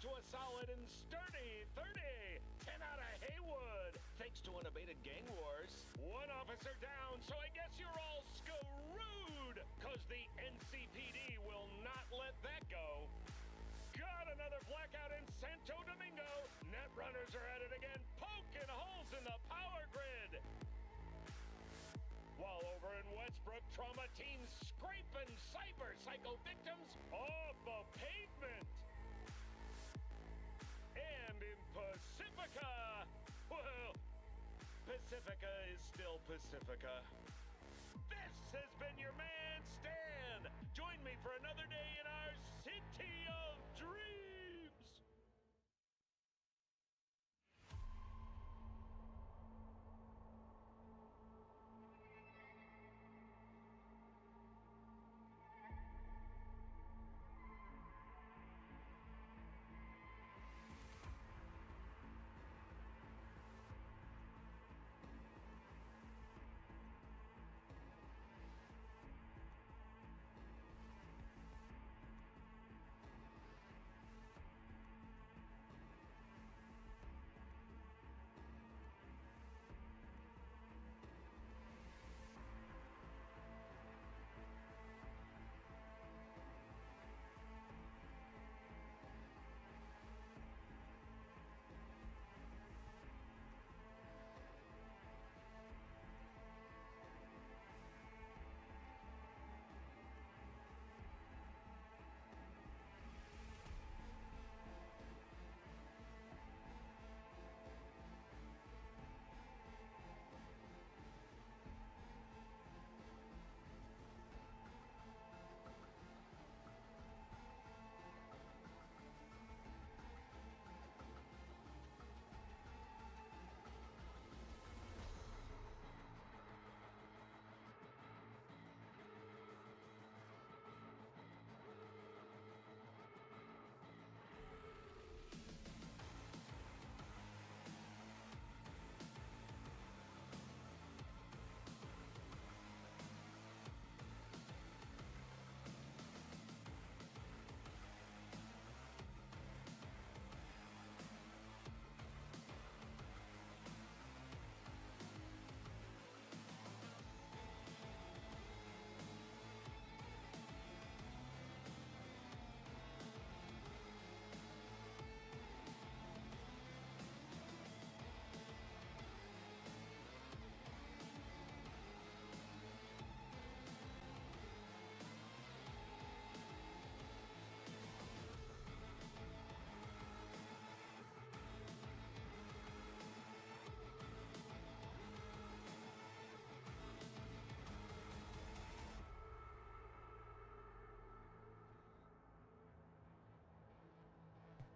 to a solid and sturdy 30. 10 out of Haywood, thanks to unabated gang wars. One officer down, so I guess you're all screwed, cause the NCPD will not let that go. Got another blackout in Santo Domingo. Netrunners are at it again, poking holes in the power grid. While over in Westbrook, trauma teams scraping cyber psycho victims off the pavement. And in Pacifica, well, Pacifica is still Pacifica. This has been your man, Stan. Join me for another day in our city of dreams.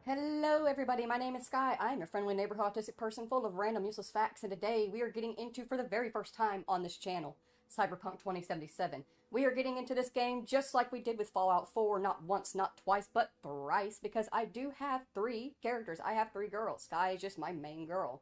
Hello everybody, my name is Sky. I'm your friendly neighborhood autistic person full of random useless facts, and today we are getting into, for the very first time on this channel, Cyberpunk 2077. We are getting into this game just like we did with Fallout 4, not once, not twice, but thrice, because I do have 3 characters. I have 3 girls. Sky is just my main girl.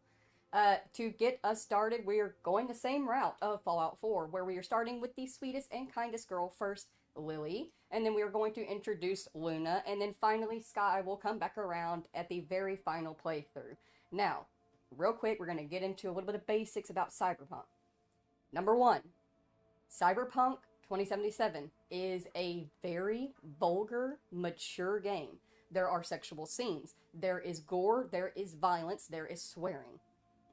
To get us started, we are going the same route of Fallout 4, where we are starting with the sweetest and kindest girl first, Lily, and then we are going to introduce Luna, and then finally Sky will come back around at the very final playthrough. Now, real quick, we're going to get into a little bit of basics about Cyberpunk. Number 1, Cyberpunk 2077 is a very vulgar, mature game. There are sexual scenes, there is gore, there is violence, there is swearing.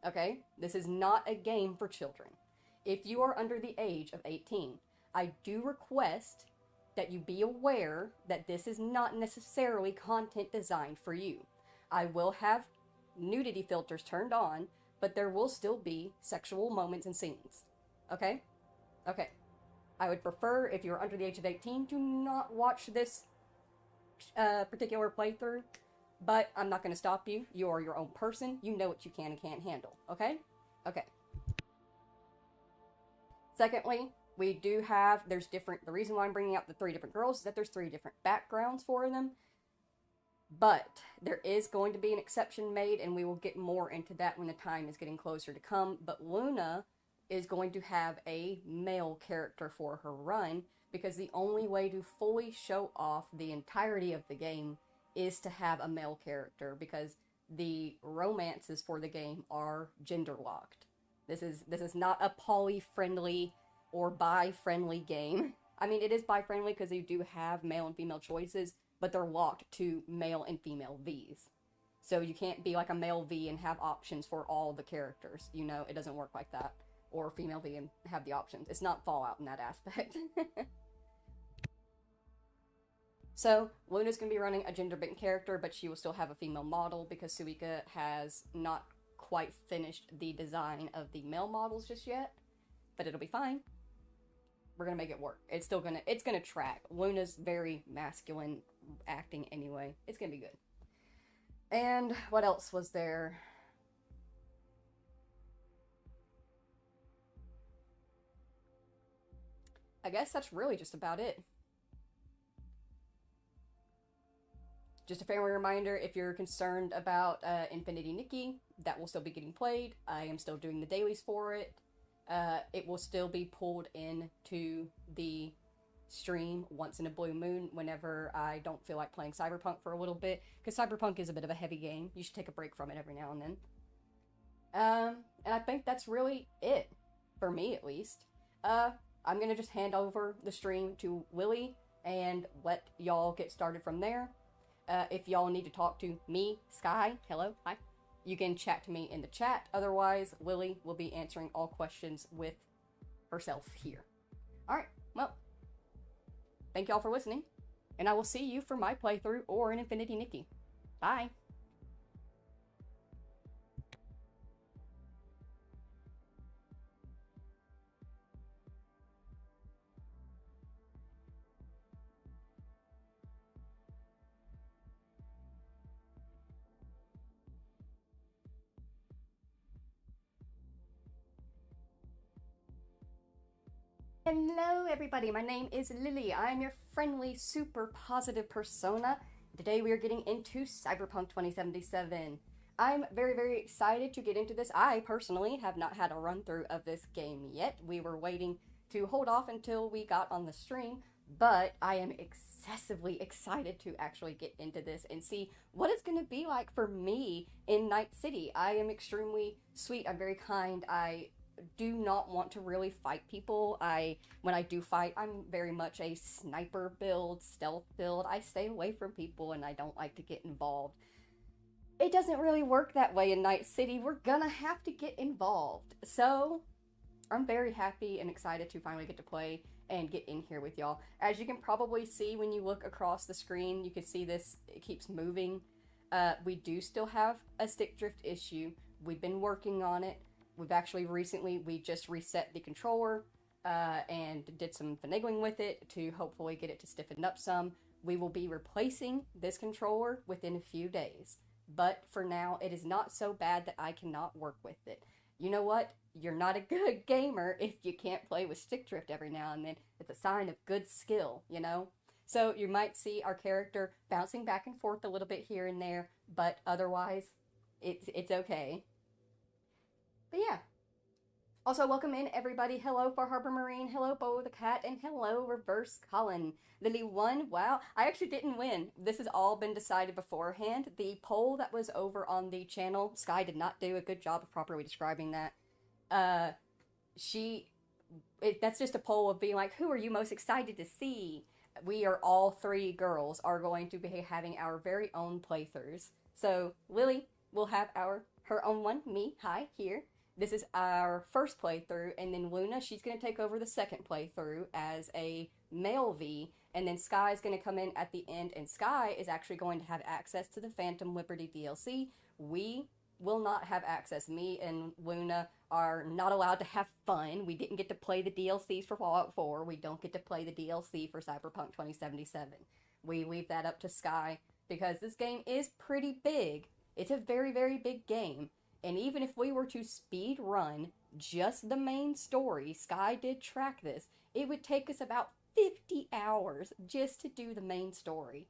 Okay? This is not a game for children. If you are under the age of 18, I do request that you be aware that this is not necessarily content designed for you. I will have nudity filters turned on, but there will still be sexual moments and scenes. Okay? Okay. I would prefer, if you're under the age of 18, to not watch this particular playthrough, but I'm not going to stop you. You are your own person. You know what you can and can't handle. Okay? Okay. Secondly, we do have, the reason why I'm bringing out the 3 different girls is that there's 3 different backgrounds for them. But there is going to be an exception made, and we will get more into that when the time is getting closer to come. But Luna is going to have a male character for her run, because the only way to fully show off the entirety of the game is to have a male character, because the romances for the game are gender locked. This is not a poly-friendly or bi-friendly game. I mean, it is bi-friendly because you do have male and female choices, but they're locked to male and female Vs. So you can't be like a male V and have options for all the characters. You know, it doesn't work like that. Or female V and have the options. It's not Fallout in that aspect. So, Luna's going to be running a gender-bent character, but she will still have a female model because Suiika has not quite finished the design of the male models just yet. But it'll be fine. We're going to make it work. It's going to track. Luna's very masculine acting anyway. It's going to be good. And what else was there? I guess that's really just about it. Just a friendly reminder, if you're concerned about Infinity Nikki, that will still be getting played. I am still doing the dailies for it. It will still be pulled into the stream once in a blue moon whenever I don't feel like playing Cyberpunk for a little bit, because Cyberpunk is a bit of a heavy game. You should take a break from it every now and then. And I think that's really it, for me at least. I'm gonna just hand over the stream to Lily and let y'all get started from there. If y'all need to talk to me, Sky, hello, hi, you can chat to me in the chat. Otherwise, Lily will be answering all questions with herself here. Alright, well, thank y'all for listening, and I will see you for my playthrough or an Infinity Nikki. Bye! Hello everybody, my name is Lily. I'm your friendly, super positive persona. Today we are getting into Cyberpunk 2077. I'm very, very excited to get into this. I personally have not had a run through of this game yet. We were waiting to hold off until we got on the stream, but I am excessively excited to actually get into this and see what it's going to be like for me in Night City. I am extremely sweet, I'm very kind, I do not want to really fight people. When I do fight, I'm very much a sniper build, stealth build. I stay away from people and I don't like to get involved. It doesn't really work that way in Night City. We're gonna have to get involved. So, I'm very happy and excited to finally get to play and get in here with y'all. As you can probably see when you look across the screen, you can see this, it keeps moving. We do still have a stick drift issue. We've been working on it. We've actually we just reset the controller and did some finagling with it to hopefully get it to stiffen up some. We will be replacing this controller within a few days. But for now, it is not so bad that I cannot work with it. You know what? You're not a good gamer if you can't play with stick drift every now and then. It's a sign of good skill, you know? So you might see our character bouncing back and forth a little bit here and there, but otherwise, it's okay. But yeah. Also, welcome in everybody. Hello, Far Harbor Marine. Hello, Bo the Cat. And hello, Reverse Colin. Lily won. Wow. I actually didn't win. This has all been decided beforehand. The poll that was over on the channel, Sky did not do a good job of properly describing that. That's just a poll of being like, who are you most excited to see? We are all three girls are going to be having our very own playthroughs. So, Lily will have her own one. Me, hi, here. This is our first playthrough, and then Luna, she's going to take over the second playthrough as a male V, and then Sky's going to come in at the end, and Sky is actually going to have access to the Phantom Liberty DLC. We will not have access. Me and Luna are not allowed to have fun. We didn't get to play the DLCs for Fallout 4. We don't get to play the DLC for Cyberpunk 2077. We leave that up to Sky, because this game is pretty big. It's a very, very big game. And even if we were to speed run just the main story, Sky did track this, it would take us about 50 hours just to do the main story.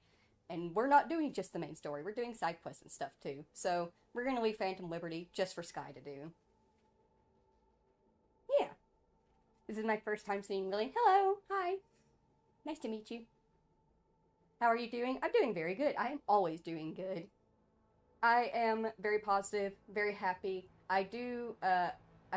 And we're not doing just the main story, we're doing side quests and stuff too. So we're going to leave Phantom Liberty just for Sky to do. Yeah. This is my first time seeing Lily. Hello! Hi! Nice to meet you. How are you doing? I'm doing very good. I am always doing good. I am very positive, very happy. I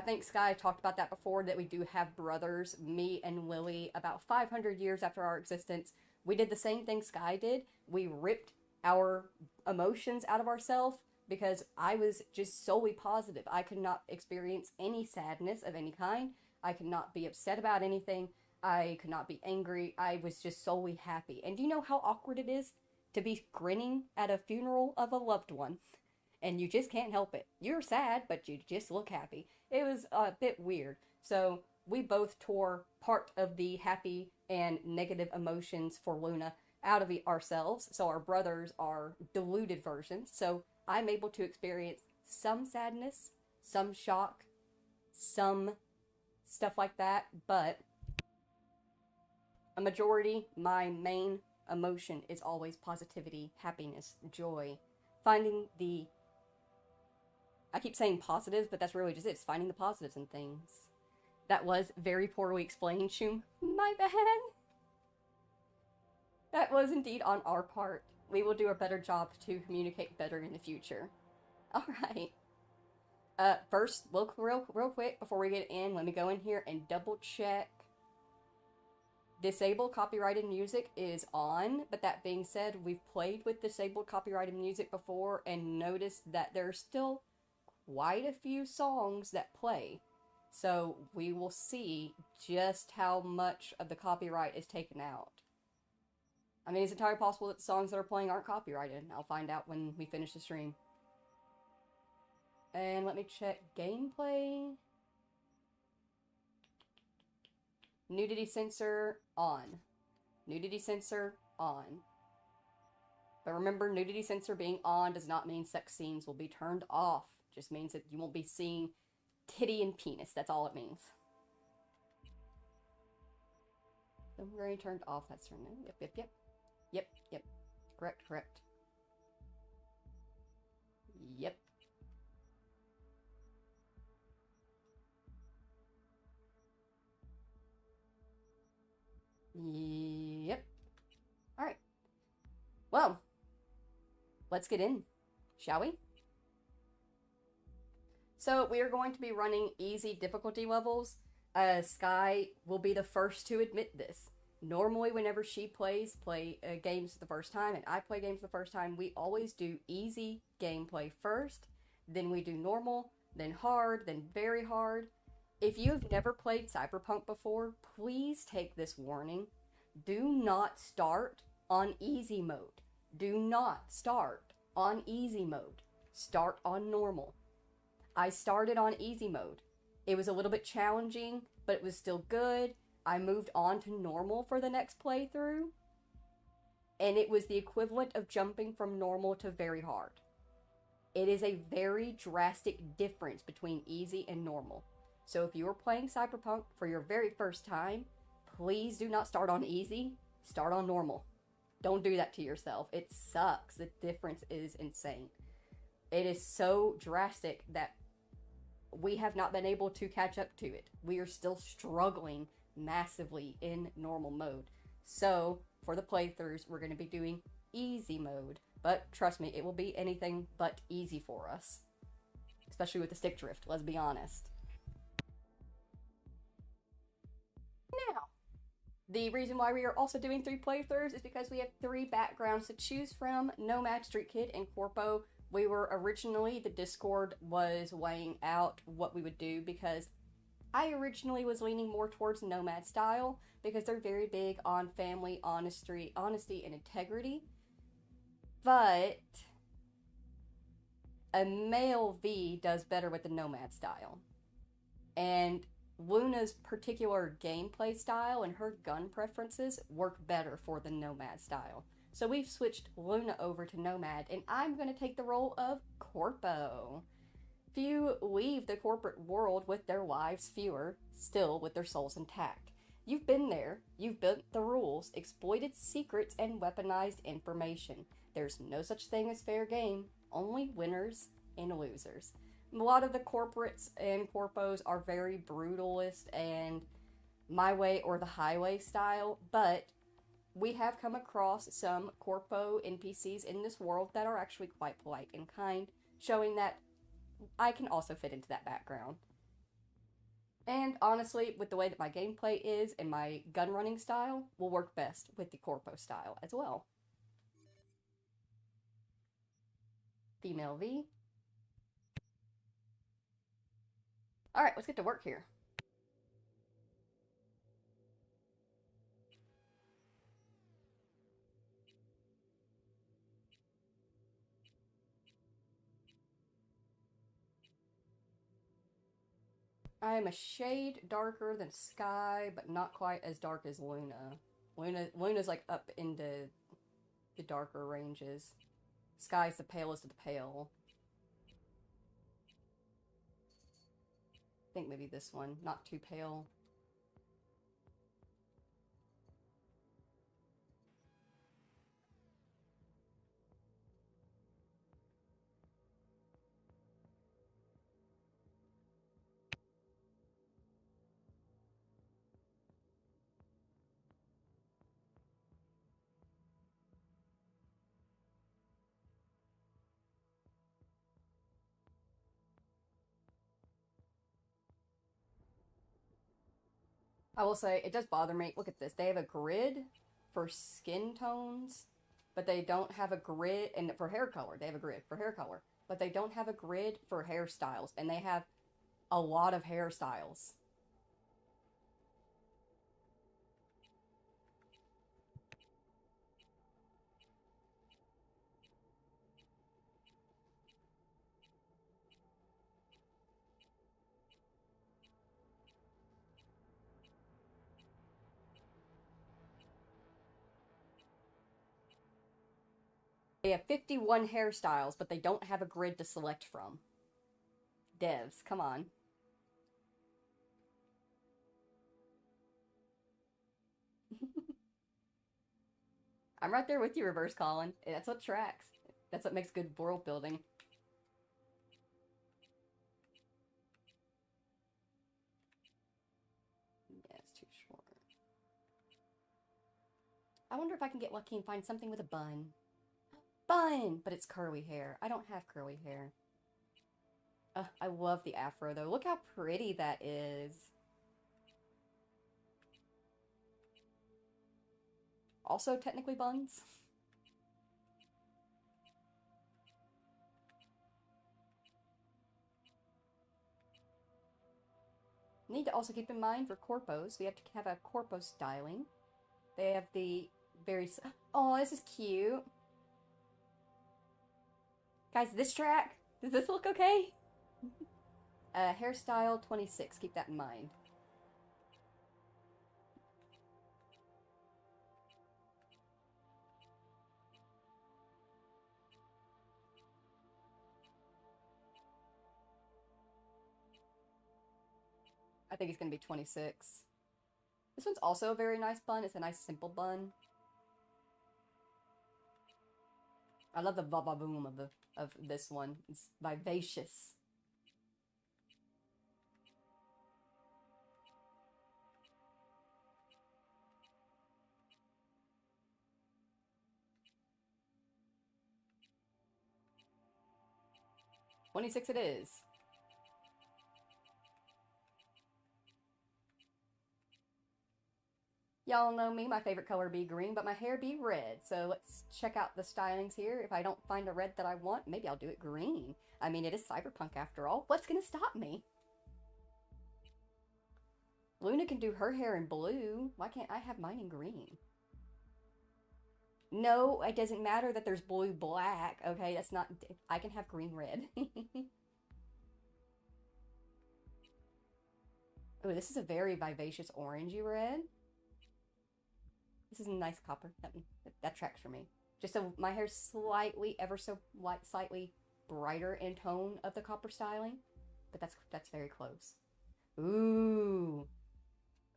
think Sky talked about that before, that we do have brothers, me and Lily, about 500 years after our existence. We did the same thing Sky did. We ripped our emotions out of ourselves because I was just solely positive. I could not experience any sadness of any kind. I could not be upset about anything. I could not be angry. I was just solely happy. And do you know how awkward it is to be grinning at a funeral of a loved one? And you just can't help it. You're sad, but you just look happy. It was a bit weird. So we both tore part of the happy and negative emotions for Luna out of ourselves. So our brothers are diluted versions. So I'm able to experience some sadness, some shock, some stuff like that. But a majority, my main emotion is always positivity, happiness, joy. Finding the... I keep saying positives, but that's really just it. It's finding the positives in things. That was very poorly explained, Shum. My bad. That was indeed on our part. We will do a better job to communicate better in the future. Alright. First, look real quick before we get in. Let me go in here and double check. Disable copyrighted music is on, but that being said, we've played with disabled copyrighted music before and noticed that there's still quite a few songs that play. So we will see just how much of the copyright is taken out. I mean, it's entirely possible that the songs that are playing aren't copyrighted. I'll find out when we finish the stream. And let me check gameplay. Nudity sensor on. Nudity sensor on. But remember, nudity sensor being on does not mean sex scenes will be turned off. Just means that you won't be seeing titty and penis. That's all it means. Don't worry, turned off. That's her name. Yep. Correct. Yep. Alright. Well, let's get in, shall we? So we are going to be running easy difficulty levels. Sky will be the first to admit this. Normally, whenever she plays games the first time, and I play games the first time, we always do easy gameplay first, then we do normal, then hard, then very hard. If you have never played Cyberpunk before, please take this warning. Do not start on easy mode. Do not start on easy mode. Start on normal. I started on easy mode. It was a little bit challenging, but it was still good. I moved on to normal for the next playthrough, and it was the equivalent of jumping from normal to very hard. It is a very drastic difference between easy and normal. So if you are playing Cyberpunk for your very first time, please do not start on easy. Start on normal. Don't do that to yourself. It sucks. The difference is insane. It is so drastic that we have not been able to catch up to it. We are still struggling massively in normal mode. So, for the playthroughs, we're going to be doing easy mode. But trust me, it will be anything but easy for us. Especially with the stick drift, let's be honest. Now, the reason why we are also doing 3 playthroughs is because we have 3 backgrounds to choose from: Nomad, Street Kid, and Corpo. We were originally, the Discord was weighing out what we would do because I originally was leaning more towards Nomad style because they're very big on family, honesty, and integrity. But a male V does better with the Nomad style. And Luna's particular gameplay style and her gun preferences work better for the Nomad style. So we've switched Luna over to Nomad, and I'm going to take the role of Corpo. Few leave the corporate world with their lives fewer, still with their souls intact. You've been there, you've bent the rules, exploited secrets, and weaponized information. There's no such thing as fair game, only winners and losers. A lot of the corporates and corpos are very brutalist and my way or the highway style, but we have come across some Corpo NPCs in this world that are actually quite polite and kind, showing that I can also fit into that background. And honestly, with the way that my gameplay is and my gun running style, will work best with the Corpo style as well. Female V. Alright, let's get to work here. I am a shade darker than Sky, but not quite as dark as Luna. Luna's like up into the darker ranges. Sky's the palest of the pale. I think maybe this one, not too pale. I will say, it does bother me. Look at this. They have a grid for skin tones, but they don't have a grid, and for hair color, they have a grid for hair color, but they don't have a grid for hairstyles, and they have a lot of hairstyles. They have 51 hairstyles, but they don't have a grid to select from. Devs, come on. I'm right there with you, Reverse Colin. That's what tracks. That's what makes good world building. Yeah, it's too short. I wonder if I can get lucky and find something with a bun. Bun! But it's curly hair. I don't have curly hair. I love the afro, though. Look how pretty that is. Also technically buns. Need to also keep in mind for corpos, we have to have a corpo styling. They have the very... Oh, this is cute. Guys, this track, does this look okay? Hairstyle 26, keep that in mind. I think it's going to be 26. This one's also a very nice bun. It's a nice simple bun. I love the ba-ba-boom of this one. It's vivacious. $26 it is. Y'all know me, my favorite color be green, but my hair be red. So let's check out the stylings here. If I don't find a red that I want, maybe I'll do it green. I mean, it is Cyberpunk after all. What's gonna stop me? Luna can do her hair in blue. Why can't I have mine in green? No, it doesn't matter that there's blue black. Okay, that's not... I can have green red. Oh, this is a very vivacious orangey red. This is a nice copper. That tracks for me. Just so my hair's slightly, ever so slightly brighter in tone of the copper styling. But that's very close. Ooh.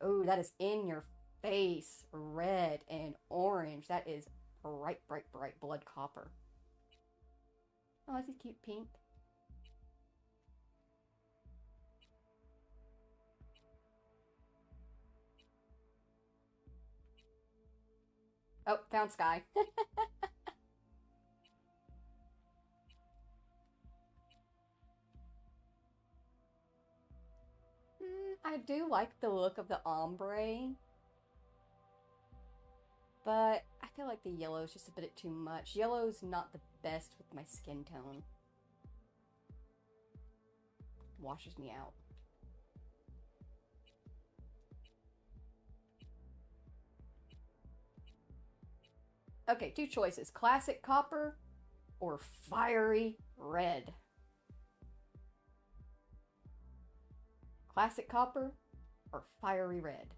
Ooh, that is in your face. Red and orange. That is bright, bright, bright blood copper. Oh, this is cute pink. Oh, found Sky. I do like the look of the ombre, but I feel like the yellow is just a bit too much. Yellow's not the best with my skin tone. Washes me out. Okay, two choices. Classic copper or fiery red. Classic copper or fiery red.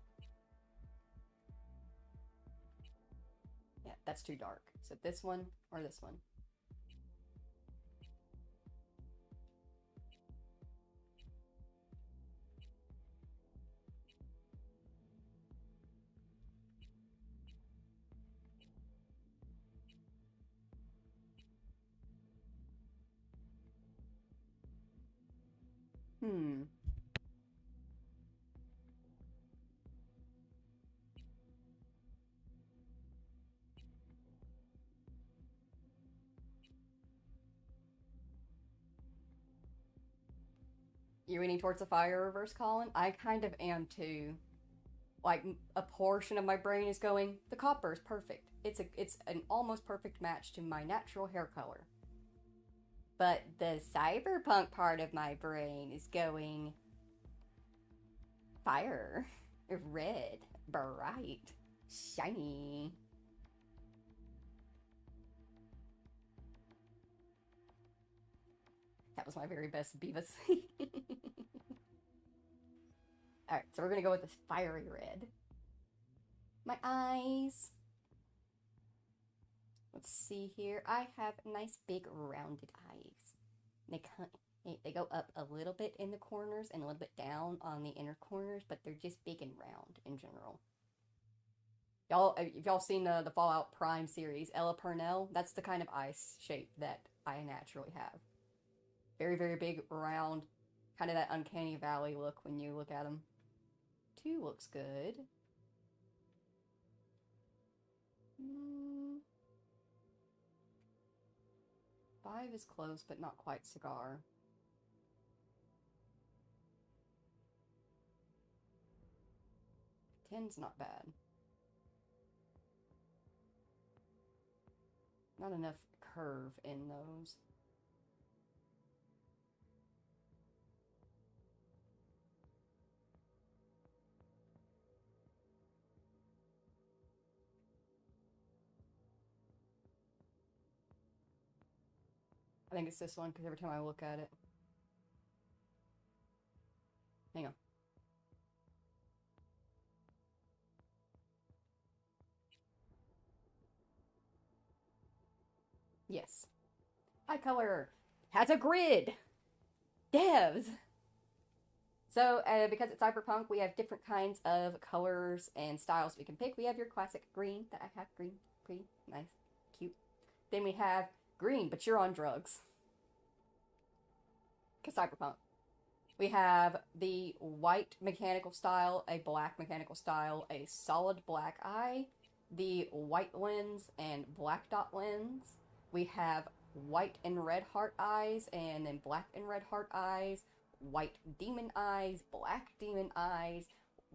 Yeah, that's too dark. So this one or this one. You're leaning towards the fire reverse, Colin? I kind of am too. Like, a portion of my brain is going, the copper is perfect. It's an almost perfect match to my natural hair color. But the cyberpunk part of my brain is going, fire, red, bright, shiny. That was my very best Beavis. Alright, so we're gonna go with this fiery red. My eyes. Let's see here. I have nice big rounded eyes. They go up a little bit in the corners and a little bit down on the inner corners, but they're just big and round in general. Y'all, if y'all seen the Fallout Prime series, Ella Purnell, that's the kind of eye shape that I naturally have. Very, very big, round, kind of that uncanny valley look when you look at them. 2 looks good. 5 is close, but not quite cigar. 10's not bad. Not enough curve in those. I think it's this one because every time I look at it. Hang on. Yes. Eye color has a grid. Devs. So, because it's cyberpunk, we have different kinds of colors and styles we can pick. We have your classic green that I have. Green, pretty, nice, cute. Then we have green, but you're on drugs. Because cyberpunk. We have the white mechanical style, a black mechanical style, a solid black eye, the white lens and black dot lens. We have white and red heart eyes, and then black and red heart eyes, white demon eyes, black demon eyes,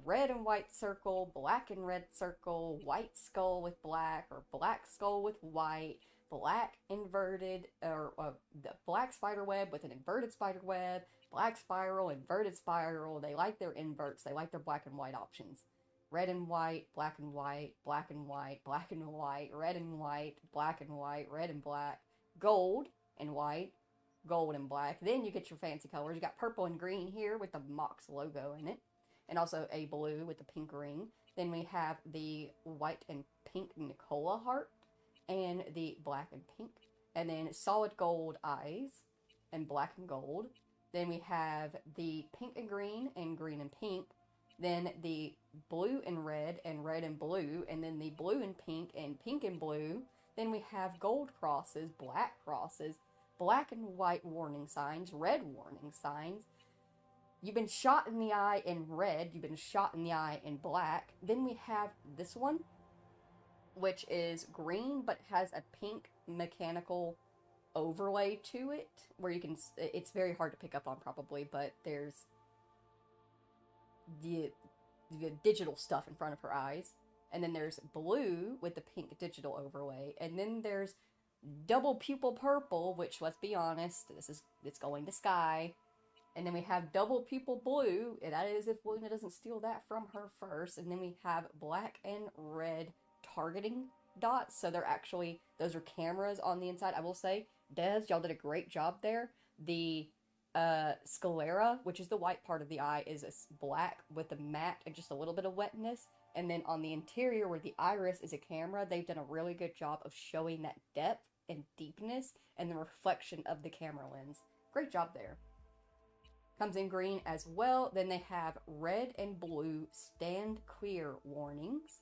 red and white circle, black and red circle, white skull with black, or black skull with white, black inverted, or the black spider web with an inverted spider web, black spiral, inverted spiral. They like their inverts. They like their black and white options. Red and white, black and white, black and white, black and white, red and white, black and white, red and black, gold and white, gold and black. Then you get your fancy colors. You got purple and green here with the Mox logo in it, and also a blue with the pink ring. Then we have the white and pink Nicola heart, and the black and pink, and then solid gold eyes, and black and gold. Then we have the pink and green and pink, then the blue and red and blue, and then the blue and pink and blue. Then we have gold crosses, black and white warning signs, red warning signs. You've been shot in the eye in red, you've been shot in the eye in black. Then we have this one. which is green but has a pink mechanical overlay to it, where you can, it's very hard to pick up on probably, but there's the digital stuff in front of her eyes. And then there's blue with the pink digital overlay. And then there's double pupil purple, which, let's be honest, it's going to Sky. And then we have double pupil blue, and that is if Luna doesn't steal that from her first. And then we have black and red targeting dots. So they're actually, those are cameras on the inside. I will say, Des, y'all did a great job there. The sclera, which is the white part of the eye, is black with a matte and just a little bit of wetness. And then on the interior, where the iris is a camera, they've done a really good job of showing that depth and deepness and the reflection of the camera lens. Great job there. Comes in green as well. Then they have red and blue stand clear warnings.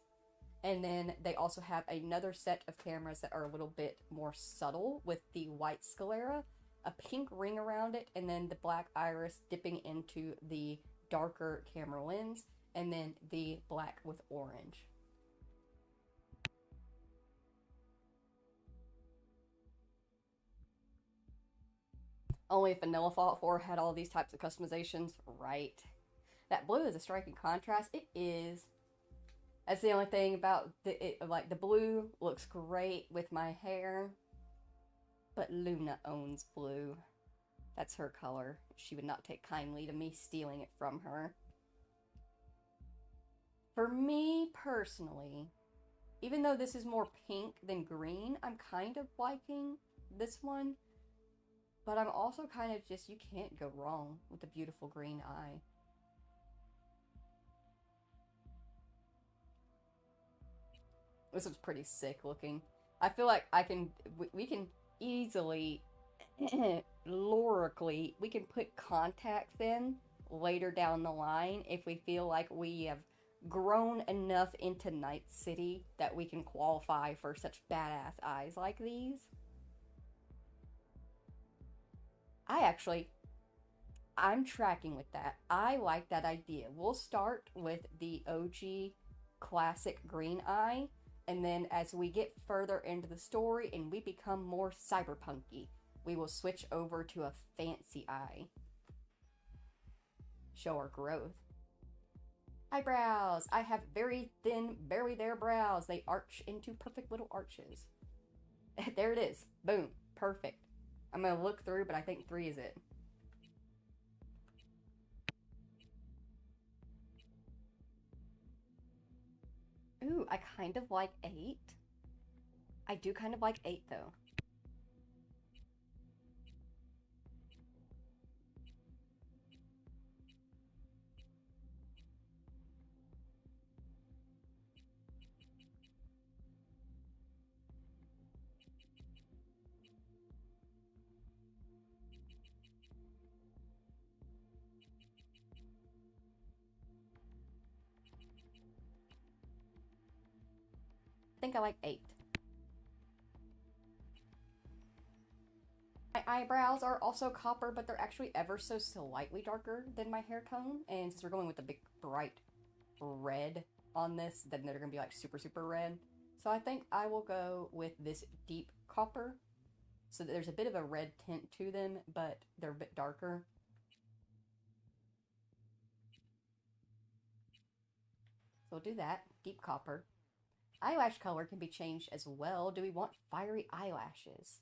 And then they also have another set of cameras that are a little bit more subtle with the white sclera, a pink ring around it, and then the black iris dipping into the darker camera lens, and then the black with orange. Only if Vanilla Fallout 4 had all these types of customizations, right? That blue is a striking contrast. It is. That's the only thing about the blue looks great with my hair, but Luna owns blue. That's her color. She would not take kindly to me stealing it from her. For me personally, even though this is more pink than green, I'm kind of liking this one. But I'm also kind of just, you can't go wrong with a beautiful green eye. This was pretty sick looking. I feel like we can easily, lorically, we can put contacts in later down the line if we feel like we have grown enough into Night City that we can qualify for such badass eyes like these. I'm tracking with that. I like that idea. We'll start with the OG classic green eye, and then as we get further into the story and we become more cyberpunky, we will switch over to a fancy eye. Show our growth. Eyebrows. I have very thin, barely there brows. They arch into perfect little arches. There it is. Boom. Perfect. I'm going to look through, but I think 3 is it. Ooh, I kind of like 8. I do kind of like 8, though. I think I like 8. My eyebrows are also copper, but they're actually ever so slightly darker than my hair tone. And since we're going with a big bright red on this, then they're going to be like super, super red. So I think I will go with this deep copper. So that there's a bit of a red tint to them, but they're a bit darker. So we'll do that. Deep copper. Eyelash color can be changed as well. Do we want fiery eyelashes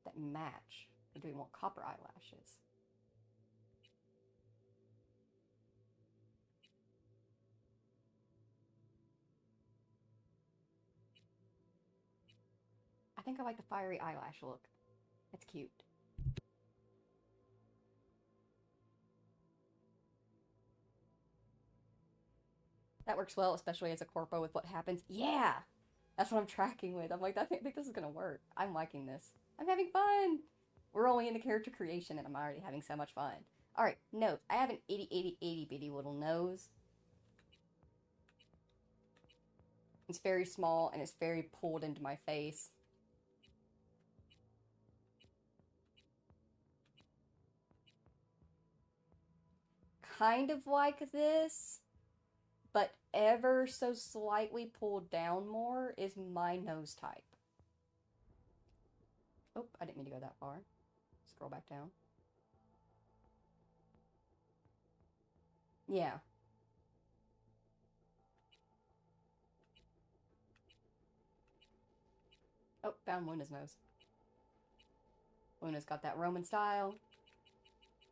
that match? Or do we want copper eyelashes? I think I like the fiery eyelash look. It's cute. That works well, especially as a corpo with what happens. Yeah! That's what I'm tracking with. I'm like, I think this is gonna work. I'm liking this. I'm having fun! We're only in the character creation and I'm already having so much fun. Alright, nose. I have an itty bitty little nose. It's very small and it's very pulled into my face. Kind of like this, but ever so slightly pulled down more is my nose type. Oh, I didn't mean to go that far. Scroll back down. Yeah. Oh, found Luna's nose. Luna's got that Roman style.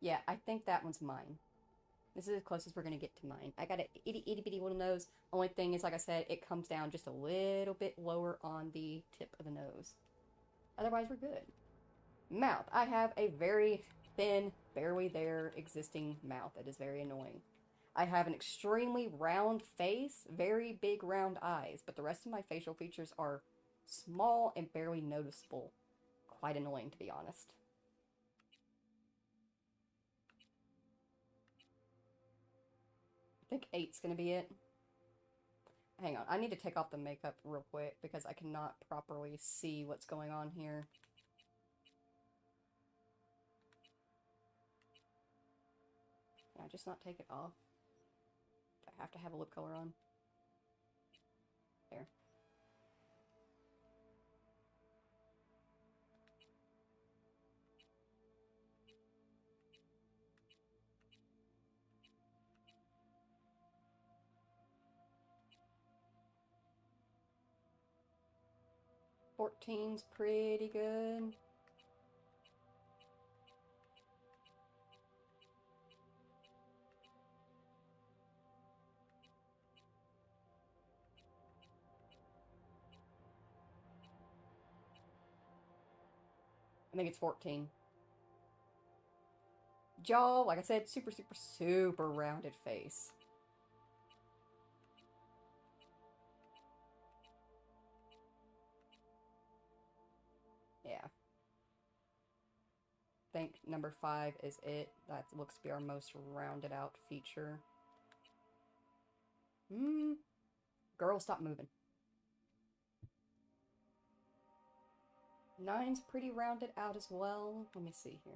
Yeah, I think that one's mine. This is as close as we're going to get to mine. I got an itty bitty little nose. Only thing is, like I said, it comes down just a little bit lower on the tip of the nose. Otherwise, we're good. Mouth. I have a very thin, barely there existing mouth that is very annoying. I have an extremely round face, very big round eyes, but the rest of my facial features are small and barely noticeable. Quite annoying, to be honest. I think 8's gonna be it. Hang on, I need to take off the makeup real quick because I cannot properly see what's going on here. Can I just not take it off? Do I have to have a lip color on? There. Fourteen's pretty good. I think it's 14. Jaw, like I said, super rounded face. Yeah. I think number 5 is it. That looks to be our most rounded out feature. Girl, stop moving. 9's pretty rounded out as well. Let me see here.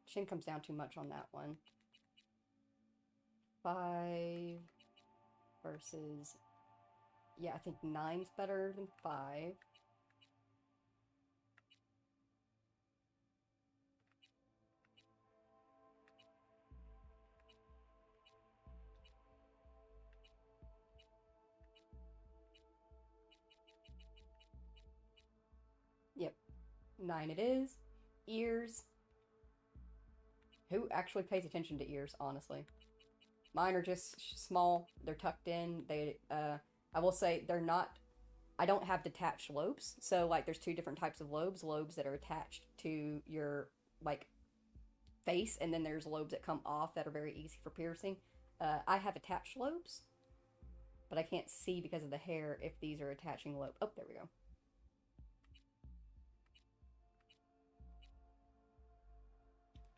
Chin comes down too much on that one. 5 versus... Yeah, I think 9's better than 5. Yep, 9 it is. Ears. Who actually pays attention to ears, honestly? Mine are just small. They're tucked in. I will say they're not... I don't have detached lobes. So, like, there's 2 different types of lobes. Lobes that are attached to your, like, face. And then there's lobes that come off that are very easy for piercing. I have attached lobes. But I can't see because of the hair if these are attaching lobes. Oh, there we go.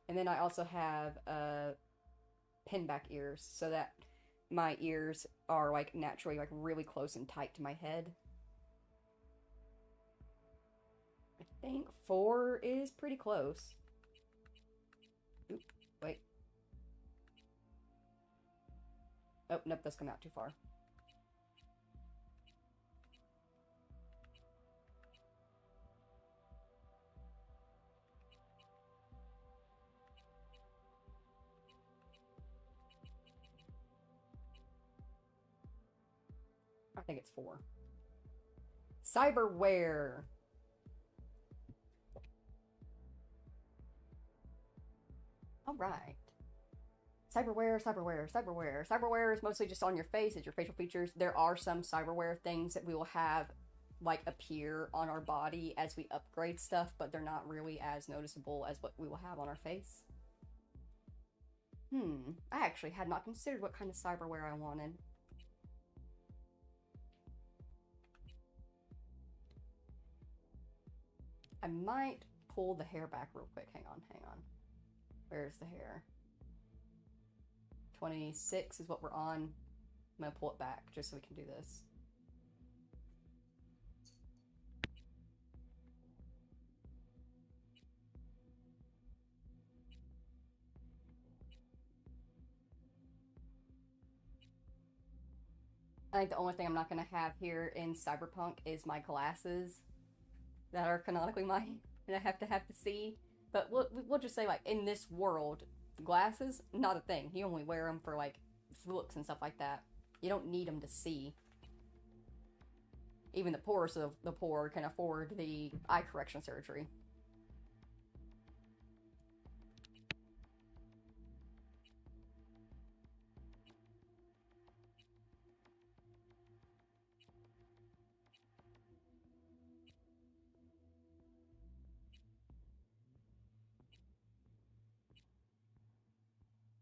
And then I also have pinback ears, so that my ears are like naturally like really close and tight to my head. I think 4 is pretty close. Oop, wait. Oh, nope, that's come out too far. I think it's 4. Cyberware. All right. Cyberware, cyberware, cyberware. Cyberware is mostly just on your face. It's your facial features. There are some cyberware things that we will have like appear on our body as we upgrade stuff, but they're not really as noticeable as what we will have on our face. I actually had not considered what kind of cyberware I wanted. I might pull the hair back real quick. Hang on. Where's the hair? 26 is what we're on. I'm gonna pull it back just so we can do this. I think the only thing I'm not going to have here in Cyberpunk is my glasses that are canonically mine, and I have to see. But we'll just say, like, in this world, glasses, not a thing. You only wear them for, like, looks and stuff like that. You don't need them to see. Even the poorest of the poor can afford the eye correction surgery.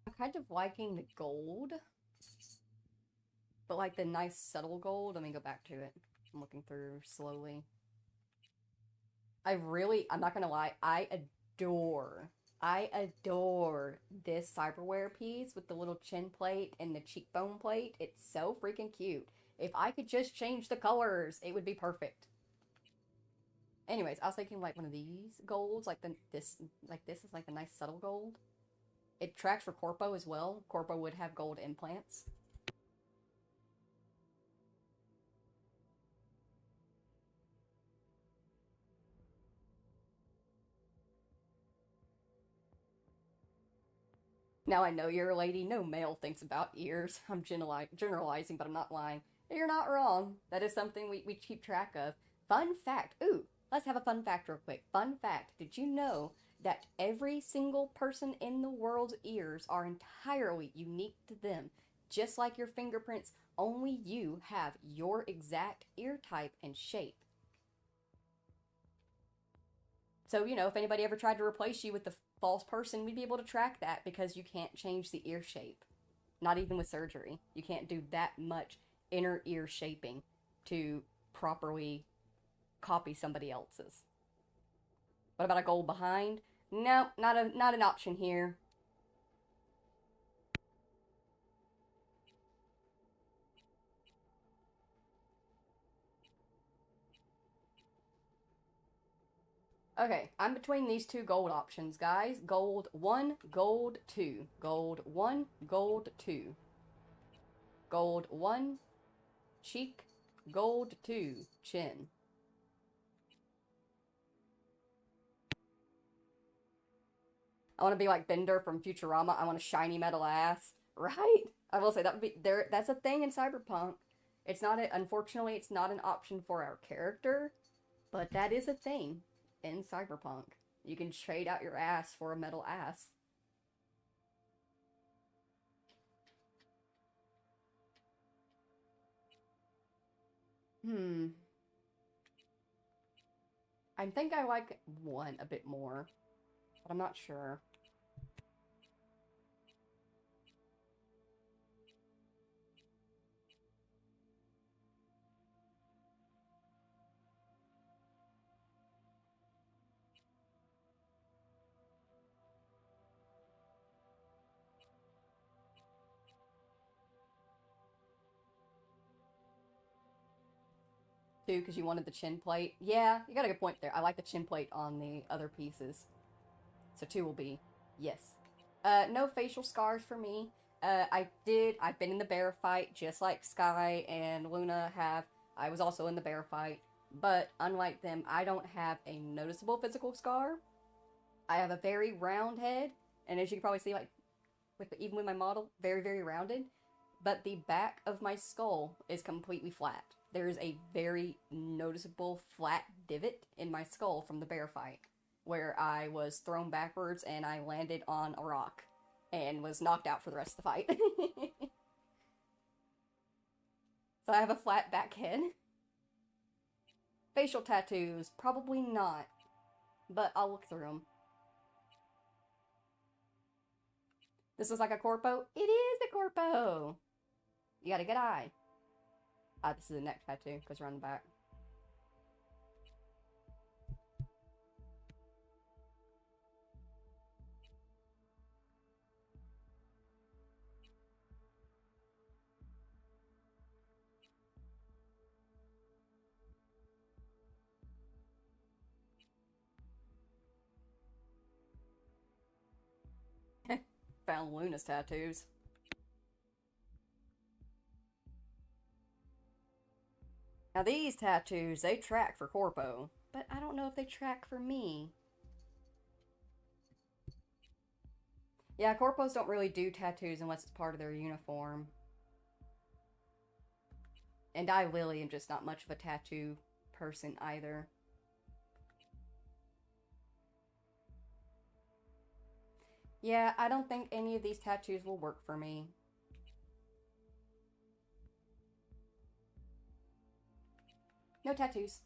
I'm kind of liking the gold, but like the nice subtle gold. Let me go back to it. I'm looking through slowly. I'm not gonna lie, I adore this cyberware piece with the little chin plate and the cheekbone plate. It's so freaking cute. If I could just change the colors, it would be perfect. Anyways, I was thinking like one of these golds, like this is like the nice subtle gold. It tracks for Corpo as well. Corpo would have gold implants. Now I know you're a lady, no male thinks about ears. I'm generalizing, but I'm not lying. You're not wrong. That is something we keep track of. Fun fact. Ooh, let's have a fun fact real quick. Fun fact. Did you know that every single person in the world's ears are entirely unique to them? Just like your fingerprints, only you have your exact ear type and shape. So, you know, if anybody ever tried to replace you with the false person, we'd be able to track that because you can't change the ear shape. Not even with surgery. You can't do that much inner ear shaping to properly copy somebody else's. What about a gold behind? No, not an option here. Okay, I'm between these two gold options, guys. Gold 1, gold 2. Gold 1, gold 2. Gold 1, cheek. Gold 2, chin. I want to be like Bender from Futurama. I want a shiny metal ass. Right? I will say that would be there. That's a thing in Cyberpunk. It's not unfortunately, it's not an option for our character, but that is a thing in Cyberpunk. You can trade out your ass for a metal ass. I think I like 1 a bit more, but I'm not sure. 2 because you wanted the chin plate. Yeah, you got a good point there. I like the chin plate on the other pieces. So 2 will be yes. No facial scars for me. I've been in the bear fight just like Sky and Luna have. I was also in the bear fight. But unlike them, I don't have a noticeable physical scar. I have a very round head. And as you can probably see, like, even with my model, very, very rounded. But the back of my skull is completely flat. There is a very noticeable flat divot in my skull from the bear fight, where I was thrown backwards and I landed on a rock and was knocked out for the rest of the fight. So I have a flat back head. Facial tattoos, probably not, but I'll look through them. This is like a Corpo? It is the Corpo! You got a good eye. This is a neck tattoo, because around the back. Found Luna's tattoos. Now these tattoos, they track for Corpo, but I don't know if they track for me. Yeah, Corpos don't really do tattoos unless it's part of their uniform. And I really am just not much of a tattoo person either. Yeah, I don't think any of these tattoos will work for me. No tattoos.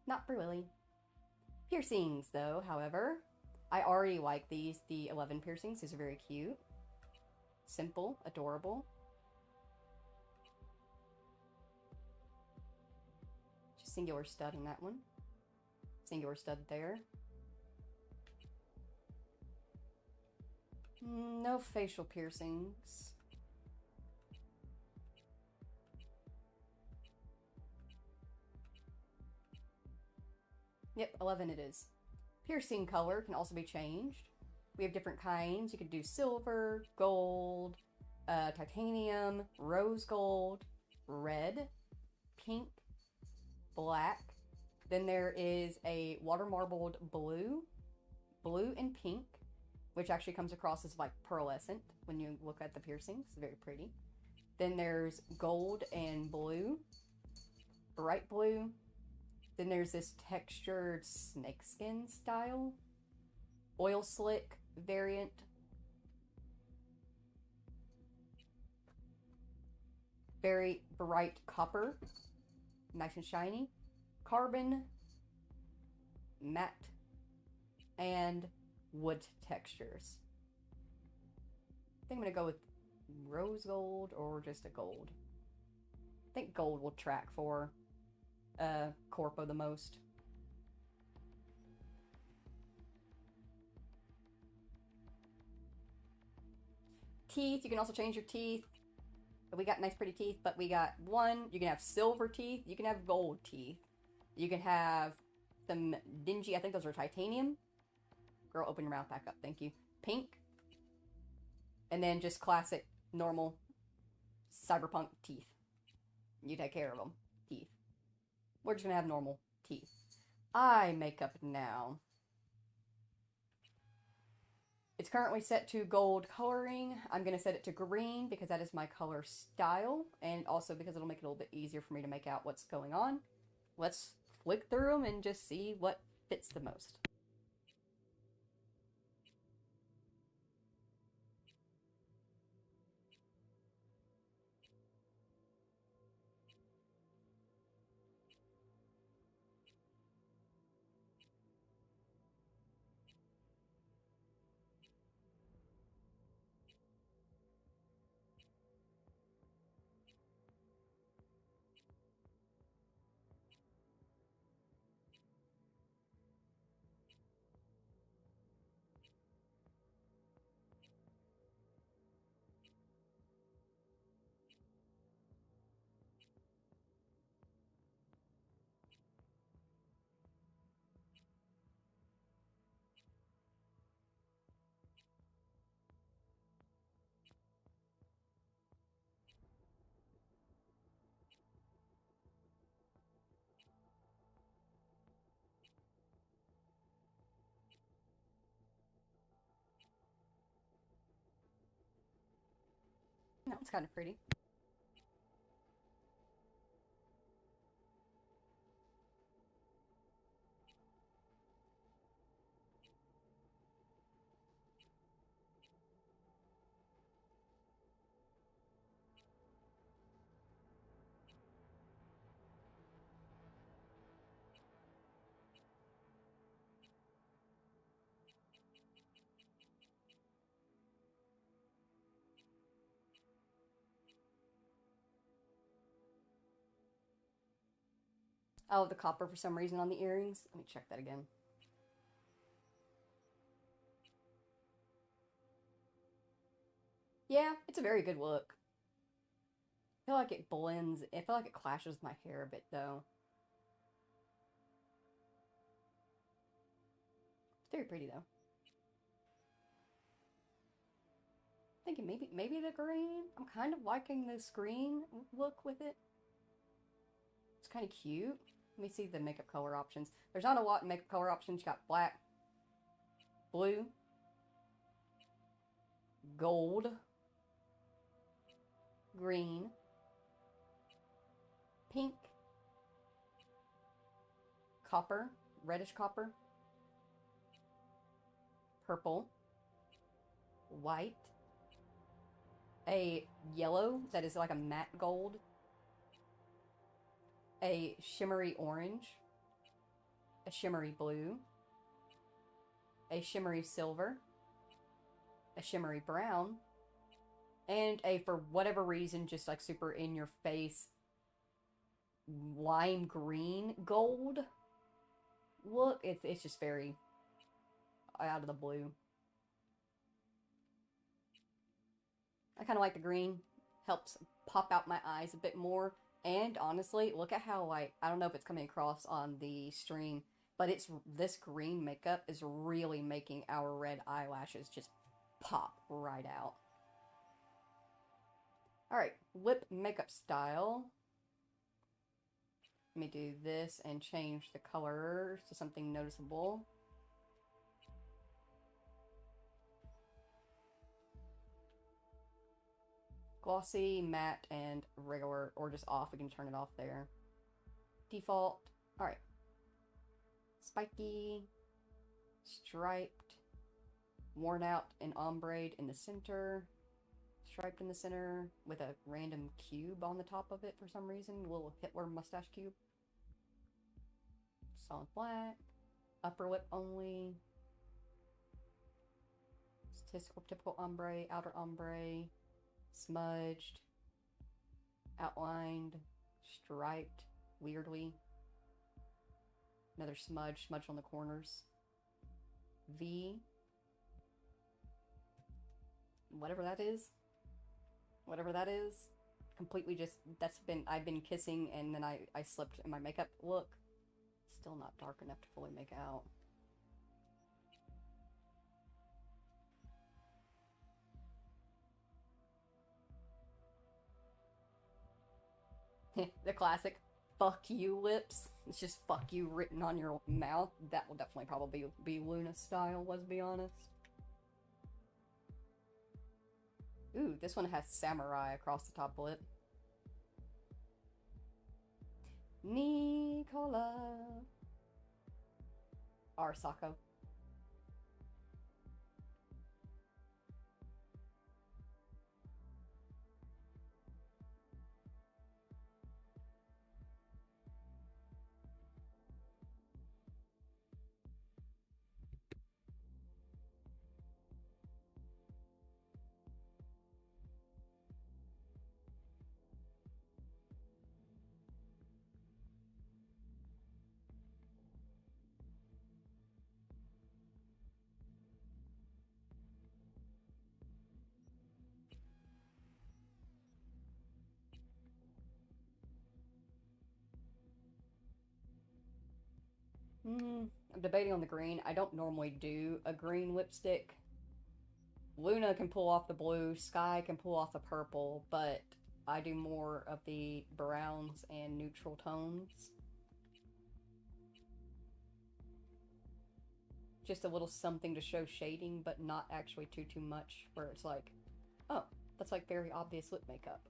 Not for Lily. Piercings, though, however. I already like these. The 11 piercings. These are very cute. Simple. Adorable. Just singular stud in that one. Singular stud there. No facial piercings. Yep, 11 it is. Piercing color can also be changed. We have different kinds. You could do silver, gold, titanium, rose gold, red, pink, black. Then there is a water marbled blue, blue and pink, which actually comes across as like pearlescent when you look at the piercings. It's very pretty. Then there's gold and blue, bright blue. Then there's this textured snakeskin style, oil slick variant. Very bright copper, nice and shiny. Carbon, matte, and wood textures. I think I'm gonna go with rose gold or just a gold. I think gold will track for Corpo the most. Teeth, you can also change your teeth. We got nice pretty teeth, but we got one, you can have silver teeth, you can have gold teeth. You can have some dingy, I think those are titanium. Girl, open your mouth back up, thank you. Pink. And then just classic, normal, cyberpunk teeth. You take care of them. Teeth. We're just gonna have normal teeth. Eye makeup now. It's currently set to gold coloring. I'm gonna set it to green because that is my color style, and also because it'll make it a little bit easier for me to make out what's going on. Let's flick through them and just see what fits the most. That one's kind of pretty. Oh, the copper for some reason on the earrings. Let me check that again. Yeah, it's a very good look. I feel like it blends. I feel like it clashes with my hair a bit, though. It's very pretty, though. Thinking maybe the green. I'm kind of liking this green look with it. kind of cute. Let me see the makeup color options. There's not a lot in makeup color options. You got black, blue, gold, green, pink, copper, reddish copper, purple, white, a yellow that is like a matte gold, a shimmery orange, a shimmery blue, a shimmery silver, a shimmery brown, and a, for whatever reason, just like super in your face, lime green gold look. It's just very out of the blue. I kind of like the green. Helps pop out my eyes a bit more. And honestly, look at how, like, I don't know if it's coming across on the stream, but this green makeup is really making our red eyelashes just pop right out. Alright, lip makeup style. Let me do this and change the color to something noticeable. Glossy, matte, and regular, or just off. We can turn it off there. Default. Alright. Spiky. Striped. Worn out and ombre in the center. Striped in the center with a random cube on the top of it for some reason. A little Hitler mustache cube. Solid black. Upper lip only. Statistical typical ombre. Outer ombre. Smudged. Outlined. Striped. Weirdly. Another smudge. Smudge on the corners. V. Whatever that is. Whatever that is. Completely just, I've been kissing and then I slipped in my makeup look. Still not dark enough to fully make out. The classic fuck you lips. It's just fuck you written on your mouth. That will definitely probably be Luna style, let's be honest. Ooh, this one has samurai across the top lip. Nicola. Arsako. I'm debating on the green. I don't normally do a green lipstick. Luna can pull off the blue, Sky can pull off the purple, but I do more of the browns and neutral tones. Just a little something to show shading, but not actually too much, where it's like, oh, that's like very obvious lip makeup.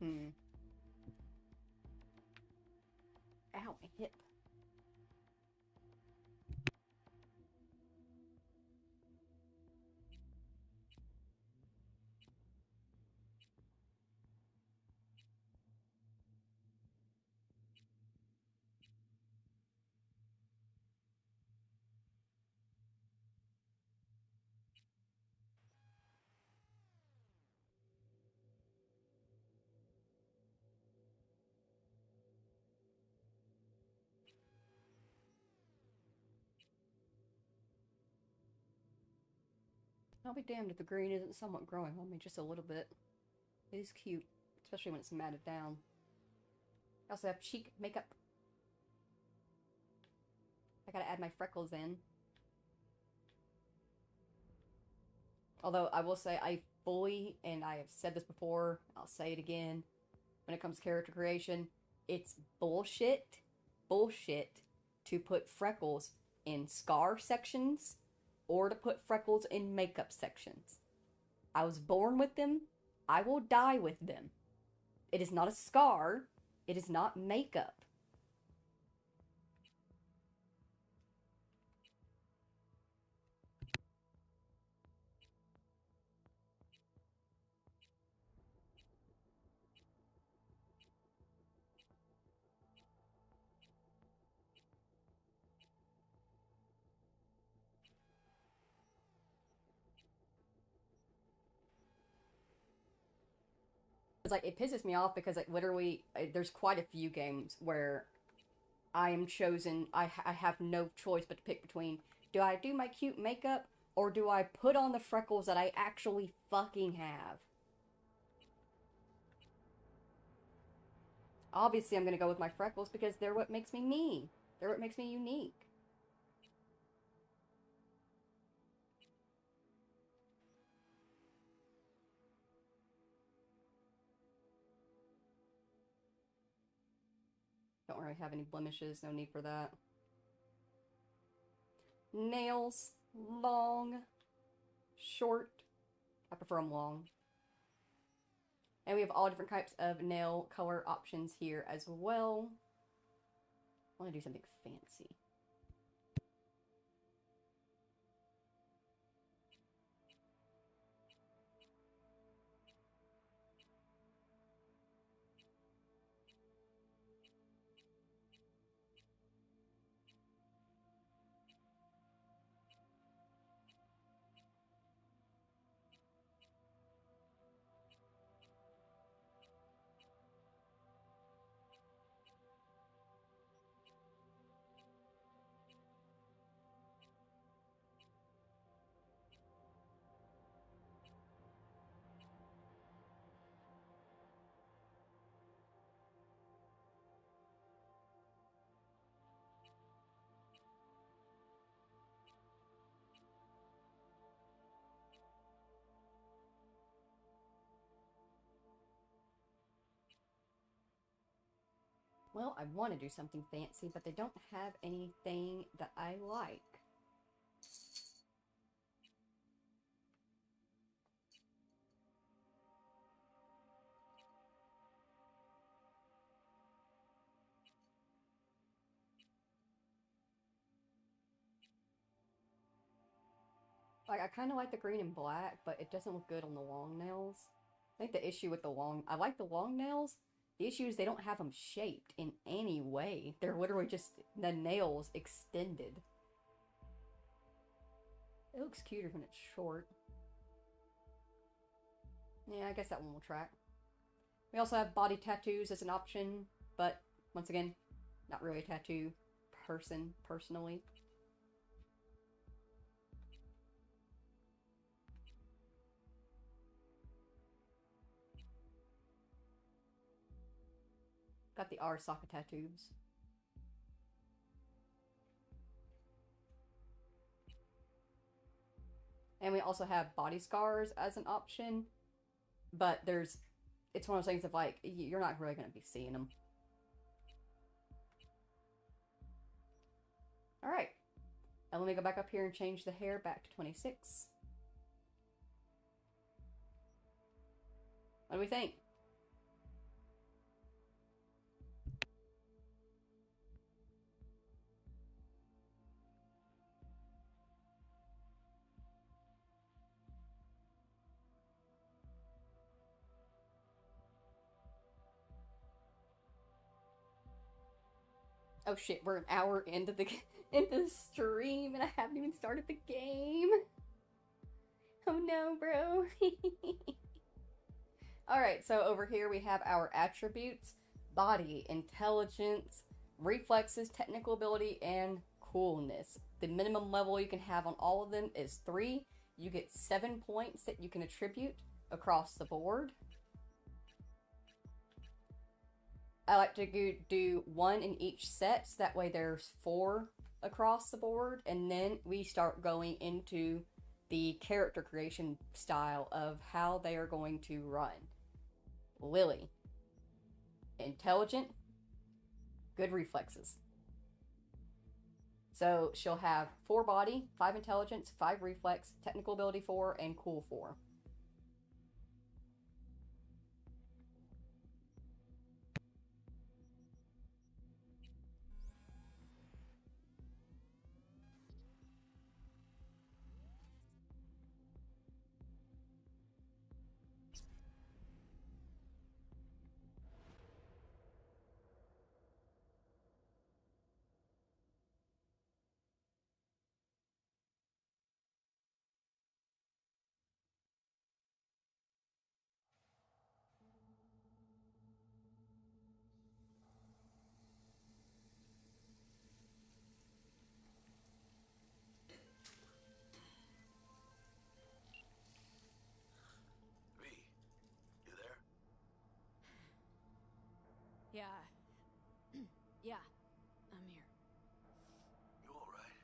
Ow, my hip. I'll be damned if the green isn't somewhat growing on me just a little bit. It is cute, especially when it's matted down. I also have cheek makeup. I gotta add my freckles in. Although, I will say, I fully, and I have said this before, I'll say it again, when it comes to character creation, it's bullshit to put freckles in scar sections or to put freckles in makeup sections. I was born with them. I will die with them. It is not a scar. It is not makeup. It's like, it pisses me off because, like, literally, there's quite a few games where I am chosen, I have no choice but to pick between, do I do my cute makeup, or do I put on the freckles that I actually fucking have? Obviously, I'm gonna go with my freckles because they're what makes me me. They're what makes me unique. Don't really have any blemishes, no need for that. Nails, long, short. I prefer them long. And we have all different types of nail color options here as well. I want to do something fancy. Well, I want to do something fancy, but they don't have anything that I like. Like, I kind of like the green and black, but it doesn't look good on the long nails. I think the issue with I like the long nails. The issue is they don't have them shaped in any way. They're literally just the nails extended. It looks cuter when it's short. Yeah, I guess that one will track. We also have body tattoos as an option, but once again, not really a tattoo person, personally. Got the Arasaka tattoos. And we also have body scars as an option, but it's one of those things of like, you're not really going to be seeing them. Alright. Now let me go back up here and change the hair back to 26. What do we think? Oh shit, we're an hour into the stream and I haven't even started the game. Oh no, bro. Alright, so over here we have our attributes: body, intelligence, reflexes, technical ability, and coolness. The minimum level you can have on all of them is 3. You get 7 points that you can attribute across the board. I like to do 1 in each set, so that way there's 4 across the board, and then we start going into the character creation style of how they are going to run. Lily. Intelligent, good reflexes. So she'll have 4 body, 5 intelligence, 5 reflex, technical ability 4, and cool 4. Yeah. Yeah, I'm here. You alright?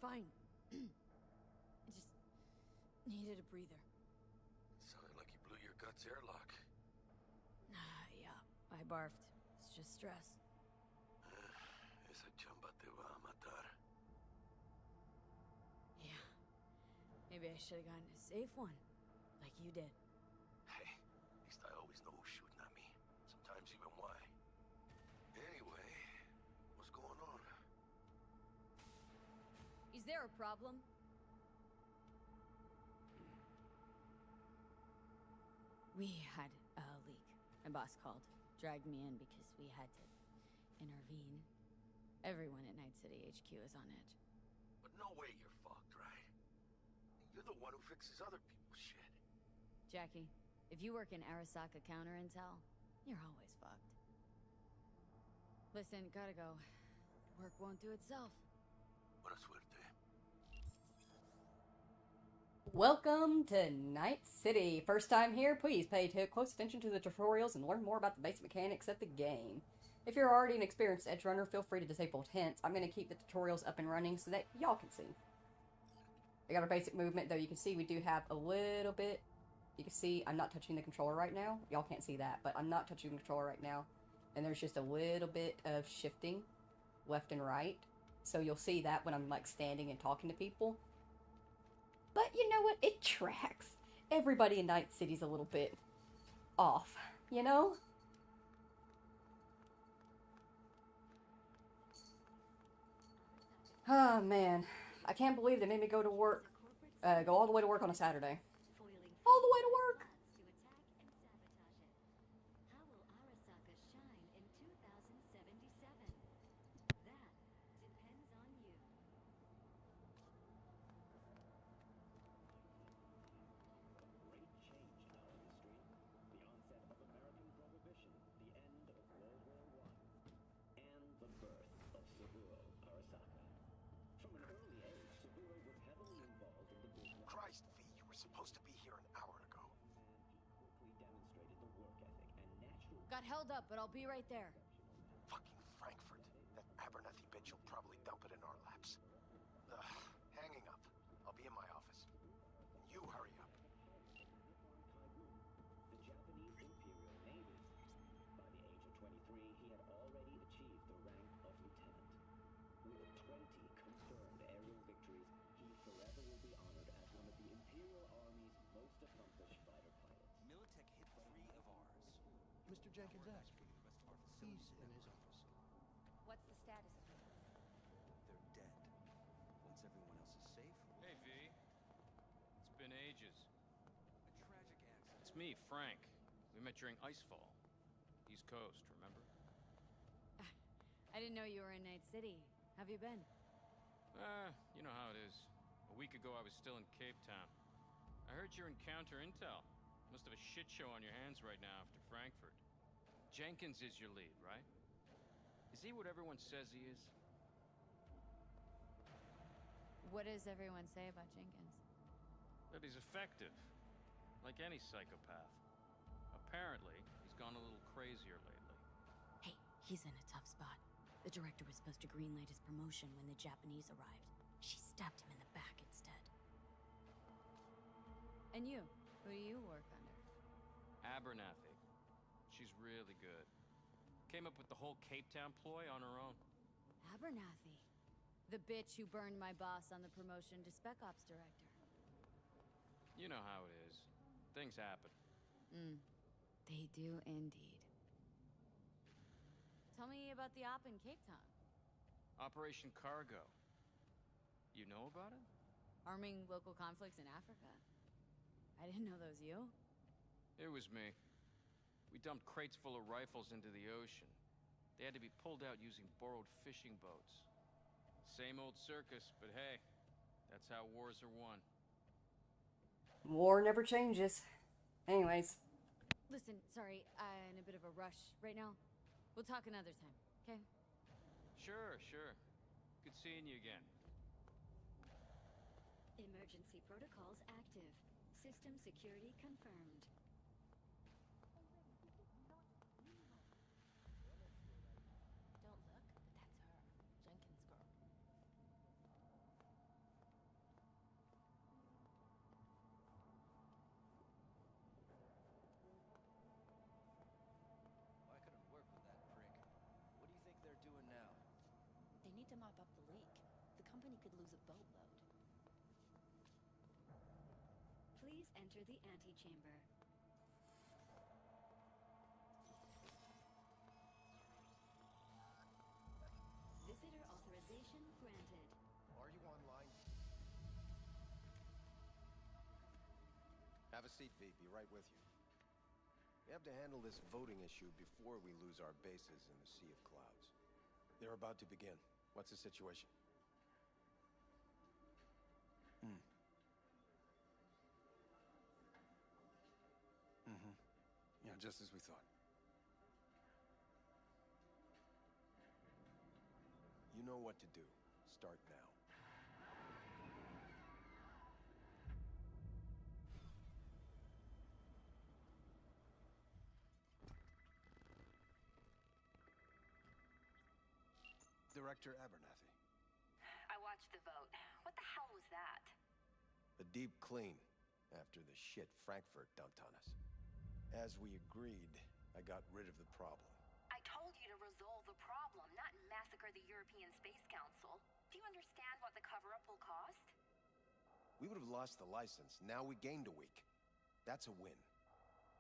Fine. I just needed a breather. Sounded like you blew your guts airlock. Yeah, I barfed. It's just stress. Esa chamba te va a matar. Yeah. Maybe I should have gotten a safe one, like you did. Hey, at least I always know who's shooting at me. Sometimes even why. Anyway, what's going on? Is there a problem? We had a leak. My boss called, dragged me in because we had to intervene. Everyone at Night City HQ is on edge. But no way you're fucked, right? You're the one who fixes other people's shit. Jackie, if you work in Arasaka counter intel, you're always fucked. Listen, gotta go. Work won't do itself. Buena suerte. Welcome to Night City. First time here, please pay close attention to the tutorials and learn more about the basic mechanics of the game. If you're already an experienced edge runner, feel free to disable hints. I'm going to keep the tutorials up and running so that y'all can see. We got our basic movement, though you can see we do have a little bit. You can see I'm not touching the controller right now. Y'all can't see that, but I'm not touching the controller right now. And there's just a little bit of shifting left and right. So you'll see that when I'm like standing and talking to people. But you know what? It tracks. Everybody in Night City's a little bit off, you know? Oh, man. I can't believe they made me go to work. Go all the way to work on a Saturday. All the way to work! Christ, V, you were supposed to be here an hour ago. Got held up, but I'll be right there. Fucking Frankfurt. That Abernathy bitch will probably dump it in our laps. Hanging up. I'll be in my office. You hurry up. The Japanese Imperial Navy. By the age of 23, he had already achieved the rank of lieutenant. With 20 confirmed aerial victories, he forever will be honored as one of the Imperial Army's most accomplished fighter pilots. Militech hit 3 of ours. Mr. Jenkins asked for you. He's in his office. What's the status of them? They're dead. Once everyone else is safe, Hey, V. It's been ages. a tragic accident. It's me, Frank. We met during Icefall. East Coast, remember? I didn't know you were in Night City. Have you been? You know how it is. A week ago, I was still in Cape Town. I heard you're in counter intel. Must have a shit show on your hands right now after Frankfurt. Jenkins is your lead, right? Is he what everyone says he is? What does everyone say about Jenkins? That he's effective. Like any psychopath. Apparently, he's gone a little crazier lately. Hey, he's in a tough spot. The director was supposed to greenlight his promotion when the Japanese arrived. She stabbed him in the back instead. And you? Who do you work under? Abernathy. She's really good. Came up with the whole Cape Town ploy on her own. Abernathy. The bitch who burned my boss on the promotion to Spec Ops Director. You know how it is. Things happen. They do indeed. Tell me about the op in Cape Town. Operation Cargo. You know about it? Arming local conflicts in Africa. I didn't know that was you. It was me. We dumped crates full of rifles into the ocean. They had to be pulled out using borrowed fishing boats. Same old circus, but hey, that's how wars are won. War never changes. Anyways. Listen, sorry, I'm in a bit of a rush right now. We'll talk another time, okay? Sure. Good seeing you again. Emergency protocols active. System security confirmed. Don't look, but that's her. Jenkins' girl. Why couldn't work with that prick? What do you think they're doing now? They need to mop up the leak. The company could lose a boatload. Please enter the antechamber. Visitor authorization granted. Are you online? Have a seat, V. Be right with you. We have to handle this voting issue before we lose our bases in the sea of clouds. They're about to begin. What's the situation? Yeah, just as we thought. You know what to do. Start now. Director Abernathy. I watched the vote. What the hell was that? A deep clean after the shit Frankfurt dumped on us. As we agreed, I got rid of the problem. I told you to resolve the problem, not massacre the European Space Council. Do you understand what the cover-up will cost? We would have lost the license. Now we gained a week. That's a win.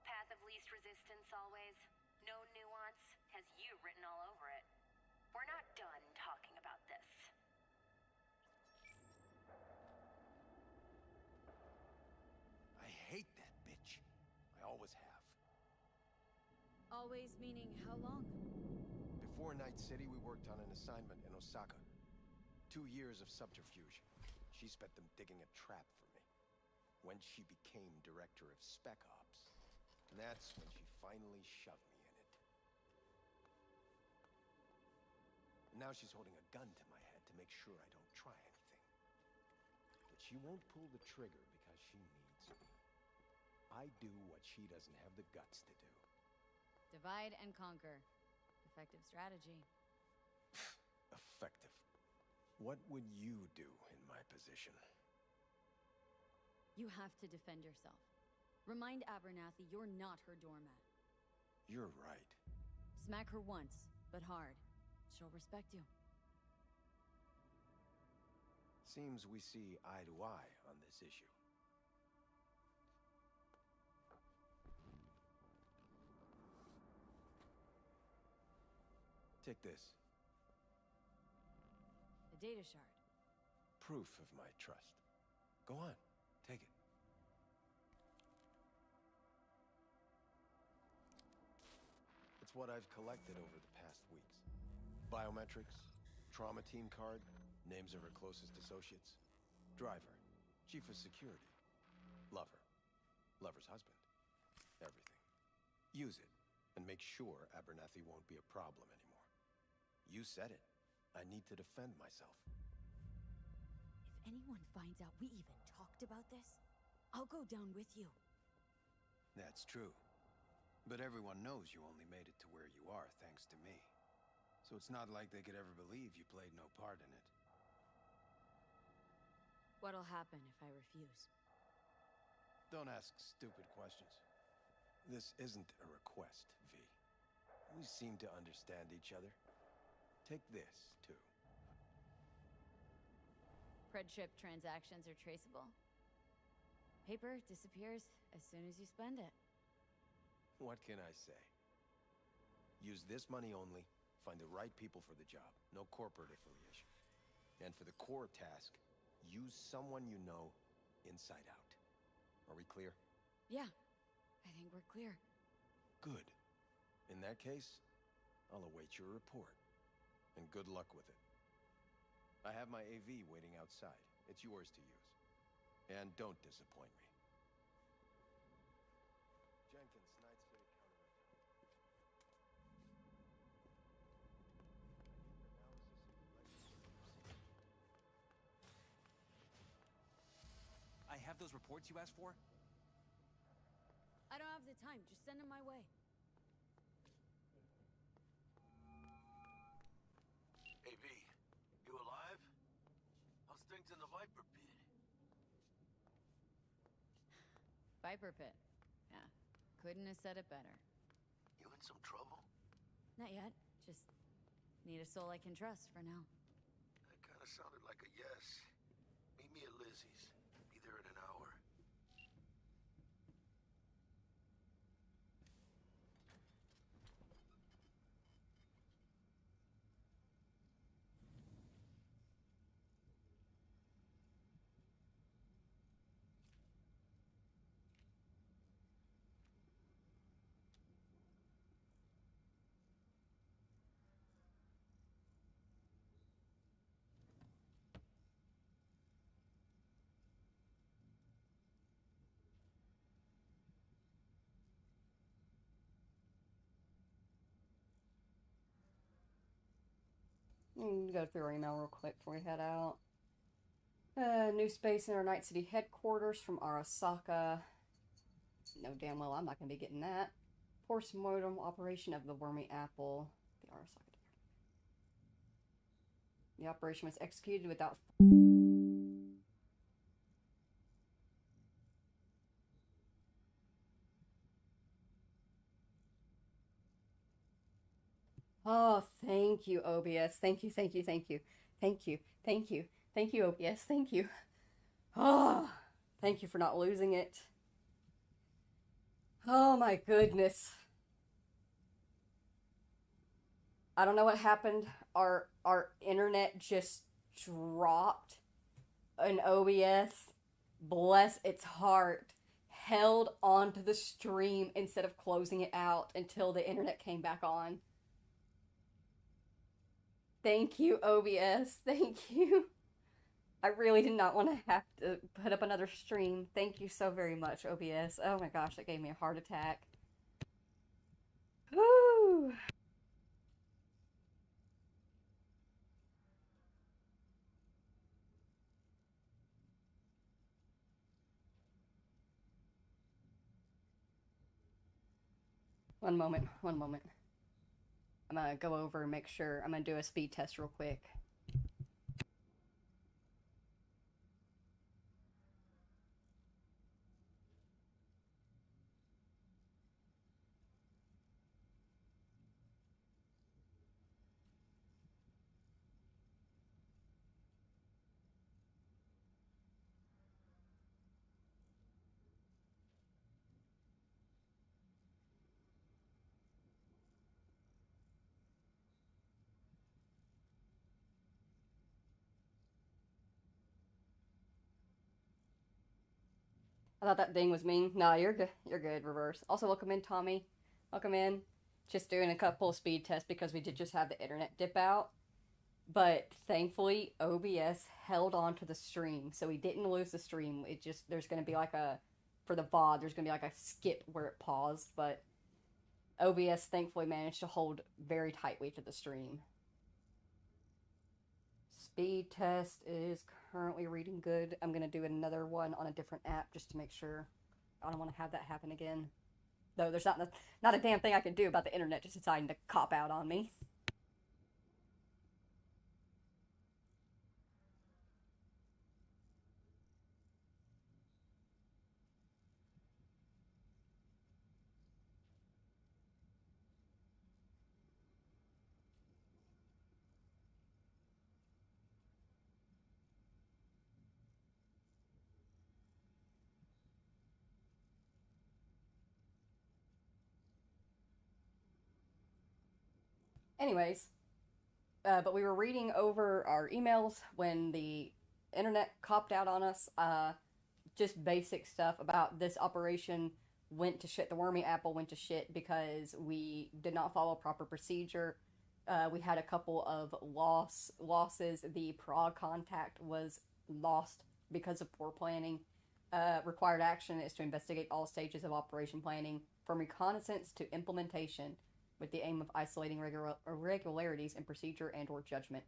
Path of least resistance always. No nuance. Has you written all over it. We're not done talking about this. I hate that bitch. I always have. Always meaning how long? Before Night City, we worked on an assignment in Osaka. 2 years of subterfuge. She spent them digging a trap for me. When she became director of Spec Ops, that's when she finally shoved me in it. Now she's holding a gun to my head to make sure I don't try anything. But she won't pull the trigger because she needs me. I do what she doesn't have the guts to do. Divide and conquer. Effective strategy. Effective. What would you do in my position? You have to defend yourself. Remind Abernathy you're not her doormat. You're right. Smack her once, but hard. She'll respect you. Seems we see eye to eye on this issue. Take this. A data shard. Proof of my trust. Go on, take it. It's what I've collected over the past weeks. Biometrics, trauma team card, names of her closest associates. Driver, chief of security. Lover, lover's husband. Everything. Use it, and make sure Abernathy won't be a problem anymore. You said it. I need to defend myself. If anyone finds out we even talked about this, I'll go down with you. That's true. But everyone knows you only made it to where you are thanks to me. So it's not like they could ever believe you played no part in it. What'll happen if I refuse? Don't ask stupid questions. This isn't a request, V. We seem to understand each other. Take this, too. Friendship transactions are traceable. Paper disappears as soon as you spend it. What can I say? Use this money only, find the right people for the job, no corporate affiliation. And for the core task, use someone you know inside out. Are we clear? Yeah, I think we're clear. Good. In that case, I'll await your report. And good luck with it. I have my AV waiting outside. It's yours to use. And don't disappoint me. Jenkins, Night City counterintelligence. I have those reports you asked for? I don't have the time. Just send them my way. Hey, V. You alive? How's things in the Viper Pit? Viper Pit. Yeah. Couldn't have said it better. You in some trouble? Not yet. Just need a soul I can trust for now. That kind of sounded like a yes. Meet me at Lizzie's. Be there in an hour. Go through our email real quick before we head out. New space in our Night City headquarters from Arasaka. No damn well I'm not going to be getting that. Post-mortem operation of the Wormy Apple. The Arasaka. The operation was executed without... Oh, thank you, OBS. Thank you, thank you, thank you. Thank you, thank you. Thank you, OBS. Thank you. Oh, thank you for not losing it. Oh my goodness. I don't know what happened. Our internet just dropped. And OBS, bless its heart, held onto the stream instead of closing it out until the internet came back on. Thank you, OBS. Thank you. I really did not want to have to put up another stream. Thank you so very much, OBS. Oh my gosh, that gave me a heart attack. Woo! One moment, one moment. I'm gonna go over and make sure. I'm gonna do a speed test real quick. I thought that ding was mean. Nah, you're good. You're good, reverse. Also, welcome in, Tommy. Welcome in. Just doing a couple of speed tests because we did just have the internet dip out. But thankfully, OBS held on to the stream. So we didn't lose the stream. It just, there's going to be like a, for the VOD, there's going to be like a skip where it paused. But OBS thankfully managed to hold very tightly to the stream. Speed test is currently reading good. I'm going to do another one on a different app just to make sure. I don't want to have that happen again. Though there's not a damn thing I can do about the internet just deciding to cop out on me. Anyways, but we were reading over our emails when the internet copped out on us. Just basic stuff about this operation went to shit. The wormy apple went to shit because we did not follow proper procedure. We had a couple of losses. The prog contact was lost because of poor planning. Required action is to investigate all stages of operation planning, from reconnaissance to implementation, with the aim of isolating irregularities in procedure and or judgment.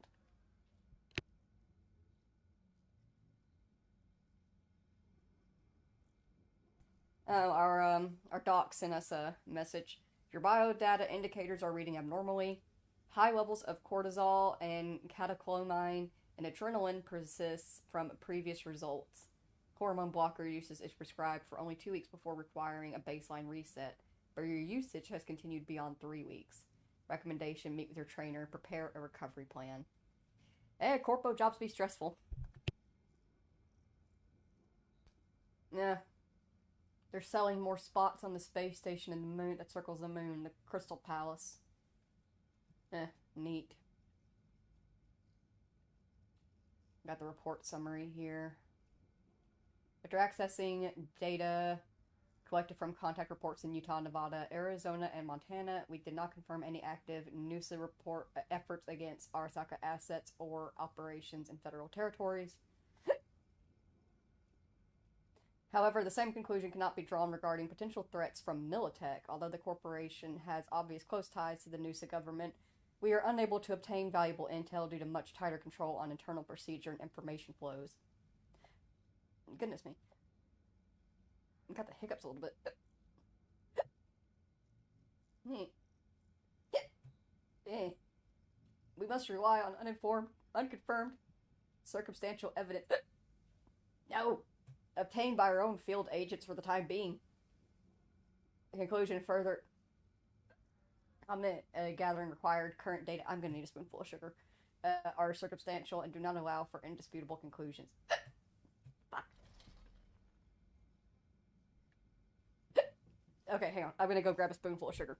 Our doc sent us a message. Your biodata indicators are reading abnormally. High levels of cortisol and catecholamine and adrenaline persists from previous results. Hormone blocker usage is prescribed for only 2 weeks before requiring a baseline reset, but your usage has continued beyond 3 weeks. Recommendation: meet with your trainer, prepare a recovery plan. Corpo jobs be stressful. Yeah. They're selling more spots on the space station and the moon that circles the moon, the Crystal Palace. Neat. Got the report summary here. After accessing data collected from contact reports in Utah, Nevada, Arizona, and Montana, we did not confirm any active NUSA report efforts against Arasaka assets or operations in federal territories. However, the same conclusion cannot be drawn regarding potential threats from Militech. Although the corporation has obvious close ties to the NUSA government, we are unable to obtain valuable intel due to much tighter control on internal procedure and information flows. Goodness me. I got the hiccups a little bit. We must rely on uninformed, unconfirmed, circumstantial evidence. No! Obtained by our own field agents for the time being. The conclusion further. Gathering required current data. I'm gonna need a spoonful of sugar. Are circumstantial and do not allow for indisputable conclusions. Fuck. Okay, hang on. I'm gonna go grab a spoonful of sugar.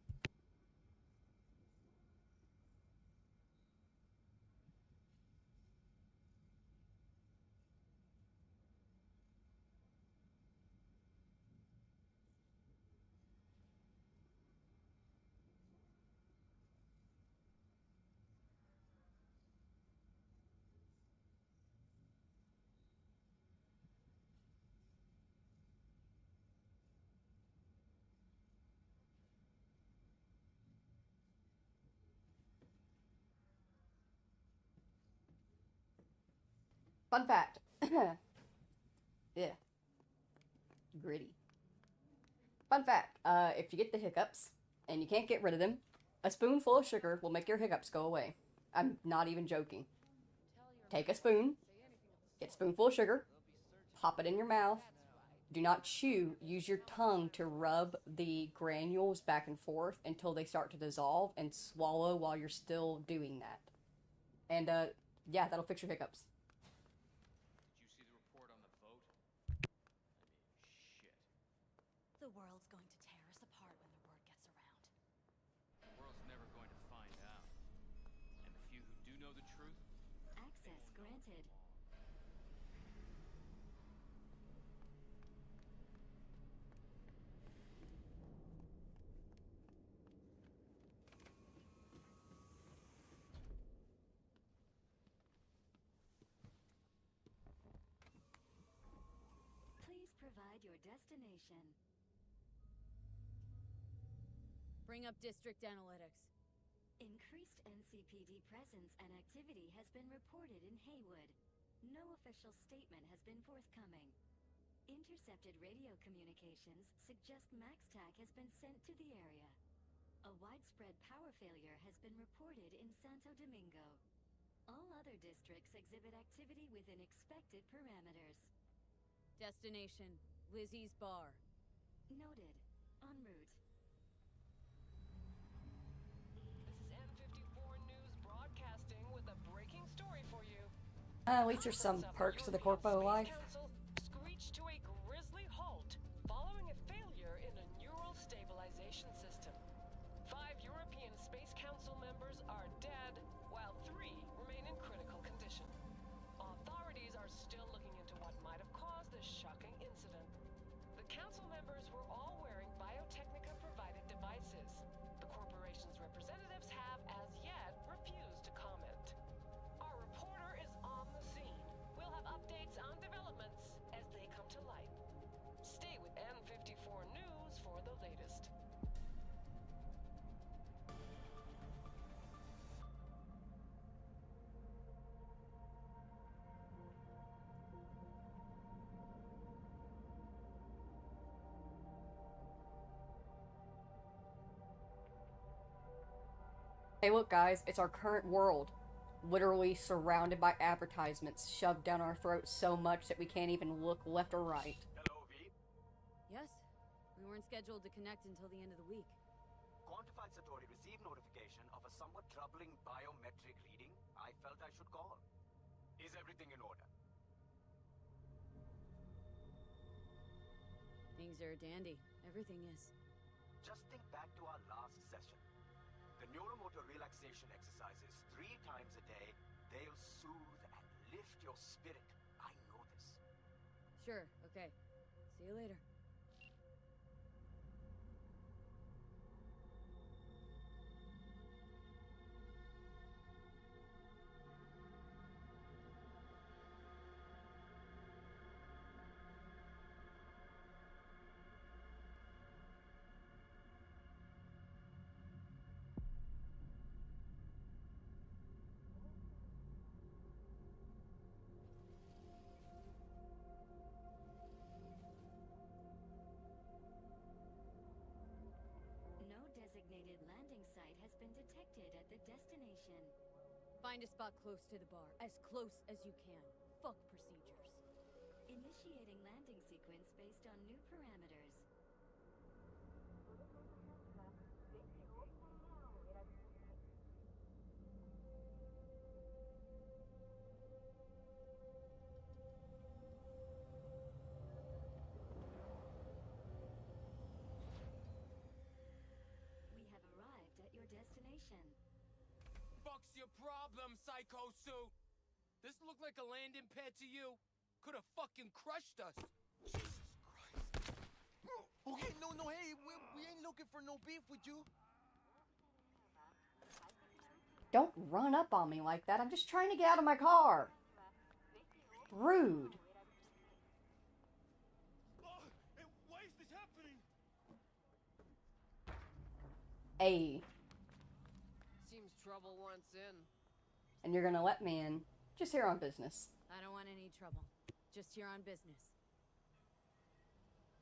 Fun fact. Yeah. Gritty. Fun fact. If you get the hiccups and you can't get rid of them, a spoonful of sugar will make your hiccups go away. I'm not even joking. Take a spoon, get a spoonful of sugar, pop it in your mouth. Do not chew. Use your tongue to rub the granules back and forth until they start to dissolve, and swallow while you're still doing that. And, yeah, that'll fix your hiccups. The world's going to tear us apart when the word gets around. The world's never going to find out. And the few who do know the truth... Access granted. Please provide your destination. Bring up district analytics. Increased NCPD presence and activity has been reported in Haywood. No official statement has been forthcoming. Intercepted radio communications suggest MaxTac has been sent to the area. A widespread power failure has been reported in Santo Domingo. All other districts exhibit activity within expected parameters. Destination: Lizzie's Bar. Noted. En route. Broadcasting with a breaking story for you. At least there's some perks to the Corpo life. Council screeched to a grisly halt following a failure in a neural stabilization system. 5 European Space Council members are members were all wearing Biotechnica-provided devices. The corporation's representatives have, as yet, refused to comment. Our reporter is on the scene. We'll have updates on developments as they come to light. Stay with N54 News for the latest. Hey look guys, it's our current world. Literally surrounded by advertisements shoved down our throats so much that we can't even look left or right. Hello, V. Yes? We weren't scheduled to connect until the end of the week. Quantified Satori received notification of a somewhat troubling biometric reading. I felt I should call. Is everything in order? Things are dandy. Everything is. Just think back to our last session. The neuromotor relaxation exercises 3 times a day. They'll soothe and lift your spirit. I know this. Sure, okay. See you later. No designated landing site has been detected at the destination. Find a spot close to the bar. As close as you can. Fuck procedures. Initiating landing sequence based on new parameters. We have arrived at your destination. Fuck's your problem, Psycho Suit? This look like a landing pad to you? Could have fucking crushed us. Jesus Christ. Okay, no, hey, we ain't looking for no beef with you. Don't run up on me like that. I'm just trying to get out of my car. Rude. Why is this happening? Hey. Seems trouble wants in. And you're gonna let me in. Just here on business. I don't want any trouble. Just here on business.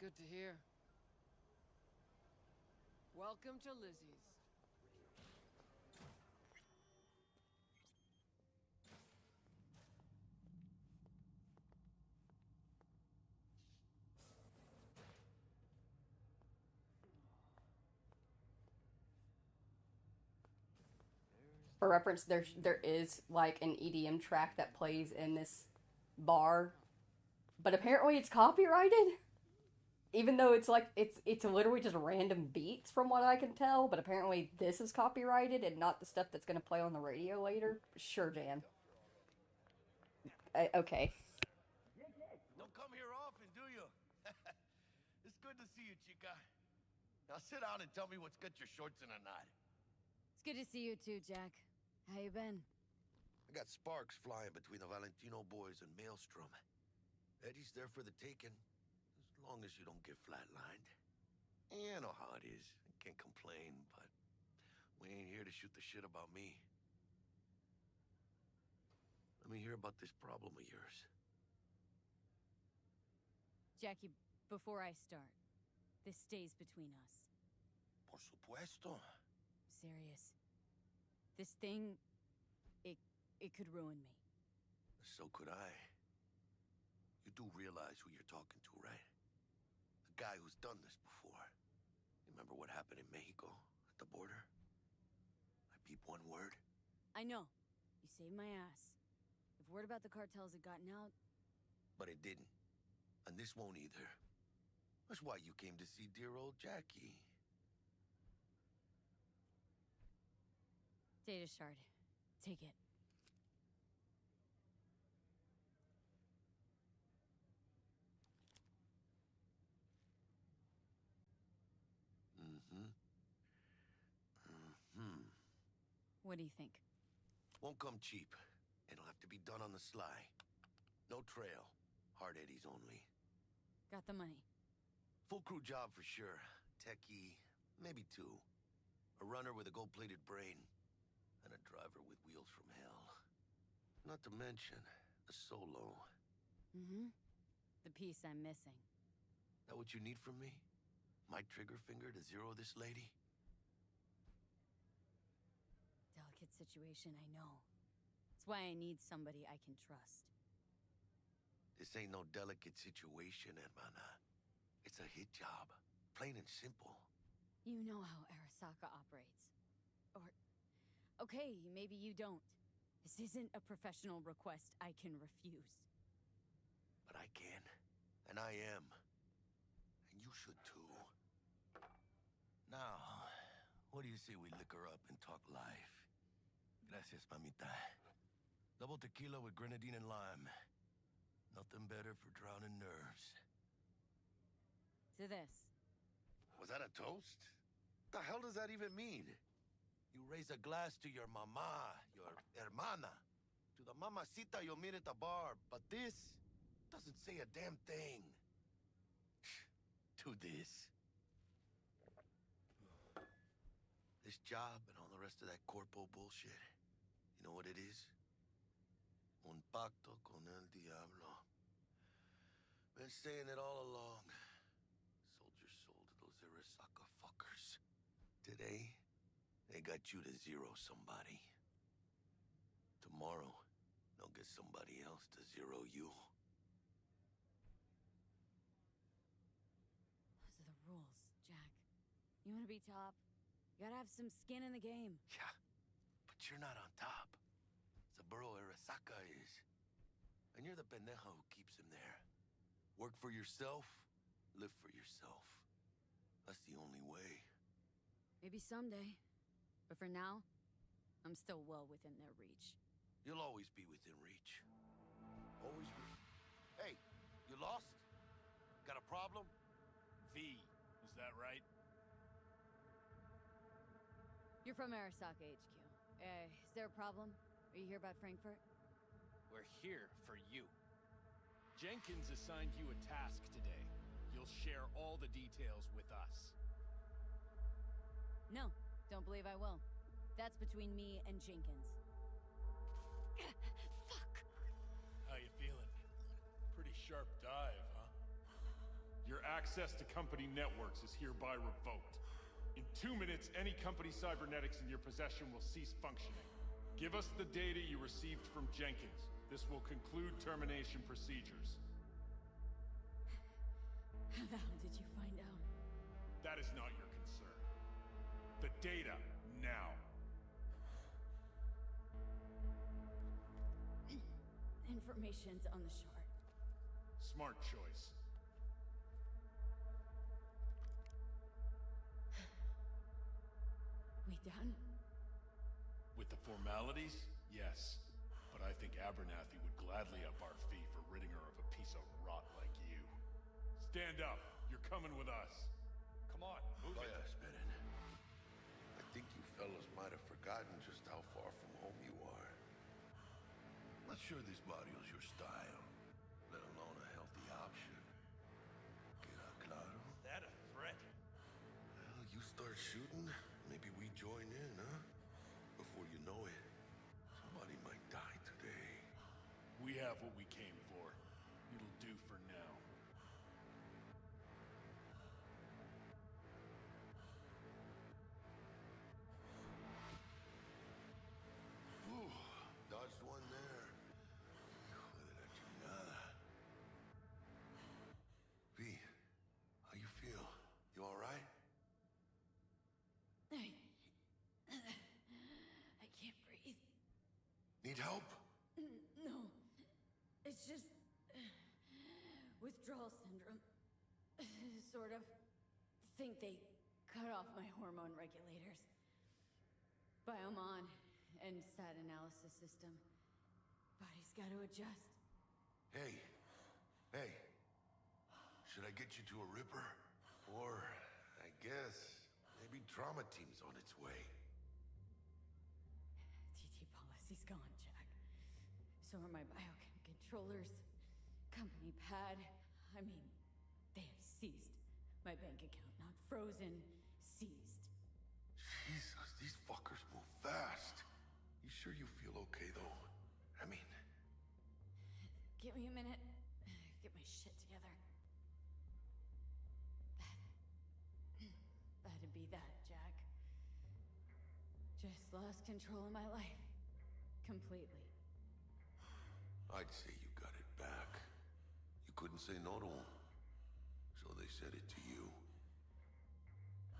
Good to hear. Welcome to Lizzie's. For reference, there is like an EDM track that plays in this bar, but apparently it's copyrighted. Even though it's like it's literally just random beats from what I can tell, but apparently this is copyrighted and not the stuff that's gonna play on the radio later. Sure, Jan. Okay. Don't come here often, do you? It's good to see you, chica. Now sit down and tell me what's got your shorts in a knot. It's good to see you too, Jack. How you been? I got sparks flying between the Valentino boys and Maelstrom. Eddie's there for the taking, as long as you don't get flatlined. Yeah, I know how it is. I can't complain, but we ain't here to shoot the shit about me. Let me hear about this problem of yours. Jackie, before I start, this stays between us. Por supuesto. Serious. This thing, it could ruin me. So could I. You do realize who you're talking to, right? The guy who's done this before. Remember what happened in Mexico, at the border? I peep one word. I know. You saved my ass. If word about the cartels had gotten out... But it didn't. And this won't either. That's why you came to see dear old Jackie. Data shard. Take it. What do you think? Won't come cheap. It'll have to be done on the sly. No trail. Hard eddies only. Got the money. Full crew job for sure. Techie, maybe two. A runner with a gold-plated brain. And a driver with wheels from hell. Not to mention, a solo. The piece I'm missing. That what you need from me? My trigger finger to zero this lady? Delicate situation, I know. That's why I need somebody I can trust. This ain't no delicate situation, hermana. It's a hit job. Plain and simple. You know how Arasaka operates. Or... okay, maybe you don't. This isn't a professional request I can refuse. But I can. And I am. And you should too. Now, what do you say we liquor up and talk life? Gracias, mamita. Double tequila with grenadine and lime. Nothing better for drowning nerves. To this. Was that a toast? What the hell does that even mean? You raise a glass to your mama, your hermana, to the mamacita you'll meet at the bar, but this doesn't say a damn thing. To this. This job and all the rest of that Corpo bullshit, you know what it is? Un pacto con el diablo. Been saying it all along. Sold your soul to those Arasaka fuckers. Today, they got you to zero somebody. Tomorrow, they'll get somebody else to zero you. Those are the rules, Jack. You wanna be top? You gotta have some skin in the game. Yeah, but you're not on top. Saburo Arasaka is. And you're the pendejo who keeps him there. Work for yourself, live for yourself. That's the only way. Maybe someday. But for now, I'm still well within their reach. You'll always be within reach. Always. Hey, you lost? Got a problem? V, is that right? You're from Arasaka HQ. Is there a problem? Are you here about Frankfurt? We're here for you. Jenkins assigned you a task today. You'll share all the details with us. No, don't believe I will. That's between me and Jenkins. Fuck! How you feeling? Pretty sharp dive, huh? Your access to company networks is hereby revoked. In 2 minutes, any company cybernetics in your possession will cease functioning. Give us the data you received from Jenkins. This will conclude termination procedures. How the hell did you find out? That is not your concern. The data, now. Information's on the shard. Smart choice. We done? With the formalities, yes. But I think Abernathy would gladly up our fee for ridding her of a piece of rot like you. Stand up. You're coming with us. Come on, move it. Spirit. I think you fellas might have forgotten just how far from home you are. Not sure this barrio's your style, let alone a healthy option. Queda claro? Is that a threat? Well, you start shooting, maybe we join in, huh? Before you know it, somebody might die today. We have what we came for. It'll do for now. Ooh, dodged one there. Hijo de la chingada. V, how you feel? You all right? I can't breathe. Need help? No. It's just... withdrawal syndrome. Sort of. Think they cut off my hormone regulators. Biomon and stat analysis system. Body's got to adjust. Hey. Should I get you to a Ripper? Or, I guess, maybe trauma team's on its way. TT policy's gone, Jack. So are my biochem controllers, company pad. I mean, they have seized my bank account. Not frozen, seized. Jesus, these fuckers move fast. You sure you feel okay, though? I mean... Give me a minute. Get my shit together. That'd be that, Jack. Just lost control of my life. Completely. I'd say you got it back. You couldn't say no to them. So they said it to you.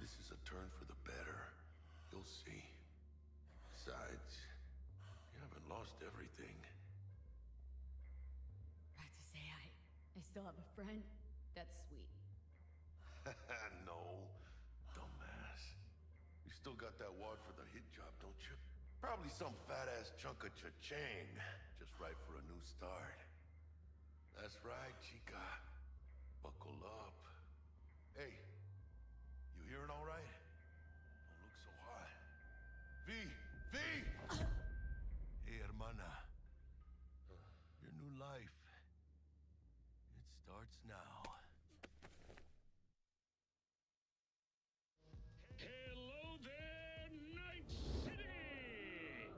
This is a turn for the better. You'll see. Besides, you haven't lost everything. Right to say I still have a friend. That's sweet. No, dumbass. You still got that wad for the hit job, don't you? Probably some fat-ass chunk of cha-ching. Just right for a new start. That's right, chica. Buckle up. Hey, you hearing all right? Don't look so hot. V! Hey, hermana. Your new life. It starts now. Hello there, Night City!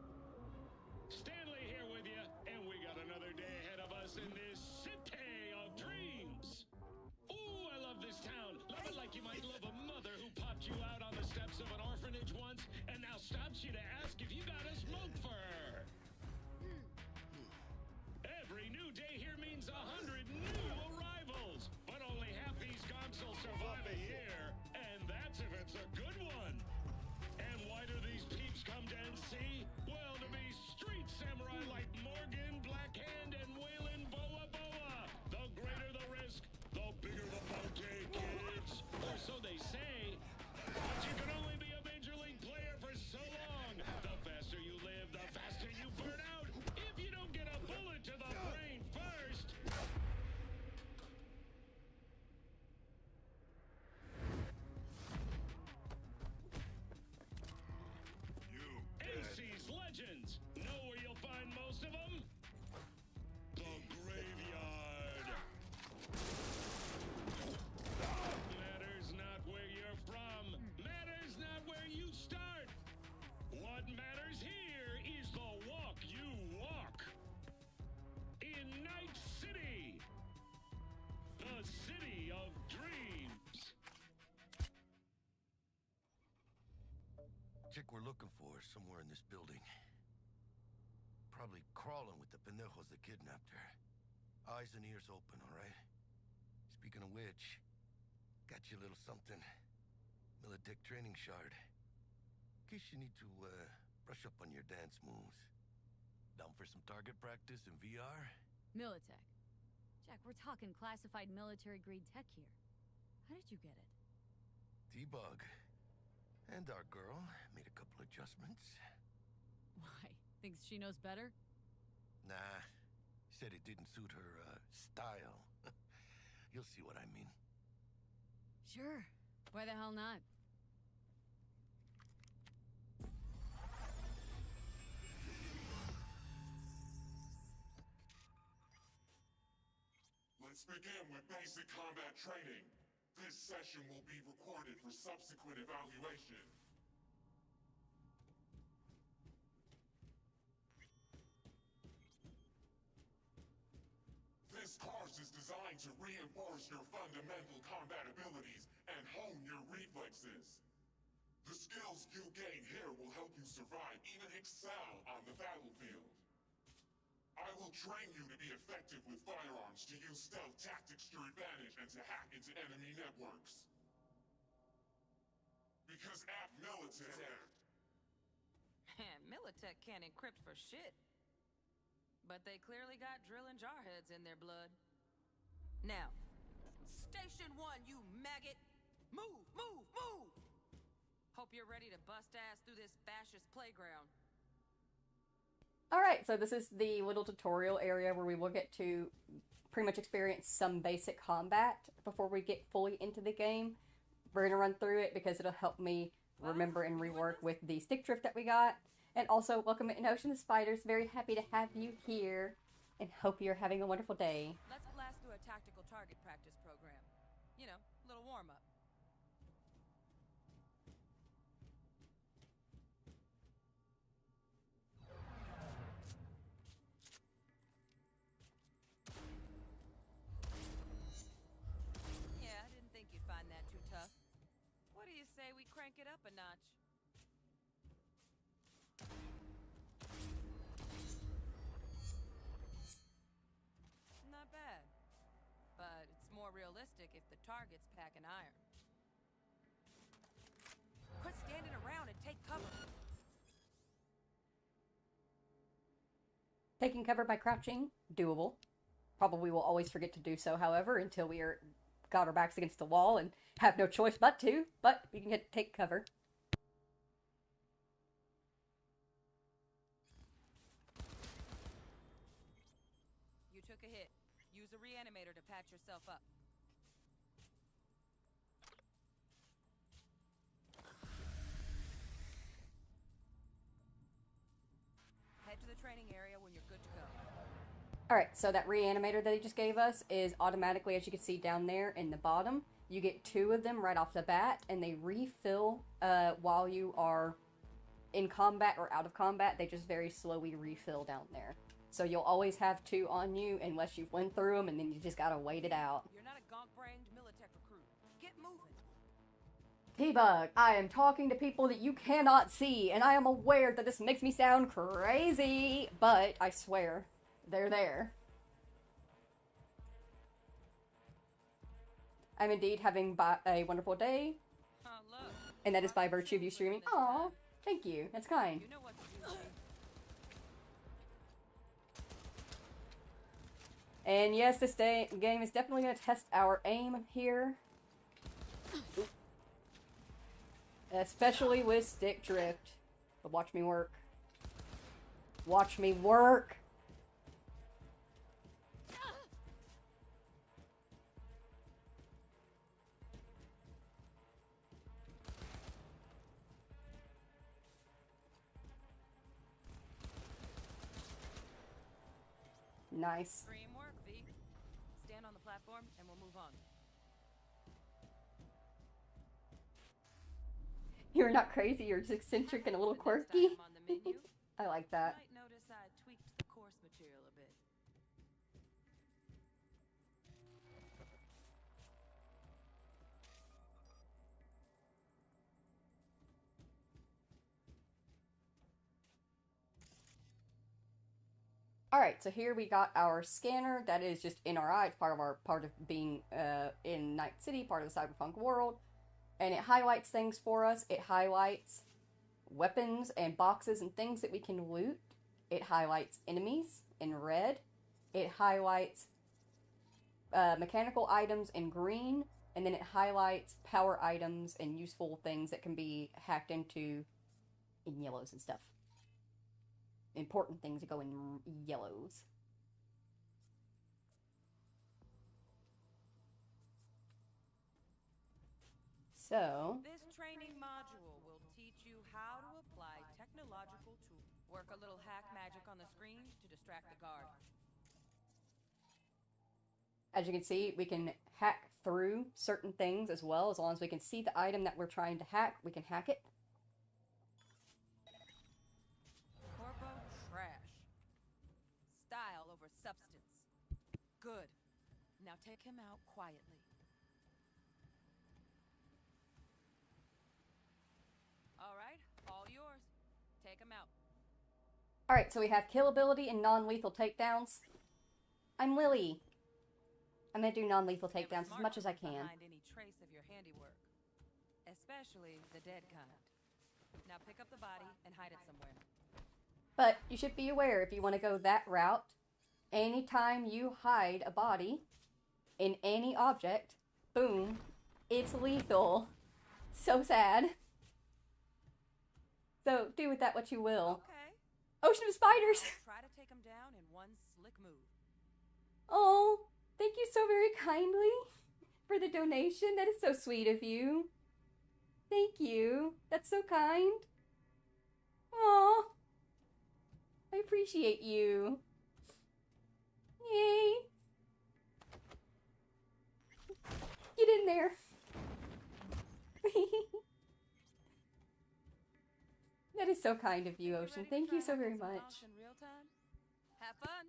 Stanley here with you, and we got another day ahead of us in this city of dreams. Ooh, I love this town. Love it like you might love a mother who popped you out on the steps of an orphanage once and now stops you to ask if you got a smoke for her. Every new day here means 100 new arrivals, but only half these gonks will survive a year, and that's if it's a good one. And why do these peeps come to NC? Well, to be street samurai like Morgan, Blackhand, and Waylon Boa Boa. The greater the risk, the bigger the bounty, kids. Or so they say. But you can only be a Major League player for so long. The faster you live, the faster you burn out. If you don't get a bullet to the brain first. NC's legends. Know where you'll find most of them? The graveyard. Matters not where you're from. Matters not where you start. What matters here is the walk you walk. In Night City. The city of dreams. Chick we're looking for is somewhere in this building. Probably crawling with the pendejos that kidnapped her. Eyes and ears open, all right? Speaking of which, got you a little something. Militech training shard. In case you need to, brush up on your dance moves. Down for some target practice in VR? Militech. Jack, we're talking classified military-grade tech here. How did you get it? T-Bug. And our girl made a couple adjustments. Why? Thinks she knows better? Nah. Said it didn't suit her, style. You'll see what I mean. Sure. Why the hell not? Let's begin with basic combat training. This session will be recorded for subsequent evaluation. This course is designed to reinforce your fundamental combat abilities and hone your reflexes. The skills you gain here will help you survive, even excel on the battlefield. I will train you to be effective with firearms, to use stealth tactics to your advantage, and to hack into enemy networks. Because at Militech... Man, Militech can't encrypt for shit. But they clearly got drill and jarheads in their blood. Now, Station 1, you maggot! Move, move, move! Hope you're ready to bust ass through this fascist playground. Alright, so this is the little tutorial area where we will get to pretty much experience some basic combat before we get fully into the game. We're going to run through it because it'll help me remember and rework with the stick drift that we got. And also, welcome in Ocean the Spiders. Very happy to have you here, and hope you're having a wonderful day. Let's blast through a tactical target practice program. You know, little warm-up. Yeah, I didn't think you'd find that too tough. What do you say we crank it up a notch? Not bad. But it's more realistic if the target's packing iron. Quit standing around and take cover. Taking cover by crouching, doable. Probably will always forget to do so, however, until we are got our backs against the wall and have no choice but to. But we can take cover. You took a hit. Use a reanimator to patch yourself up. Head to the training area when you're good to go. Alright, so that reanimator that he just gave us is automatically, as you can see down there in the bottom. You get 2 of them right off the bat, and they refill while you are in combat or out of combat. They just very slowly refill down there. So you'll always have 2 on you unless you've went through them, and then you just gotta wait it out. You're not a gonk-brained Militech recruit. Get moving. T-Bug, I am talking to people that you cannot see, and I am aware that this makes me sound crazy, but I swear, they're there. I'm indeed having a wonderful day, and that is by virtue of you streaming. Aw, thank you. That's kind. You know what to do. And yes, this game is definitely going to test our aim here. Especially with stick drift. But watch me work. Watch me work! Nice. Dream work, V. Stand on the platform and we'll move on. You're not crazy, you're just eccentric and a little quirky. I like that. You might notice I tweaked the course material a bit. Alright, so here we got our scanner that is just in our eye. It's part of being in Night City, part of the Cyberpunk world. And it highlights things for us. It highlights weapons and boxes and things that we can loot. It highlights enemies in red. It highlights mechanical items in green. And then it highlights power items and useful things that can be hacked into in yellows and stuff. Important things that go in yellows. So, this training module will teach you how to apply technological tools. Work a little hack magic on the screen to distract the guard. As you can see, we can hack through certain things as well. As long as we can see the item that we're trying to hack, we can hack it. Corpo trash. Style over substance. Good. Now take him out quietly. Alright, all yours. Take him out. Alright, so we have kill ability and non-lethal takedowns. I'm Lily. I'm gonna do non-lethal takedowns as much as I can. Behind any trace of your handiwork. Especially the dead kind. Now pick up the body and hide it somewhere. But you should be aware, if you want to go that route, anytime you hide a body in any object, boom, it's lethal. So sad. So, do with that what you will. Okay. Ocean of spiders! Try to take him down in one slick move. Oh, thank you so very kindly for the donation. That is so sweet of you. Thank you. That's so kind. Aw. I appreciate you. Yay. Get in there. That is so kind of you, Ocean. Thank you so very much. In real time? Have fun.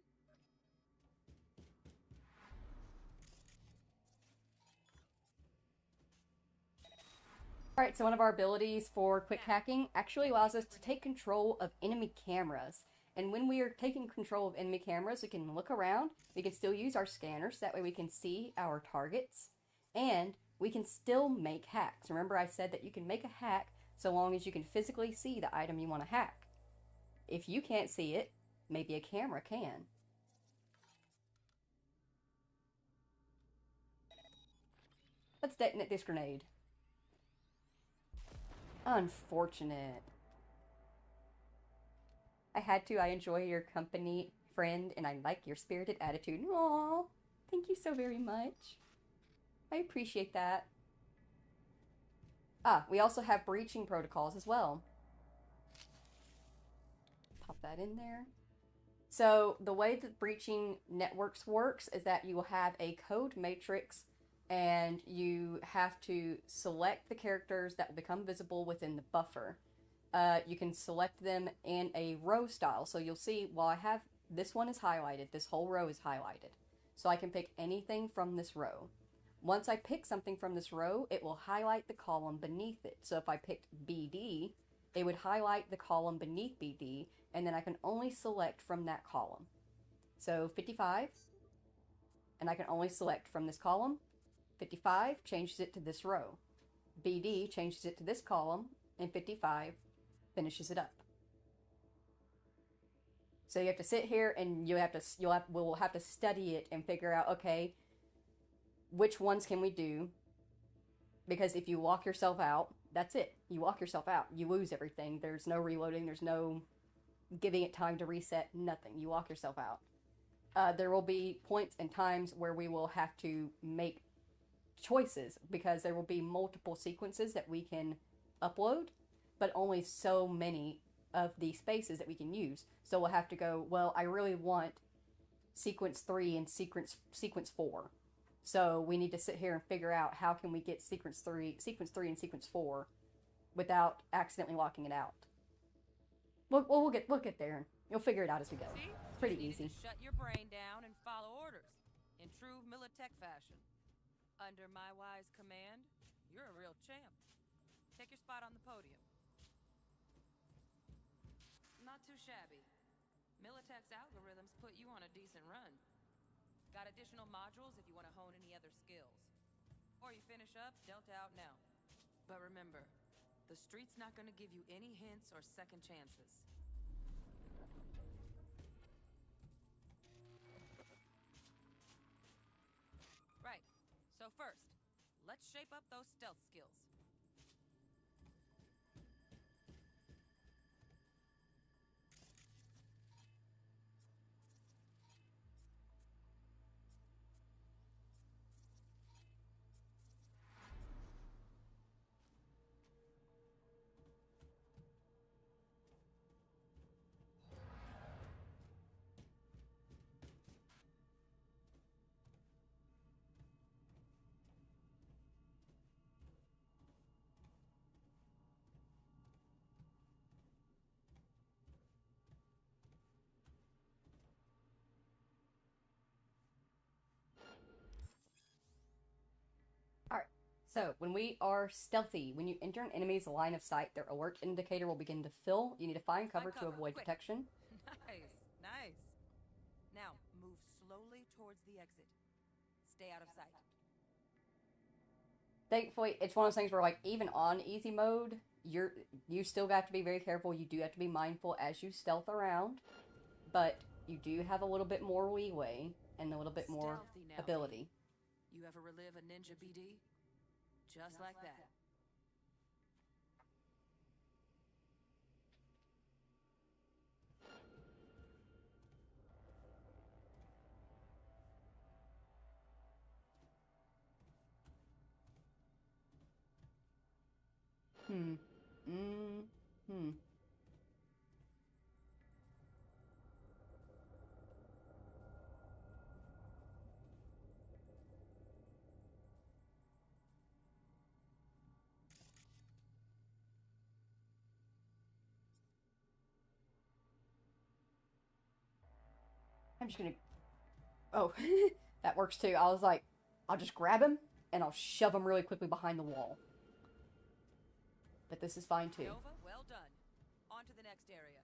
Alright, so one of our abilities for quick hacking actually allows us to take control of enemy cameras. And when we are taking control of enemy cameras, we can look around, we can still use our scanners, that way we can see our targets, and we can still make hacks. Remember I said that you can make a hack so long as you can physically see the item you want to hack. If you can't see it, maybe a camera can. Let's detonate this grenade. Unfortunate. I had to. I enjoy your company, friend, and I like your spirited attitude. Aww. Thank you so very much. I appreciate that. Ah, we also have breaching protocols as well. Pop that in there. So the way that breaching networks works is that you will have a code matrix and you have to select the characters that will become visible within the buffer. You can select them in a row style. So you'll see, while I have this one is highlighted, this whole row is highlighted. So I can pick anything from this row. Once I pick something from this row, it will highlight the column beneath it. So if I picked BD, it would highlight the column beneath BD, and then I can only select from that column. So 55, and I can only select from this column. 55 changes it to this row. BD changes it to this column, and 55 finishes it up. So you have to sit here and we'll have to study it and figure out, okay, which ones can we do? Because if you lock yourself out, that's it. You lock yourself out. You lose everything. There's no reloading. There's no giving it time to reset. Nothing. You lock yourself out. There will be points and times where we will have to make choices because there will be multiple sequences that we can upload, but only so many of the spaces that we can use. So we'll have to go, well, I really want sequence 3 and sequence 4. So we need to sit here and figure out how can we get sequence 3 and sequence 4 without accidentally locking it out. We'll get there. You'll figure it out as we go. See? It's pretty easy. Shut your brain down and follow orders in true Militech fashion. Under my wise command, you're a real champ. Take your spot on the podium. Not too shabby. Militech's algorithms put you on a decent run. Got additional modules if you want to hone any other skills. Or you finish up, Delta out now. But remember, the street's not going to give you any hints or second chances. Right. So first, let's shape up those stealth skills. So, when we are stealthy, when you enter an enemy's line of sight, their alert indicator will begin to fill. You need to find cover to avoid detection. Nice, nice. Now, move slowly towards the exit. Stay out of sight. Thankfully, it's one of those things where, like, even on easy mode, you still got to be very careful. You do have to be mindful as you stealth around, but you do have a little bit more leeway and a little bit more ability. You ever relive a ninja BD? Just like that. Hmm. I'm just gonna... Oh, that works too. I was like, I'll just grab him, and I'll shove him really quickly behind the wall. But this is fine too. Nova, well done. On to the next area.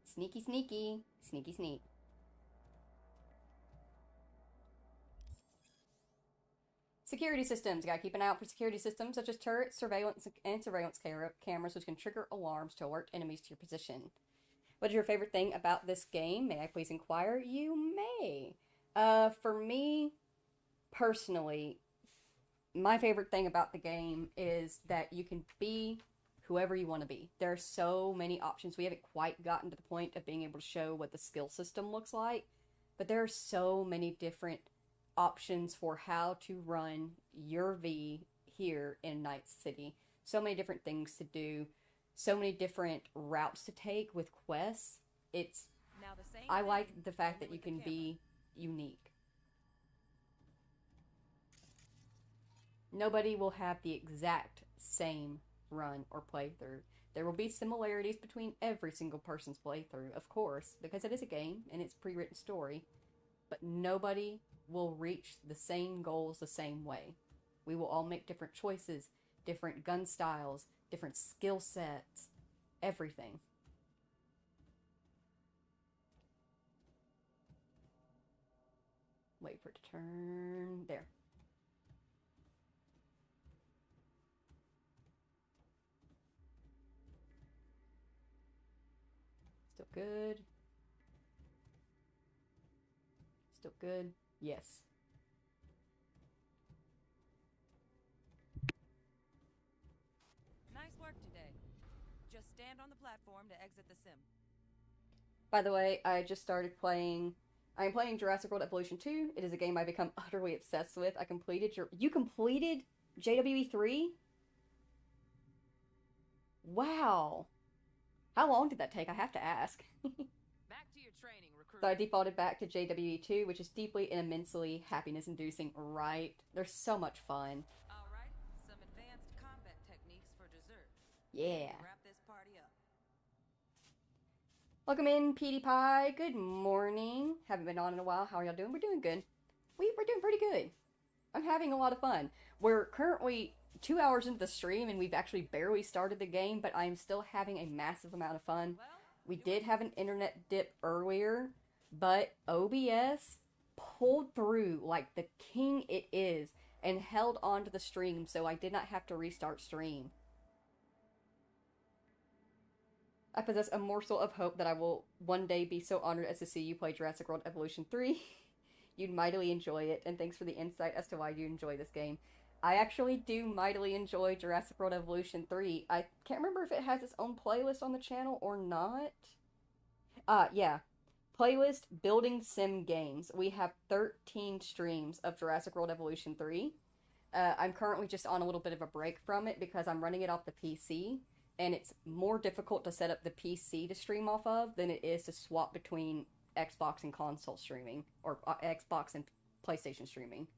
Sneaky, sneaky. Sneaky, sneak. Security systems. Gotta keep an eye out for security systems such as turrets, surveillance, and surveillance cameras, which can trigger alarms to alert enemies to your position. What is your favorite thing about this game? May I please inquire? You may. For me, personally, my favorite thing about the game is that you can be whoever you want to be. There are so many options. We haven't quite gotten to the point of being able to show what the skill system looks like, but there are so many different options for how to run your V here in Night City. So many different things to do. So many different routes to take with quests. I like the fact that you can be unique. Nobody will have the exact same run or playthrough. There will be similarities between every single person's playthrough, of course, because it is a game and it's a pre-written story, but nobody will reach the same goals the same way. We will all make different choices, different gun styles, different skill sets, everything. Wait for it to turn. There. Still good. Still good. Yes. Nice work today. Just stand on the platform to exit the sim. By the way, I just started playing... I'm playing Jurassic World Evolution 2. It is a game I've become utterly obsessed with. I completed You completed JWE 3? Wow. How long did that take? I have to ask. Back to your training, recruit. So I defaulted back to JWE 2, which is deeply and immensely happiness-inducing, right? They're so much fun. Alright, some advanced combat techniques for dessert. Yeah. Wrap this party up. Welcome in, PewDiePie. Good morning. Haven't been on in a while. How are y'all doing? We're doing good. We're doing pretty good. I'm having a lot of fun. We're currently 2 hours into the stream, and we've actually barely started the game, but I'm still having a massive amount of fun. We did have an internet dip earlier, but OBS pulled through like the king it is and held on to the stream, so I did not have to restart stream. I possess a morsel of hope that I will one day be so honored as to see you play Jurassic World Evolution 3. You'd mightily enjoy it, and thanks for the insight as to why you enjoy this game. I actually do mightily enjoy Jurassic World Evolution 3. I can't remember if it has its own playlist on the channel or not. Yeah. Playlist Building Sim Games. We have 13 streams of Jurassic World Evolution 3. I'm currently just on a little bit of a break from it because I'm running it off the PC. And it's more difficult to set up the PC to stream off of than it is to swap between Xbox and console streaming, or Xbox and PlayStation streaming.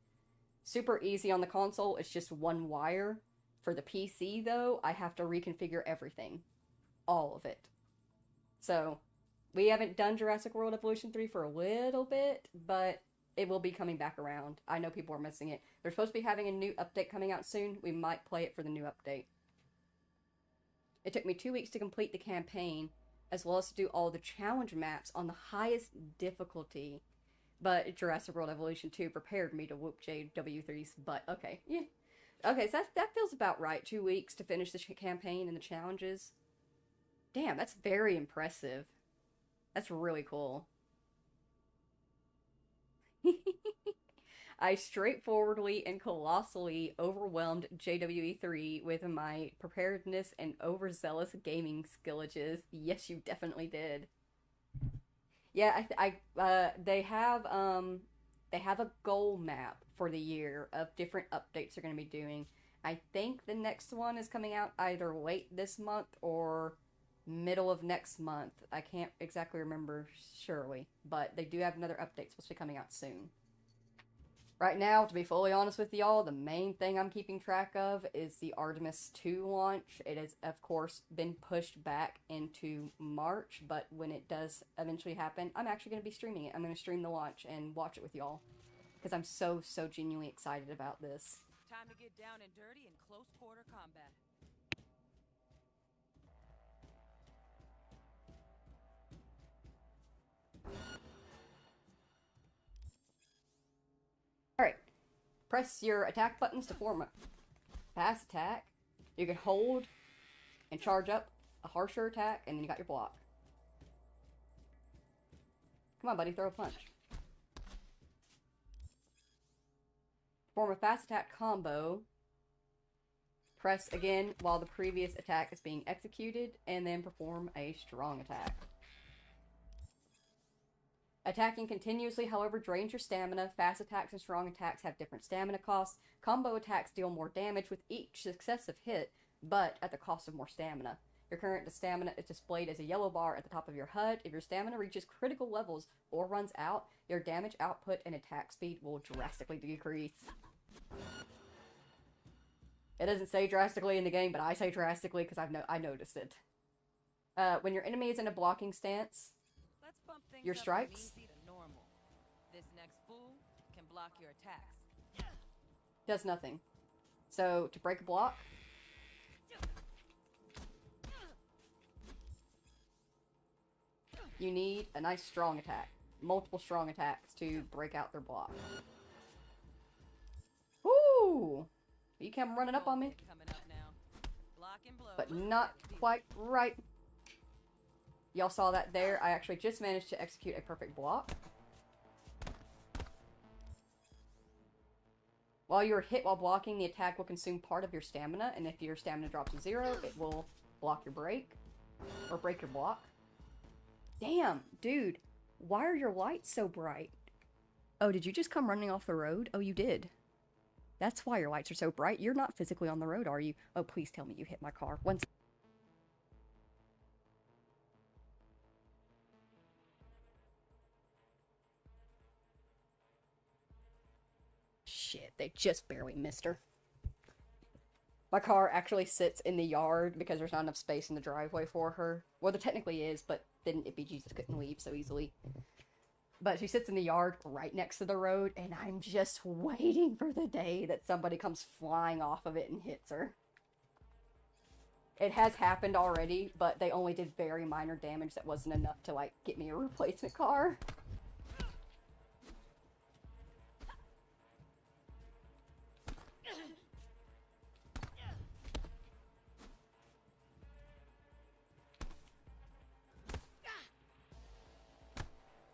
Super easy on the console, it's just one wire. For the PC, though, I have to reconfigure everything. All of it. So, we haven't done Jurassic World Evolution 3 for a little bit, but it will be coming back around. I know people are missing it. They're supposed to be having a new update coming out soon. We might play it for the new update. It took me 2 weeks to complete the campaign, as well as to do all the challenge maps on the highest difficulty. But Jurassic World Evolution 2 prepared me to whoop JW3's butt. Okay, yeah. Okay, so that feels about right. 2 weeks to finish the campaign and the challenges. Damn, that's very impressive. That's really cool. I straightforwardly and colossally overwhelmed JWE3 with my preparedness and overzealous gaming skillages. Yes, you definitely did. Yeah, they have a goal map for the year of different updates they're going to be doing. I think the next one is coming out either late this month or middle of next month. I can't exactly remember surely, but they do have another update supposed to be coming out soon. Right now, to be fully honest with y'all, the main thing I'm keeping track of is the Artemis 2 launch. It has, of course, been pushed back into March, but when it does eventually happen, I'm actually going to be streaming it. I'm going to stream the launch and watch it with y'all, because I'm so genuinely excited about this. Time to get down and dirty in close quarter combat. Alright, press your attack buttons to form a fast attack. You can hold and charge up a harsher attack, and then you got your block. Come on, buddy, throw a punch. Form a fast attack combo. Press again while the previous attack is being executed, and then perform a strong attack. Attacking continuously, however, drains your stamina. Fast attacks and strong attacks have different stamina costs. Combo attacks deal more damage with each successive hit, but at the cost of more stamina. Your current stamina is displayed as a yellow bar at the top of your HUD. If your stamina reaches critical levels or runs out, your damage output and attack speed will drastically decrease. It doesn't say drastically in the game, but I say drastically because I noticed it. When your enemy is in a blocking stance, Let's bump things your up strikes from easy to normal. This next fool can block your attacks. does nothing. So, to break a block, you need a nice strong attack. Multiple strong attacks to break out their block. Woo! You come running up on me. But not quite right. Y'all saw that there. I actually just managed to execute a perfect block. While you're hit while blocking, the attack will consume part of your stamina, and if your stamina drops to 0, it will block your break. Or break your block. Damn, dude. Why are your lights so bright? Oh, did you just come running off the road? Oh, you did. That's why your lights are so bright. You're not physically on the road, are you? Oh, please tell me you hit my car. Once. Shit, they just barely missed her. My car actually sits in the yard because there's not enough space in the driveway for her. Well, there technically is, but then it'd be Jesus couldn't leave so easily. But she sits in the yard right next to the road, and I'm just waiting for the day that somebody comes flying off of it and hits her. It has happened already, but they only did very minor damage that wasn't enough to, like, get me a replacement car.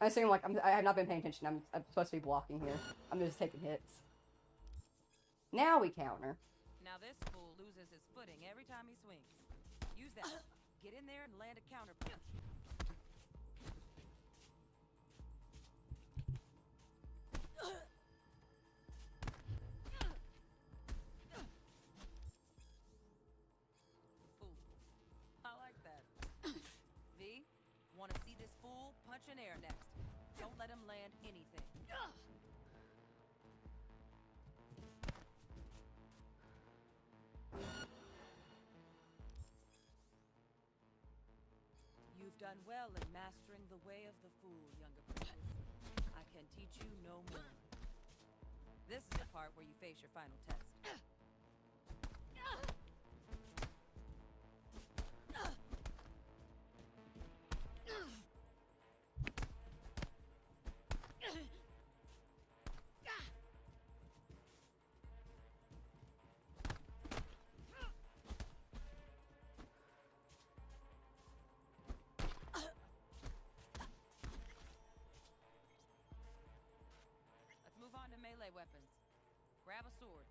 I assume, like, I have not been paying attention. I'm supposed to be blocking here. I'm just taking hits. Now we counter. Now this fool loses his footing every time he swings. Use that. Get in there and land a counter punch. Fool. I like that. V, wanna see this fool punch in air next. Don't let him land anything. You've done well in mastering the way of the fool, young apprentice. I can teach you no more. This is the part where you face your final test. Move on to melee weapons. Grab a sword.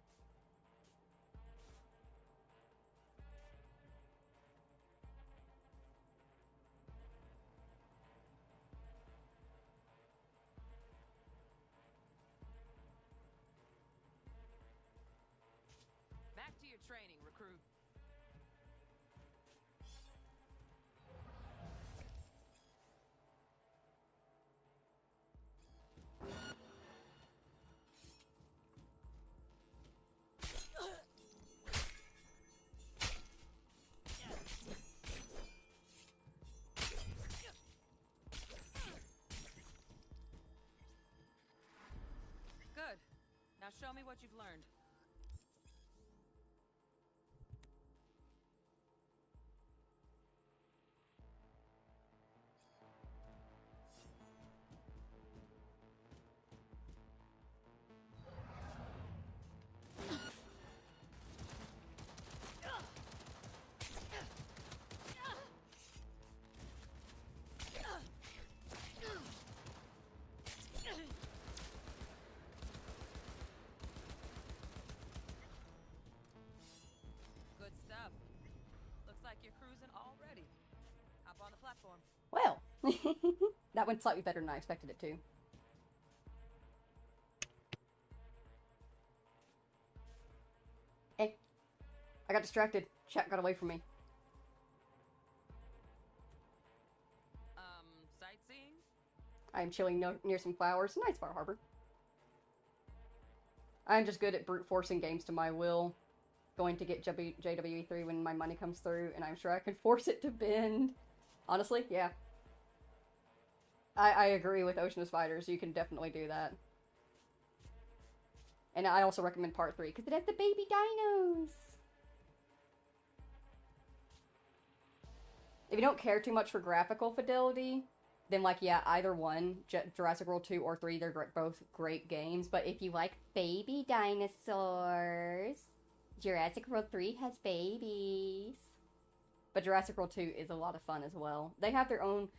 Back to training, recruit. Good. Now show me what you've learned. Good stuff. Looks like you're cruising already. Hop on the platform. Well, that went slightly better than I expected it to. Hey, I got distracted. Chat got away from me. Sightseeing? I am chilling near some flowers. Nice Far Harbor. I'm just good at brute forcing games to my will. Going to get JWE3 when my money comes through, and I'm sure I can force it to bend. Honestly, yeah. I agree with Ocean of Spiders. You can definitely do that. And I also recommend Part 3, because it has the baby dinos! If you don't care too much for graphical fidelity, then, like, yeah, either one, Jurassic World 2 or 3, they're both great games. But if you like baby dinosaurs, Jurassic World 3 has babies. But Jurassic World 2 is a lot of fun as well. They have their own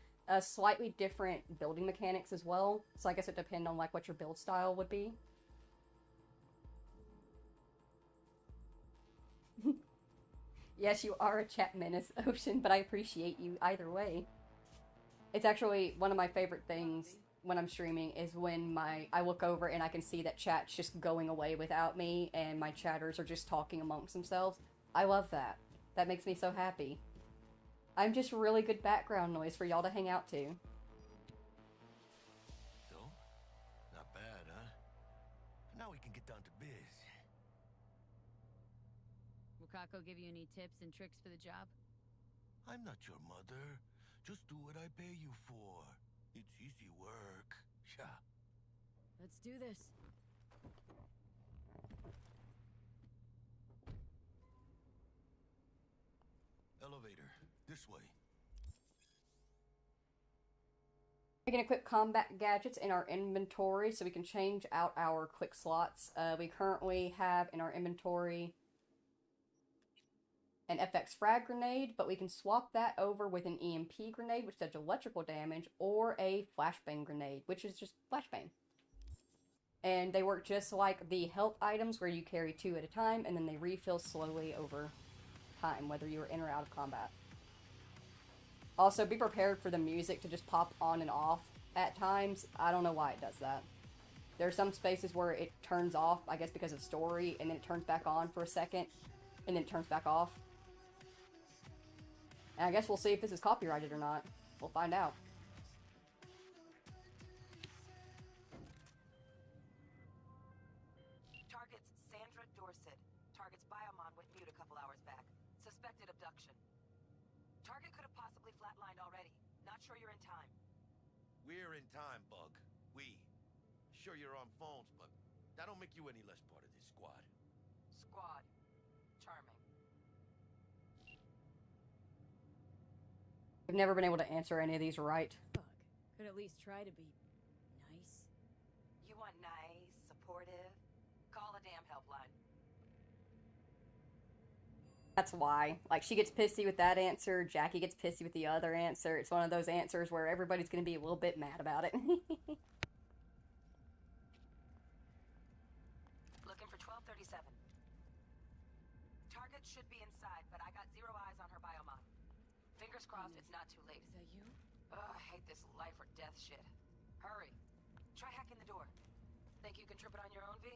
slightly different building mechanics as well. So I guess it depends on, like, what your build style would be. Yes, you are a chat menace, Ocean, but I appreciate you either way. It's actually one of my favorite things when I'm streaming is when I look over and I can see that chat's just going away without me and my chatters are just talking amongst themselves. I love that. That makes me so happy. I'm just really good background noise for y'all to hang out to. So, not bad, huh? Now we can get down to biz. Will Kako give you any tips and tricks for the job? I'm not your mother. Just do what I pay you for. It's easy work. Yeah. Let's do this. Elevator. This way. We can equip combat gadgets in our inventory so we can change out our quick slots. We currently have in our inventory an FX frag grenade, but we can swap that over with an EMP grenade, which does electrical damage, or a flashbang grenade, which is just flashbang. And they work just like the health items, where you carry 2 at a time, and then they refill slowly over time, whether you're in or out of combat. Also, be prepared for the music to just pop on and off at times. I don't know why it does that. There are some spaces where it turns off, I guess because of story, and then it turns back on for a second, and then it turns back off. And I guess we'll see if this is copyrighted or not. We'll find out. Target's Sandra Dorset. Target's biomon went mute a couple hours back. Suspected abduction. Target could have possibly flatlined already. Not sure you're in time. We're in time, Bug. We. Sure you're on phones, but that don't make you any less part of this squad. Squad. Charming. I've never been able to answer any of these right. Fuck. Could at least try to be nice. You want nice, supportive? Call a damn helpline. That's why. Like, she gets pissy with that answer, Jackie gets pissy with the other answer. It's one of those answers where everybody's gonna be a little bit mad about it. Looking for 1237. Target should be inside, but I got 0 eyes on her biomon. Fingers crossed it's not too late. Is that you? Ugh, I hate this life or death shit. Hurry. Try hacking the door. Think you can trip it on your own, V?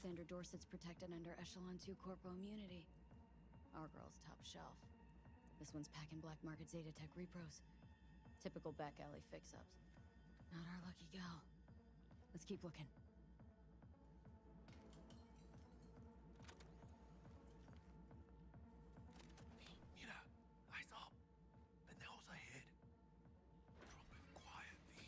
Sandra Dorset's protected under Echelon 2 Corpo immunity. Our girl's top shelf. This one's packing black market Zeta Tech repros. Typical back alley fix-ups. Not our lucky gal. Let's keep looking. Mira, eyes up. Pendejos ahead. Drop it quietly.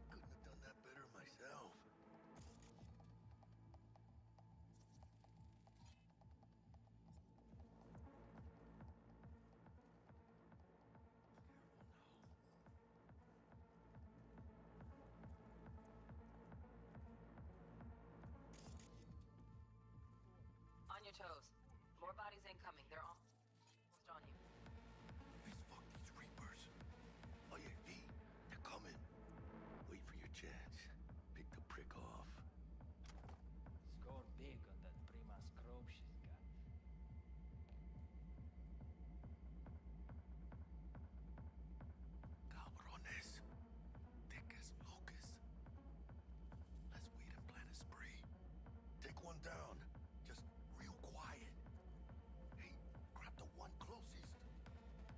Couldn't have done that better myself. On your toes. More bodies incoming. They're almost on you. Please fuck these Reapers. Oh yeah, V, they're coming. Wait for your chance. Pick the prick off. Score big on that prima scrope she's got. Cabrones. Thick as locusts. Let's wait and plan a spree. Take one down. Just real quiet. Hey, grab the one closest.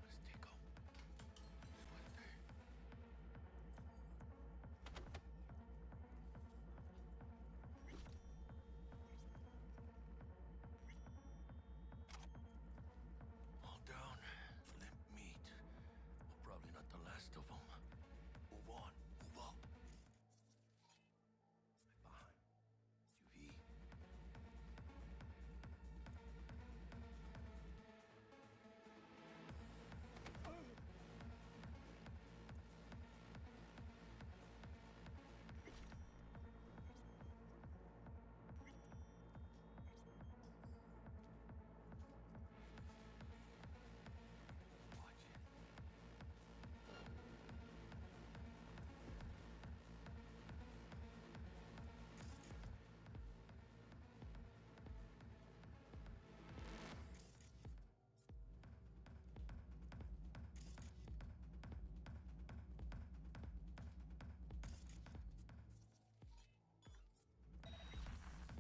Let's take him. Suerte. All down. Limp meat. But probably not the last of them. Move on. Move up. Behind. UV.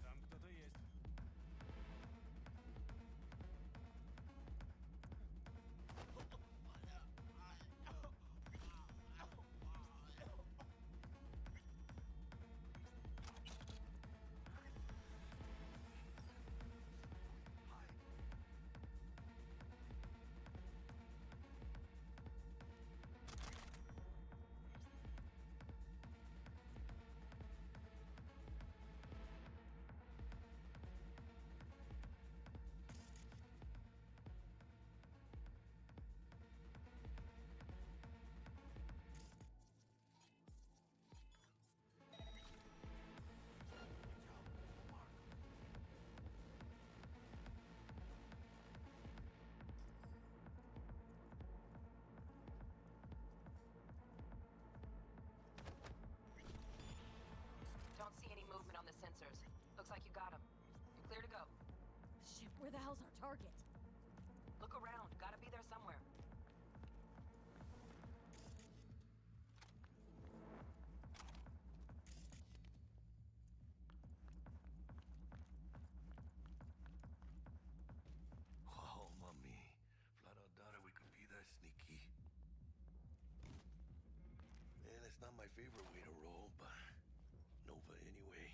Там кто-то есть. Don't see any movement on the sensors. Looks like you got him. You're clear to go. Shit, where the hell's our target? Look around. Gotta be there somewhere. Oh, mommy. Flat out doubted we could be that sneaky. Man, it's not my favorite way to roll, but Nova anyway.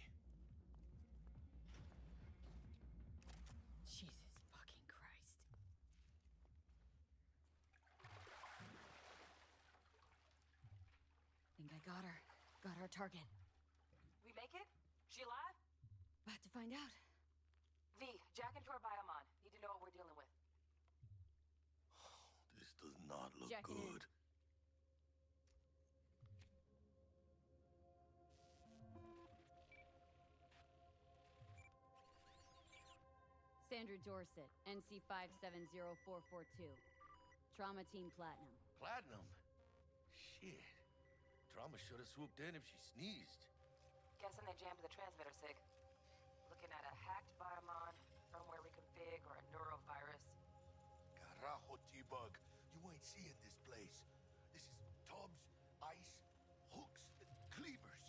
Jesus fucking Christ. Think I got her. Got our target. We make it? She alive? About to find out. V, jack into her biomon. Need to know what we're dealing with. This does not look Jacking in. good. Sandra Dorset, NC 570442. Trauma Team Platinum. Platinum? Shit. Trauma should have swooped in if she sneezed. Guessing they jammed the transmitter, Sig. Look looking at a hacked biomon, firmware reconfig, or a neurovirus? Carajo, T-Bug. You ain't seeing this place. This is tubs, ice, hooks, and cleavers.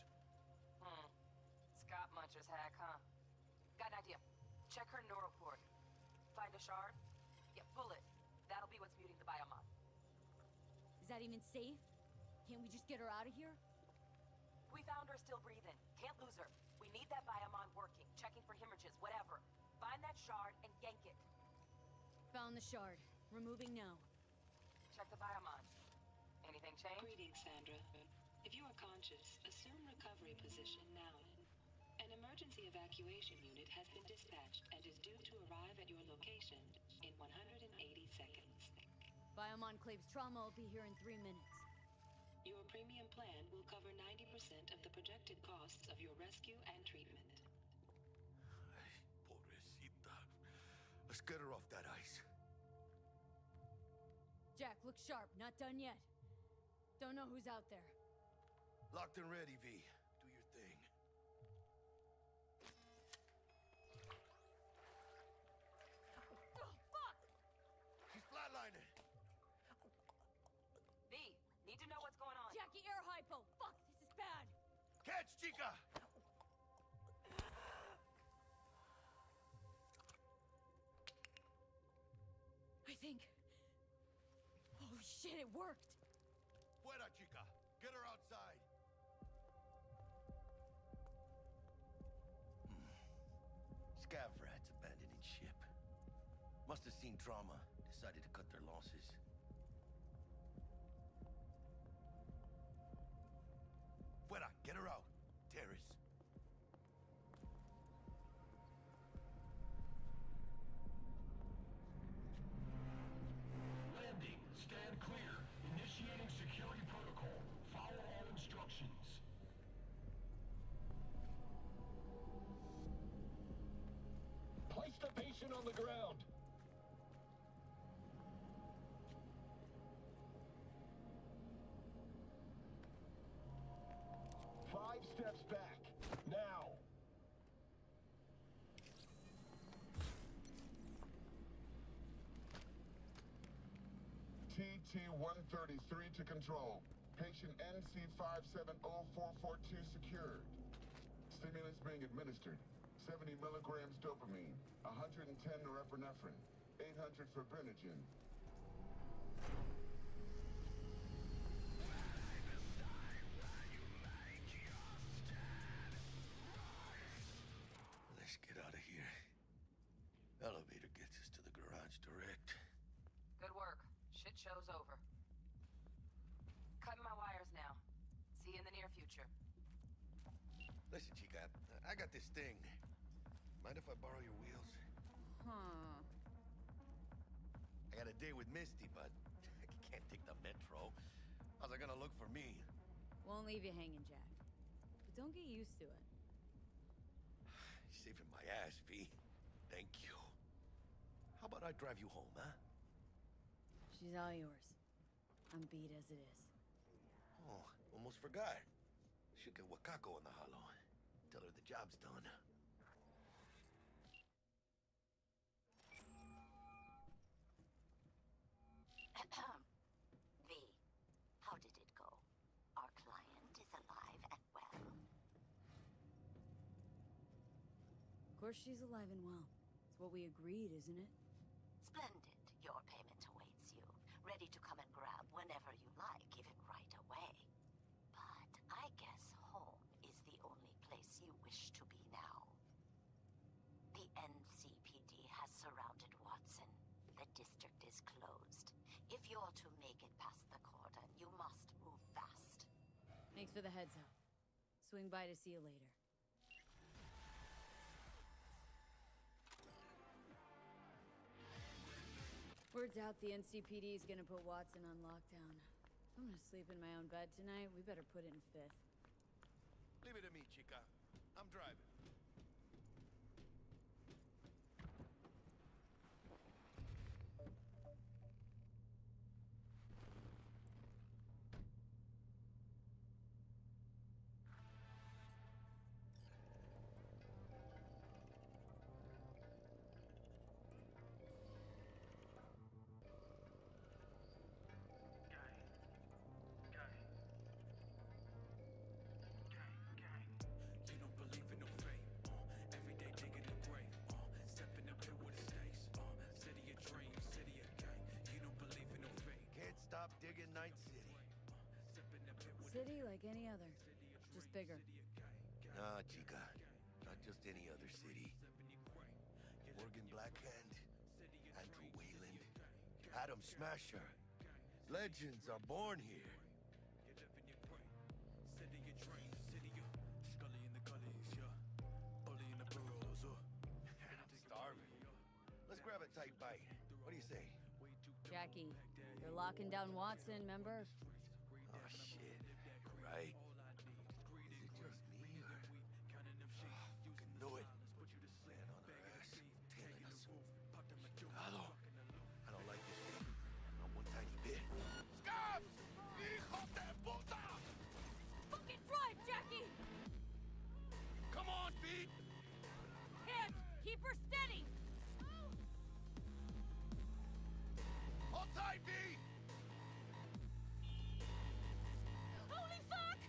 Scott Muncher's hack, huh? Got an idea. Check her neuroport. Find a shard? Yeah, pull it. That'll be what's muting the biomon. Is that even safe? Can't we just get her out of here? We found her still breathing. Can't lose her. We need that biomon working, checking for hemorrhages, whatever. Find that shard and yank it. Found the shard. Removing now. Check the biomon. Anything change? Greetings, Sandra. If you are conscious, assume recovery position now. An emergency evacuation unit has been dispatched and is due to arrive at your location in 180 seconds. Biomon claims trauma will be here in 3 minutes. Your premium plan will cover 90% of the projected costs of your rescue and treatment. Pobrecita. Let's get her off that ice. Jack, look sharp. Not done yet. Don't know who's out there. Locked and ready, V. Do your thing. Oh, fuck! She's flatlining. V, need to know what's going on. Jackie, air hypo! Fuck, this is bad! Catch, Chica! I think... Holy shit, it worked! Fuera, Chica! Get her outside! Scav rats abandoning ship. Must have seen trauma. Decided to cut their losses. Fuera! Get her out! Terrace. Landing. Stand clear. Initiating security protocol. Follow all instructions. Place the patient on the ground. Five steps back. Now. TT-133 to control. Patient NC570442 secured. Stimulants being administered. 70 milligrams dopamine, 110 norepinephrine, 800 fibrinogen. Let's get out of here. Elevator gets us to the garage direct. Good work. Shit show's over. Cutting my wires now. See you in the near future. Listen, Chica, I got this thing. Mind if I borrow your wheels? Huh. I got a date with Misty, but I can't take the metro. How's it gonna look for me? Won't leave you hanging, Jack. But don't get used to it. You're saving my ass, V. Thank you. How about I drive you home, huh? She's all yours. I'm beat as it is. Oh, almost forgot. Should get Wakako in the hollow. Tell her the job's done. V, how did it go? Our client is alive and well. Of course she's alive and well. It's what we agreed, isn't it? Splendid. Your payment awaits you. Ready to come and grab whenever you like, even right away. But I guess home is the only place you wish to be now. The NCPD has surrounded Watson. The district is closed. If you're to make it past the cordon, you must move fast. Thanks for the heads up. Swing by to see you later. Word's out the NCPD is gonna put Watson on lockdown. If I'm gonna sleep in my own bed tonight, we better put it in fifth. Leave it to me, Chica. I'm driving. one-night city. City like any other, just bigger. Nah, chica. Not just any other city. Morgan Blackhand, Andrew Wayland, Adam Smasher. Legends are born here. I'm starving. Let's grab a tight bite. What do you say? Jackie, you're locking down Watson, remember? Oh, shit. Right. Is it just me, or... Oh, fucking knew it. Man on our ass, tailing us. Hello. I don't like this game. Not one tiny bit. Scabs! Hijo de puta! Fucking drive, Jackie! Come on, Pete! Hands! Keep her steady! Hold tight, V! Holy fuck!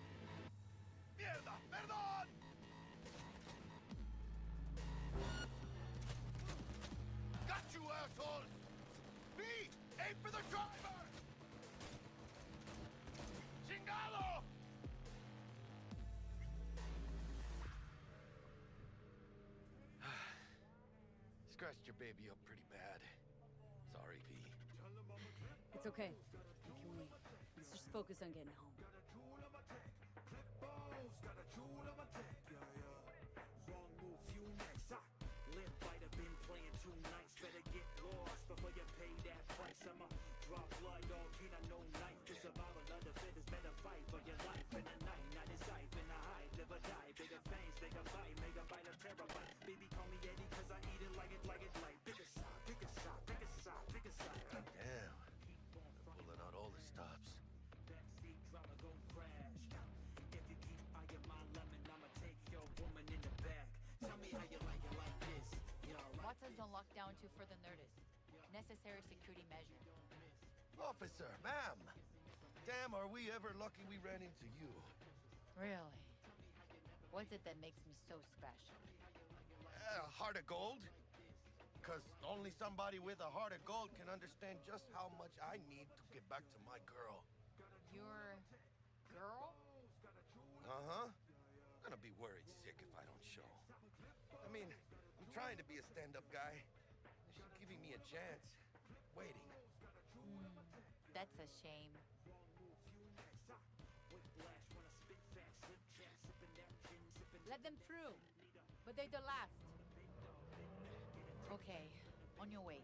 Mierda! Perdón! Got you, asshole! V! Aim for the driver! Chingado! Scratched your baby up pretty bad. Sorry, V. It's okay. We can wait. Let's just focus on getting home. Damn. They're pulling out all the stops. Watson's on lockdown to further notice. Necessary security measure. Officer, ma'am! Damn, are we ever lucky we ran into you. Really? What's it that makes me so special? Heart of gold? Because only somebody with a heart of gold can understand just how much I need to get back to my girl. Your girl? Uh-huh. I'm gonna be worried sick if I don't show. I mean, I'm trying to be a stand-up guy. She's giving me a chance. Waiting. That's a shame. Let them through. But they're the last. Okay, on your way.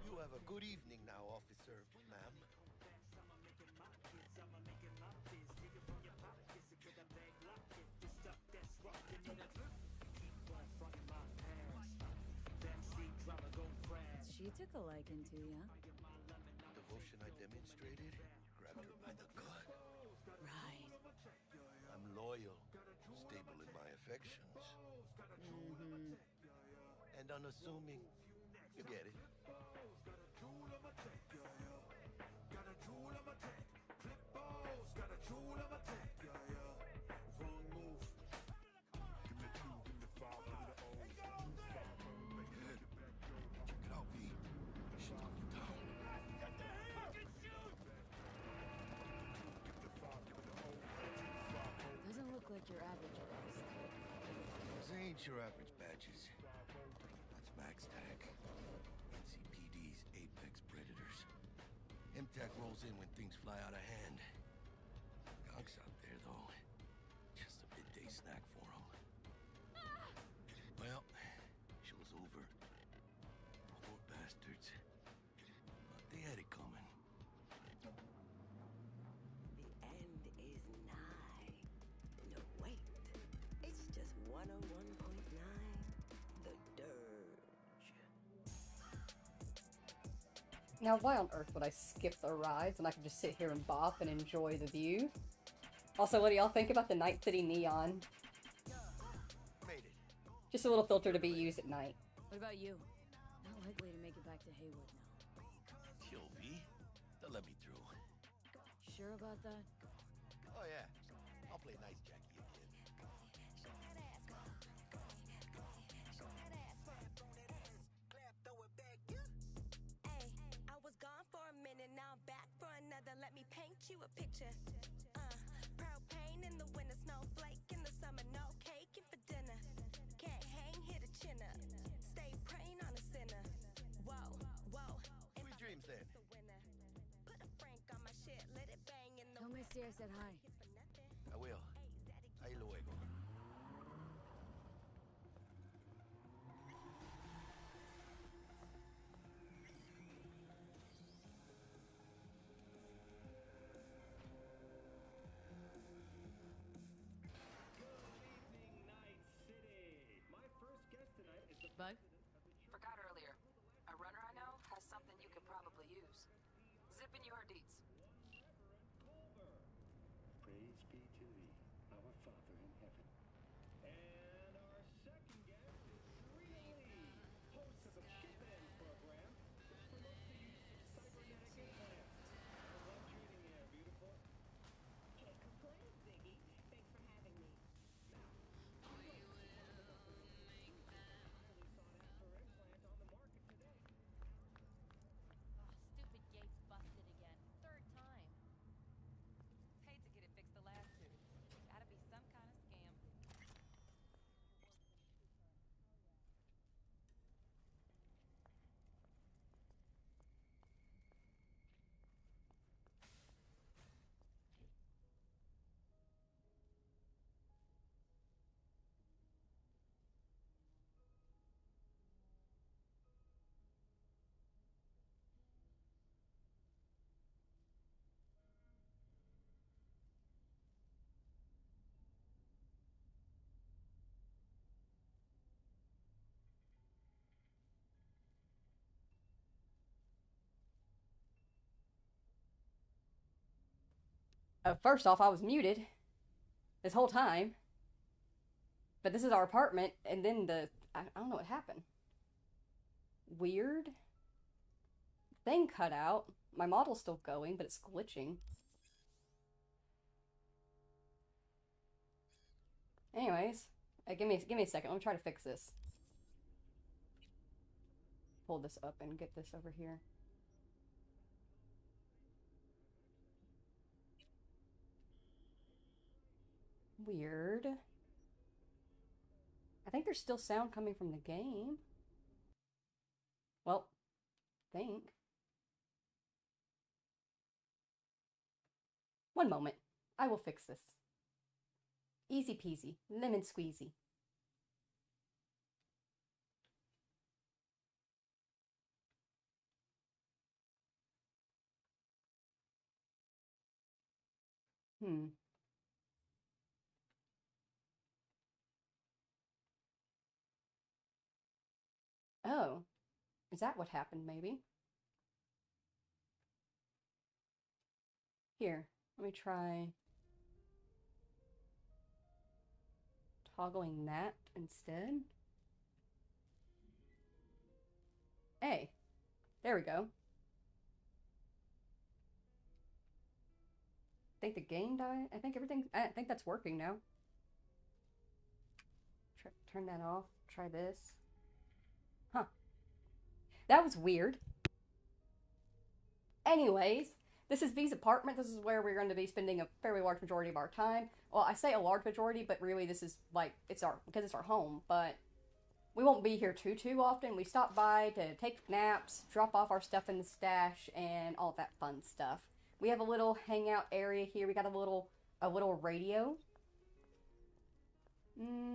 You have a good evening now, officer, ma'am. She took a liking to you. Devotion I demonstrated grabbed her by the gut. Right. I'm loyal, stable in my affections. Mm-hmm. And unassuming. You get it. Doesn't look like your average bust. Those ain't your average badges. That's Max Tag. NCPD's apex predators. MTAC rolls in when things fly out of hand. Gonks out there, though. Just a midday snack for them. Well, show's over. Poor bastards. But they had it coming. The end is nigh. No, wait. It's just 101.9. The Dirge. Now, why on earth would I skip the rides when I could just sit here and bop and enjoy the view? Also, what do y'all think about the Night City neon? Made it. Just a little filter to be used at night. What about you? Not likely to make it back to Haywood now. Kill V? They'll let me through. Sure about that? Oh, yeah. I'll play nice Jackie again. Ay, I was gone for a minute, now I'm back for another weather, let me paint you a picture. Propane in the winter, snowflake in the summer, no cake and for dinner. Can't hang, hit a chin up. Stay praying on a sinner. Whoa, whoa. Sweet dreams then. Put a Frank on my shit, let it bang in the Tell Misty I said hi. I will. Ahí luego. Bug? Forgot earlier. A runner I know has something you could probably use. Zip in your deets. Praise be to thee, our Father in heaven. And our second guest is Serena Lee, host of the Shipman program, which promotes the use of cybernetic implants. How's life treating you, beautiful? Can't complain, Ziggy. Thanks for having me. Stupid gate's busted again. Third time. Paid to get it fixed the last two. Gotta be some kind of scam. First off, I was muted this whole time. But this is our apartment, and then I don't know what happened. Weird. Thing cut out. My model's still going, but it's glitching. Anyways, give me a second. Let me try to fix this. Pull this up and get this over here. Weird. I think there's still sound coming from the game. Well, think. One moment. I will fix this. Easy peasy. Lemon squeezy. Oh. Is that what happened, maybe? Here, let me try toggling that instead. Hey, there we go. I think the game died. I think that's working now. Turn that off. Try this. Huh. That was weird. Anyways, this is V's apartment. This is where we're going to be spending a fairly large majority of our time. Well, I say a large majority, but really this is like, because it's our home, but we won't be here too often. We stop by to take naps, drop off our stuff in the stash, and all that fun stuff. We have a little hangout area here. We got a little radio.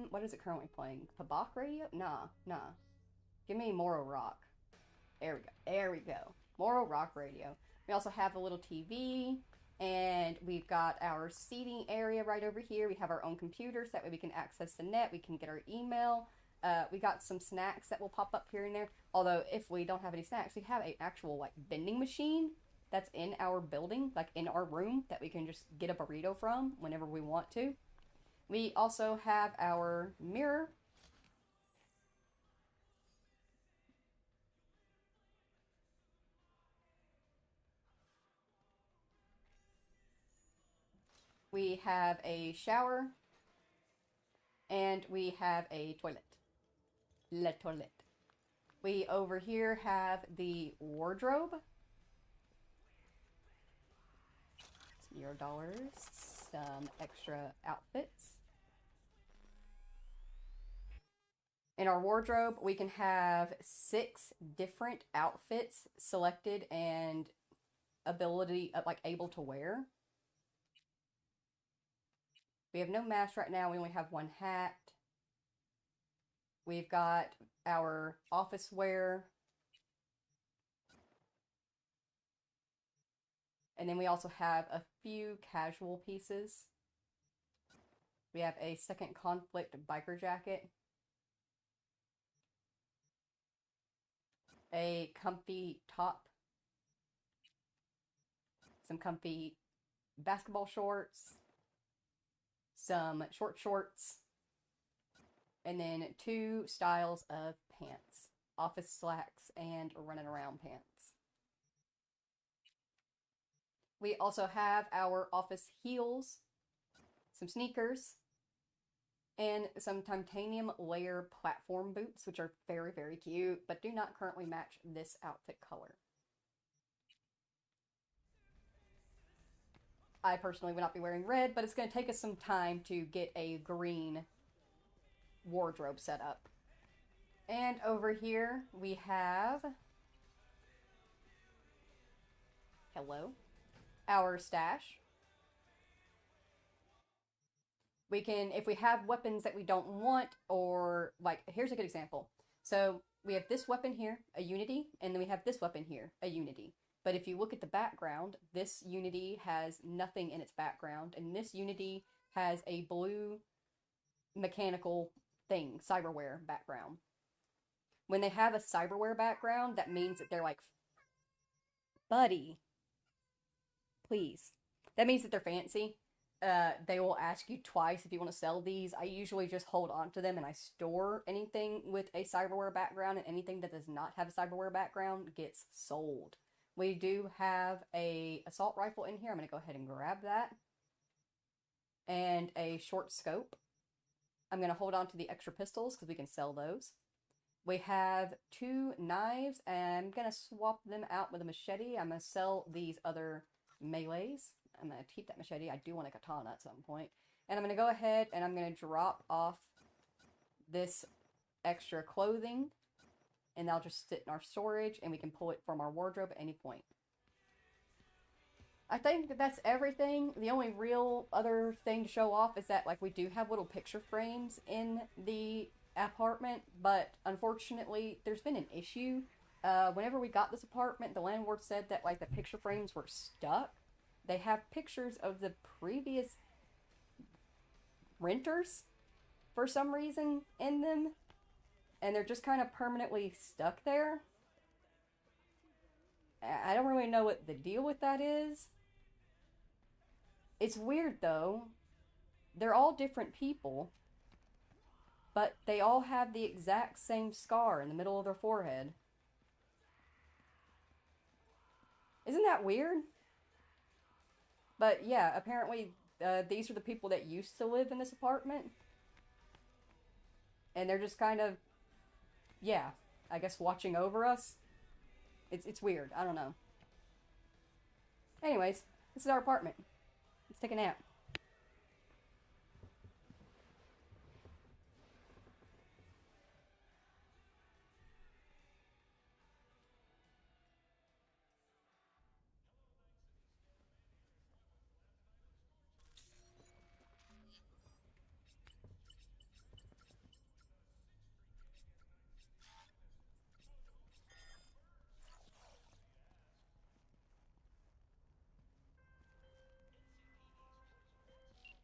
What is it currently playing? Pabak radio? Nah. Give me Moro Rock. There we go. Moro Rock radio. We also have a little TV, and we've got our seating area right over here. We have our own computers, that way we can access the net, we can get our email. We got some snacks that will pop up here and there. Although, if we don't have any snacks, we have an actual, like, vending machine that's in our building, like, in our room, that we can just get a burrito from whenever we want to. We also have our mirror. We have a shower, and we have a toilet. Le toilette. We over here have the wardrobe. $0, some extra outfits. In our wardrobe, we can have 6 different outfits selected and able to wear. We have no mask right now. We only have 1 hat. We've got our office wear. And then we also have a few casual pieces. We have a second conflict biker jacket. A comfy top. Some comfy basketball shorts. Some short shorts. And then 2 styles of pants. Office slacks and running around pants. We also have our office heels, some sneakers, and some titanium layer platform boots, which are very, very cute, but do not currently match this outfit color. I personally would not be wearing red, but it's going to take us some time to get a green wardrobe set up. And over here we have... hello? Our stash. We can, if we have weapons that we don't want, or like, here's a good example. So we have this weapon here, a Unity, and then we have this weapon here, a Unity. But if you look at the background, this Unity has nothing in its background, and this Unity has a blue mechanical thing, cyberware background. When they have a cyberware background, that means that they're like, buddy, please. That means that they're fancy. They will ask you twice if you want to sell these. I usually just hold on to them and I store anything with a cyberware background, and anything that does not have a cyberware background gets sold. We do have a assault rifle in here. I'm going to go ahead and grab that. And a short scope. I'm going to hold on to the extra pistols because we can sell those. We have 2 knives, and I'm going to swap them out with a machete. I'm going to sell these other melees. I'm going to keep that machete. I do want a katana at some point. And I'm going to go ahead and I'm going to drop off this extra clothing. And that'll just sit in our storage, and we can pull it from our wardrobe at any point. I think that that's everything. The only real other thing to show off is that, like, we do have little picture frames in the apartment, but unfortunately, there's been an issue. Whenever we got this apartment, the landlord said that, like, the picture frames were stuck. They have pictures of the previous renters, for some reason, in them. And they're just kind of permanently stuck there. I don't really know what the deal with that is. It's weird, though. They're all different people. But they all have the exact same scar in the middle of their forehead. Isn't that weird? But yeah, apparently these are the people that used to live in this apartment. And they're just kind of, yeah, I guess watching over us. It's weird. I don't know. Anyways, this is our apartment. Let's take a nap.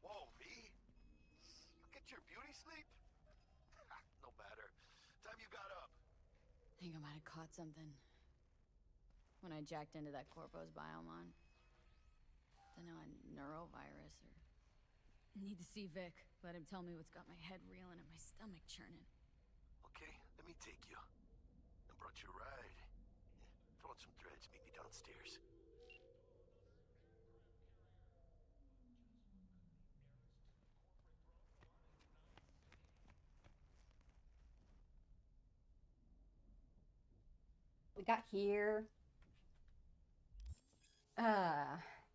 Whoa, V? Look at your beauty sleep. No matter. Time you got up. I think I might have caught something when I jacked into that Corpo's biomon. Don't know, a neurovirus or... Need to see Vic. Let him tell me what's got my head reeling and my stomach churning. Okay, let me take you. I brought you a ride. Yeah, throw on some threads, meet me downstairs. We got here.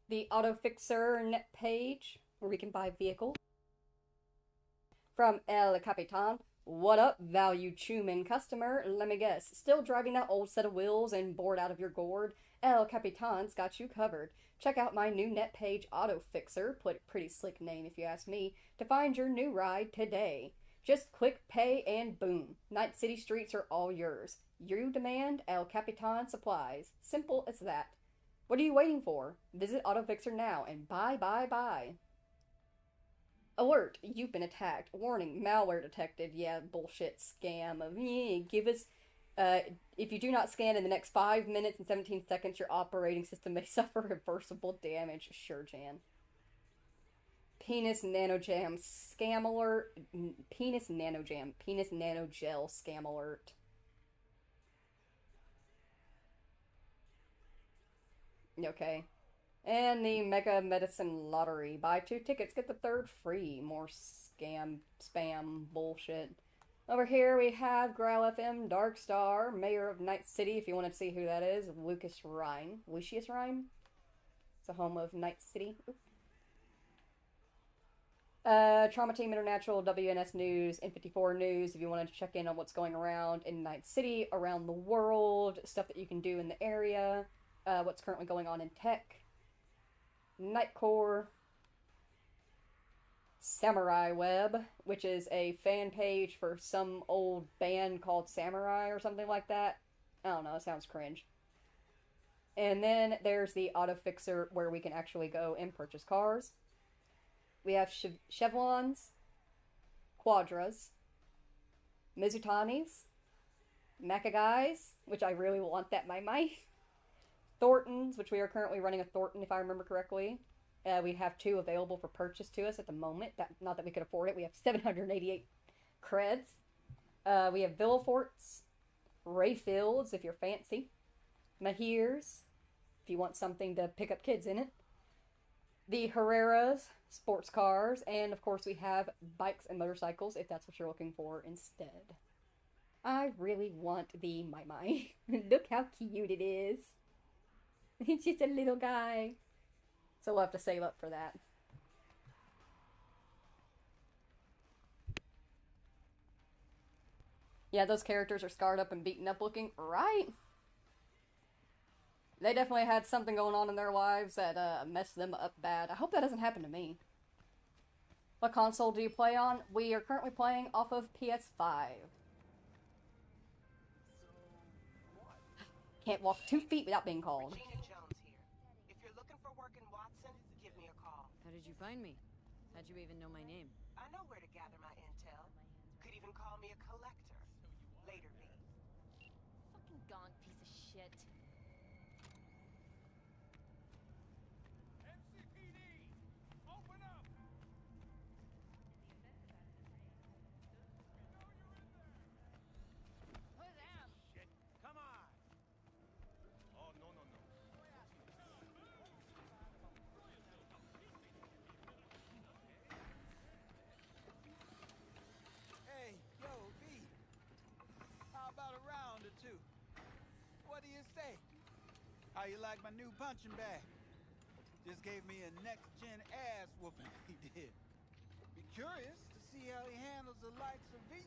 the Auto Fixer net page where we can buy vehicles. From El Capitan. What up, value Chuman customer? Let me guess, still driving that old set of wheels and bored out of your gourd? El Capitan's got you covered. Check out my new net page Auto Fixer, pretty slick name if you ask me, to find your new ride today. Just click pay and boom, Night City streets are all yours. You demand, El Capitan supplies. Simple as that. What are you waiting for? Visit Auto Fixer now and buy. Alert, you've been attacked. Warning, malware detected. Yeah, bullshit scam of, give us, if you do not scan in the next 5 minutes and 17 seconds, your operating system may suffer reversible damage. Sure, Jan. Penis nanojam scam alert. Penis nanogel scam alert. Okay. And the Mega Medicine Lottery. Buy 2 tickets, get the 3rd free. More scam, spam, bullshit. Over here we have Growl FM, Dark Star, Mayor of Night City, if you want to see who that is. Lucius Rhyme. It's the home of Night City. Trauma Team International, WNS News, N54 News, if you want to check in on what's going around in Night City, around the world, stuff that you can do in the area, what's currently going on in tech. Nightcore, Samurai Web, which is a fan page for some old band called Samurai or something like that. I don't know, it sounds cringe. And then there's the Auto Fixer where we can actually go and purchase cars. We have Chevlons, Quadras, Mizutanis, Macagais, which I really want that my. Thorntons, which we are currently running a Thornton if I remember correctly. We have 2 available for purchase to us at the moment. Not that we could afford it. We have 788 creds. We have Villaforts, Rayfields if you're fancy. Mahirs, if you want something to pick up kids in it. The Herreras, sports cars, and of course we have bikes and motorcycles if that's what you're looking for instead. I really want the my. Look how cute it is. It's just a little guy. So we'll have to save up for that. Yeah, those characters are scarred up and beaten up looking, right? They definitely had something going on in their lives that messed them up bad. I hope that doesn't happen to me. What console do you play on? We are currently playing off of PS5. Can't walk 2 feet without being called. How did you find me? How'd you even know my name? I know where to gather my intel. Could even call me a collector. Later, V. Fucking gong piece of shit. NCPD! Open up! Who's them? Shit, come on! Oh, no. Hey, yo, V. How about a round or 2? What do you say? How you like my new punching bag? Just gave me a next-gen ass whooping, he did. Be curious to see how he handles the likes of V.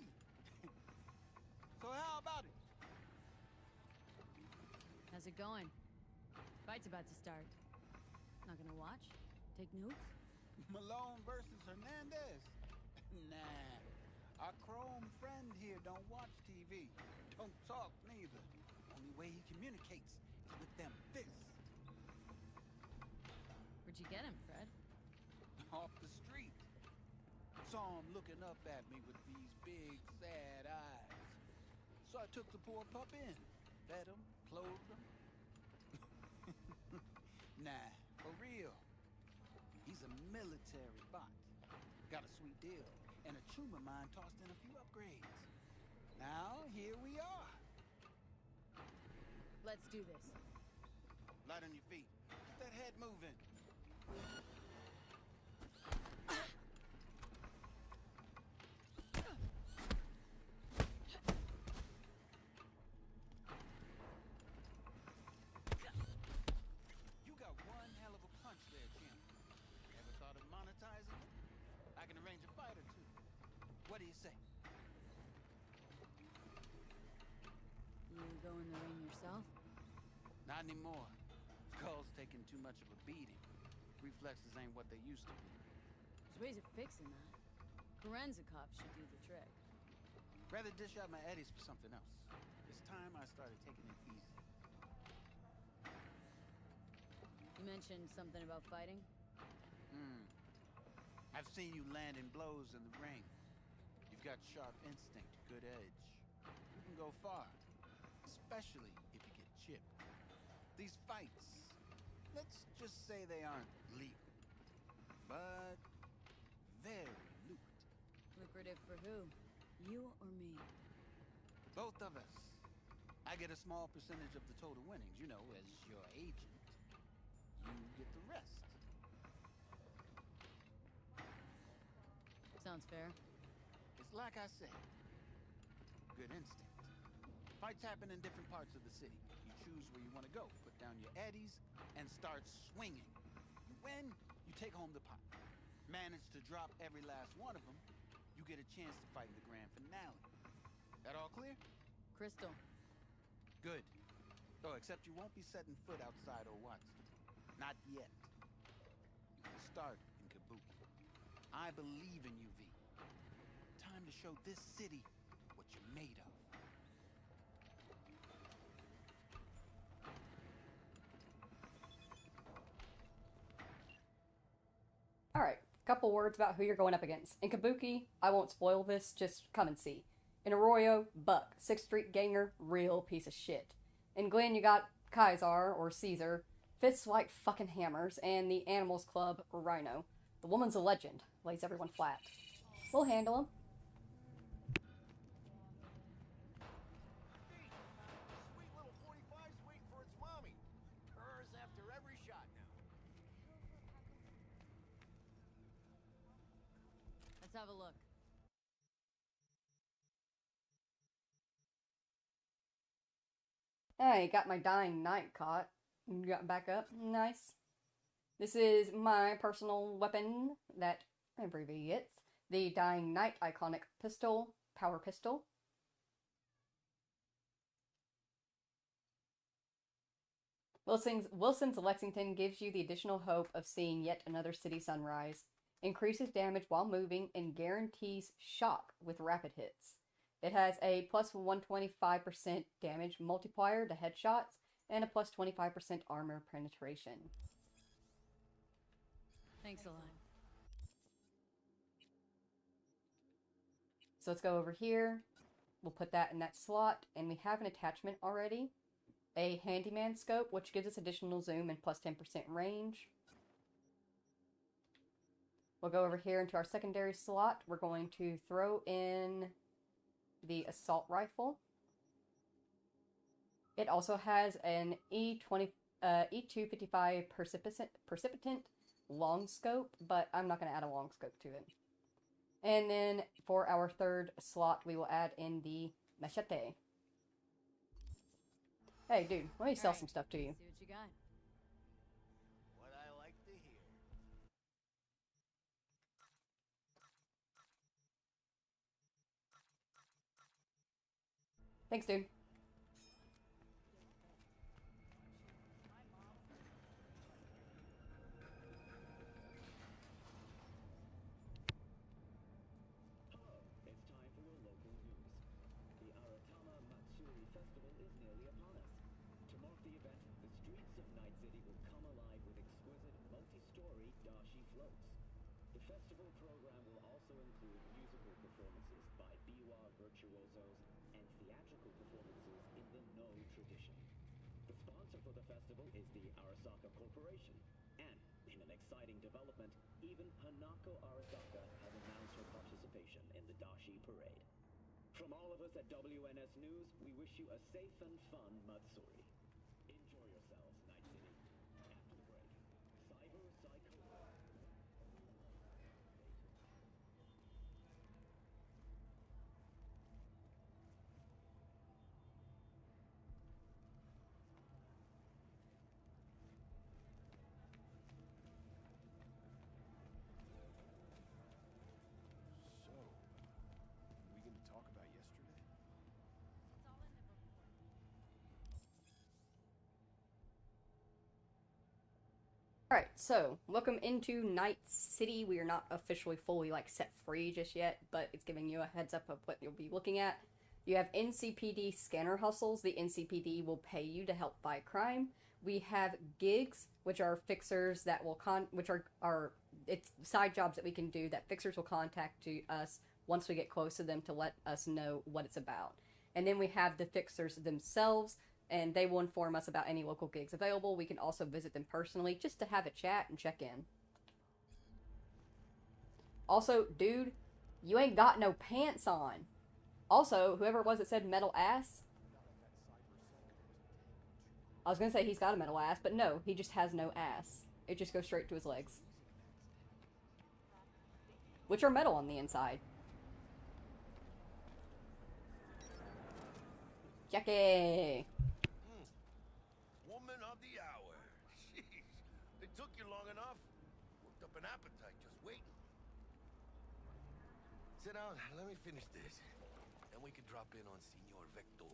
So how about it? How's it going? Fight's about to start. Not gonna watch? Take notes? Malone versus Hernandez? Nah. Our chrome friend here don't watch TV. Don't talk neither. Only way he communicates is with them fists. Where'd you get him, Fred? Off the street. Saw him looking up at me with these big, sad eyes. So I took the poor pup in. Fed him, clothed him. Nah, for real. He's a military bot. Got a sweet deal. And a tumor mine tossed in a few upgrades. Now, here we are. Let's do this. Light on your feet. Get that head moving. You got one hell of a punch there. can arrange a fight or two. What do you say? You go in the ring yourself? Not anymore. Skull's taking too much of a beating. Reflexes ain't what they used to be. There's ways of fixing that. Korenzikov should do the trick. Rather dish out my eddies for something else. It's time I started taking it easy. You mentioned something about fighting? I've seen you landing blows in the ring. You've got sharp instinct, good edge. You can go far, especially if you get chipped. These fights, let's just say they aren't lethal, but very lucrative. Lucrative for who? You or me? Both of us. I get a small percentage of the total winnings, you know, as your agent. You get the rest. Sounds fair. It's like I said. Good instinct. Fights happen in different parts of the city. You choose where you want to go, put down your eddies, and start swinging. You win, you take home the pot. Manage to drop every last one of them, you get a chance to fight in the grand finale. That all clear? Crystal. Good. Oh, except you won't be setting foot outside Owatsu. Not yet. You can start in Kabuki. I believe in you, V. Time to show this city what you're made of. Alright, couple words about who you're going up against. In Kabuki, I won't spoil this, just come and see. In Arroyo, Buck, 6th Street ganger, real piece of shit. In Glen, you got Kaisar, or Caesar, fists like fucking hammers, and the Animals Club, Rhino. The woman's a legend, lays everyone flat. We'll handle him. Sweet little 45's waiting for its mommy. Purrs after every shot now. Let's have a look. Hey, got my dying knight caught. Got back up. Nice. This is my personal weapon that abbreviates the Dying Knight iconic pistol, power pistol. Wilson's Lexington gives you the additional hope of seeing yet another city sunrise, increases damage while moving, and guarantees shock with rapid hits. It has a plus 125% damage multiplier to headshots and a plus 25% armor penetration. Thanks a lot. So let's go over here. We'll put that in that slot, and we have an attachment already. A handyman scope, which gives us additional zoom and plus 10% range. We'll go over here into our secondary slot. We're going to throw in the assault rifle. It also has an E255 precipitant long scope, but I'm not going to add a long scope to it. And then for our third slot, we will add in the machete. Hey, dude, let me sell some stuff to you. See what you got. What I like to hear. Thanks, dude. It's time for your local news. The Aratama Matsuri Festival is nearly upon us. To mark the event, the streets of Night City will come alive with exquisite, multi-story dashi floats. The festival program will also include musical performances by biwa virtuosos and theatrical performances in the No tradition. The sponsor for the festival is the Arasaka Corporation, and in an exciting development, even Hanako Arasaka has announced her participation in the Dashi Parade. From all of us at WNS News, we wish you a safe and fun Matsuri. Enjoy yourselves, Night City. After the break, Cyber Psycho. Alright, so, welcome into Night City. We are not officially fully, like, set free just yet, but it's giving you a heads up of what you'll be looking at. You have NCPD scanner hustles. The NCPD will pay you to help fight crime. We have gigs, which are fixers that will it's side jobs that we can do that fixers will contact to us once we get close to them to let us know what it's about. And then we have the fixers themselves, and they will inform us about any local gigs available. We can also visit them personally just to have a chat and check in. Also, dude, you ain't got no pants on. Also, whoever it was that said metal ass, I was gonna say he's got a metal ass, but no, he just has no ass. It just goes straight to his legs, which are metal on the inside. Jackie! Woman of the hour. Jeez, it took you long enough. Worked up an appetite just waiting. Sit down, let me finish this. Then we can drop in on Senor Vector.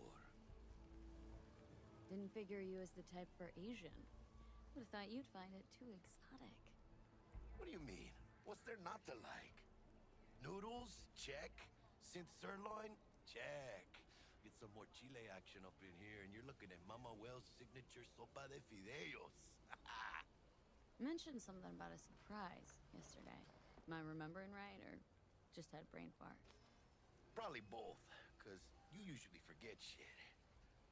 Didn't figure you as the type for Asian. Would've thought you'd find it too exotic. What do you mean? What's there not to like? Noodles? Check. Synth sirloin? Check. Get some more chile action up in here, and you're looking at Mama Wells' signature sopa de fideos. Mentioned something about a surprise yesterday. Am I remembering right, or just had brain fart? Probably both, because you usually forget shit.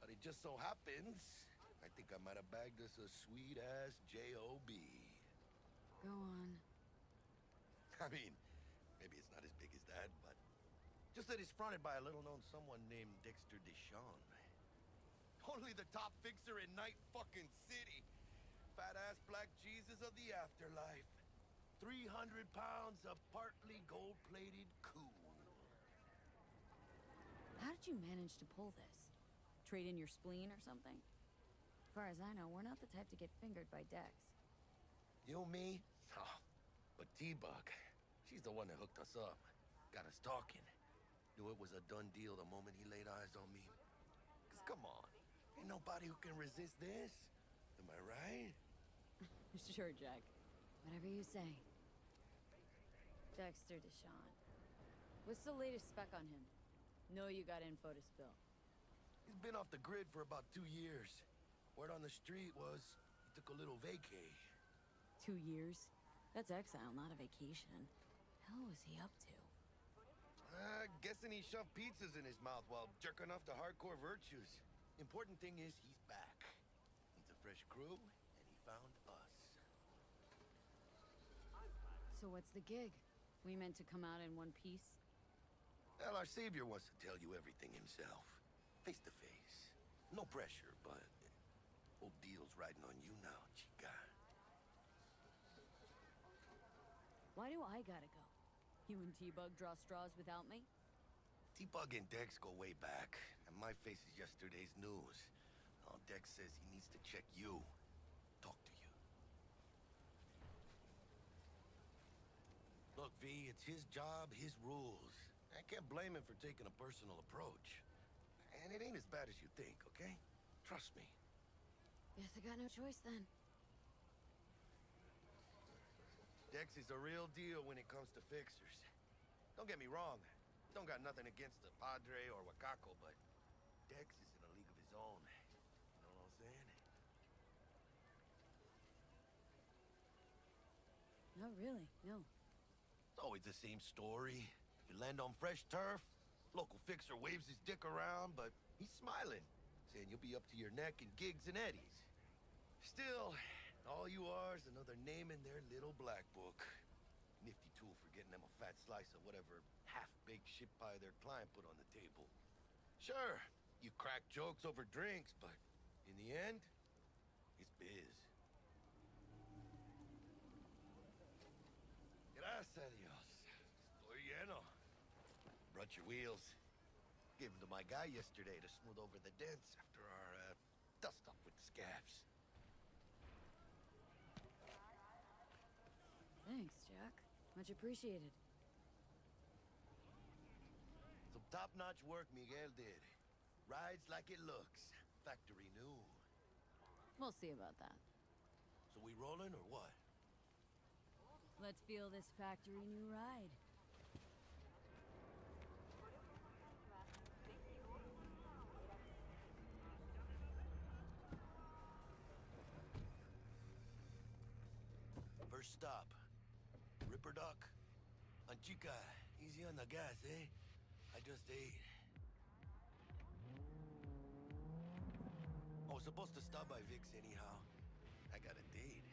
But it just so happens, I think I might have bagged us a sweet-ass J.O.B. Go on. I mean, maybe it's not as big as that, but just that it's fronted by a little-known someone named Dexter Deshawn. Only the top fixer in Night fucking City. Fat-ass black Jesus of the afterlife. 300 pounds of partly gold-plated cool. How did you manage to pull this? Trade in your spleen or something? As far as I know, we're not the type to get fingered by Dex. You, me? Oh, but T-Bug, she's the one that hooked us up. Got us talking. Knew it was a done deal the moment he laid eyes on me. 'Cause come on, ain't nobody who can resist this. Am I right? Sure, Jack. Whatever you say. Dexter Deshawn. What's the latest spec on him? Know you got info to spill. He's been off the grid for about 2 years. Word on the street was he took a little vacay. 2 years? That's exile, not a vacation. Hell was he up to? Guessing he shoved pizzas in his mouth while jerking off to hardcore virtues. Important thing is he's back. Needs a fresh crew, and he found us. So what's the gig? We meant to come out in one piece? Well, our savior wants to tell you everything himself. Face to face. No pressure, but whole deal's riding on you now, chica. Why do I gotta go? You and T-Bug draw straws without me? T-Bug and Dex go way back, and my face is yesterday's news. Now Dex says he needs to check you. Talk to you. Look, V, it's his job, his rules. I can't blame him for taking a personal approach. And it ain't as bad as you think, okay? Trust me. Guess I got no choice then. Dex is a real deal when it comes to fixers. Don't get me wrong. Don't got nothing against the Padre or Wakako, but Dex is in a league of his own. You know what I'm saying? No, really, no. It's always the same story. You land on fresh turf, local fixer waves his dick around, but he's smiling, saying you'll be up to your neck in gigs and eddies. Still, all you are is another name in their little black book. Nifty tool for getting them a fat slice of whatever half-baked shit pie their client put on the table. Sure, you crack jokes over drinks, but in the end, it's biz. Gracias a Dios. Estoy lleno. Brought your wheels. Gave them to my guy yesterday to smooth over the dents after our dust-up with the scabs. Thanks, Jack. Much appreciated. Some top-notch work Miguel did. Rides like it looks. Factory new. We'll see about that. So we rolling? or what? Let's feel this factory new ride. First stop. Ripper Dock. Chica, easy on the gas, eh? I just ate. I was supposed to stop by Vic's anyhow. I got a date.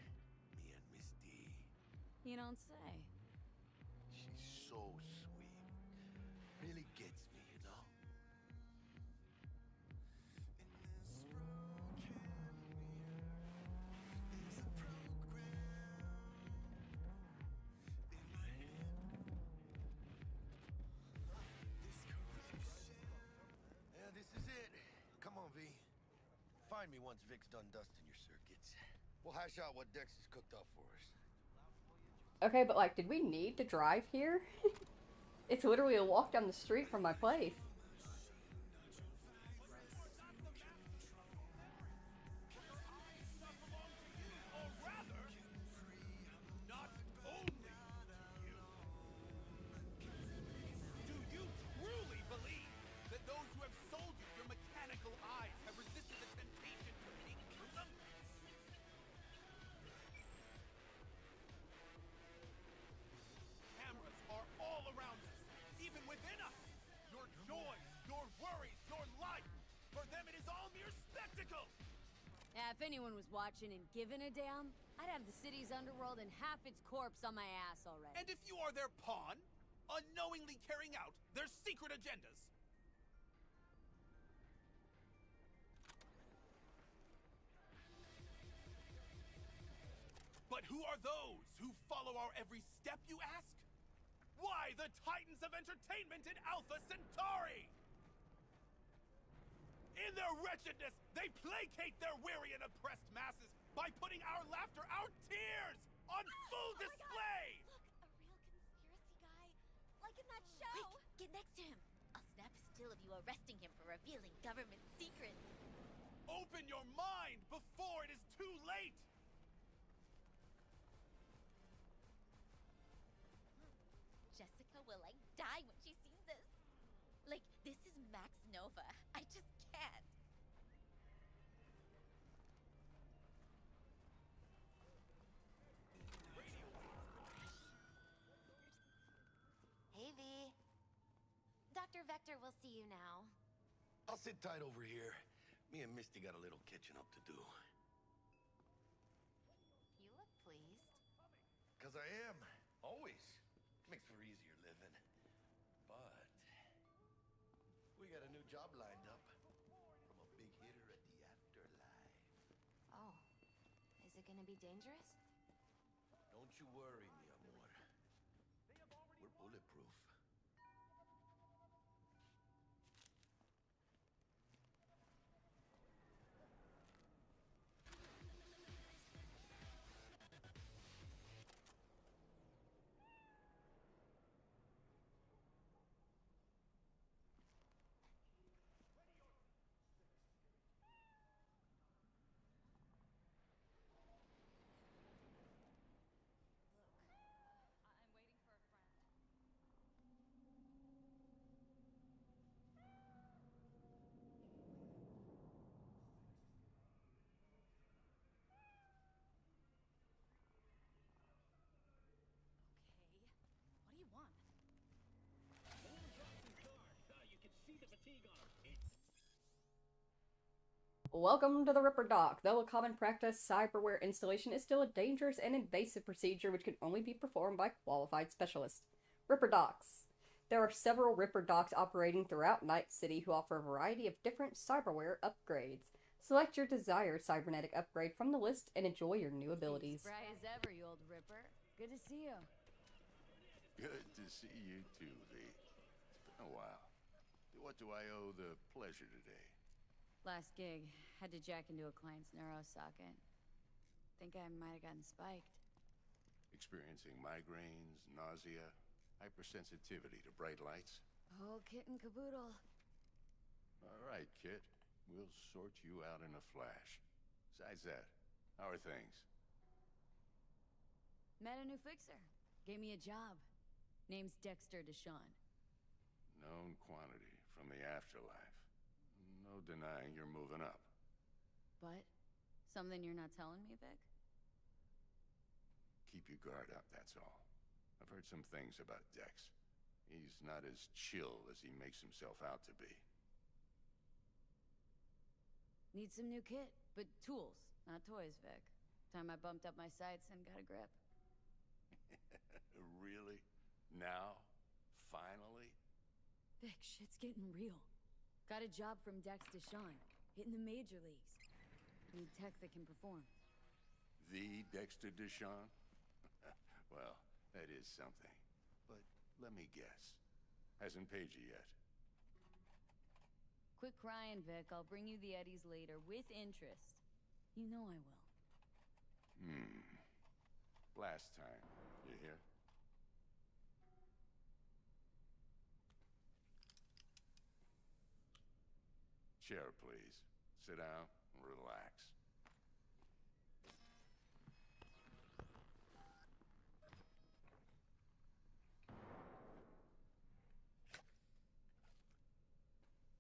Me and Misty. You don't say. She's so sweet. Really gets me, you know? Yeah, this is it. Come on, V. Find me once Vic's done dusting your circuits. We'll hash out what Dex has cooked up for us. Okay, but like, did we need to drive here? It's literally a walk down the street from my place. Do you truly believe that those who have sold you your mechanical eyes have resisted the temptation to peek through them? Cameras are all around us, even within us. Your joys, your worries, your life. For them, it is all mere spectacle. Yeah, if anyone was watching and giving a damn, I'd have the city's underworld and half its corpse on my ass already. And if you are their pawn, unknowingly carrying out their secret agendas. But who are those who follow our every step, you ask? Why, the titans of entertainment in Alpha Centauri! In their wretchedness, they placate their weary and oppressed masses by putting our laughter, our tears, on full display! Look, a real conspiracy guy. Like in that show! Quick, get next to him. I'll snap a still of you arresting him for revealing government secrets. Open your mind before it is too late! Jessica will, like, die when she sees this. Like, this is Max Nova. I just can't. Hey, V. Dr. Vector will see you now. I'll sit tight over here. Me and Misty got a little catching up to do. You look pleased. 'Cause I am. Always. Makes for easier living. But we got a new job lined up from a big hitter at the afterlife. Oh. Is it gonna be dangerous? Don't you worry, mi amor. We're bulletproof. What do you want? You can see the fatigue on him. Welcome to the Ripper Dock. Though a common practice, cyberware installation is still a dangerous and invasive procedure which can only be performed by qualified specialists. Ripper Docks. There are several Ripper Docks operating throughout Night City who offer a variety of different cyberware upgrades. Select your desired cybernetic upgrade from the list and enjoy your new abilities. Spry as ever, you old Ripper. Good to see you. Good to see you too, V. It's been a while. What do I owe the pleasure today? Last gig, had to jack into a client's neuro socket. Think I might have gotten spiked. Experiencing migraines, nausea, hypersensitivity to bright lights? Oh, kit and caboodle. All right, Kit. We'll sort you out in a flash. Besides that, how are things? Met a new fixer. Gave me a job. Name's Dexter Deshawn. Known quantity from the afterlife. No denying you're moving up. But? Something you're not telling me, Vic? Keep your guard up, that's all. I've heard some things about Dex. He's not as chill as he makes himself out to be. Need some new kit, but tools, not toys, Vic. Time I bumped up my sights and got a grip. Really? Now? Finally? Vic, shit's getting real. Got a job from Dex Deshawn, hitting the major leagues. Need tech that can perform. The Dexter Deshawn? Well, that is something. But let me guess. Hasn't paid you yet. Quit crying, Vic. I'll bring you the eddies later, with interest. You know I will. Last time, you hear? Chair, please. Sit down and relax.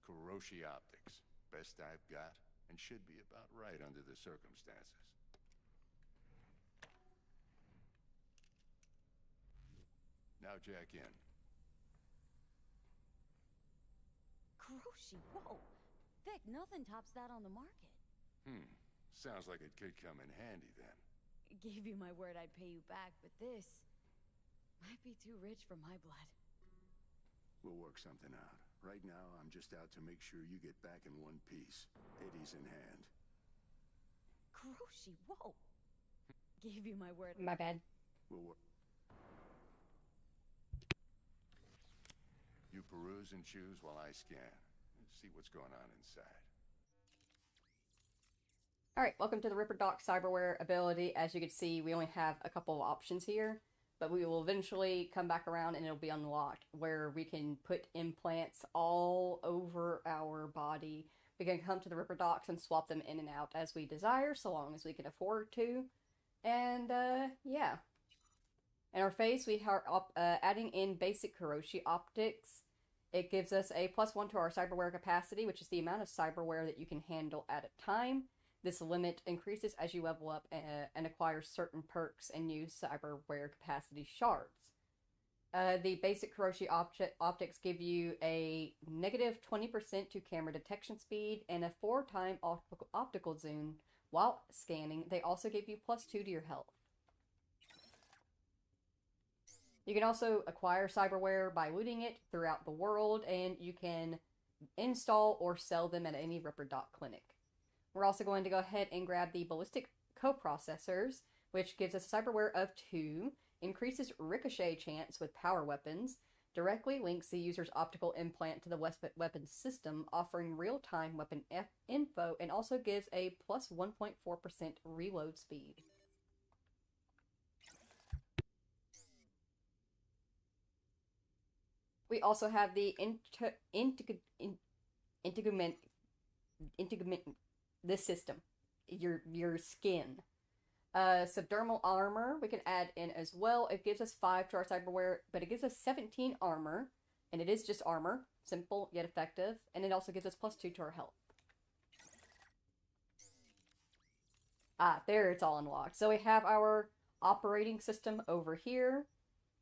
Corpo Optics. Best I've got, and should be about right under the circumstances. Now jack in. Kuroshi, whoa! Vic, nothing tops that on the market. Sounds like it could come in handy then. Gave you my word I'd pay you back, but this might be too rich for my blood. We'll work something out. Right now, I'm just out to make sure you get back in one piece. Eddie's in hand. Kuroshi, whoa! Gave you my word. My bad. We'll work. You peruse and choose while I scan. See what's going on inside. Alright, welcome to the Ripper Doc Cyberware ability. As you can see, we only have a couple of options here, but we will eventually come back around and it'll be unlocked, where we can put implants all over our body. We can come to the Ripper Docs and swap them in and out as we desire, so long as we can afford to. And, yeah. In our face, we are adding in basic Kuroshi optics. It gives us a +1 to our cyberware capacity, which is the amount of cyberware that you can handle at a time. This limit increases as you level up and acquire certain perks and use cyberware capacity shards. The basic Kuroshi optics give you a -20% to camera detection speed and a 4-time optical zoom while scanning. They also give you +2 to your health. You can also acquire cyberware by looting it throughout the world, and you can install or sell them at any Ripper Doc clinic. We're also going to go ahead and grab the ballistic coprocessors, which gives us cyberware of 2, increases ricochet chance with power weapons, directly links the user's optical implant to the weapon system, offering real-time weapon info, and also gives a +1.4% reload speed. We also have the integument, this system, your skin. Subdermal armor we can add in as well. It gives us 5 to our cyberware, but it gives us 17 armor, and it is just armor, simple yet effective, and it also gives us +2 to our health. There, it's all unlocked. So we have our operating system over here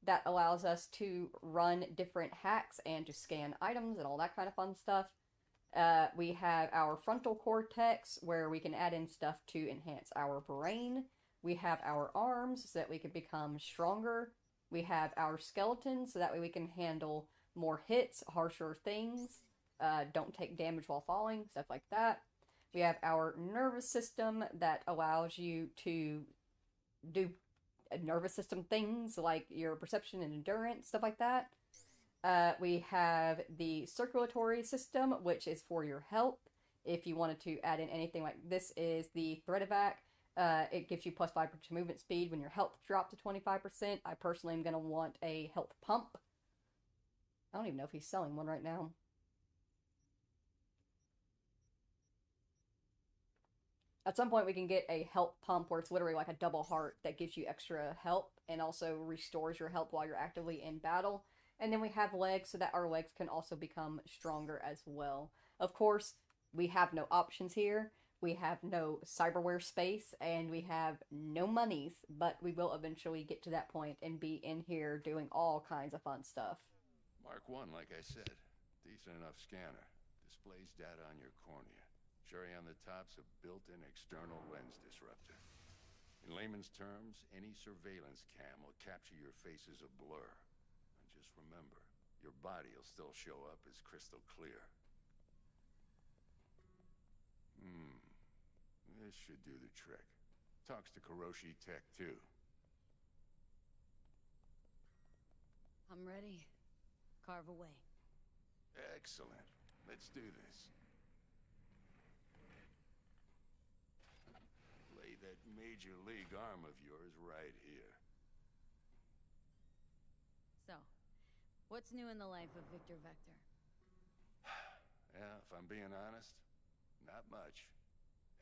that allows us to run different hacks and to scan items and all that kind of fun stuff. We have our frontal cortex, where we can add in stuff to enhance our brain. We have our arms, so that we can become stronger. We have our skeleton, so that way we can handle more hits, harsher things, don't take damage while falling, stuff like that. We have our nervous system that allows you to do nervous system things like your perception and endurance, stuff like that. We have the circulatory system, which is for your health. If you wanted to add in anything like this, is the threat evac. It gives you +5 to movement speed when your health drops to 25%. I personally am going to want a health pump. I don't even know if he's selling one right now. At some point, we can get a health pump where it's literally like a double heart that gives you extra health and also restores your health while you're actively in battle. And then we have legs so that our legs can also become stronger as well. Of course, we have no options here. We have no cyberware space, and we have no monies, but we will eventually get to that point and be in here doing all kinds of fun stuff. Mark 1, like I said. Decent enough scanner. Displays data on your cornea. Cherry on the top's a built-in external lens disruptor. In layman's terms, any surveillance cam will capture your face as a blur. And just remember, your body will still show up as crystal clear. This should do the trick. Talks to Kuroshi Tech, too. I'm ready. Carve away. Excellent. Let's do this. Lay that major league arm of yours right here. So, what's new in the life of Victor Vector? Yeah, if I'm being honest, not much.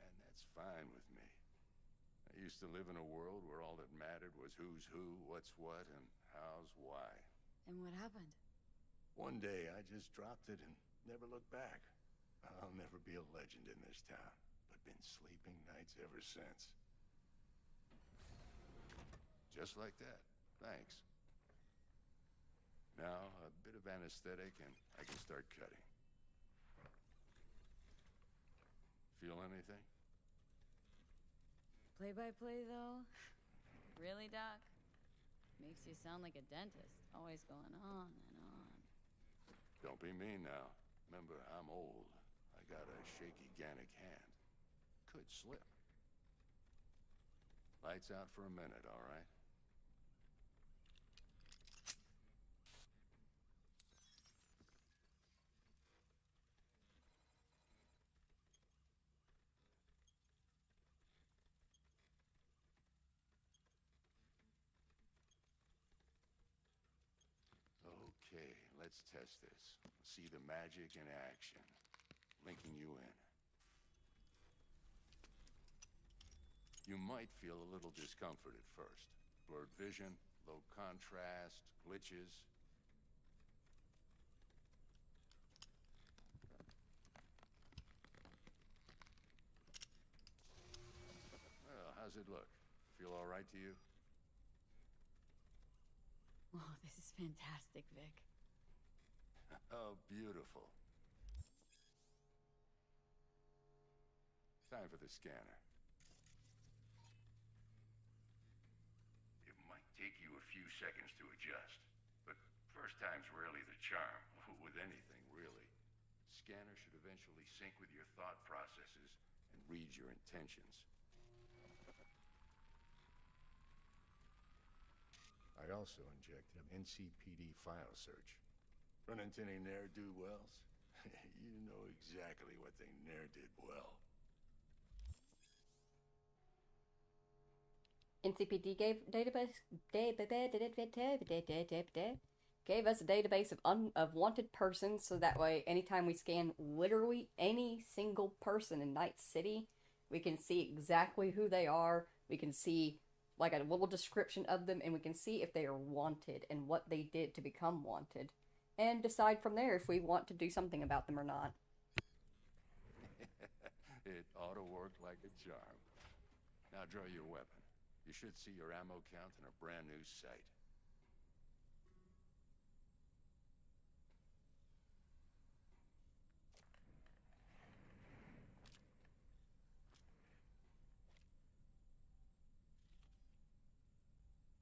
And that's fine with me. I used to live in a world where all that mattered was who's who, what's what, and how's why. And what happened? One day, I just dropped it and never looked back. I'll never be a legend in this town, but been sleeping nights ever since. Just like that. Thanks. Now, a bit of anesthetic and I can start cutting. Feel anything? Play-by-play, though? Really, Doc? Makes you sound like a dentist, always going on and on. Don't be mean now. Remember, I'm old. I got a shaky Gannic hand. Could slip. Lights out for a minute, all right? Okay, let's test this. See the magic in action. Linking you in. You might feel a little discomfort at first. Blurred vision, low contrast, glitches. Well, how's it look? Feel all right to you? Oh, this is fantastic, Vic. Oh, beautiful. Time for the scanner. It might take you a few seconds to adjust, but first time's rarely the charm, with anything, really. Scanner should eventually sync with your thought processes and read your intentions. I also injected an NCPD file search. Run into any ne'er-do-wells? You know exactly what they ne'er did well. NCPD gave us a database of wanted persons, so that way anytime we scan literally any single person in Night City, we can see exactly who they are, we can see like a little description of them, and we can see if they are wanted and what they did to become wanted, and decide from there if we want to do something about them or not. It ought to work like a charm. Now draw your weapon. You should see your ammo count in a brand new sight.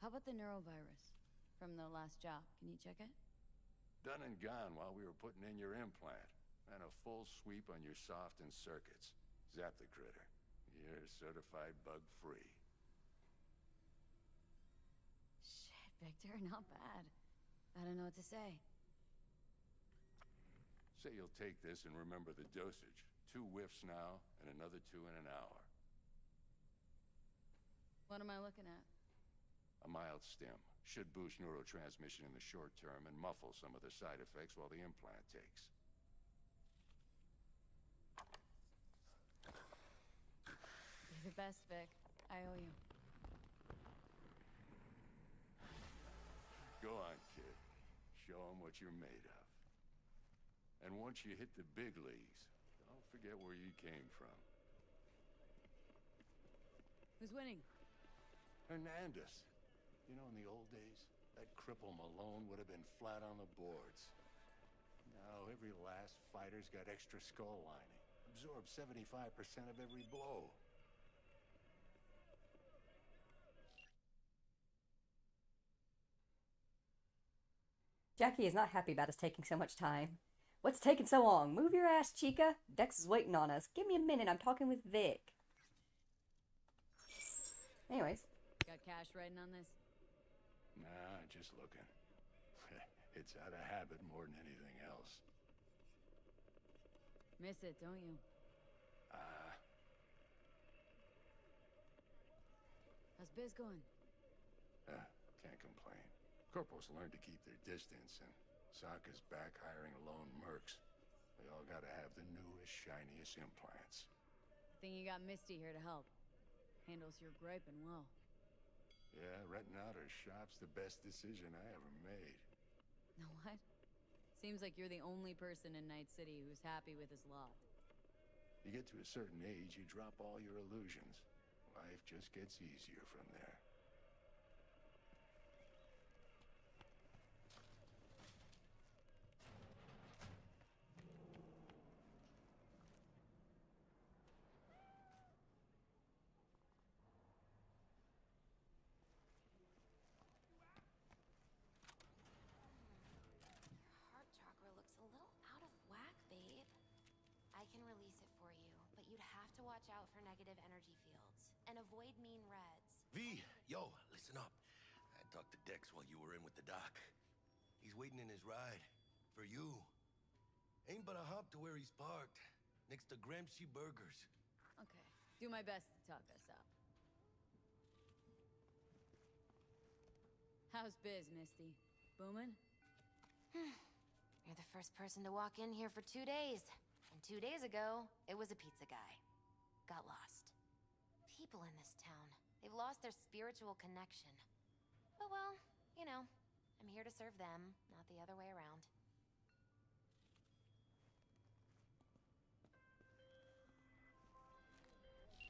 How about the neurovirus from the last job? Can you check it? Done and gone while we were putting in your implant. And a full sweep on your soft and circuits. Zap the critter. You're certified bug-free. Shit, Victor, not bad. I don't know what to say. Say you'll take this and remember the dosage. 2 whiffs now, and another 2 in an hour. What am I looking at? A mild stim. Should boost neurotransmission in the short term and muffle some of the side effects while the implant takes. You're the best, Vic. I owe you. Go on, kid. Show them what you're made of. And once you hit the big leagues, don't forget where you came from. Who's winning? Hernandez. You know, in the old days, that cripple Malone would have been flat on the boards. Now, every last fighter's got extra skull lining. Absorbs 75% of every blow. Jackie is not happy about us taking so much time. What's taking so long? Move your ass, Chica. Dex is waiting on us. Give me a minute. I'm talking with Vic. Anyways. Got cash writing on this? Nah, just looking. It's out of habit more than anything else. Miss it, don't you? How's biz going? Can't complain. Corpo's learned to keep their distance, and Sokka's back hiring lone mercs. They all gotta have the newest, shiniest implants. I think you got Misty here to help. Handles your griping well. Yeah, renting out her shop's the best decision I ever made. Know what? Seems like you're the only person in Night City who's happy with his lot. You get to a certain age, you drop all your illusions. Life just gets easier from there. Heart chakra looks a little out of whack, babe. I can release it for you, but you'd have to watch out for negative energy fields and avoid mean reds. V, yo, listen up. I talked to Dex while you were in with the doc. He's waiting in his ride. For you. Ain't but a hop to where he's parked. Next to Gramsci Burgers. Okay, do my best to talk us up. How's biz, Misty? Booming? You're the first person to walk in here for 2 days. And 2 days ago, it was a pizza guy. Got lost. People in this town, they've lost their spiritual connection. But well, you know, I'm here to serve them, not the other way around.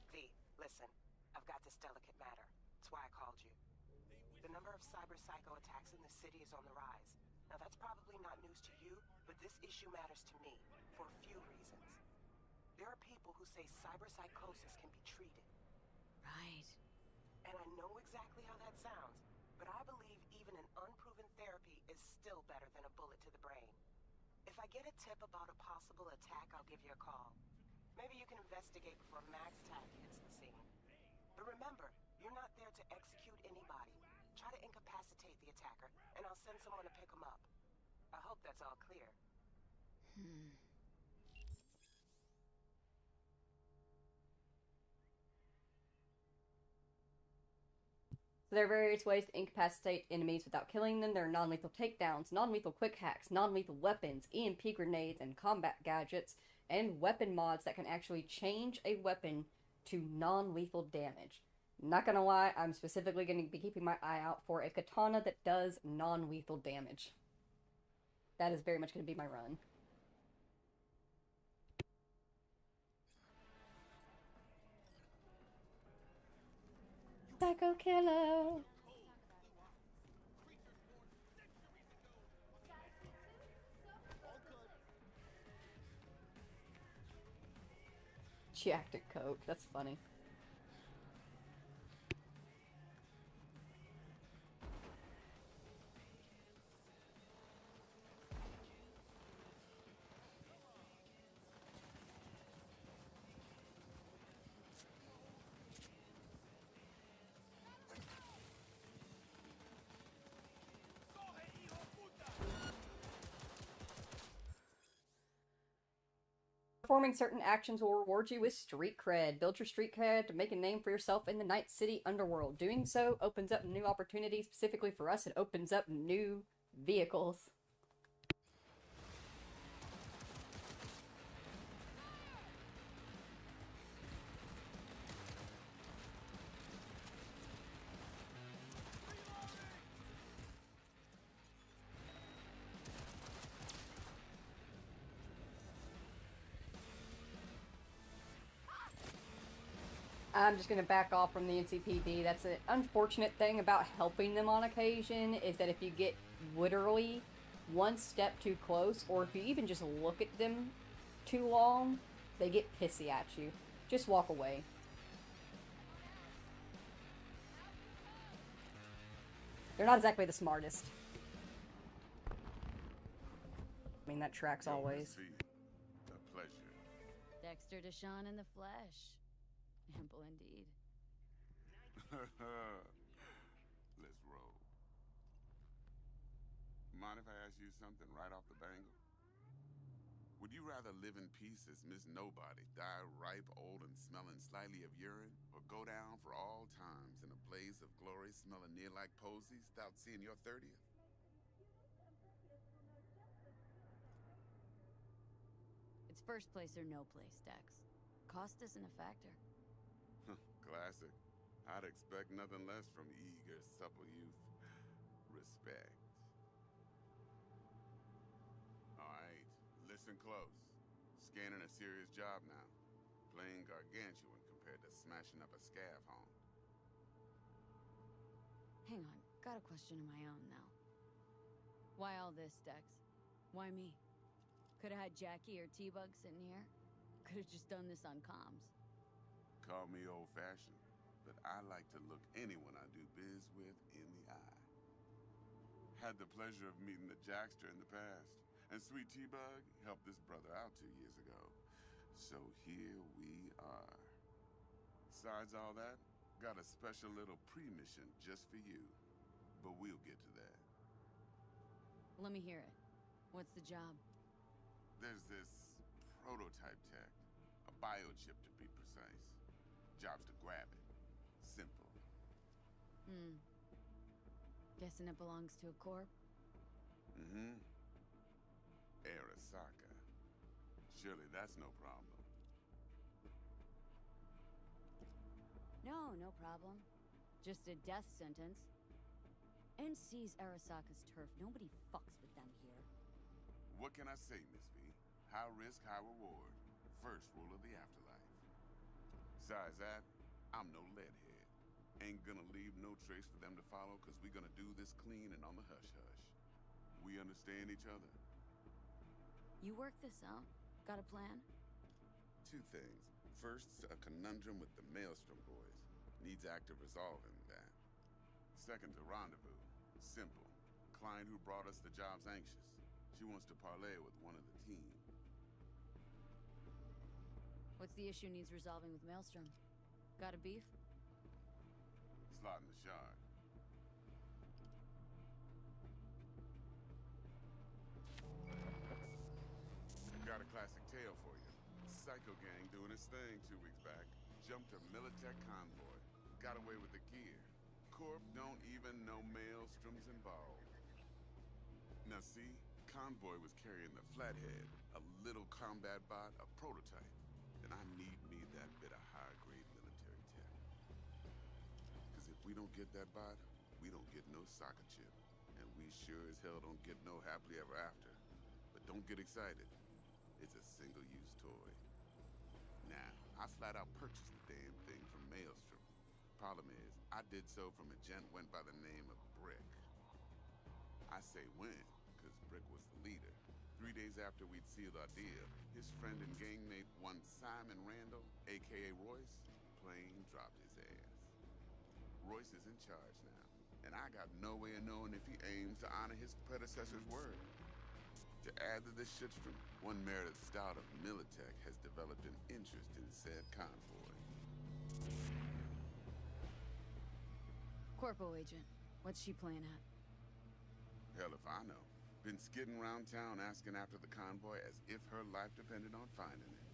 V, listen. I've got this delicate matter. That's why I called you. The number of cyber-psycho attacks in the city is on the rise. Now that's probably not news to you, but this issue matters to me, for a few reasons. There are people who say cyberpsychosis can be treated. Right. And I know exactly how that sounds, but I believe even an unproven therapy is still better than a bullet to the brain. If I get a tip about a possible attack, I'll give you a call. Maybe you can investigate before Max Tag hits the scene. But remember, you're not there to execute anybody. Try to incapacitate the attacker, and I'll send someone to pick him up. I hope that's all clear. So there are various ways to incapacitate enemies without killing them. There are non-lethal takedowns, non-lethal quick hacks, non-lethal weapons, EMP grenades, and combat gadgets, and weapon mods that can actually change a weapon to non-lethal damage. Not gonna lie, I'm specifically going to be keeping my eye out for a katana that does non-lethal damage. That is very much going to be my run. Psycho killer! Jacked at Coke, that's funny. Performing certain actions will reward you with street cred. Build your street cred to make a name for yourself in the Night City underworld. Doing so opens up new opportunities. Specifically for us, it opens up new vehicles. I'm just going to back off from the NCPD. That's an unfortunate thing about helping them on occasion, is that if you get literally one step too close, or if you even just look at them too long, they get pissy at you. Just walk away. They're not exactly the smartest. I mean, that tracks always. A pleasure. Dexter Deshawn in the flesh. Ample indeed. Let's roll. Mind if I ask you something right off the bangle? Would you rather live in peace as Miss Nobody, die ripe, old, and smelling slightly of urine, or go down for all times in a blaze of glory smelling near like posies without seeing your 30th? It's first place or no place, Dex. Cost isn't a factor. Classic. I'd expect nothing less from eager, supple youth. Respect. All right, listen close. Scanning a serious job now. Playing gargantuan compared to smashing up a scav home. Hang on, got a question of my own now. Why all this, Dex? Why me? Could've had Jackie or T-Bug sitting here. Could've just done this on comms. Call me old-fashioned, but I like to look anyone I do biz with in the eye. Had the pleasure of meeting the Jackster in the past, and Sweet T-Bug helped this brother out 2 years ago. So here we are. Besides all that, got a special little pre-mission just for you. But we'll get to that. Let me hear it. What's the job? There's this prototype tech, a biochip to be precise. Job's to grab it. Simple. Guessing it belongs to a corp? Mm-hmm. Arasaka. Surely that's no problem. No problem. Just a death sentence. NC's Arasaka's turf. Nobody fucks with them here. What can I say, Miss V? High risk, high reward. First rule of the afterlife. Besides that, I'm no leadhead. Ain't gonna leave no trace for them to follow, cause we gonna do this clean and on the hush-hush. We understand each other? You work this out? Got a plan? Two things. First, a conundrum with the Maelstrom boys. Needs active resolving that. Second, a rendezvous. Simple. Client who brought us the job's anxious. She wants to parlay with one of the team. What's the issue needs resolving with Maelstrom? Got a beef? Slot in the shard. Got a classic tale for you. Psycho gang doing its thing 2 weeks back. Jumped a Militech convoy. Got away with the gear. Corp don't even know Maelstrom's involved. Now see, convoy was carrying the Flathead, a little combat bot, a prototype. And I need me that bit of high-grade military tech. Because if we don't get that bot, we don't get no soccer chip. And we sure as hell don't get no happily ever after. But don't get excited. It's a single-use toy. Now, I flat out purchased the damn thing from Maelstrom. Problem is, I did so from a gent went by the name of Brick. I say when, because Brick was the leader. 3 days after we'd sealed our deal, his friend and gangmate, one Simon Randall, a.k.a. Royce, plain dropped his ass. Royce is in charge now, and I got no way of knowing if he aims to honor his predecessor's word. To add to this shitstrom, one Meredith Stout of Militech has developed an interest in said convoy. Corpo agent. What's she playing at? Hell if I know. Been skidding around town asking after the convoy as if her life depended on finding it.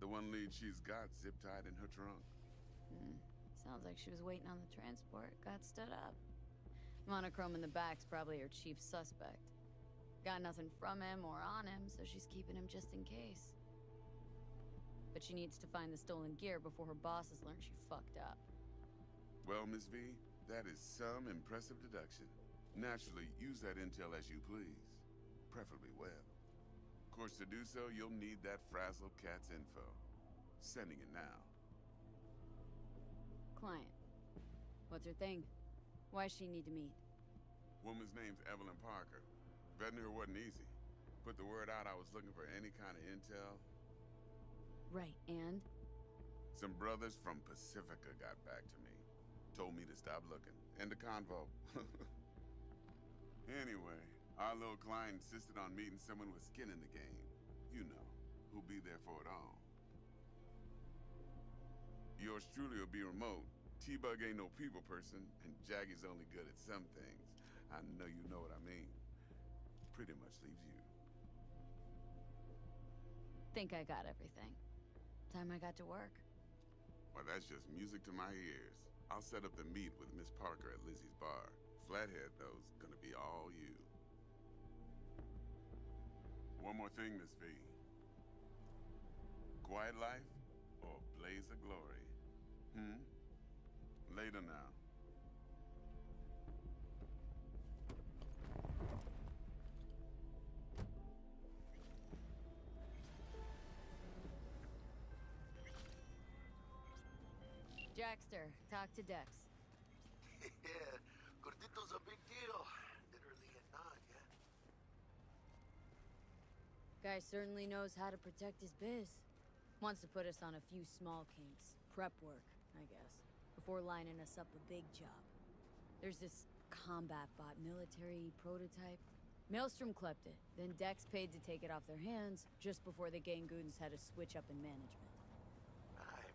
The one lead she's got zip-tied in her trunk. Sounds like she was waiting on the transport. Got stood up. Monochrome in the back's probably her chief suspect. Got nothing from him or on him, so she's keeping him just in case. But she needs to find the stolen gear before her bosses learn she fucked up. Well, Miss V, that is some impressive deduction. Naturally, use that intel as you please. Preferably well. Of course, to do so, you'll need that frazzled cat's info. Sending it now. Client. What's her thing? Why does she need to meet? Woman's name's Evelyn Parker. Vetting her wasn't easy. Put the word out I was looking for any kind of intel. Right, and? Some brothers from Pacifica got back to me. Told me to stop looking. End the convo. Anyway, our little client insisted on meeting someone with skin in the game. You know, who'll be there for it all. Yours truly will be remote. T-Bug ain't no people person, and Jaggy's only good at some things. I know you know what I mean. Pretty much leaves you. Think I got everything. Time I got to work. Well, that's just music to my ears. I'll set up the meet with Miss Parker at Lizzie's bar. Flathead, though's gonna be all you. One more thing, Miss V. Quiet life or blaze of glory? Later now. Jackster, talk to Dex. Yeah, Gordito's a big deal. Literally a nod, yeah? Guy certainly knows how to protect his biz. Wants to put us on a few small kinks. Prep work, I guess. Before lining us up a big job. There's this combat bot military prototype. Maelstrom clept it. Then Dex paid to take it off their hands just before the Gangoons had a switch up in management.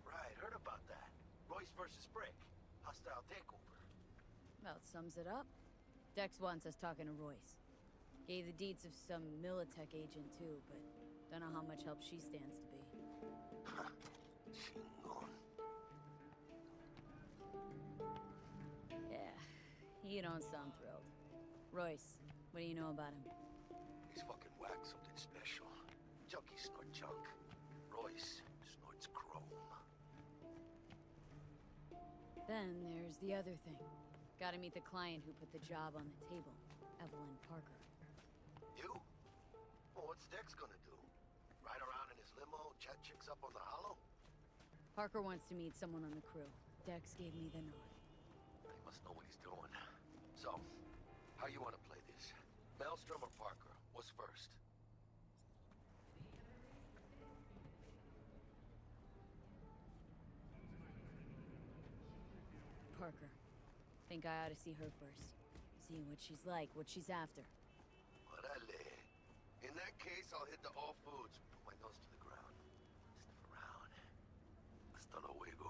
Right. Heard about that. Royce versus Brick. Hostile takeover. About sums it up. Dex wants us talking to Royce. Gave the deeds of some Militech agent too, but don't know how much help she stands to be. Yeah, you don't sound thrilled. Royce, what do you know about him? He's fucking whack, something special. Junkies snort junk. Royce snorts chrome. Then there's the other thing. Gotta meet the client who put the job on the table, Evelyn Parker. You? Well, what's Dex gonna do? Ride around in his limo, chat chicks up on the hollow? Parker wants to meet someone on the crew. Dex gave me the nod. He must know what he's doing. So, how you wanna play this? Maelstrom or Parker? What's first? Parker. Think I ought to see her first. See what she's like, what she's after. Orale. In that case, I'll hit the all foods. Put my nose to the ground. Sniff around. Hasta luego.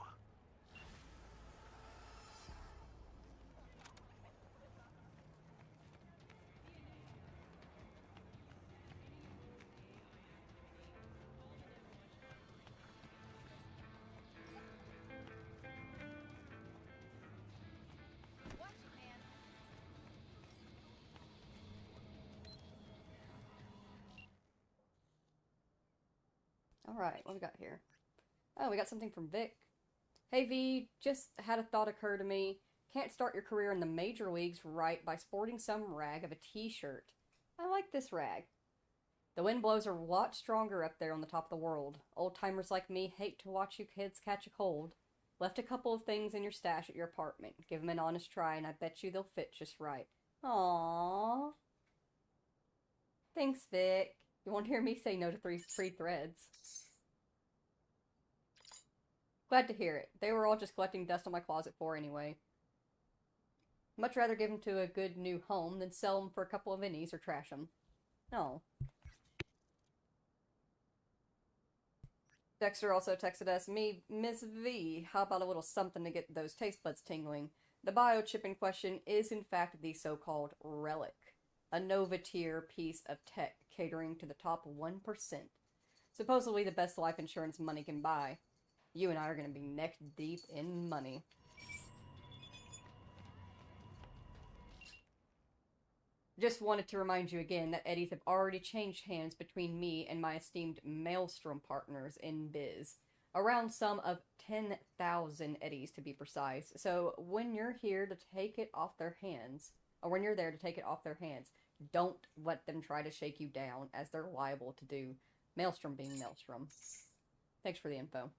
Alright, what we got here? Oh, we got something from Vic. Hey V, just had a thought occur to me. Can't start your career in the major leagues right by sporting some rag of a t-shirt. I like this rag. The wind blows a lot stronger up there on the top of the world. Old-timers like me hate to watch you kids catch a cold. Left a couple of things in your stash at your apartment. Give them an honest try and I bet you they'll fit just right. Aww. Thanks, Vic. You won't hear me say no to 3 free threads. Glad to hear it. They were all just collecting dust on my closet floor anyway. Much rather give them to a good new home than sell them for a couple of innies or trash them. No. Dexter also texted us, me, Miss V, how about a little something to get those taste buds tingling? The biochip in question is in fact the so-called Relic, a Nova tier piece of tech catering to the top 1%. Supposedly the best life insurance money can buy. You and I are going to be neck deep in money. Just wanted to remind you again that eddies have already changed hands between me and my esteemed Maelstrom partners in biz. Around some of 10,000 eddies to be precise. So when you're here to take it off their hands, or when you're there to take it off their hands, don't let them try to shake you down, as they're liable to do. Maelstrom being Maelstrom. Thanks for the info.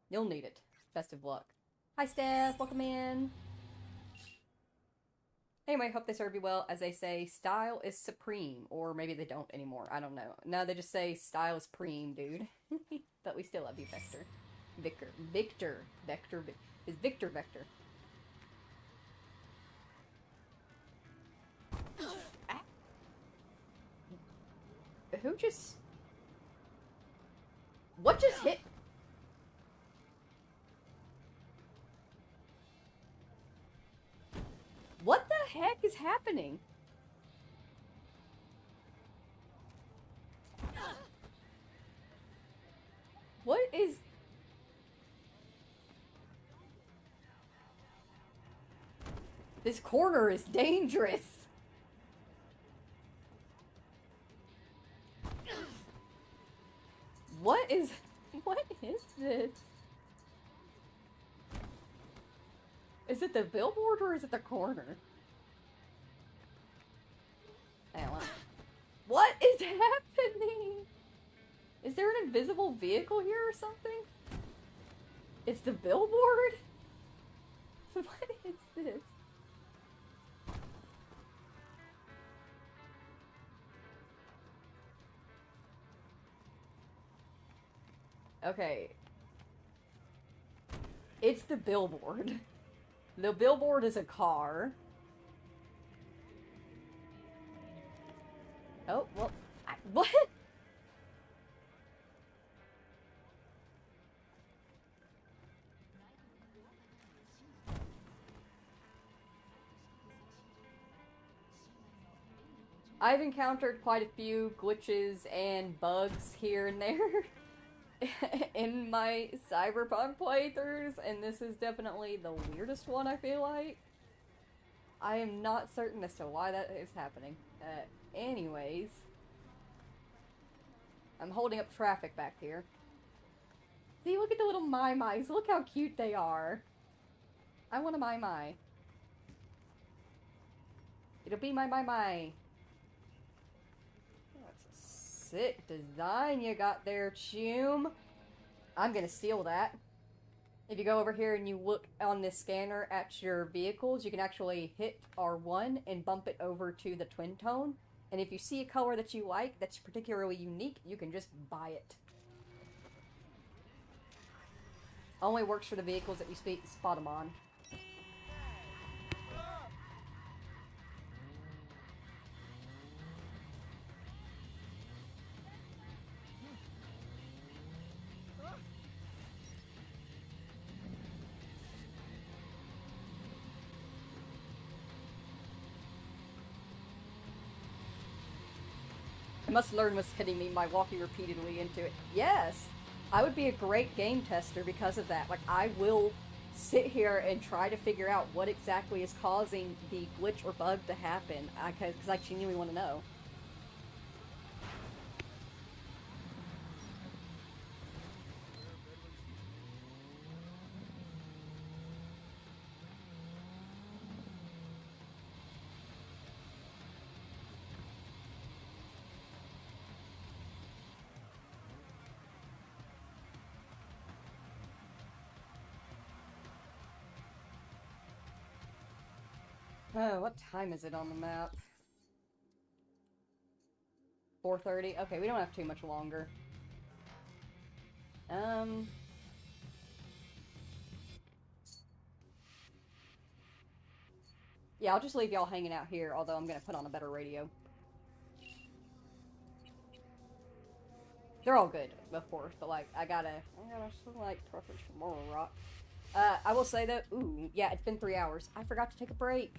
You'll need it. Best of luck. Hi, Steph. Welcome in. Anyway, hope they serve you well. As they say, style is supreme. Or maybe they don't anymore. I don't know. No, they just say style is preem, dude. But we still love you, Vector. Victor. Is Victor Vector. Ah. Who just... What just hit? What the heck is happening? What is... This corner is dangerous. What is this? Is it the billboard or is it the corner? Hang on. What is happening? Is there an invisible vehicle here or something? It's the billboard? What is this? Okay. It's the billboard. The billboard is a car. Oh, well, what? I've encountered quite a few glitches and bugs here and there in my Cyberpunk playthroughs, and this is definitely the weirdest one, I feel like. I am not certain as to why that is happening. Anyways. I'm holding up traffic back here. See, look at the little mai-mais. Look how cute they are. I want a mai-mai. It'll be my mai-mai. That's a sick design you got there, Choom. I'm gonna steal that. If you go over here and you look on this scanner at your vehicles, you can actually hit R1 and bump it over to the twin tone. And if you see a color that you like that's particularly unique, you can just buy it. Only works for the vehicles that you spot them on. I must learn what's hitting me by walking repeatedly into it. Yes! I would be a great game tester because of that. Like, I will sit here and try to figure out what exactly is causing the glitch or bug to happen. Because I genuinely want to know. Oh, what time is it on the map? 4:30? Okay, we don't have too much longer. Yeah, I'll just leave y'all hanging out here, although I'm gonna put on a better radio. They're all good, of course, but like, I gotta like preference for Moral Rock. I will say though, ooh, yeah, it's been 3 hours. I forgot to take a break.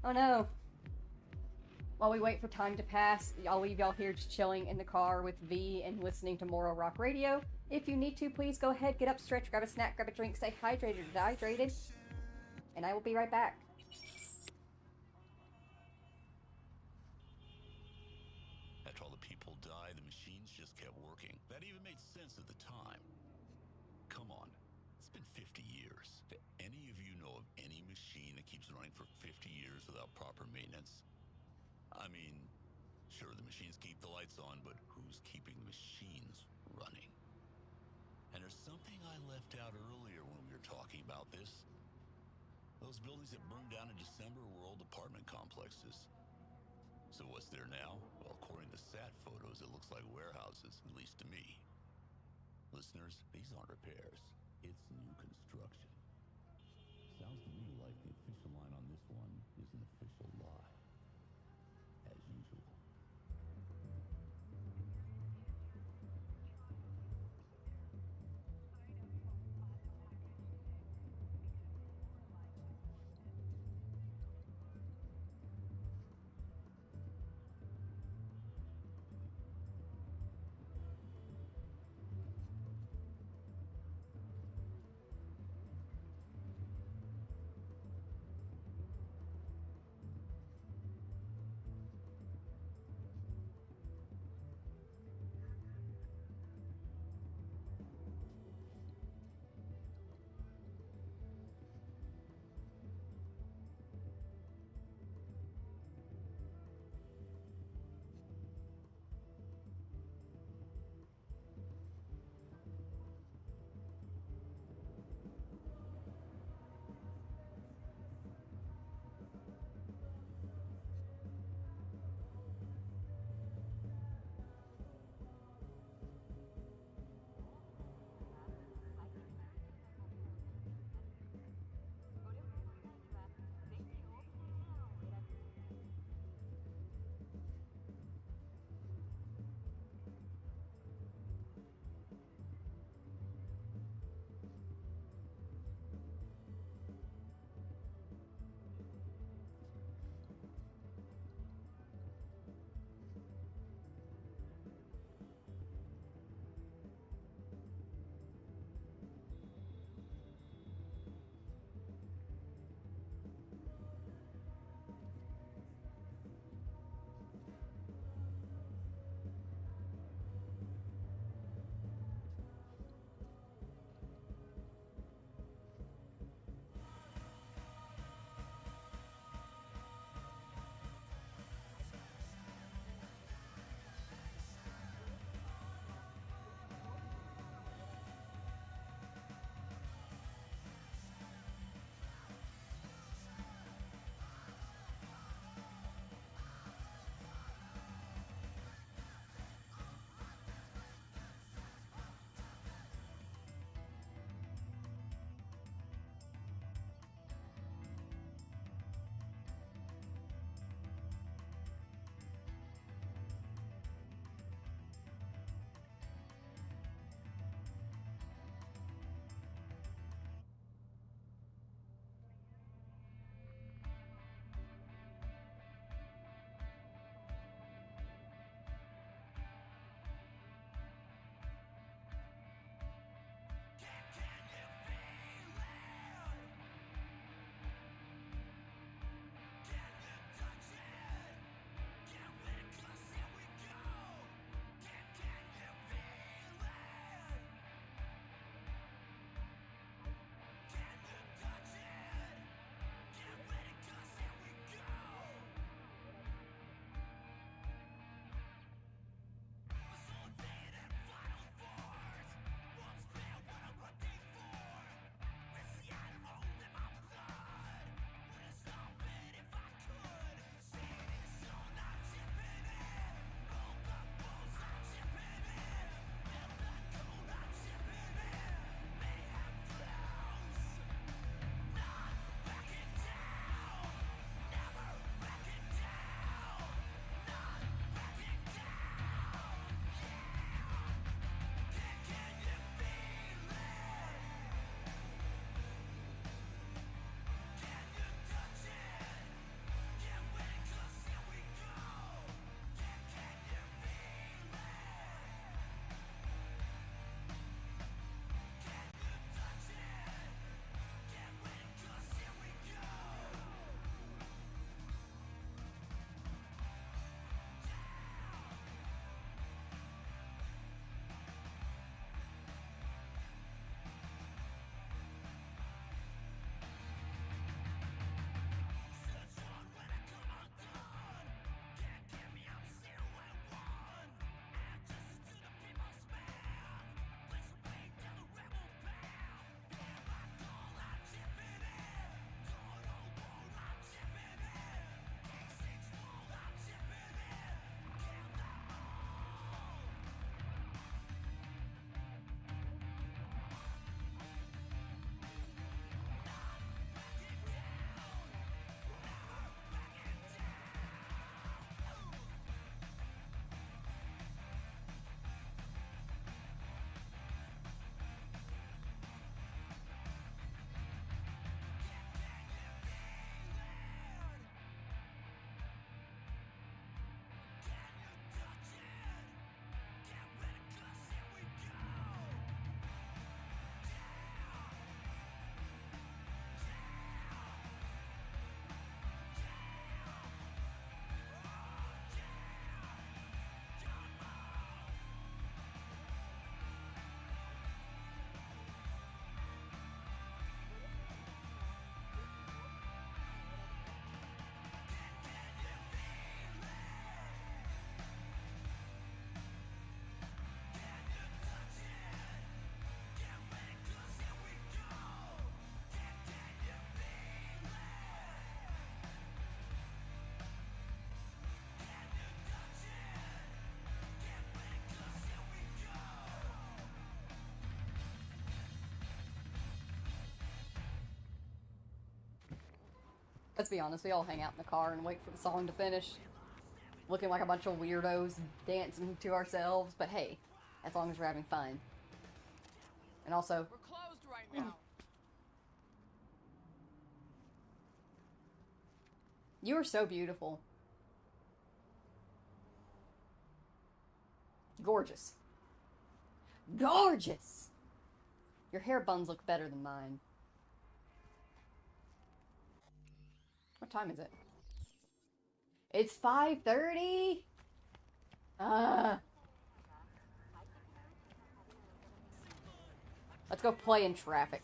Oh no. While we wait for time to pass, I'll leave y'all here just chilling in the car with V and listening to Moral Rock Radio. If you need to, please go ahead, get up, stretch, grab a snack, grab a drink, stay hydrated, dehydrated, and I will be right back. After all the people died, the machines just kept working. That even made sense at the time. Come on, it's been 50 years. Do any of you know of any machine that keeps running for 50 years without proper maintenance? I mean, sure, the machines keep the lights on, but who's keeping the machines running? And there's something I left out earlier when we were talking about this? Those buildings that burned down in December were old apartment complexes. So what's there now? Well, according to sat photos, it looks like warehouses, at least to me. Listeners, these aren't repairs. It's new construction. Sounds to me like the official line on this one is an official lie. As usual. Let's be honest, we all hang out in the car and wait for the song to finish. Looking like a bunch of weirdos dancing to ourselves, but hey, as long as we're having fun. And also... We're closed right now. You are so beautiful. Gorgeous. Gorgeous! Your hair buns look better than mine. What time is it? It's 5:30? Let's go play in traffic.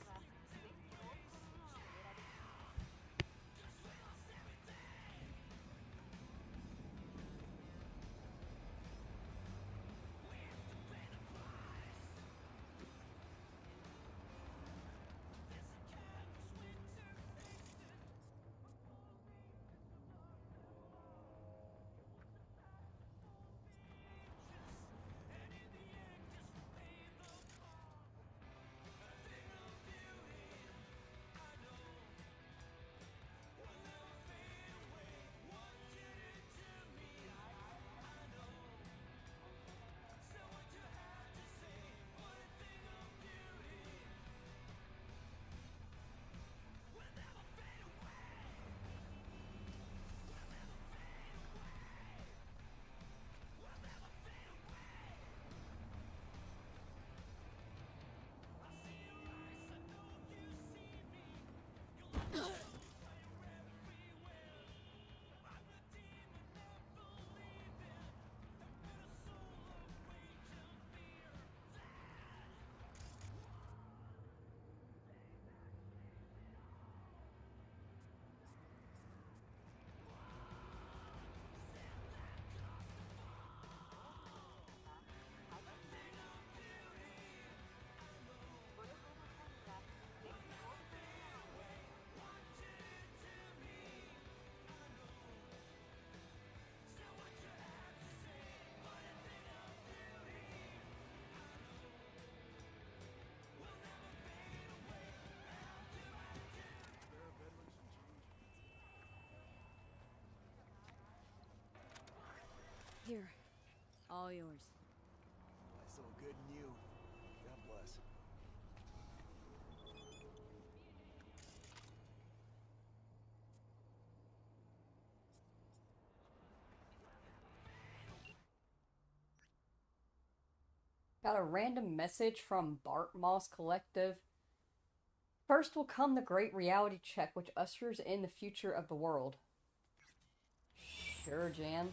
Here. All yours. I so good in you. God bless. Got a random message from Bart Moss Collective. First will come the great reality check, which ushers in the future of the world. Sure, Jan.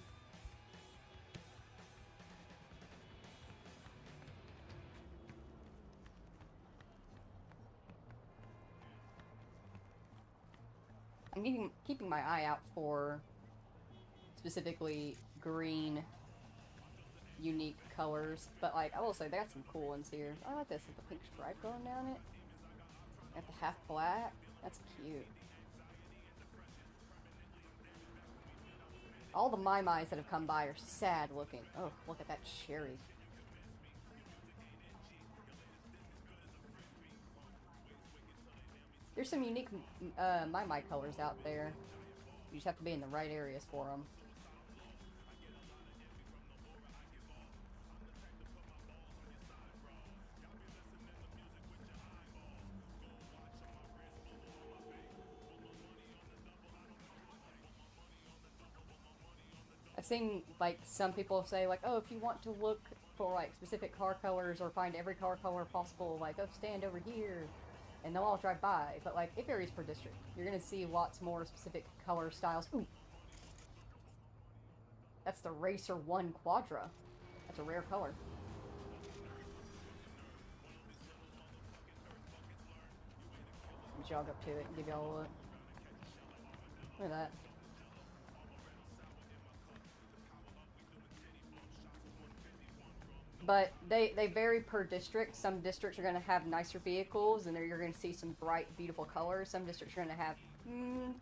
I'm keeping my eye out for specifically green unique colors, but like I will say they got some cool ones here. I like this with the pink stripe going down it. Got the half black. That's cute. All the My Mi's that have come by are sad looking. Oh, look at that cherry. There's some unique My My colors out there. You just have to be in the right areas for them. I've seen like some people say like, oh, if you want to look for like specific car colors or find every car color possible, like, oh, stand over here. And they'll all drive by, but like it varies per district. You're gonna see lots more specific color styles. Ooh, that's the Racer 1 Quadra. That's a rare color. Let me jog up to it and give y'all a look. Look at that. But they vary per district. Some districts are going to have nicer vehicles, and there you're going to see some bright, beautiful colors. Some districts are going to have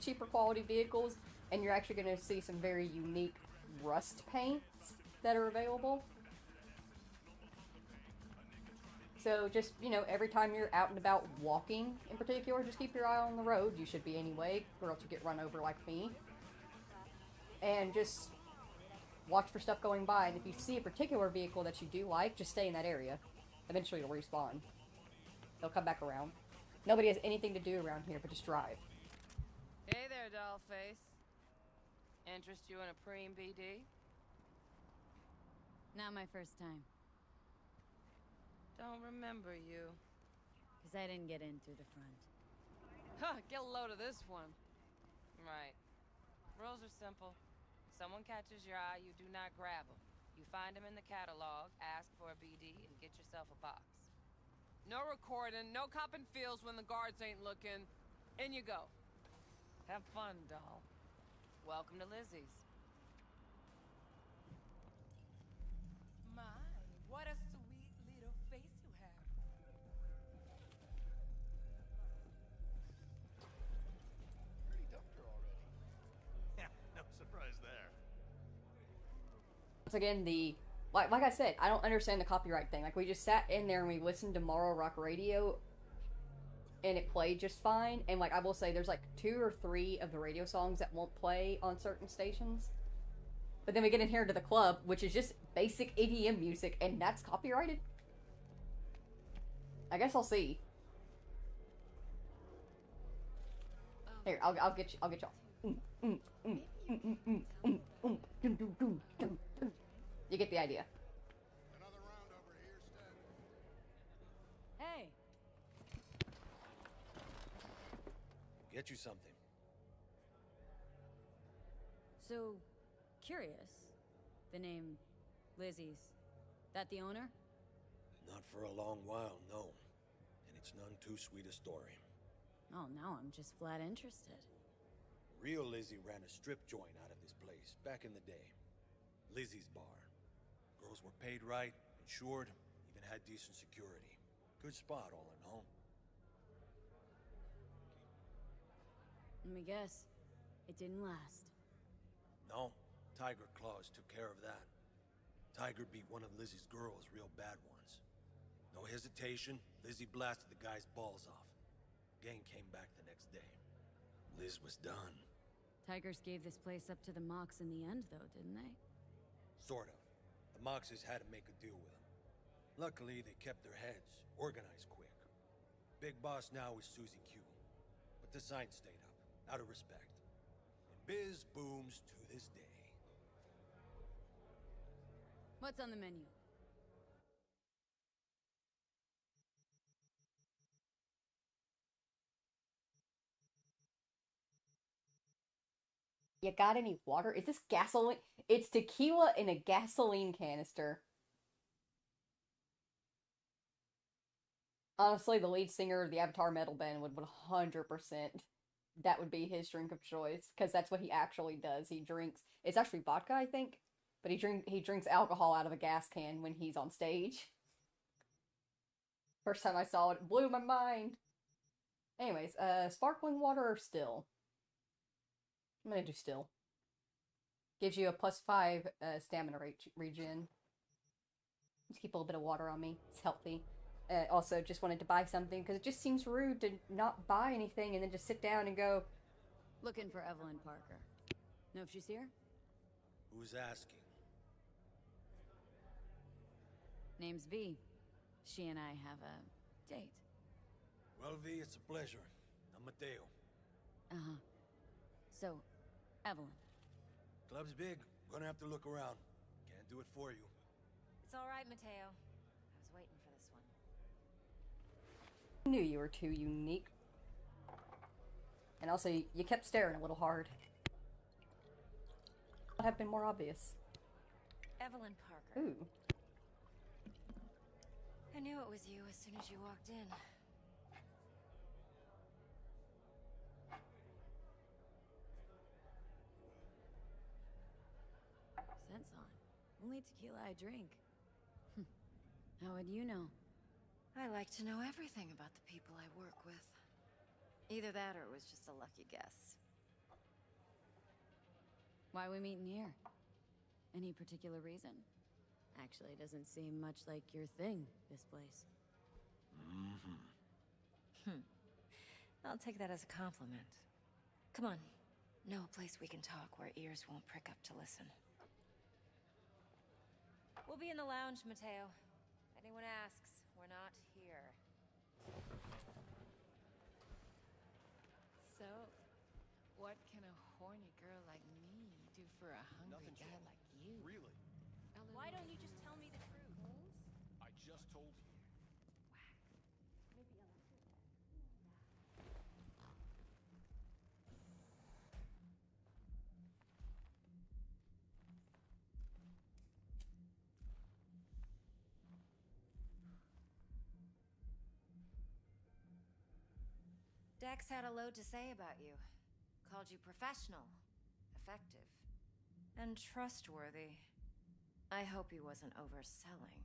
cheaper quality vehicles, and you're actually going to see some very unique rust paints that are available. So just, you know, every time you're out and about walking in particular, just keep your eye on the road. You should be anyway, or else you get run over like me. And just watch for stuff going by. And if you see a particular vehicle that you do like, just stay in that area. Eventually you'll respawn. They'll come back around. Nobody has anything to do around here but just drive. Hey there, dollface. Interest you in a preem BD? Not my first time. Don't remember you. Because I didn't get in through the front. Huh, get a load of this one. Right. Rules are simple. Someone catches your eye, you do not grab them. You find them in the catalog, ask for a BD, and get yourself a box. No recording, no copping feels when the guards ain't looking. In you go. Have fun, doll. Welcome to Lizzie's. My, what a sweet little face you have. Pretty dumped her already. Yeah, no surprise there. Once again, like I said, I don't understand the copyright thing. Like, we just sat in there and we listened to Morrow Rock Radio, and it played just fine. And, like, I will say, there's, like, 2 or 3 of the radio songs that won't play on certain stations. But then we get in here to the club, which is just basic EDM music, and that's copyrighted? I guess I'll see. Here, I'll get y'all. You get the idea. Hey! Get you something. So, curious. The name Lizzie's. That the owner? Not for a long while, no. And it's none too sweet a story. Oh, now I'm just flat interested. Real Lizzie ran a strip joint out of this place back in the day. Lizzie's Bar. Girls were paid right, insured, even had decent security. Good spot, all in all. Let me guess. It didn't last. No, Tiger Claws took care of that. Tiger beat one of Lizzie's girls, real bad ones. No hesitation, Lizzie blasted the guy's balls off. Gang came back the next day. Liz was done. Tigers gave this place up to the Mox in the end, though, didn't they? Sort of. The Moxes had to make a deal with them. Luckily, they kept their heads, organized quick. Big boss now is Susie Q. But the sign stayed up, out of respect. And biz booms to this day. What's on the menu? You got any water? Is this gasoline? It's tequila in a gasoline canister. Honestly, the lead singer of the Avatar metal band would 100%. That would be his drink of choice, because that's what he actually does. He drinks. It's actually vodka, I think, but he drinks alcohol out of a gas can when he's on stage. First time I saw it, it blew my mind. Anyways, sparkling water or still? I'm gonna do still. Gives you a +5 stamina regen. Just keep a little bit of water on me. It's healthy. Also, just wanted to buy something because it just seems rude to not buy anything and then just sit down and go. Looking for Evelyn Parker. Know if she's here? Who's asking? Name's V. She and I have a date. Well, V, it's a pleasure. I'm Mateo. Uh-huh. So, Evelyn. Club's big. Gonna have to look around. Can't do it for you. It's all right, Mateo. I was waiting for this one. I knew you were too unique. And also, you kept staring a little hard. Would have been more obvious. Evelyn Parker. Ooh. I knew it was you as soon as you walked in. Sense on. Only tequila I drink. How would you know? I like to know everything about the people I work with. Either that or it was just a lucky guess. Why we meeting here? Any particular reason? Actually, doesn't seem much like your thing, this place. I'll take that as a compliment. Come on. Know a place we can talk where ears won't prick up to listen. We'll be in the lounge, Mateo. If anyone asks, we're not here. So, what can a horny girl like me do for a hungry Nothing, guy Jade. like you? Really? Why don't you just tell me the truth? I just told you. Dex had a load to say about you. Called you professional, effective, and trustworthy. I hope he wasn't overselling.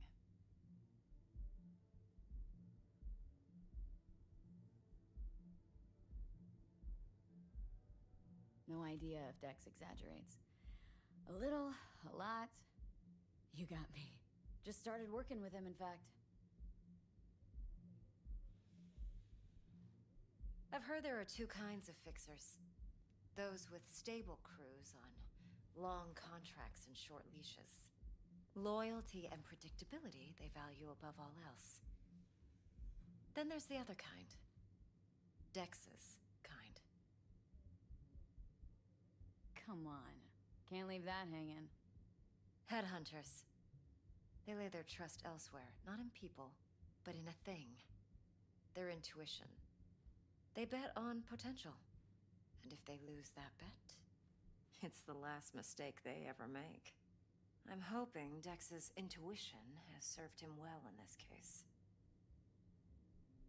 No idea if Dex exaggerates. A little, a lot. You got me. Just started working with him, in fact. I've heard there are two kinds of fixers. Those with stable crews on long contracts and short leashes. Loyalty and predictability they value above all else. Then there's the other kind. Dex's kind. Come on. Can't leave that hanging. Headhunters. They lay their trust elsewhere, not in people, but in a thing. Their intuition. They bet on potential. And if they lose that bet, it's the last mistake they ever make. I'm hoping Dex's intuition has served him well in this case.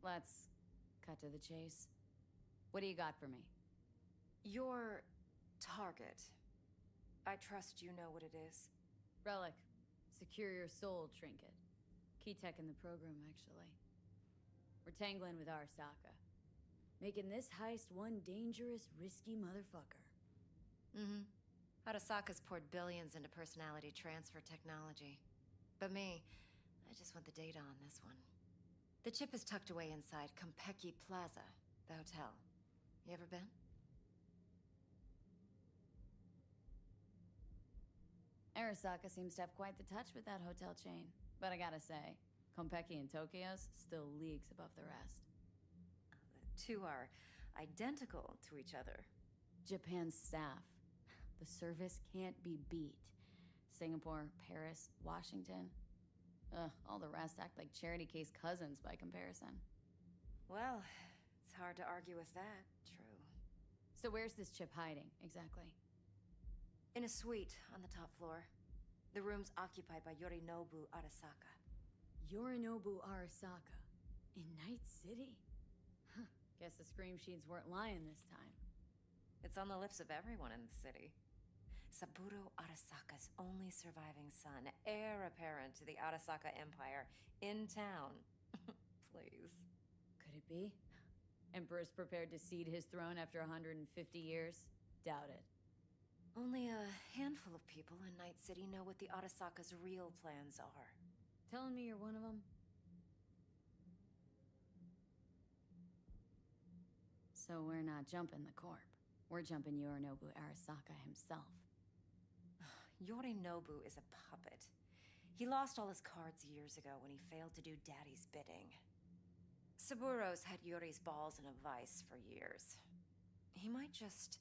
Let's cut to the chase. What do you got for me? Your target. I trust you know what it is. Relic. Secure your soul trinket. Key tech in the program, actually. We're tangling with Arasaka. Making this heist one dangerous, risky motherfucker. Mm-hmm. Arasaka's poured billions into personality transfer technology. But me, I just want the data on this one. The chip is tucked away inside Konpeki Plaza, the hotel. You ever been? Arasaka seems to have quite the touch with that hotel chain. But I gotta say, Konpeki and Tokyo's still leagues above the rest. The two are identical to each other. Japan's staff. The service can't be beat. Singapore, Paris, Washington. Ugh, all the rest act like charity case cousins by comparison. Well, it's hard to argue with that, true. So where's this chip hiding, exactly? In a suite on the top floor. The room's occupied by Yorinobu Arasaka. Yorinobu Arasaka? In Night City? Huh, guess the scream sheets weren't lying this time. It's on the lips of everyone in the city. Saburo Arasaka's only surviving son, heir apparent to the Arasaka Empire, in town. Please. Could it be? Emperor's prepared to cede his throne after 150 years? Doubt it. Only a handful of people in Night City know what the Arasaka's real plans are. Telling me you're one of them? So we're not jumping the Corp. We're jumping Yorinobu Arasaka himself. Yorinobu is a puppet. He lost all his cards years ago when he failed to do Daddy's bidding. Saburo's had Yuri's balls in a vice for years. He might just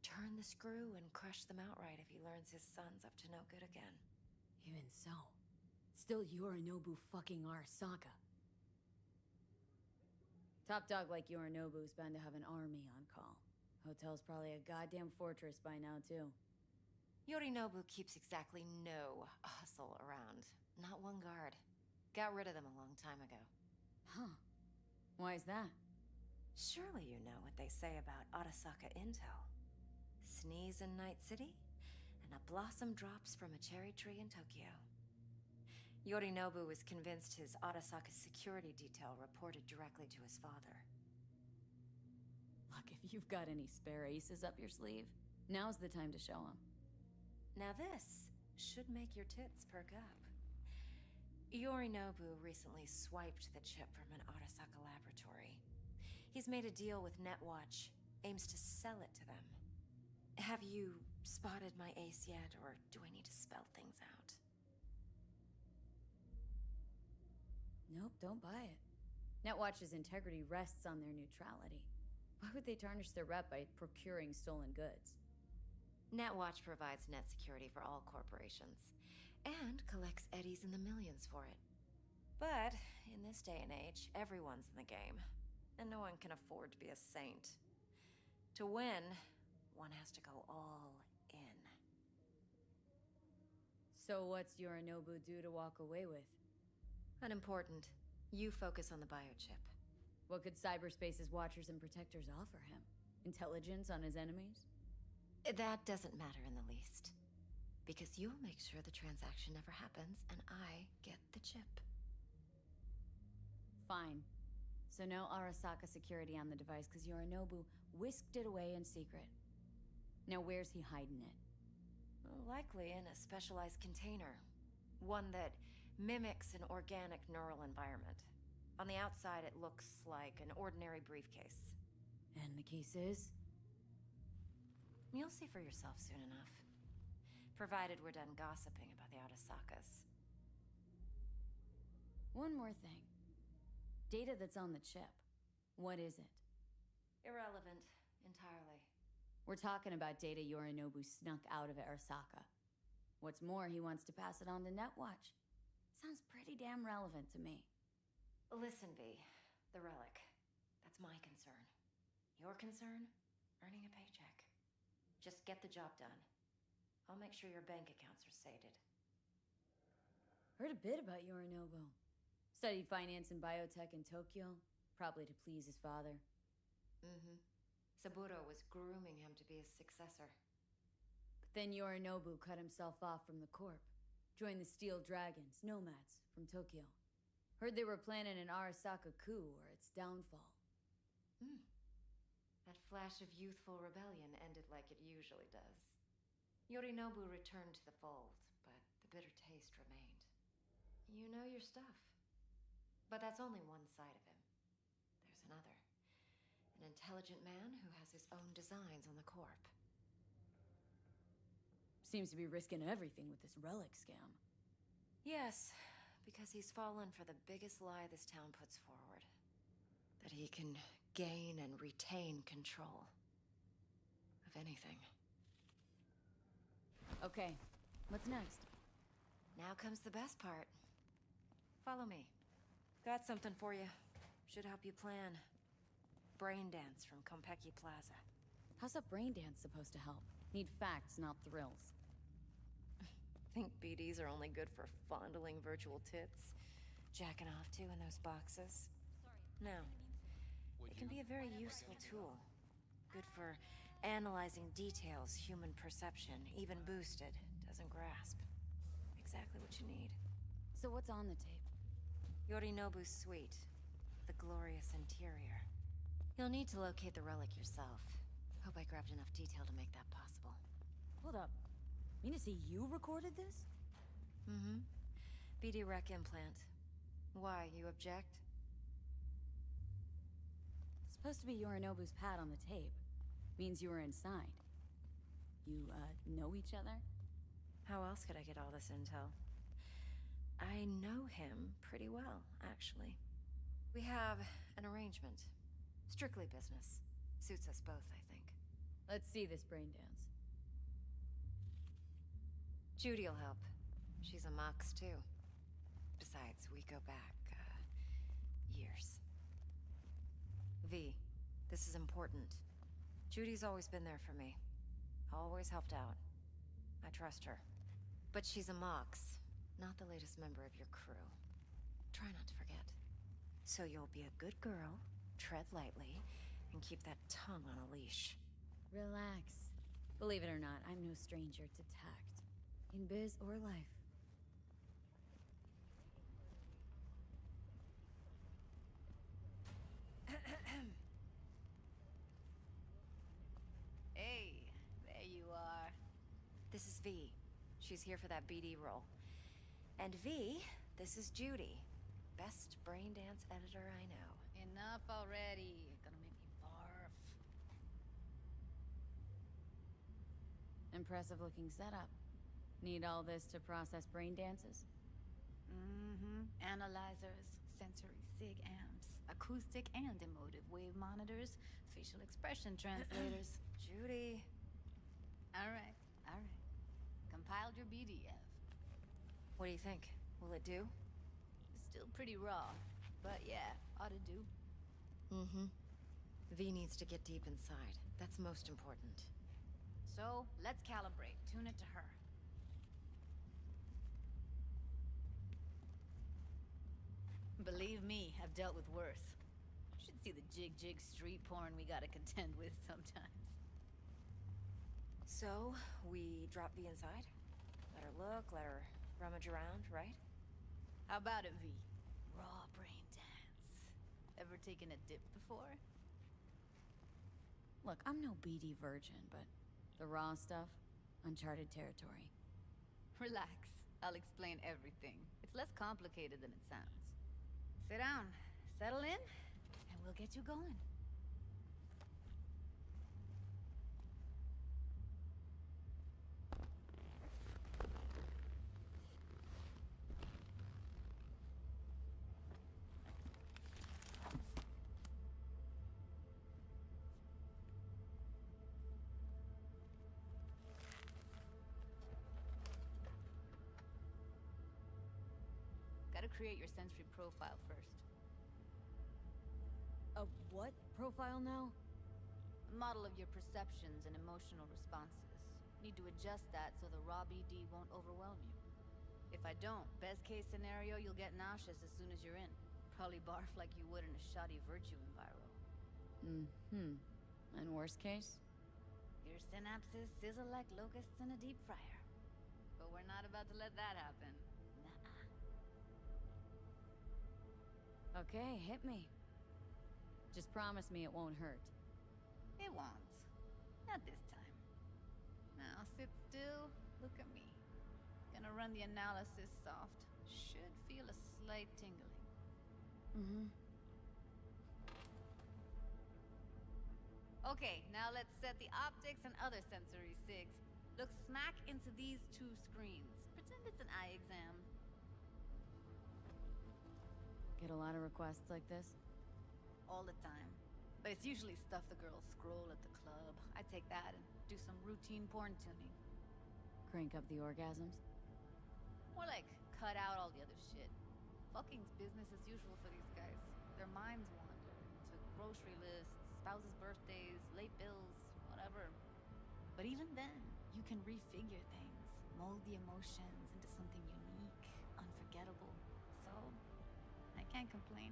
turn the screw and crush them outright if he learns his son's up to no good again. Even so, still Yorinobu fucking Arasaka. Top dog like Yorinobu's bound to have an army on call. Hotel's probably a goddamn fortress by now, too. Yorinobu keeps exactly no hustle around. Not one guard. Got rid of them a long time ago. Huh. Why's that? Surely you know what they say about Arasaka intel. Sneeze in Night City, and a blossom drops from a cherry tree in Tokyo. Yorinobu was convinced his Arasaka security detail reported directly to his father. Look, if you've got any spare aces up your sleeve, now's the time to show them. Now this should make your tits perk up. Yorinobu recently swiped the chip from an Arasaka laboratory. He's made a deal with Netwatch, aims to sell it to them. Have you spotted my ace yet, or do I need to spell things out? Nope, don't buy it. Netwatch's integrity rests on their neutrality. Why would they tarnish their rep by procuring stolen goods? Netwatch provides net security for all corporations, and collects eddies in the millions for it. But in this day and age, everyone's in the game, and no one can afford to be a saint. To win, one has to go all in. So what's Yorinobu due to walk away with? Unimportant. You focus on the biochip. What could cyberspace's watchers and protectors offer him? Intelligence on his enemies? That doesn't matter in the least. Because you'll make sure the transaction never happens, and I get the chip. Fine. So no Arasaka security on the device, because Yorinobu whisked it away in secret. Now where's he hiding it? Likely in a specialized container. One that mimics an organic neural environment. On the outside, it looks like an ordinary briefcase. And the case is? You'll see for yourself soon enough. Provided we're done gossiping about the Arasakas. One more thing. Data that's on the chip. What is it? Irrelevant. Entirely. We're talking about data Yorinobu snuck out of Arasaka. What's more, he wants to pass it on to Netwatch. Sounds pretty damn relevant to me. Listen, V. The relic. That's my concern. Your concern? Earning a paycheck. Just get the job done. I'll make sure your bank accounts are sated. Heard a bit about Yorinobu. Studied finance and biotech in Tokyo, probably to please his father. Mm-hmm. Saburo was grooming him to be his successor. But then Yorinobu cut himself off from the Corp. Joined the Steel Dragons, nomads, from Tokyo. Heard they were planning an Arasaka coup or its downfall. That flash of youthful rebellion ended like it usually does. Yorinobu returned to the fold, but the bitter taste remained. You know your stuff. But that's only one side of him. There's another. An intelligent man who has his own designs on the Corp. Seems to be risking everything with this relic scam. Yes, because he's fallen for the biggest lie this town puts forward. That he can gain and retain control of anything. Okay, what's next? Now comes the best part. Follow me. Got something for you. Should help you plan. Brain dance from Konpeki Plaza. How's a brain dance supposed to help? Need facts, not thrills. Think BDs are only good for fondling virtual tits? Jacking off to in those boxes? No. It can be a very useful tool. Good for analyzing details human perception, even boosted, doesn't grasp. Exactly what you need. So what's on the tape? Yorinobu's suite. The glorious interior. You'll need to locate the relic yourself. Hope I grabbed enough detail to make that possible. Hold up. Mean to say you recorded this? Mm-hmm. BD rec implant. Why, you object? Supposed to be Yorinobu's pad on the tape. Means you were inside. You, know each other? How else could I get all this intel? I know him pretty well, actually. We have an arrangement. Strictly business. Suits us both, I think. Let's see this brain dance. Judy'll help. She's a Mox, too. Besides, we go back, years. V, this is important. Judy's always been there for me. Always helped out. I trust her. But she's a Mox, not the latest member of your crew. Try not to forget. So you'll be a good girl, tread lightly, and keep that tongue on a leash. Relax. Believe it or not, I'm no stranger to tact. In biz or life. Hey, there you are. This is V. She's here for that BD role. And V, This is Judy. Best brain dance editor I know. Enough already. Gonna make me barf. Impressive looking setup. Need all this to process brain dances? Mm-hmm. Analyzers, sensory sig amps, acoustic and emotive wave monitors, facial expression translators. Judy. All right. Compiled your BDF. What do you think? Will it do? Still pretty raw, but yeah, ought to do. Mm-hmm. V needs to get deep inside. That's most important. So, let's calibrate. Tune it to her. Believe me, I've dealt with worse. You should see the jig street porn we gotta contend with sometimes. So, we drop V inside? Let her look, let her rummage around, right? How about it, V? Raw brain dance. Ever taken a dip before? Look, I'm no BD virgin, but the raw stuff, uncharted territory. Relax. I'll explain everything. It's less complicated than it sounds. Sit down, settle in, and we'll get you going. Gotta create your sensory profile first. A what profile now? A model of your perceptions and emotional responses. Need to adjust that so the raw BD won't overwhelm you. If I don't, best case scenario, you'll get nauseous as soon as you're in. Probably barf like you would in a shoddy virtue enviro. Mm-hmm. And worst case? Your synapses sizzle like locusts in a deep fryer. But we're not about to let that happen. Nuh-uh. Okay, hit me. Just promise me it won't hurt. It won't. Not this time. Now sit still, look at me. Gonna run the analysis soft. Should feel a slight tingling. Mm-hmm. Okay, now let's set the optics and other sensory sigs. Look smack into these two screens. Pretend it's an eye exam. Get a lot of requests like this? All the time. But it's usually stuff the girls scroll at the club. I take that and do some routine porn tuning. Crank up the orgasms? More like cut out all the other shit. Fucking's business as usual for these guys. Their minds wander into grocery lists, spouses' birthdays, late bills, whatever. But even then, you can refigure things, mold the emotions into something unique, unforgettable. So, I can't complain.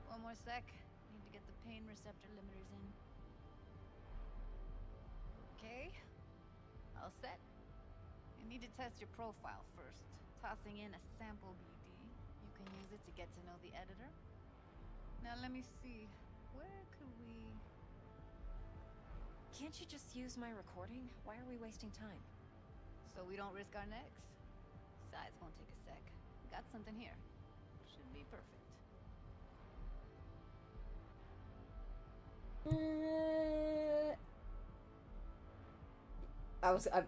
One more sec. Need to get the pain receptor limiters in. Okay. All set. You need to test your profile first. Tossing in a sample BD. You can use it to get to know the editor. Now let me see. Where could we... Can't you just use my recording? Why are we wasting time? So we don't risk our necks? Besides, won't take a sec. Got something here. Should be perfect.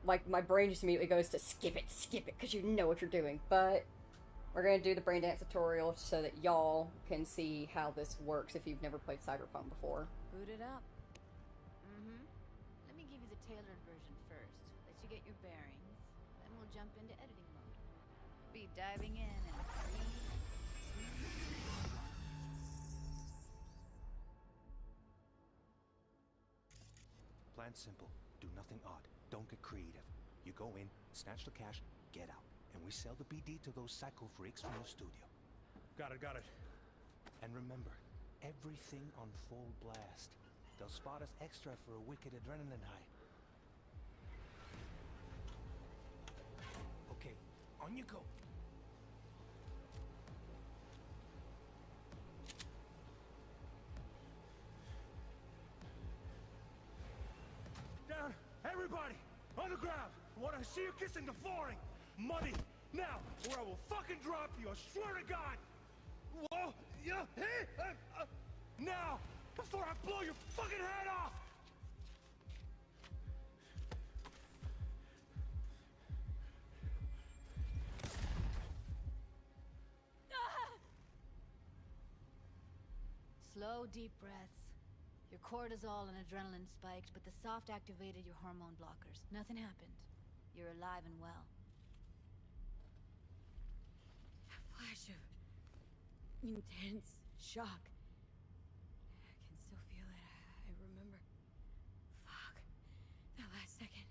like, my brain just immediately goes to skip it, because you know what you're doing. But we're gonna do the brain dance tutorial so that y'all can see how this works if you've never played Cyberpunk before. Boot it up. Mm-hmm. Let me give you the tailored version first. Let you get your bearings. Then we'll jump into editing mode. Be diving in and... Plan simple. Do nothing odd. Don't get creative. You go in, snatch the cash, get out. And we sell the BD to those psycho freaks from the studio. Got it. And remember, everything on full blast. They'll spot us extra for a wicked adrenaline high. Okay, on you go. Down! Everybody! On the ground! I want to see you kissing the flooring! Muddy! Now, or I will fucking drop you, I swear to God! Whoa! Yeah! Hey! Now! Before I blow your fucking head off! Slow, deep breaths. Your cortisol and adrenaline spiked, but the soft activated your hormone blockers. Nothing happened. You're alive and well. A flash of intense shock. I can still feel it. I remember. Fuck. That last second.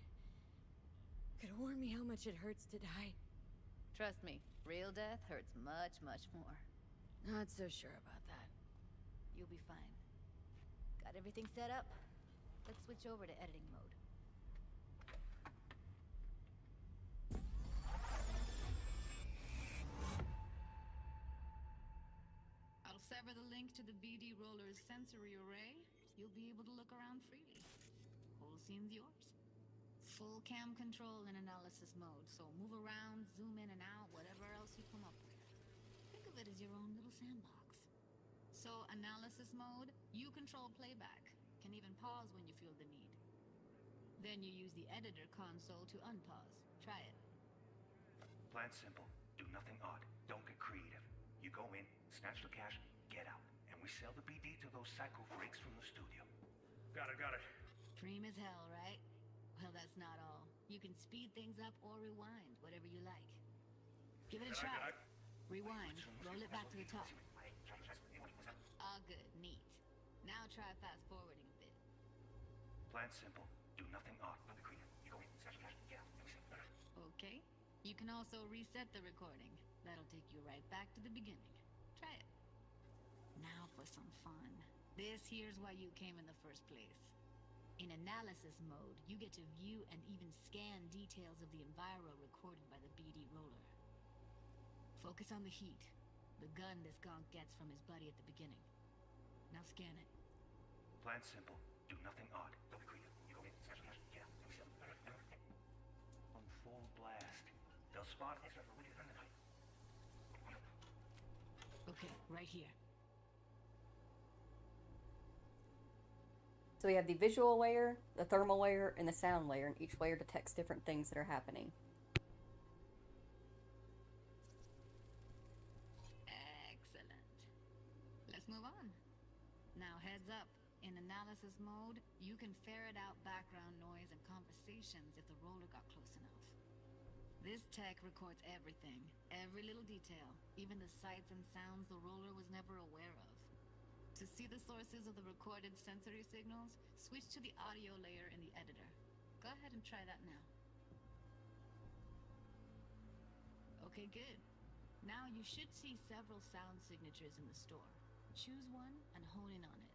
Could have warned me how much it hurts to die. Trust me, real death hurts much, much more. Not so sure about that. You'll be fine. Got everything set up? Let's switch over to editing mode. I'll sever the link to the BD Roller's sensory array. You'll be able to look around freely. Whole scene's yours. Full cam control in analysis mode, so move around, zoom in and out, whatever else you come up with. Think of it as your own little sandbox. So, analysis mode, you control playback. Can even pause when you feel the need. Then you use the editor console to unpause. Try it. Plan simple. Do nothing odd. Don't get creative. You go in, snatch the cash, get out. And we sell the BD to those psycho freaks from the studio. Got it. Dream as hell, right? Well, that's not all. You can speed things up or rewind, whatever you like. Give it a try. Rewind. Roll it back to the top. All good. Neat. Now try fast forwarding a bit. Plan simple. Do nothing odd. Don't get creative. You go in, snatch the cash, get out. And we sell the Okay. You can also reset the recording. That'll take you right back to the beginning. Try it. Now for some fun. This here's why you came in the first place. In analysis mode, you get to view and even scan details of the enviro recorded by the BD Roller. Focus on the heat, the gun this gonk gets from his buddy at the beginning. Now scan it. Plan simple. Do nothing odd. Don't be creative. You go in, snatch the cash, get out. And we sell the on full blast. They'll spot us when we run the night. Okay, right here. So we have the visual layer, the thermal layer, and the sound layer, and each layer detects different things that are happening. Excellent. Let's move on. Now heads up. In analysis mode, you can ferret out background noise and conversations if the roller got close enough. This tech records everything, every little detail, even the sights and sounds the roller was never aware of. To see the sources of the recorded sensory signals, switch to the audio layer in the editor. Go ahead and try that now. Okay, good. Now you should see several sound signatures in the store. Choose one and hone in on it.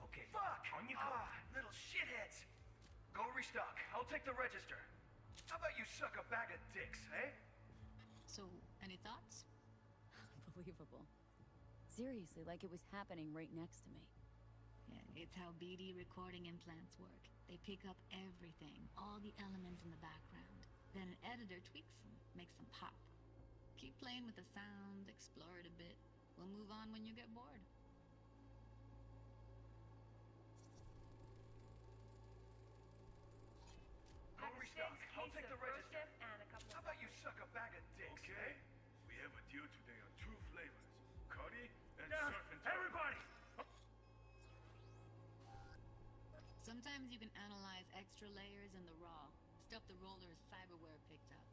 Okay. Fuck! On you go. Little shitheads! Go restock. I'll take the register. How about you suck a bag of dicks, eh? So, any thoughts? Unbelievable. Seriously, like it was happening right next to me. Yeah, it's how BD recording implants work. They pick up everything, all the elements in the background. Then an editor tweaks them, makes them pop. Keep playing with the sounds, explore it a bit. We'll move on when you get bored. Go restock. I'll take the register. How about you suck a bag of dicks, Okay. eh? We have a deal today on 2 flavors. Cuddy and surf and turf. Everybody! Sometimes you can analyze extra layers in the raw, stuff the roller's cyberware picked up.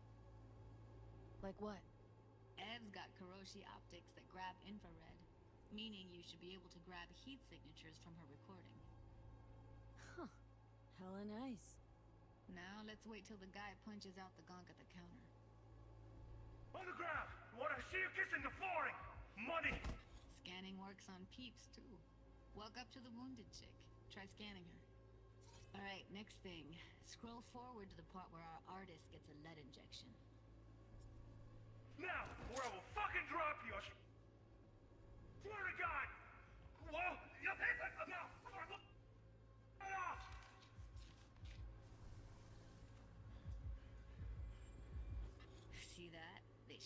Like what? Ev's got Kiroshi optics that grab infrared, meaning you should be able to grab heat signatures from her recording. Huh. Hella nice. Now let's wait till the guy punches out the gonk at the counter. On the ground! Wanna see you kissing the flooring! Money! Scanning works on peeps, too. Walk up to the wounded chick. Try scanning her. Alright, next thing. Scroll forward to the part where our artist gets a lead injection. Now, or I will fucking drop you! Swear to God! Whoa! Now!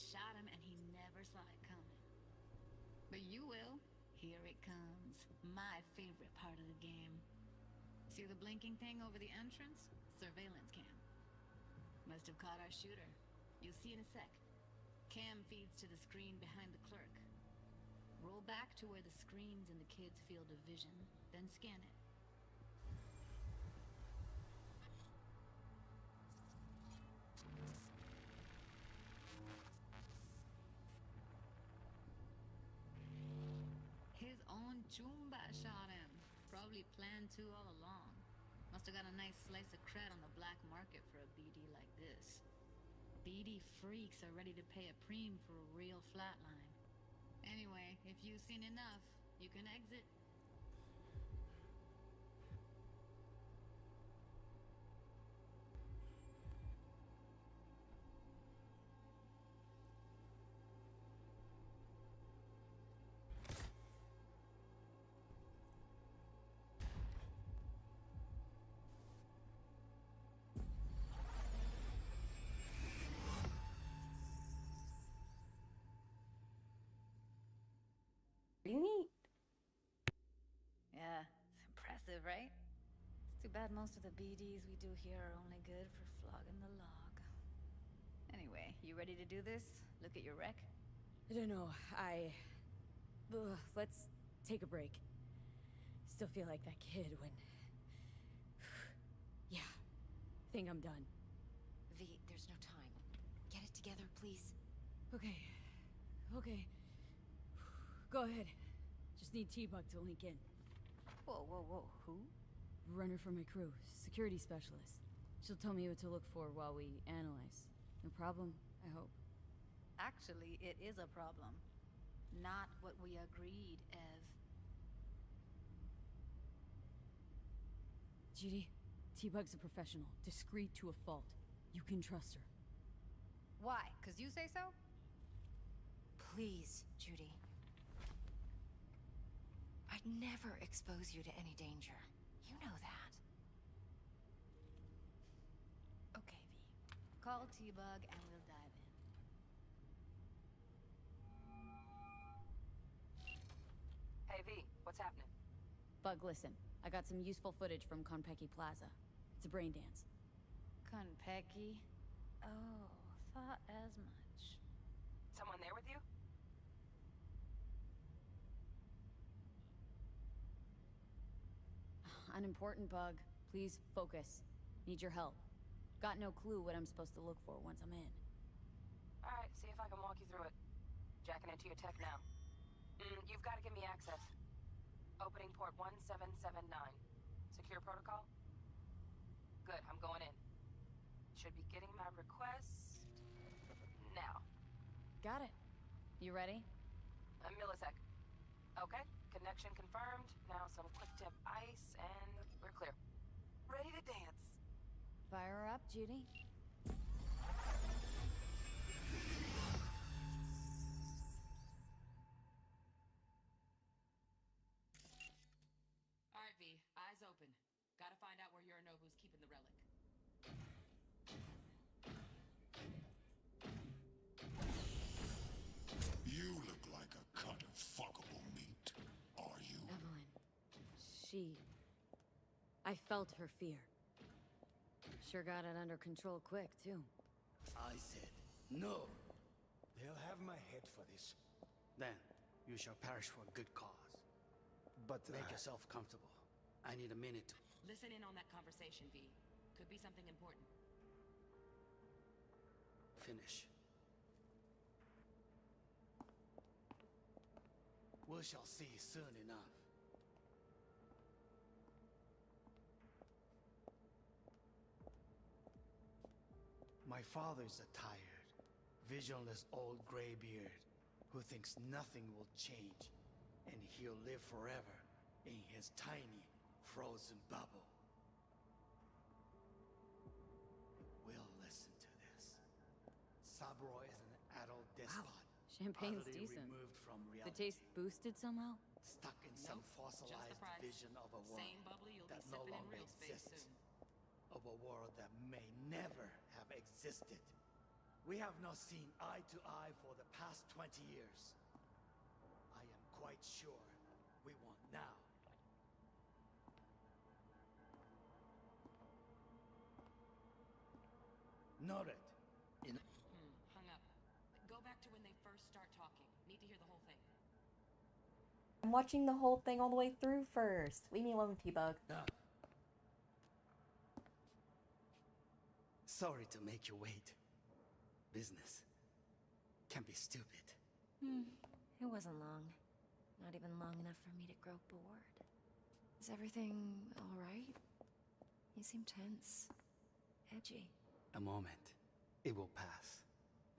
shot him and he never saw it coming. But you will. Here it comes. My favorite part of the game. See the blinking thing over the entrance? Surveillance cam. Must have caught our shooter. You'll see in a sec. Cam feeds to the screen behind the clerk. Roll back to where the screen's in the kid's field of vision, then scan it. His own Chumba shot him. Probably planned to all along. Must have got a nice slice of cred on the black market for a BD like this. BD freaks are ready to pay a preem for a real flatline. Anyway, if you've seen enough, you can exit. Pretty neat. Yeah, it's impressive, right? It's too bad most of the BDs we do here are only good for flogging the log. Anyway, you ready to do this? Look at your rec? I don't know, let's take a break. Still feel like that kid when... Yeah, think I'm done. V, there's no time. Get it together, please. Okay. Go ahead. Just need T-Bug to link in. Whoa, who? Runner for my crew, security specialist. She'll tell me what to look for while we analyze. No problem, I hope. Actually, it is a problem. Not what we agreed, Ev. Judy, T-Bug's a professional, discreet to a fault. You can trust her. Why? 'Cause you say so? Please, Judy. I'd never expose you to any danger. You know that. Okay, V. Call T-Bug and we'll dive in. Hey, V, what's happening? Bug, listen. I got some useful footage from Konpeki Plaza. It's a brain dance. Konpeki? Oh, thought as much. Someone there with you? Unimportant, Bug. Please focus. Need your help. Got no clue what I'm supposed to look for once I'm in. Alright, see if I can walk you through it. Jacking into your tech now. You've got to give me access. Opening port 1779. Secure protocol? Good, I'm going in. Should be getting my request... now. Got it. You ready? A millisec. Okay, connection confirmed. Now some quick tip ice, and we're clear. Ready to dance. Fire her up, Judy. Alright, V. Eyes open. Gotta find out where Yorinobu's keeping the relic. You look like a cut of fuckable meat. Are you? Evelyn. I felt her fear. Sure got it under control quick, too. I said, no. They'll have my head for this. Then, you shall perish for a good cause. But make yourself comfortable. I need a minute to... Listen in on that conversation, V. Could be something important. finish. We shall see soon enough. My father's a tired, visionless old graybeard who thinks nothing will change, and he'll live forever in his tiny, frozen bubble. We'll listen to this. Saburo is an adult despot. Wow, champagne's utterly decent. removed from The reality. taste boosted somehow? Stuck in some fossilized vision of a world Same bubbly you'll that be no sipping in longer real space exists. soon. Of a world that may never have existed. We have not seen eye to eye for the past 20 years. I am quite sure we want now. Noted. Hung up. Go back to when they first start talking. Need to hear the whole thing. I'm watching the whole thing all the way through first. Leave me alone, T-Bug. Sorry to make you wait. Business can be stupid. It wasn't long. Not even long enough for me to grow bored. Is everything alright? You seem tense. Edgy. A moment. It will pass.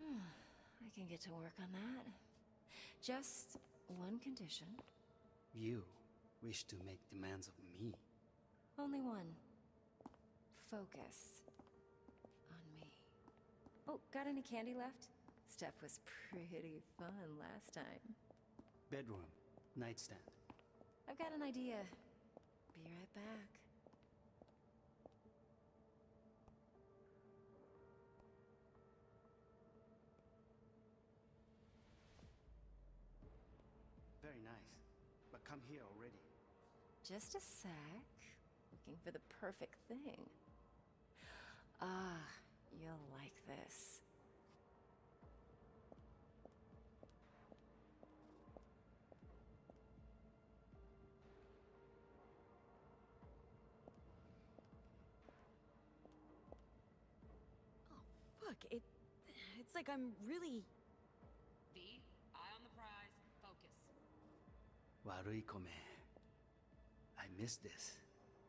I can get to work on that. Just one condition. You wish to make demands of me. Only one. Focus. On me. Oh, got any candy left? Stuff was pretty fun last time. Bedroom. Nightstand. I've got an idea. Be right back. Very nice. But come here already. Just a sec. Looking for the perfect thing. Ah, you'll like this. Fuck, it's like I'm really... V, eye on the prize. Focus. Warui kome. I miss this.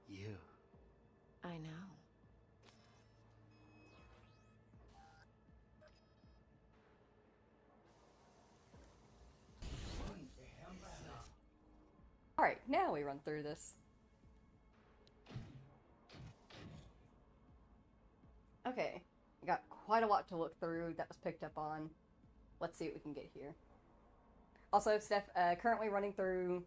You. I know. Alright, now we run through this. Okay, we got quite a lot to look through that was picked up on. Let's see what we can get here. Also, Steph, currently running through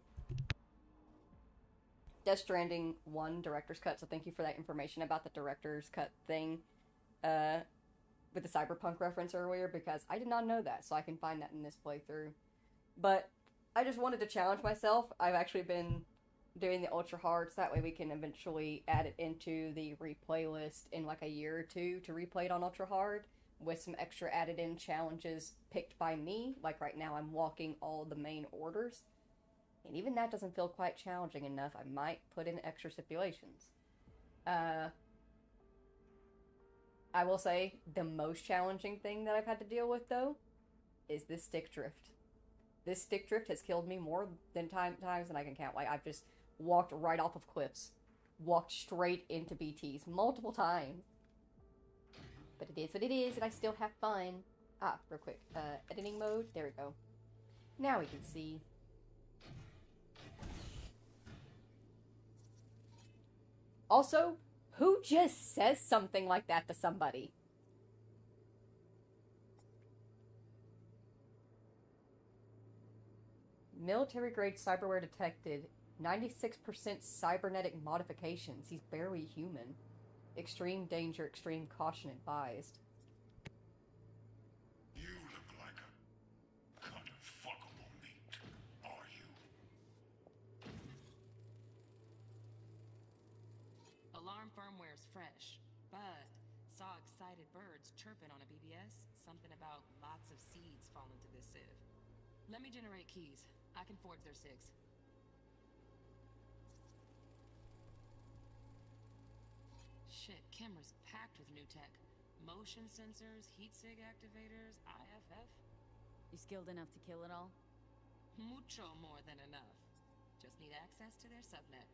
Death Stranding 1 Director's Cut, so thank you for that information about the Director's Cut thing with the Cyberpunk reference earlier, because I did not know that, so I can find that in this playthrough. But I just wanted to challenge myself. I've actually been doing the ultra hard, so that way we can eventually add it into the replay list in like a year or two to replay it on ultra hard, with some extra added in challenges picked by me. Like right now I'm walking all the main orders, and even that doesn't feel quite challenging enough. I might put in extra stipulations. I will say the most challenging thing that I've had to deal with though is this stick drift. This stick drift has killed me more than times than I can count. Like, I've just walked right off of cliffs. Walked straight into BTs multiple times. But it is what it is, and I still have fun. Ah, real quick. Editing mode. There we go. Now we can see. Also, who just says something like that to somebody? Military-grade cyberware detected. 96% cybernetic modifications. He's barely human. Extreme danger, extreme caution advised. You look like a cut of fuckable meat, are you? Alarm firmware's fresh, but saw excited birds chirping on a BBS. Something about lots of seeds falling to this sieve. Let me generate keys. I can forge their SIGs. Shit, camera's packed with new tech. Motion sensors, heat sig activators, IFF. You skilled enough to kill it all? Mucho more than enough. Just need access to their subnet.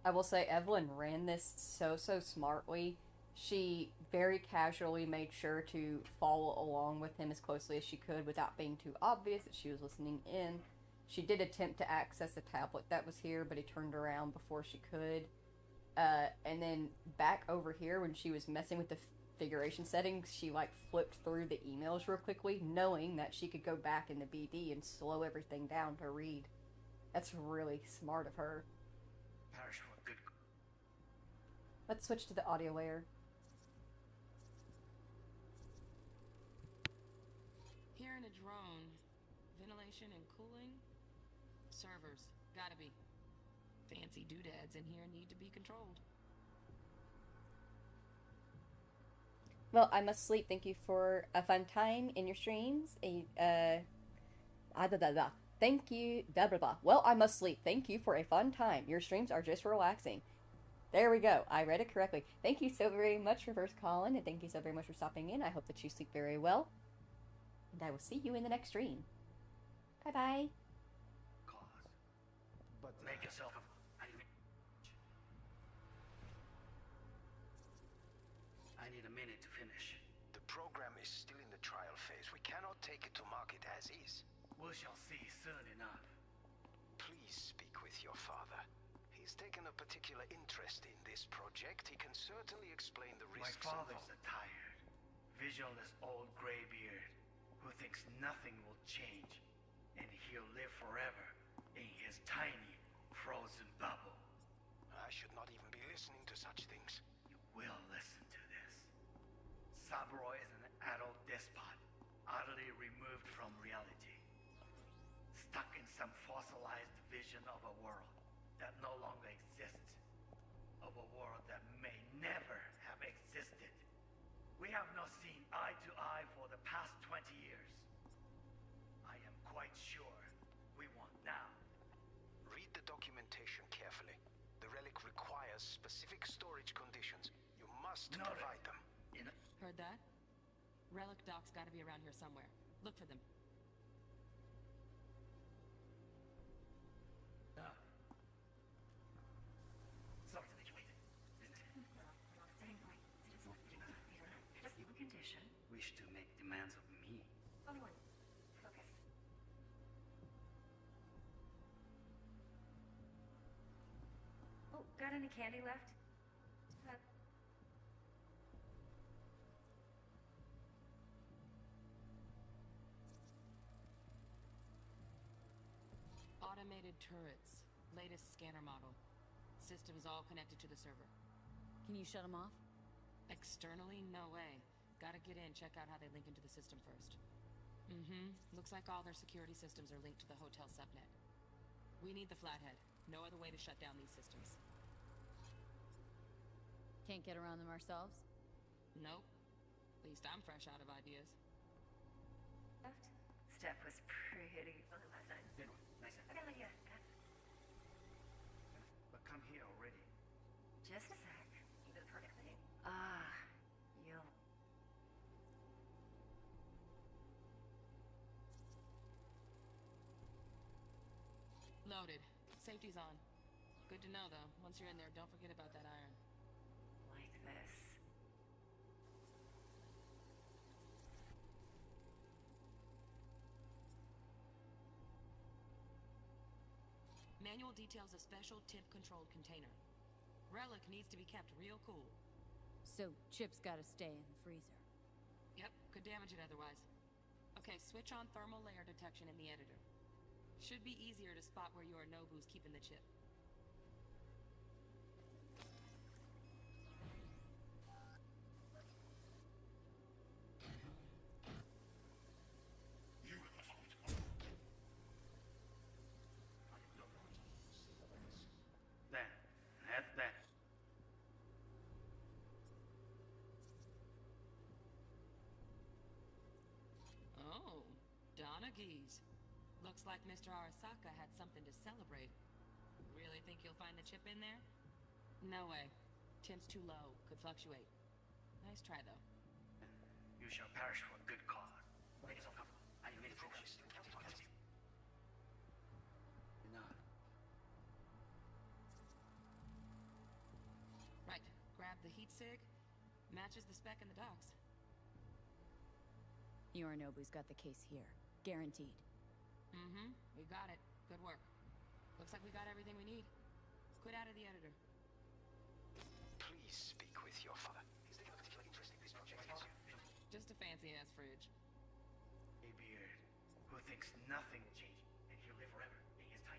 I will say Evelyn ran this so smartly. She very casually made sure to follow along with him as closely as she could without being too obvious that she was listening in. She did attempt to access the tablet that was here, but he turned around before she could. And then back over here when she was messing with the configuration settings, she like flipped through the emails real quickly, knowing that she could go back in the BD and slow everything down to read. That's really smart of her. Let's switch to the audio layer. Here in a drone, ventilation and cooling? Servers, gotta be. Fancy doodads in here need to be controlled. Well, I must sleep. Thank you for a fun time in your streams. Thank you. Blah, blah, blah. Well, I must sleep. Thank you for a fun time. Your streams are just relaxing. There we go. I read it correctly. Thank you so very much for first calling, and thank you so very much for stopping in. I hope that you sleep very well. And I will see you in the next stream. Bye-bye. But make yourself I need a minute to finish. The program is still in the trial phase. We cannot take it to market as is. We shall see soon enough. Please speak with your father. He's taken a particular interest in this project. He can certainly explain the risks. My father's a tired, visionless old graybeard who thinks nothing will change, and he'll live forever in his tiny, frozen bubble. I should not even be listening to such things. You will listen to this. Saburo is an adult despot, utterly removed from reality. Stuck in some fossilized vision of a world that no longer exists. Of a world that may never have existed. We have not seen eye to eye for the past 20 years. I am quite sure we want now. Read the documentation carefully. The relic requires specific storage conditions. You must provide them. Heard that? Relic docs gotta be around here somewhere. Look for them. Wish to make demands of me. Focus. Oh, got any candy left? Automated turrets. Latest scanner model. Systems all connected to the server. Can you shut them off? Externally, no way. Gotta get in, check out how they link into the system first. Looks like all their security systems are linked to the hotel subnet. We need the flathead. No other way to shut down these systems. Can't get around them ourselves? Nope. At least I'm fresh out of ideas. Step was pretty fun last night. Good one. Nice. I got an idea. But come here already. Just a sec. You do the perfect thing. Ah, you'll... Loaded. Safety's on. Good to know, though. Once you're in there, don't forget about that iron. Like this. Manual details a special temp-controlled container. Relic needs to be kept real cool. So, Chip's gotta stay in the freezer. Yep, could damage it otherwise. Okay, switch on thermal layer detection in the editor. Should be easier to spot where your Nobu's keeping the chip. That. Oh, Donaghy's. Looks like Mr. Arasaka had something to celebrate. Really think you'll find the chip in there? No way. Temp's too low. Could fluctuate. Nice try, though. You shall perish for a good cause. Make yourself comfortable. I made a program. Enough. Right. Grab the heat sig. Matches the spec in the docs. Yorinobu's got the case here. Guaranteed. We got it. Good work. Looks like we got everything we need. Quit out of the editor. speak with your father? Is there a particular interest in this project? Just a fancy-ass fridge. A beard who thinks nothing will change, and he'll live forever in his tiny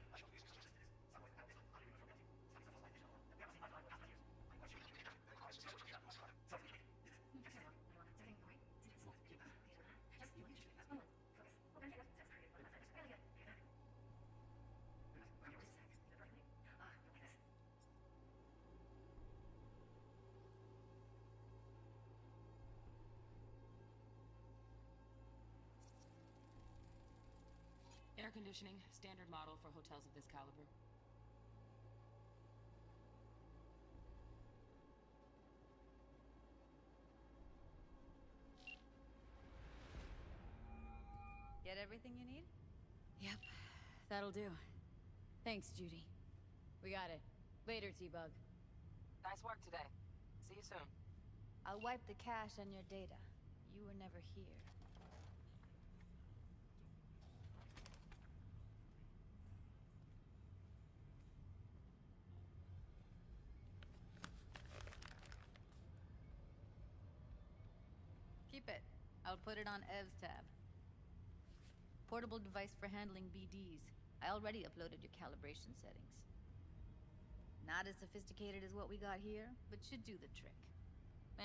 Air conditioning, standard model for hotels of this caliber. Get everything you need? Yep, that'll do. Thanks, Judy. We got it. Later, T-Bug. Nice work today. See you soon. I'll wipe the cache on your data. You were never here. Keep it. I'll put it on Ev's tab. Portable device for handling BDs. I already uploaded your calibration settings. Not as sophisticated as what we got here, but should do the trick.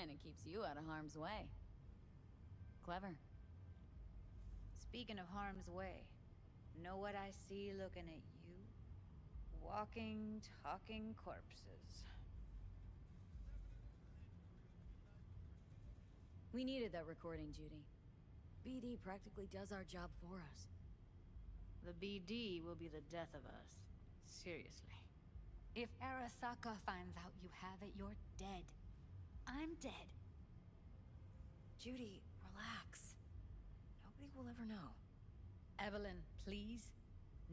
And it keeps you out of harm's way. Clever. Speaking of harm's way, know what I see looking at you? Walking, talking corpses. We needed that recording, Judy. BD practically does our job for us. The BD will be the death of us. Seriously. If Arasaka finds out you have it, you're dead. I'm dead. Judy, relax. Nobody will ever know. Evelyn, please.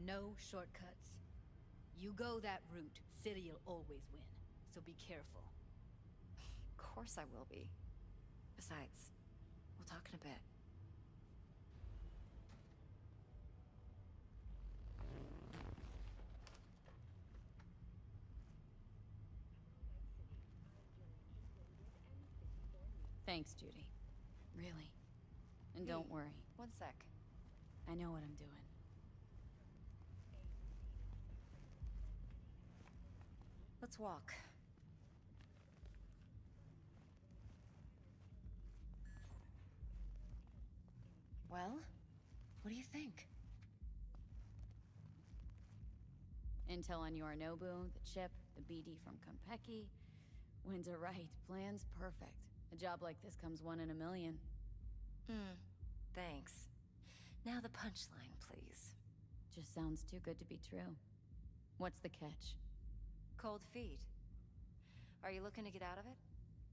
No shortcuts. You go that route, City'll always win. So be careful. Of course I will be. Besides, we'll talk in a bit. Thanks, Judy. Really. And don't worry. One sec. I know what I'm doing. Let's walk. Well, what do you think? Intel on Yorinobu, the chip, the BD from Konpeki. Winds are right. Plan's perfect. A job like this comes 1 in a million. Thanks. Now the punchline, please. Just sounds too good to be true. What's the catch? Cold feet. Are you looking to get out of it?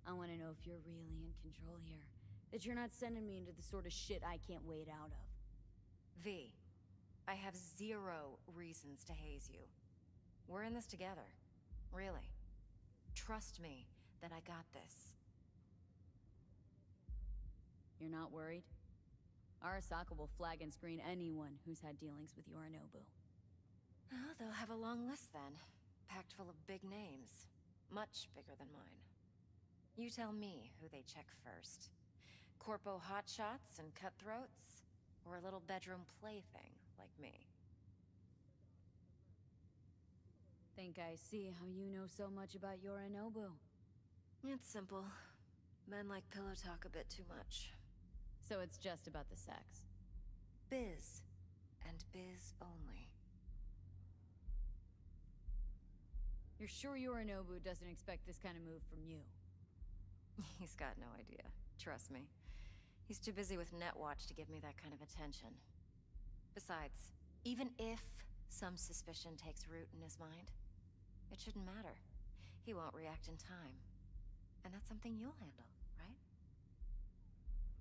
I want to know if you're really in control here. That you're not sending me into the sort of shit I can't wade out of. V, I have 0 reasons to haze you. We're in this together. Really. Trust me that I got this. You're not worried? Arasaka will flag and screen anyone who's had dealings with Yorinobu. Oh, they'll have a long list then. Packed full of big names. Much bigger than mine. You tell me who they check first. Corpo hotshots and cutthroats? Or a little bedroom plaything like me? Think I see how you know so much about Yorinobu. It's simple. Men like pillow talk a bit too much. So it's just about the sex. Biz. And biz only. You're sure Yorinobu doesn't expect this kind of move from you? He's got no idea. Trust me. He's too busy with Netwatch to give me that kind of attention. Besides, even if some suspicion takes root in his mind, it shouldn't matter. He won't react in time. And that's something you'll handle, right?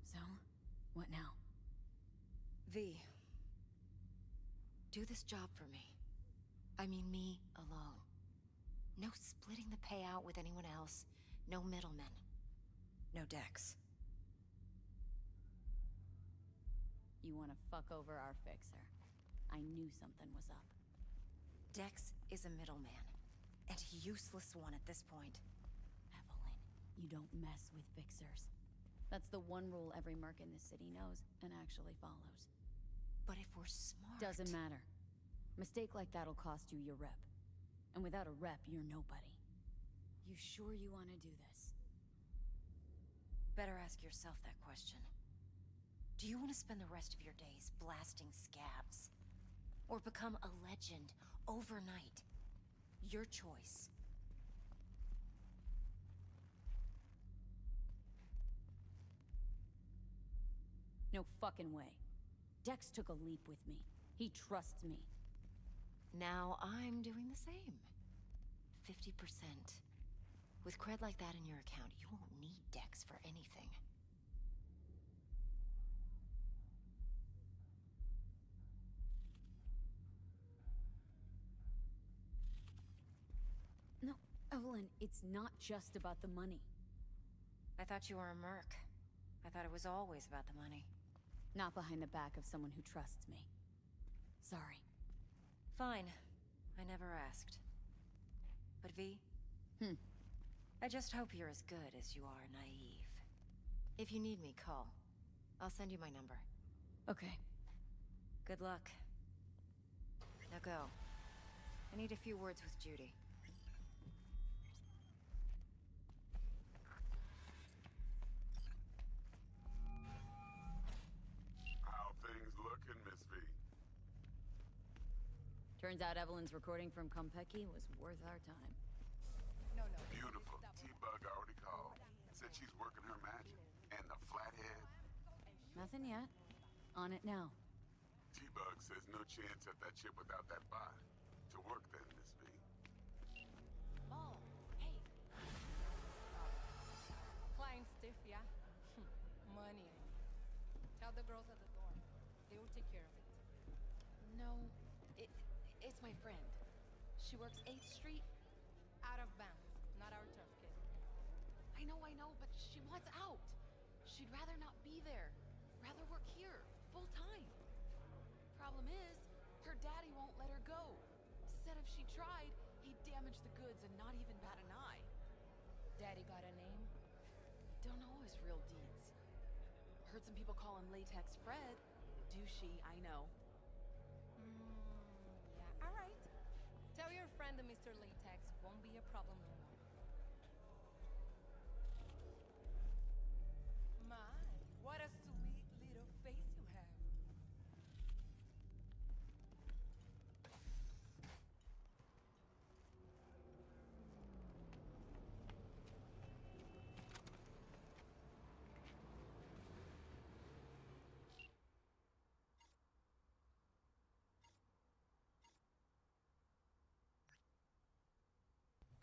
So, what now? V. Do this job for me. I mean me alone. No splitting the payout with anyone else. No middlemen. No Dex. You want to fuck over our fixer. I knew something was up. Dex is a middleman. And a useless one at this point. Evelyn. You don't mess with fixers. That's the one rule every merc in this city knows and actually follows. But if we're smart... Doesn't matter. Mistake like that'll cost you your rep. And without a rep, you're nobody. You sure you want to do this? Better ask yourself that question. Do you want to spend the rest of your days blasting scabs? Or become a legend overnight? Your choice. No fucking way. Dex took a leap with me. He trusts me. Now I'm doing the same. 50%. With cred like that in your account, you won't need Dex for anything. No, Evelyn, it's not just about the money. I thought you were a merc. I thought it was always about the money. Not behind the back of someone who trusts me. Sorry. Fine. I never asked. But V? I just hope you're as good as you are naive. If you need me, call. I'll send you my number. Okay. Good luck. Now go. I need a few words with Judy. How things looking, Miss V? Turns out Evelyn's recording from Konpeki was worth our time. Beautiful. T-Bug already called. Said she's working her magic. And the flathead? Nothing yet. On it now. T-Bug says no chance at that chip without that bot. To work then, Miss V. Oh, hey. Client stiff, yeah? Money, I mean. Tell the girls at the dorm. They will take care of it. No, it's my friend. She works 8th Street. Out of bounds. Not our turf, kid. I know, but she wants out. She'd rather not be there. Rather work here, full time. Problem is, her daddy won't let her go. Said if she tried, he'd damage the goods and not even bat an eye. Daddy got a name? Don't know his real deeds. Heard some people call him Latex Fred. Douchey, I know. Yeah, alright. Tell your friend that Mr. Latex won't be a problem no more. My, what a sweet little face you have.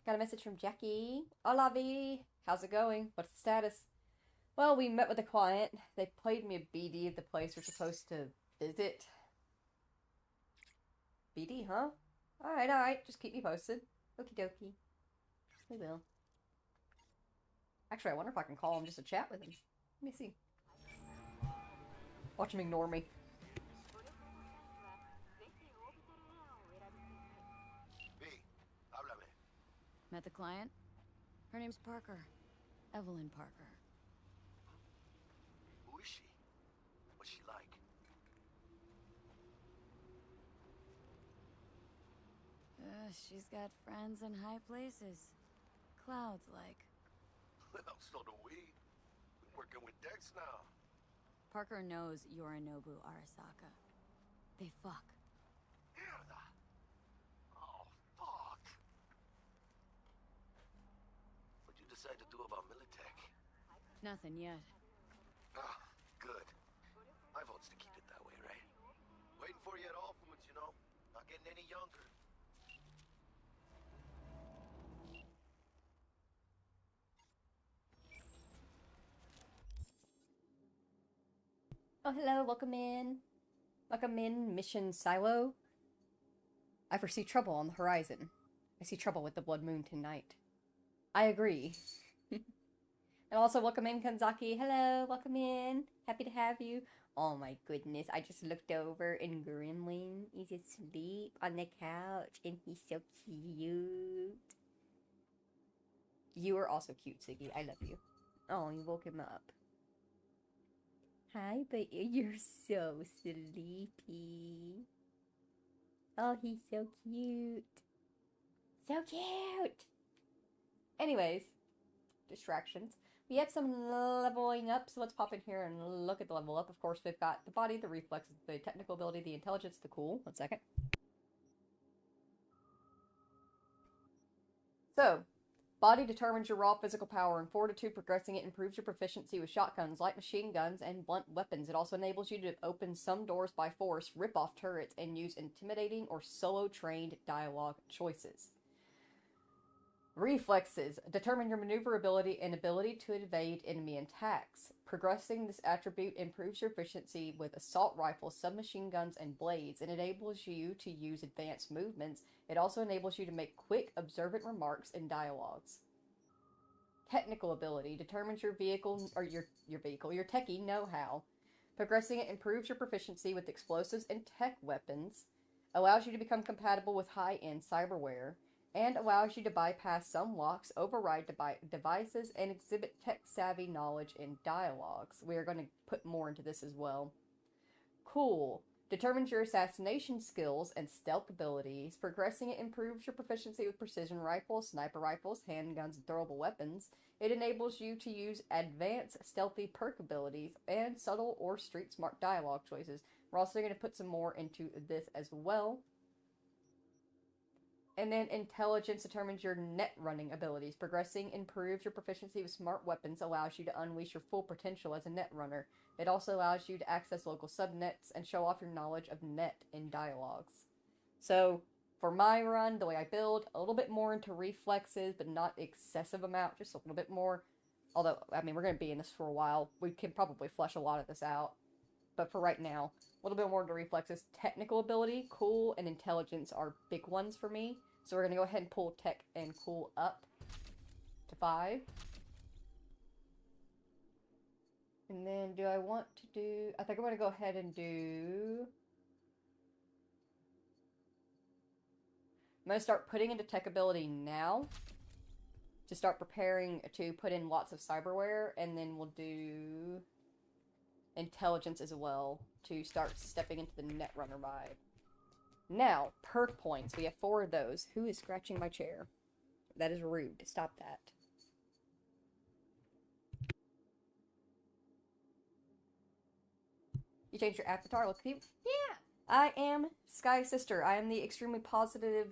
Got a message from Jackie. Hola, V. How's it going? What's the status? Well, we met with the client. They played me a BD at the place we're supposed to visit. BD, huh? Alright. Just keep me posted. Okie dokie. We will. Actually, I wonder if I can call him just to chat with him. Let me see. Watch him ignore me. Met the client? Her name's Parker. Evelyn Parker. Who is she? What's she like? She's got friends in high places. Clouds like. Well, so do we. We're working with Dex now. Parker knows Yorinobu Arasaka. They fuck. Mierda. Oh, fuck. What'd you decide to do about Militech? Nothing yet. Ah, good. My vote's to keep it that way, right? Waiting for you at all foods, you know? Not getting any younger. Oh, hello, welcome in. Welcome in, Mission Silo. I foresee trouble on the horizon. I see trouble with the blood moon tonight. I agree. And also, welcome in, Kanzaki. Hello, welcome in. Happy to have you. Oh my goodness, I just looked over and Gremlin is asleep on the couch and he's so cute. You are also cute, Siggy. I love you. Oh, you woke him up. Hi, but you're so sleepy. Oh, he's so cute. So cute! Anyways, distractions. We have some leveling up, so let's pop in here and look at the level up. Of course, we've got the body, the reflexes, the technical ability, the intelligence, the cool. 1 second. So, body determines your raw physical power and fortitude. Progressing it improves your proficiency with shotguns, light machine guns, and blunt weapons. It also enables you to open some doors by force, rip off turrets, and use intimidating or solo-trained dialogue choices. Reflexes determine your maneuverability and ability to evade enemy attacks. Progressing this attribute improves your efficiency with assault rifles, submachine guns, and blades. It enables you to use advanced movements. It also enables you to make quick, observant remarks in dialogues. Technical ability determines your vehicle or your techie know-how. Progressing it improves your proficiency with explosives and tech weapons, allows you to become compatible with high-end cyberware, and allows you to bypass some locks, override devices, and exhibit tech-savvy knowledge in dialogues. We are going to put more into this as well. Cool. Determines your assassination skills and stealth abilities. Progressing it improves your proficiency with precision rifles, sniper rifles, handguns, and throwable weapons. It enables you to use advanced stealthy perk abilities and subtle or street-smart dialogue choices. We're also going to put some more into this as well. And then intelligence determines your net running abilities. Progressing improves your proficiency with smart weapons, allows you to unleash your full potential as a net runner. It also allows you to access local subnets and show off your knowledge of net in dialogues. So, for my run, the way I build, a little bit more into reflexes, but not excessive amount, just a little bit more. Although, I mean, we're going to be in this for a while. We can probably flesh a lot of this out. But for right now, a little bit more into reflexes. Technical ability, cool, and intelligence are big ones for me. So we're going to go ahead and pull tech and cool up to 5. And then do I want to do... I think I'm going to go ahead and do... I'm going to start putting into tech ability now. To start preparing to put in lots of cyberware. And then we'll do... intelligence as well. To start stepping into the Netrunner vibe. Now, perk points. We have 4 of those. Who is scratching my chair? That is rude. Stop that. You changed your avatar? Look cute? Yeah! I am Sky Sister. I am the extremely positive,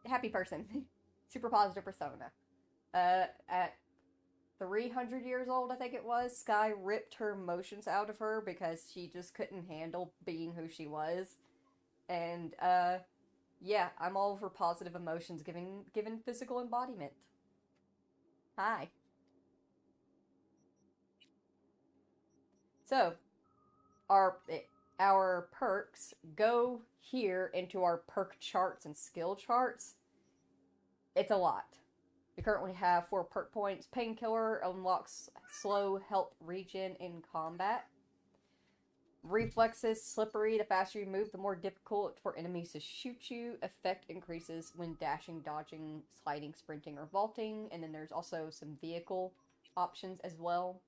happy person. Super positive persona. At 300 years old, I think it was, Sky ripped her emotions out of her because she just couldn't handle being who she was. And, yeah, I'm all over positive emotions, given physical embodiment. Hi. So, our perks go here into our perk charts and skill charts. It's a lot. We currently have 4 perk points. Painkiller unlocks slow health regen in combat. Reflexes, slippery. The faster you move, the more difficult for enemies to shoot you. Effect increases when dashing, dodging, sliding, sprinting, or vaulting. And then there's also some vehicle options as well.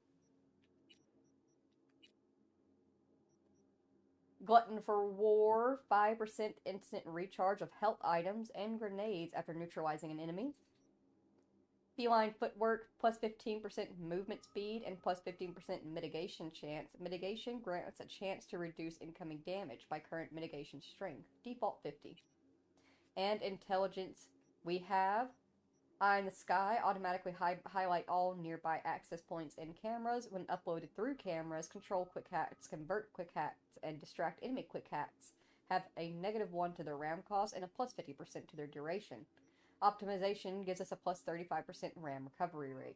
Glutton for War. 5% instant recharge of health items and grenades after neutralizing an enemy. Feline footwork, plus 15% movement speed, and plus 15% mitigation chance. Mitigation grants a chance to reduce incoming damage by current mitigation strength. Default 50. And intelligence, we have Eye in the Sky, automatically highlight all nearby access points and cameras. When uploaded through cameras, control quick hacks, convert quick hacks, and distract enemy quick hacks. Have a -1 to their RAM cost and a plus 50% to their duration. Optimization gives us a plus 35% RAM recovery rate.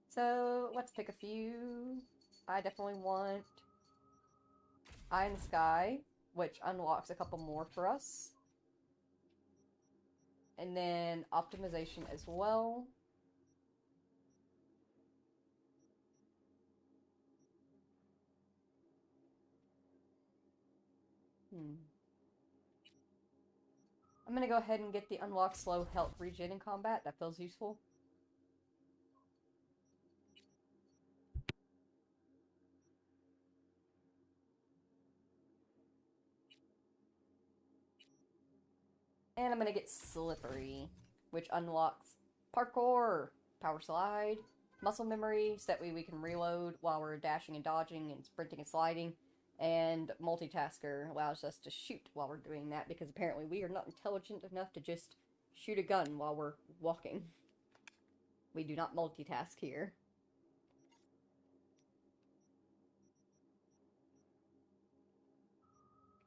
So, let's pick a few. I definitely want Eye in the Sky, which unlocks a couple more for us. And then optimization as well. I'm gonna go ahead and get the unlock slow health regen in combat. That feels useful. And I'm gonna get slippery, which unlocks parkour, power slide, muscle memory, so that way we can reload while we're dashing and dodging and sprinting and sliding. And multitasker allows us to shoot while we're doing that, because apparently we are not intelligent enough to just shoot a gun while we're walking. We do not multitask here.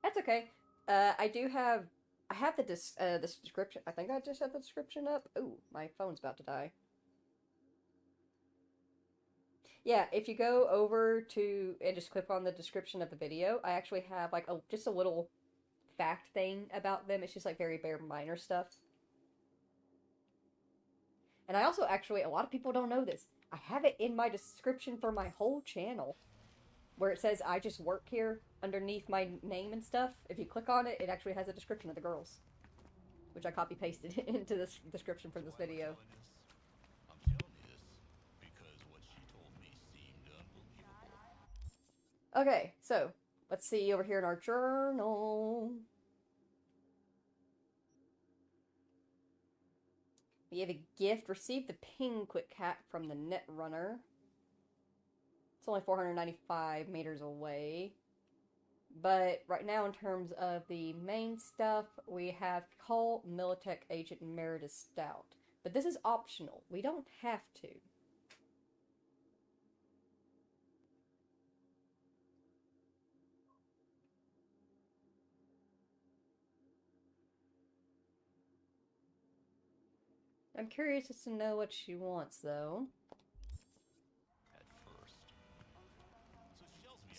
That's okay. I have the description. I think I just have the description up. Ooh, my phone's about to die. Yeah, if you go over to and just click on the description of the video, I actually have like just a little fact thing about them. It's just like very bare minor stuff. And I also actually, a lot of people don't know this, I have it in my description for my whole channel, where it says I just work here underneath my name and stuff. If you click on it, it actually has a description of the girls, which I copy pasted into this description for this video. I'm telling you this because what she told me seemed unbelievable. Okay, so let's see over here in our journal. We have a gift. Received the ping quick cat from the Netrunner. It's only 495 meters away. But right now, in terms of the main stuff, we have call Militech Agent Meredith Stout. But this is optional. We don't have to. I'm curious as to know what she wants, though. At first.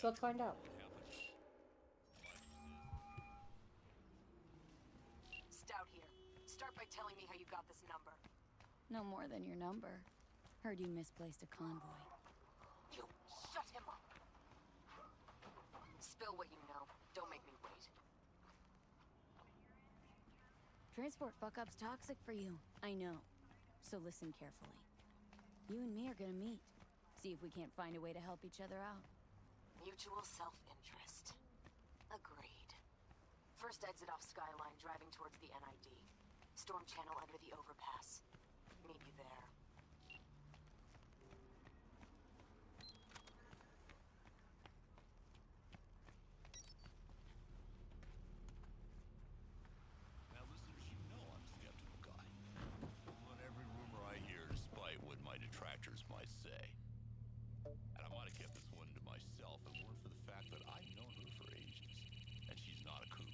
So let's find out. Stout here. Start by telling me how you got this number. No more than your number. Heard you misplaced a convoy. You shut him up. Spill what you know. Don't make me wait. Transport fuck-up's toxic for you. I know. So listen carefully. You and me are gonna meet. See if we can't find a way to help each other out. Mutual self-interest. Agreed. First exit off Skyline, driving towards the NID. Storm channel under the overpass. Meet you there. Now, listeners, you know I'm a skeptical guy. But every rumor I hear, despite what my detractors might say. And I might have kept this one to myself if it weren't for the fact that I've known her for ages. And she's not a kook.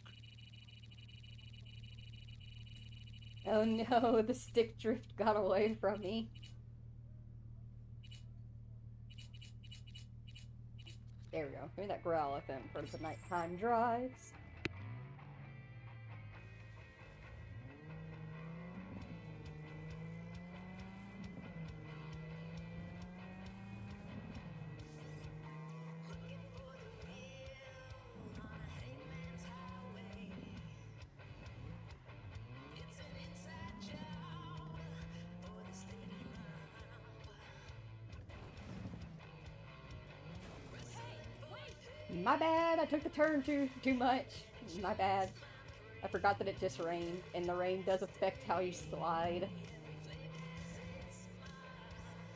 Oh no, the stick drift got away from me. There we go. Give me that growl, I think, for the nighttime drives. My bad, I took the turn too much. My bad. I forgot that it just rained, and the rain does affect how you slide.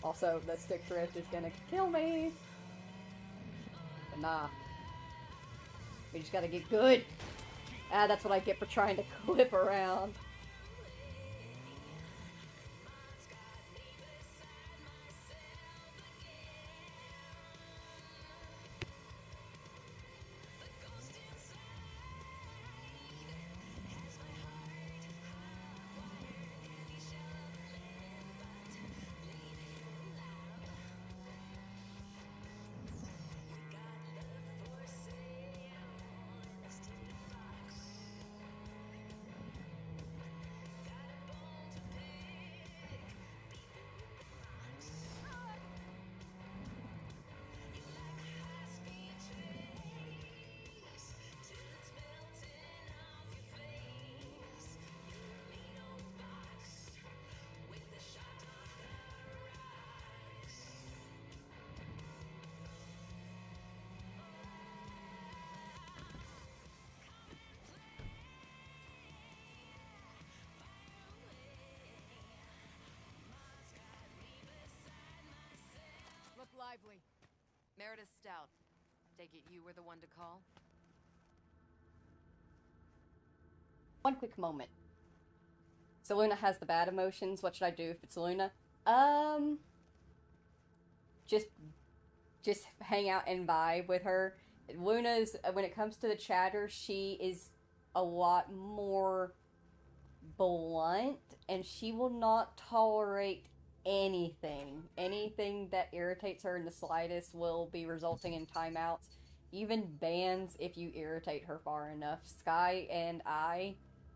Also, the stick drift is gonna kill me. But nah. We just gotta get good. Ah, that's what I get for trying to clip around. lively. Meredith Stout. Take it you were the one to call? One quick moment. So Luna has the bad emotions. What should I do if it's Luna? Just hang out and vibe with her. Luna's, when it comes to the chatter, she is a lot more blunt, and she will not tolerate anything. Anything that irritates her in the slightest will be resulting in timeouts. Even bans if you irritate her far enough. Sky and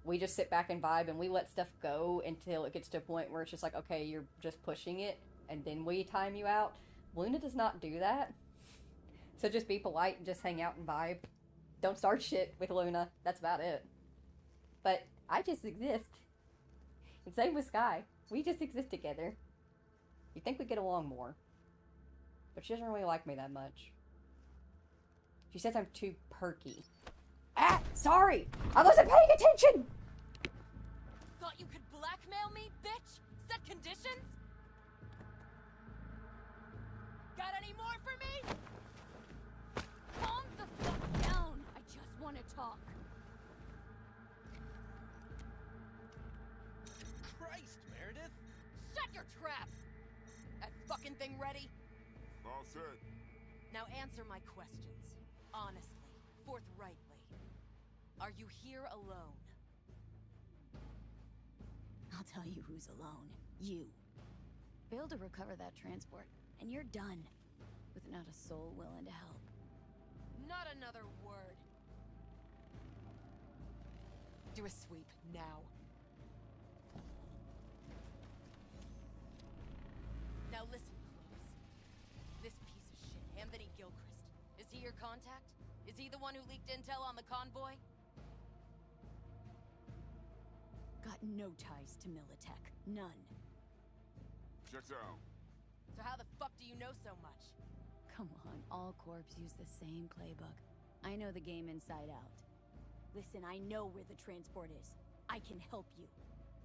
we just sit back and vibe, and we let stuff go until it gets to a point where it's just like, okay, you're just pushing it, and then we time you out. Luna does not do that. So just be polite and just hang out and vibe. Don't start shit with Luna. That's about it. But I just exist. And same with Sky. We just exist together. You'd think we get along more. But she doesn't really like me that much. She says I'm too perky. Ah! Sorry! I wasn't paying attention! Thought you could blackmail me, bitch? Set conditions? Got any more for me? Calm the fuck down. I just want to talk. Christ, Meredith! Shut your trap! That fucking thing ready? All set. Now answer my questions. Honestly, forthrightly. Are you here alone? I'll tell you who's alone. You. Failed to recover that transport, and you're done. With not a soul willing to help. Not another word. Do a sweep, now. Now listen close. This piece of shit, Anthony Gilchrist, is he your contact? Is he the one who leaked intel on the convoy? Got no ties to Militech. None. Checks out. So how the fuck do you know so much? Come on, all corps use the same playbook. I know the game inside out. Listen, I know where the transport is. I can help you.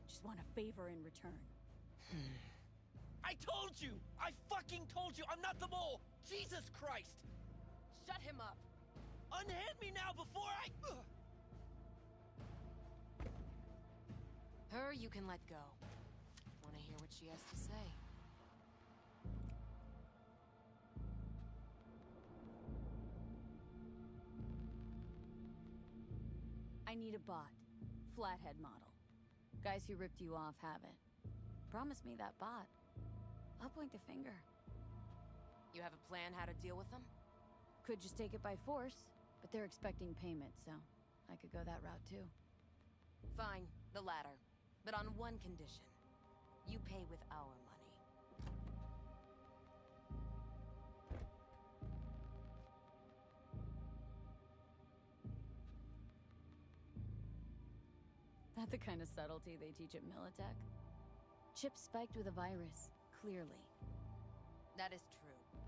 Just want a favor in return. I told you! I fucking told you! I'm not the mole! Jesus Christ! Shut him up! Unhand me now before I... Her you can let go. Wanna hear what she has to say? I need a bot. Flathead model. Guys who ripped you off have it. Promise me that bot. I'll point the finger. You have a plan how to deal with them? Could just take it by force, but they're expecting payment, so I could go that route too. Fine, the latter. But on one condition. You pay with our money. That the kind of subtlety they teach at Militech? Chip spiked with a virus, clearly. That is true.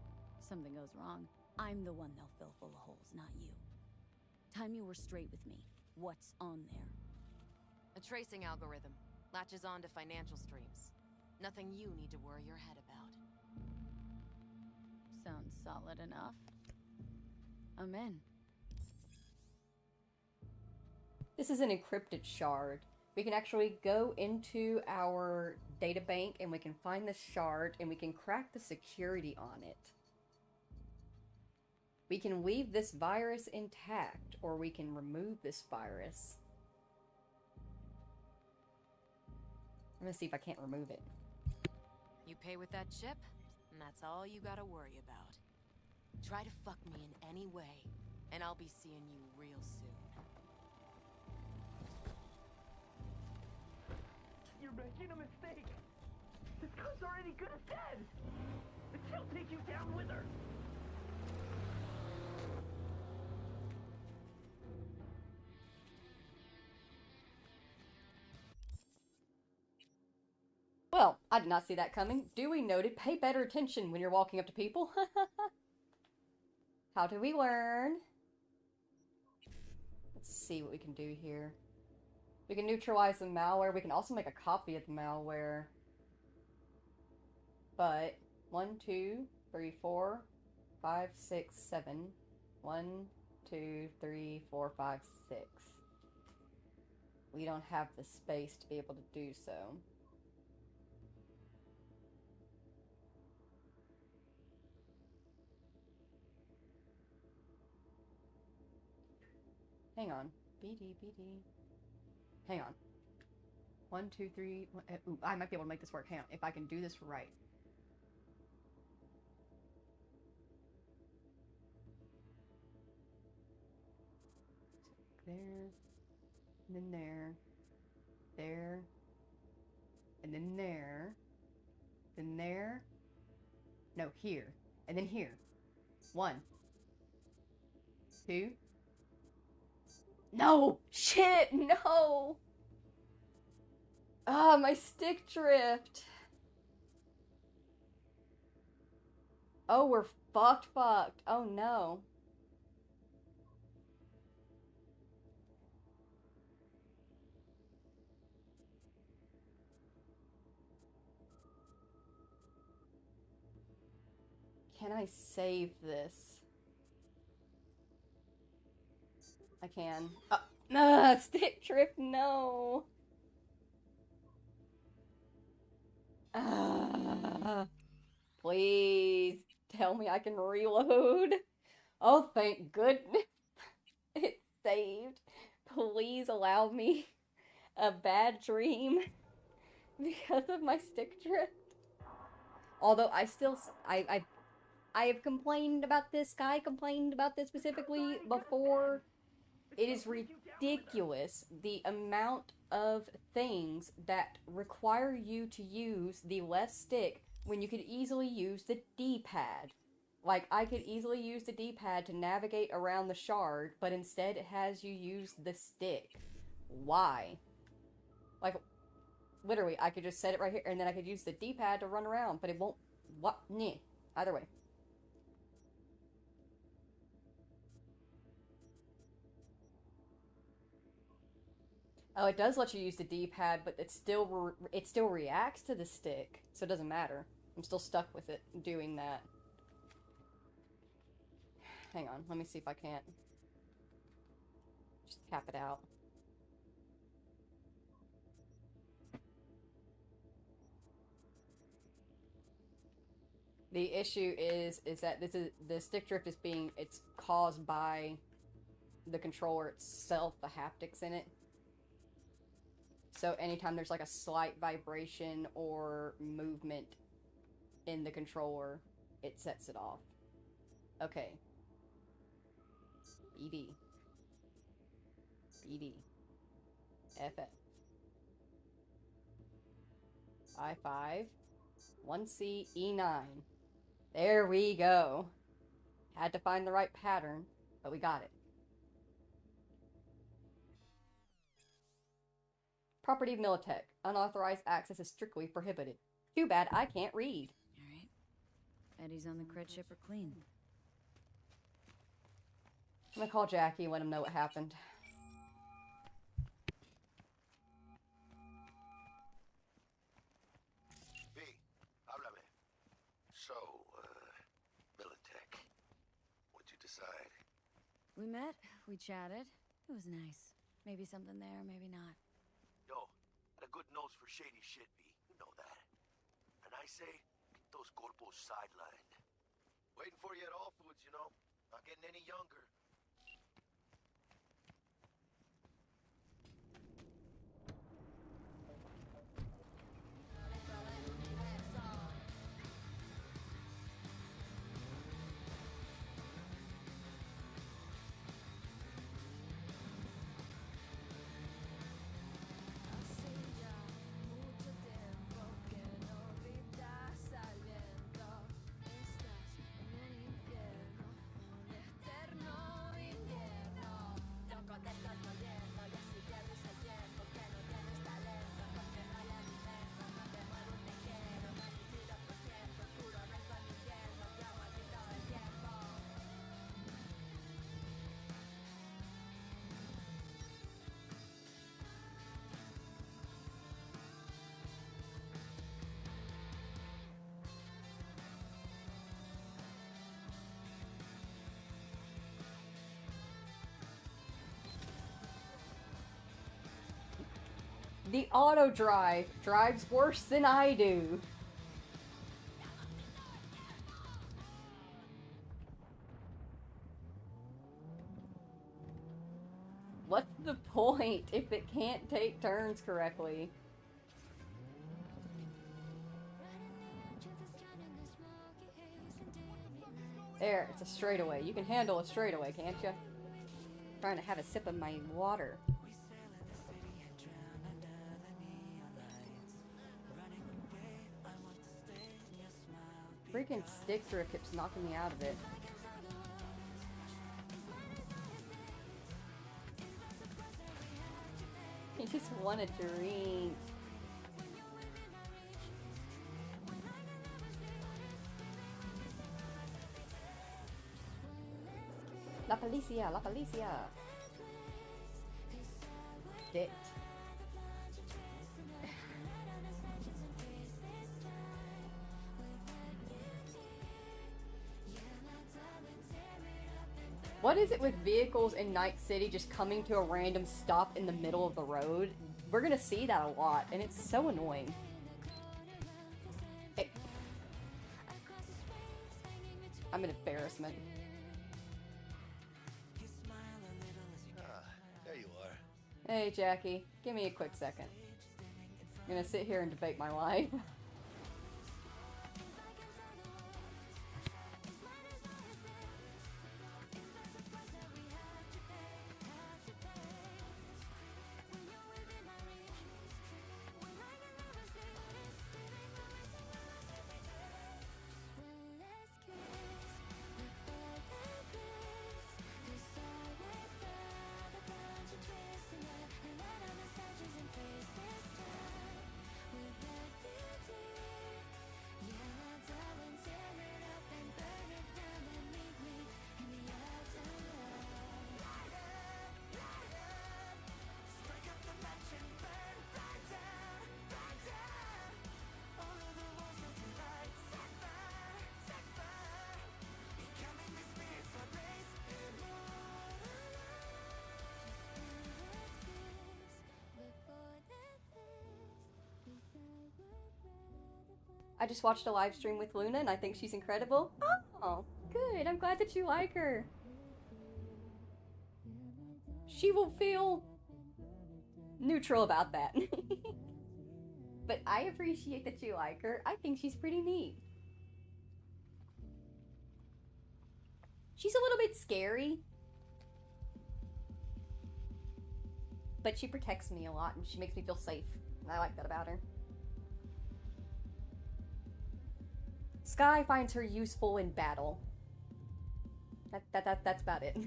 Something goes wrong, I'm the one they'll fill full of holes, not you. Time you were straight with me. What's on there? A tracing algorithm. Latches on to financial streams. Nothing you need to worry your head about. Sounds solid enough. I'm in. This is an encrypted shard. We can actually go into our data bank and we can find the shard and we can crack the security on it. We can leave this virus intact or we can remove this virus. I'm gonna see if I can't remove it. You pay with that chip, and that's all you gotta worry about. Try to fuck me in any way, and I'll be seeing you real soon. You're making a mistake. This girl's already good as dead. And she'll take you down with her. Well, I did not see that coming. Duly noted. Pay better attention when you're walking up to people. How do we learn? Let's see what we can do here. We can neutralize the malware. We can also make a copy of the malware. But 1, 2, 3, 4, 5, 6, 7. 1, 2, 3, 4, 5, 6. We don't have the space to be able to do so. Hang on. BD. Hang on. 1, 2, 3. Ooh, I might be able to make this work. Hang on. If I can do this right. There. And then there. There. And then there. Then there. No, here. And then here. 1. 2. No! Shit! No! Ah, my stick drift. Oh, we're fucked. Oh no. Can I save this? I can. Stick drift, no. Please tell me I can reload. Oh, thank goodness. It saved. Please allow me a bad dream because of my stick drift. Although I still, I have complained about this. Sky complained about this specifically before. It is ridiculous the amount of things that require you to use the left stick when you could easily use the D-pad. Like, I could easily use the D-pad to navigate around the shard, but instead it has you use the stick. Why? Like, literally, I could just set it right here, and then I could use the D-pad to run around, but it won't... What? Nah. Either way. Oh, it does let you use the D-pad, but it still reacts to the stick, so it doesn't matter. I'm still stuck with it doing that. Hang on, let me see if I can't just cap it out. The issue is that the stick drift is it's caused by the controller itself, the haptics in it. So anytime there's like a slight vibration or movement in the controller, it sets it off. Okay. BD. FF. I5. 1C, E9. There we go. Had to find the right pattern, but we got it. Property of Militech. Unauthorized access is strictly prohibited. Too bad I can't read. Alright. Eddie's on the cred ship are clean. I'm gonna call Jackie and let him know what happened. V, háblame. So, Militech. What'd you decide? We met, we chatted. It was nice. Maybe something there, maybe not. Yo, got a good nose for shady shit, V. You know that. And I say, get those Corpos sidelined. Waiting for you at All Foods, you know. Not getting any younger. Estás en el infierno, un eterno The auto drive drives worse than I do. What's the point if it can't take turns correctly? There, it's a straightaway. You can handle a straightaway, can't you? Trying to have a sip of my water. Freaking stick drift keeps knocking me out of it. He just want a drink. La policia, la policia. Dick. What is it with vehicles in Night City just coming to a random stop in the middle of the road? We're gonna see that a lot, and it's so annoying. I'm an embarrassment. There you are. Hey, Jackie. Give me a quick second. I'm gonna sit here and debate my life. I just watched a live stream with Luna and I think she's incredible. Oh, good. I'm glad that you like her. She will feel neutral about that. But I appreciate that you like her. I think she's pretty neat. She's a little bit scary. But she protects me a lot and she makes me feel safe. And I like that about her. Sky finds her useful in battle. That's about it.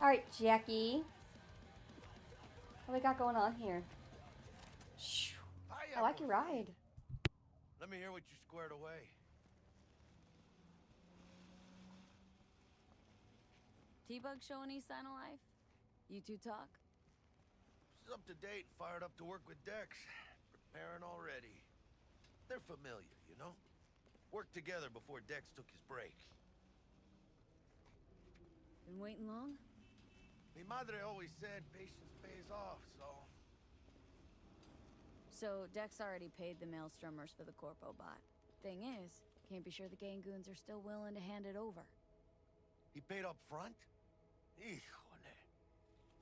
Alright, Jackie. What we got going on here? I like your ride. Let me hear what you squared away. T-Bug show any sign of life? You two talk? She's up to date, fired up to work with Dex. Preparing already. They're familiar, you know? Worked together before Dex took his break. Been waiting long? Mi madre always said patience pays off, so... So, Dex already paid the maelstromers for the Corpo bot. Thing is, can't be sure the Gangoons are still willing to hand it over. He paid up front? Híjole.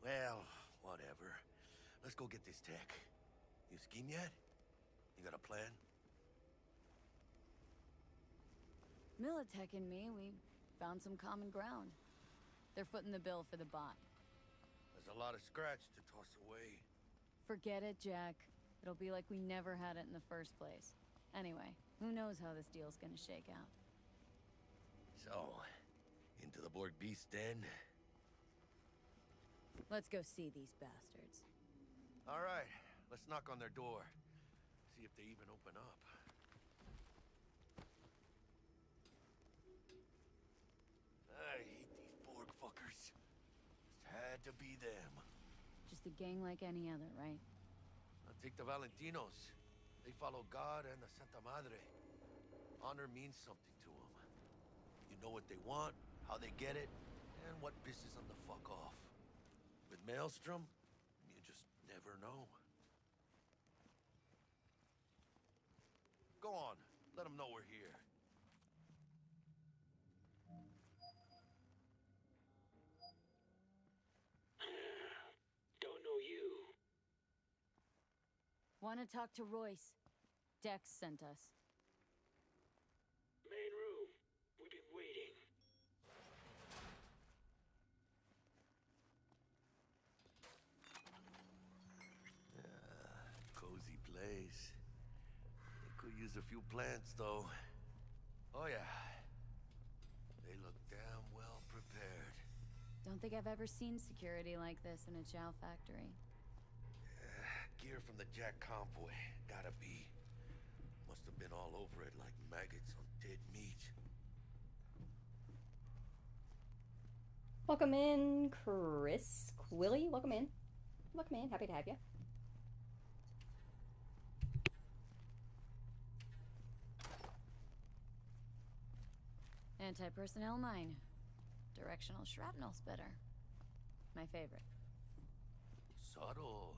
Well, whatever. Let's go get this tech. You scheme yet? You got a plan? Militech and me, we found some common ground. They're footing the bill for the bot. There's a lot of scratch to toss away. Forget it, Jack. It'll be like we never had it in the first place. Anyway, who knows how this deal's gonna shake out. So, into the Borg Beast Den? Let's go see these bastards. All right, let's knock on their door. See if they even open up. I hate these Borg fuckers. It had to be them. Just a gang like any other, right? I'll take the Valentinos. They follow God and the Santa Madre. Honor means something to them. You know what they want, how they get it, and what pisses them the fuck off. With Maelstrom, you just never know. Go on, let them know we're here. Don't know you. Want to talk to Royce? Dex sent us. Main room. We've been waiting. Cozy place. They could use a few plants, though. Oh, yeah. They look damn well prepared. Don't think I've ever seen security like this in a chow factory. Gear from the Jack convoy. Gotta be. Must have been all over it like maggots on dead meat. Welcome in, Chris Quilly. Welcome in. Welcome in. Happy to have you. Anti-personnel mine. Directional shrapnel's better. My favorite. Subtle.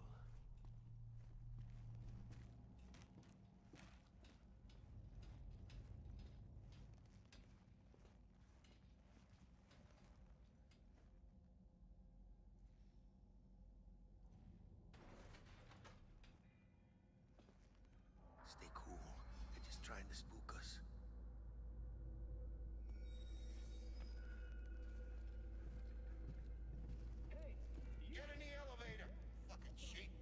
Stay cool. They're just trying to spook us. Get in the elevator. Fucking sheep.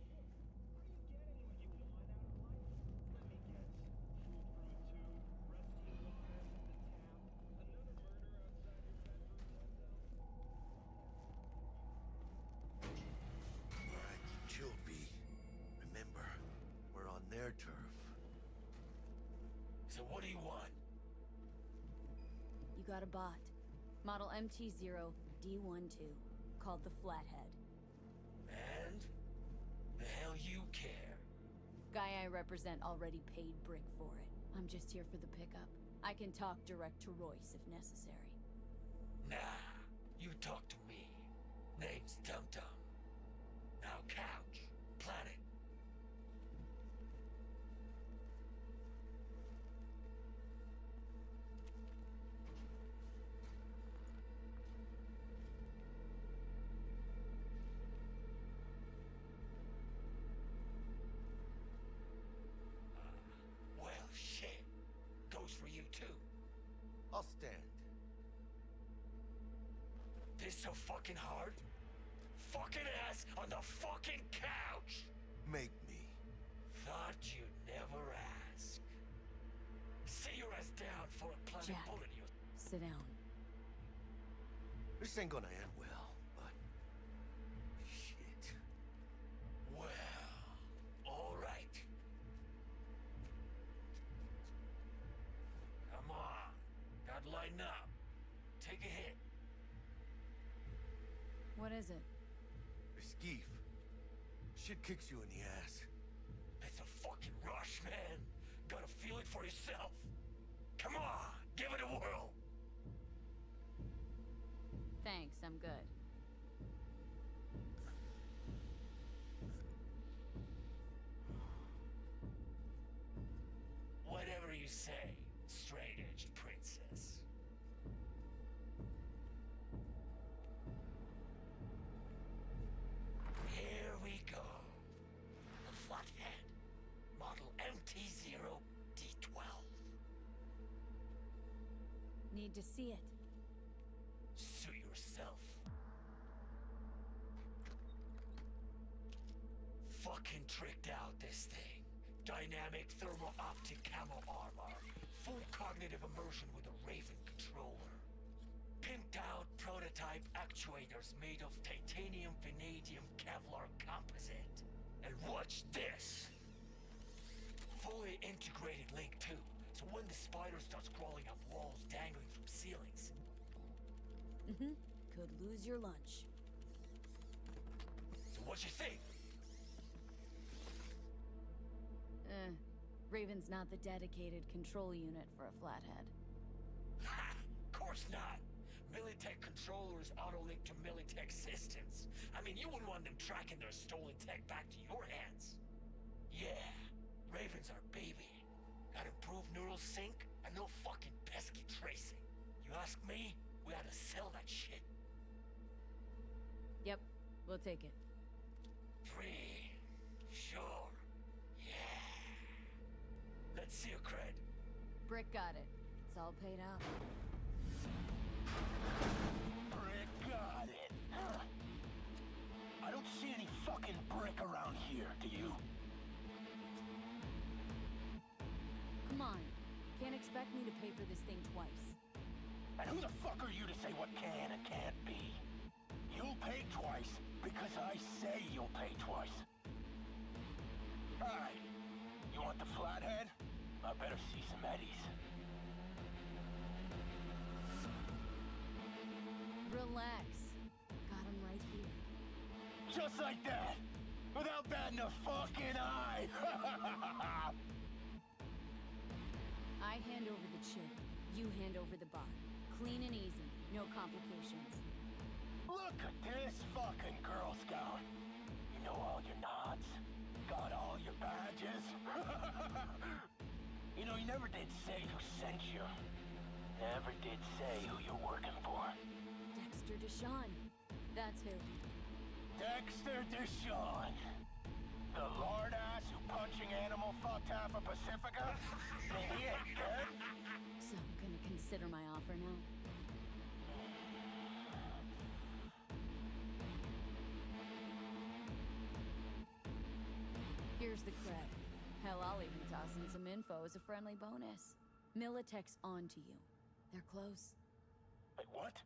Alright, keep chill, V. Remember, we're on their turf. So what do you want? You got a bot. Model MT0D12, called the Flathead. And? The hell you care? Guy I represent already paid Brick for it. I'm just here for the pickup. I can talk direct to Royce if necessary. Nah, you talk to me. Name's Dum Dum. Now couch, planet. Well, shit. Goes for you too. I'll stand. This so fucking hard? Fucking ass on the fucking couch! Make me. Thought you'd never ask. Sit your ass down for a planet Jack, bullet in your... sit down. This ain't gonna end well, but... Shit. Well, alright. Come on. Gotta lighten up. Take a hit. What is it? Skeef. Shit kicks you in the ass. It's a fucking rush, man. Gotta feel it for yourself. Come on, give it a whirl. Thanks, I'm good. Whatever you say, straight-edged princess. Here we go. The Flathead, model MT0D12. Need to see it. Suit yourself. Fucking tricked out this thing. Dynamic thermal optic camo armor. Full cognitive immersion with a Raven controller. Pimped out prototype actuators made of titanium, vanadium, Kevlar composite. And watch this! Fully integrated link too, so when the spider starts crawling up walls dangling from ceilings. Could lose your lunch. So what you think? Raven's not the dedicated control unit for a Flathead. Ha! Course controllers auto-linked to Militech systems. I mean, you wouldn't want them tracking their stolen tech back to your hands. Yeah, Raven's our baby. Got improved neural sync and no fucking pesky tracing. You ask me, we ought to sell that shit. Yep, we'll take it. Free. Sure. Yeah. Let's see your cred. Brick got it. It's all paid out. Brick got it. Huh. I don't see any fucking brick around here, do you? Come on. Can't expect me to pay for this thing twice. And who the fuck are you to say what can and can't be? You'll pay twice because I say you'll pay twice. Alright. You want the flathead? I better see some eddies. Relax. Got him right here. Just like that! Without batting a fucking eye! I hand over the chip. You hand over the bot. Clean and easy. No complications. Look at this fucking Girl Scout. You know all your nods? Got all your badges? You know, you never did say who sent you. Never did say who you're working for. Dexter Deshawn. That's who. Dexter Deshawn. The lord ass who punching animal fucked half of Pacifica? Think he ain't good? So, gonna consider my offer now? Here's the cred. Hell, I'll even toss in some info as a friendly bonus. Militech's on to you. They're close. Wait, what?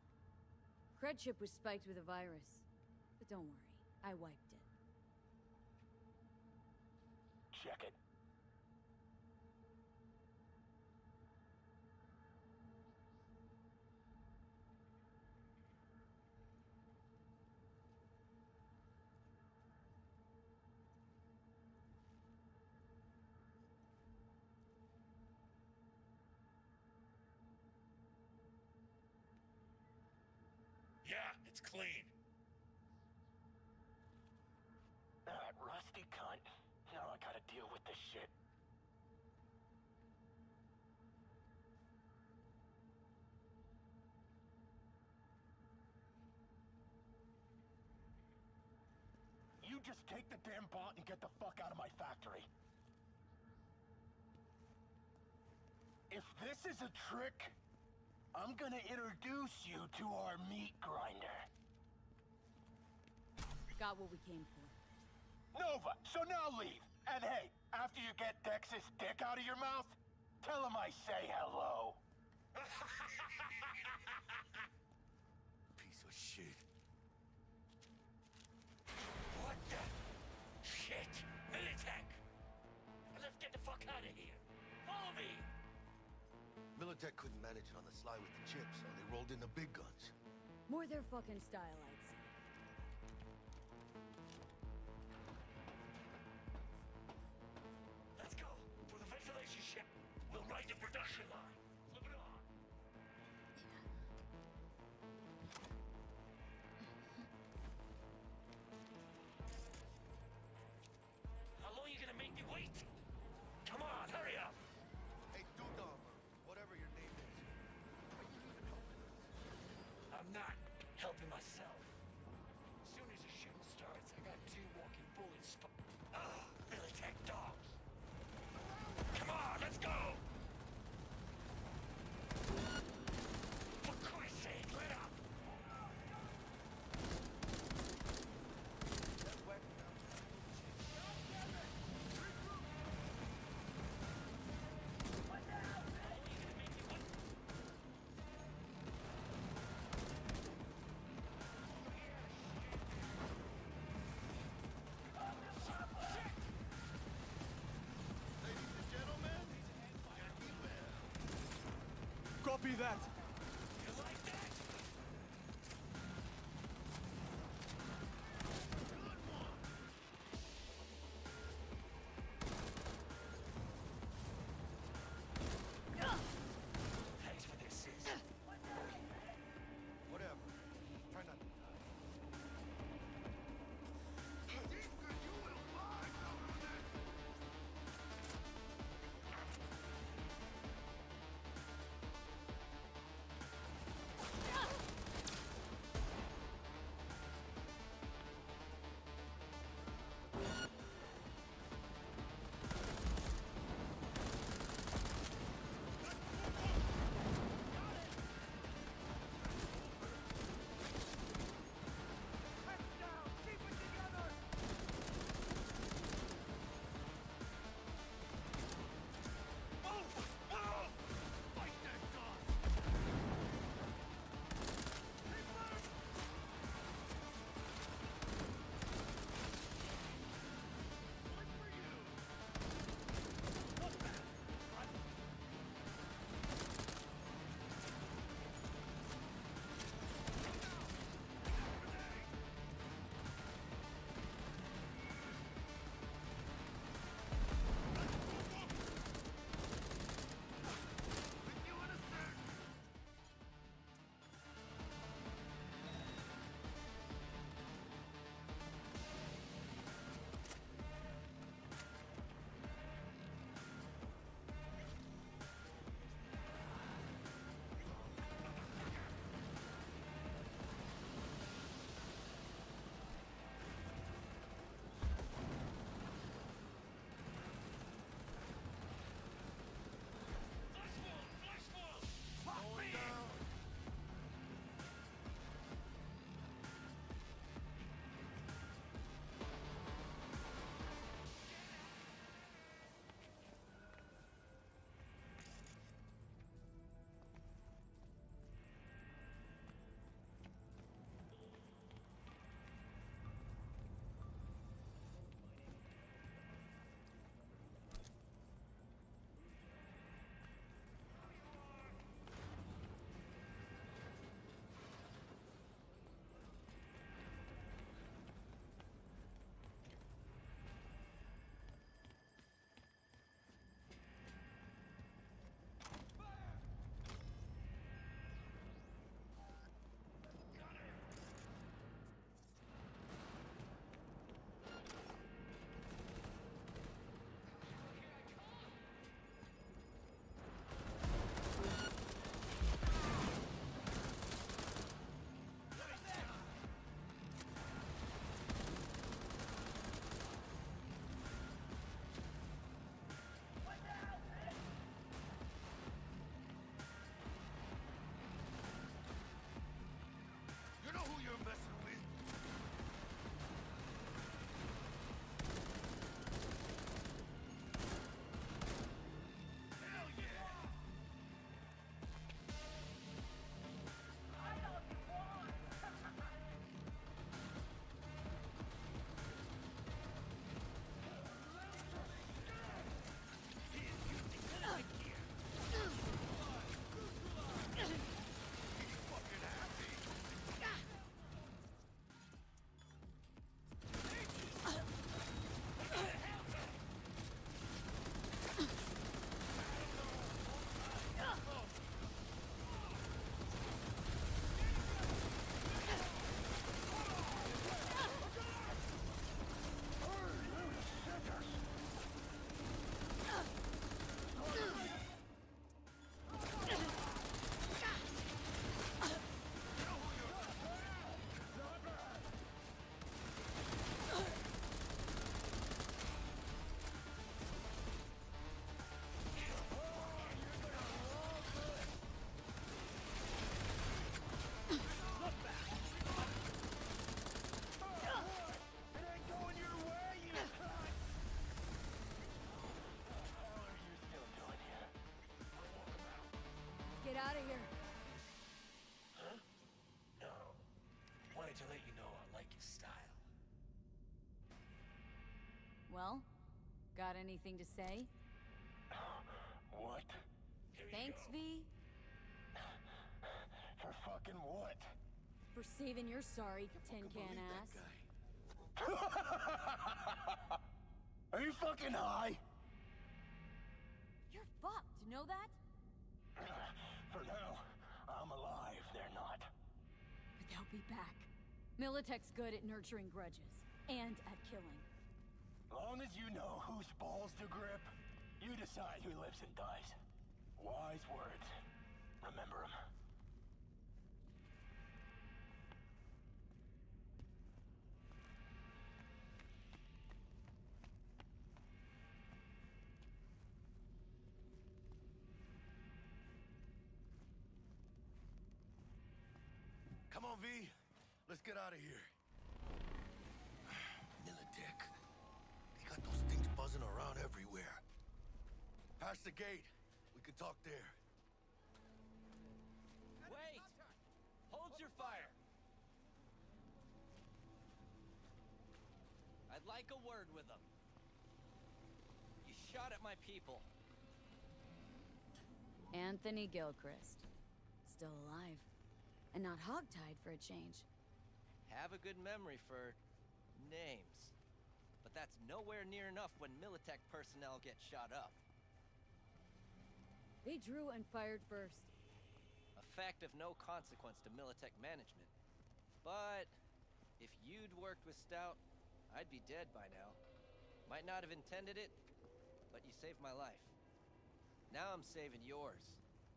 Cred chip was spiked with a virus. But don't worry, I wiped it. Check it. Yeah, it's clean. That rusty cunt. Now I gotta deal with this shit. You just take the damn bot and get the fuck out of my factory. If this is a trick, I'm gonna introduce you to our meat grinder. Got what we came for. Nova, so now leave. And hey, after you get Dex's dick out of your mouth, tell him I say hello. Piece of shit. What the shit? Militech! Let's get the fuck out of here. Follow me! Militech couldn't manage it on the sly with the chips, so they rolled in the big guns. More their fucking style, I'd say. Let's go. For the ventilation ship, we'll ride the production line. Flip it on. How long are you gonna make me wait? Come on, hurry up. Hey, Dudam, whatever your name is. Are you even helping us? I'm not helping myself. As soon as the shooting starts, I got 2 walking bullets. Militech dogs. Come on, let's go! For Christ's sake, let up! Copy that. You like that? Thanks for the assist. Whatever. Well, got anything to say? What? Thanks, V. For fucking what? For saving your sorry tin can ass. Are you fucking high? You're fucked, you know that? For now, I'm alive, they're not. But they'll be back. Militech's good at nurturing grudges. And at killing. Long as you know whose balls to grip, you decide who lives and dies. Wise words. Remember them. Come on, V. Let's get out of here. Militech. They got those things buzzing around everywhere. Past the gate. We could talk there. Wait! Hold your fire! I'd like a word with them. You shot at my people. Anthony Gilchrist. Still alive. And not hogtied for a change. Have a good memory for names. But that's nowhere near enough when Militech personnel get shot up. They drew and fired first. A fact of no consequence to Militech management. But if you'd worked with Stout, I'd be dead by now. Might not have intended it, but you saved my life. Now I'm saving yours.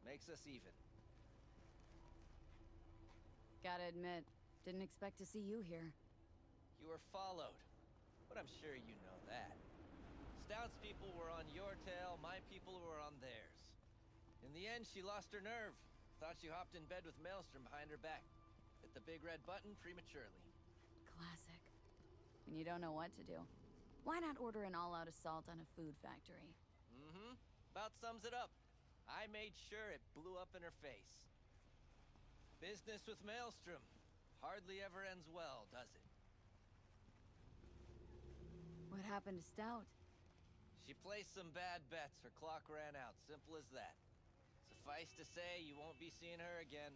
Makes us even. Gotta admit, didn't expect to see you here. You were followed, but I'm sure you know that. Stout's people were on your tail, my people were on theirs. In the end, she lost her nerve. Thought she hopped in bed with Maelstrom behind her back. Hit the big red button prematurely. Classic. When you don't know what to do. Why not order an all-out assault on a food factory? Mm-hmm. About sums it up. I made sure it blew up in her face. Business with Maelstrom hardly ever ends well, does it? What happened to Stout? She placed some bad bets. Her clock ran out. Simple as that. Suffice to say, you won't be seeing her again.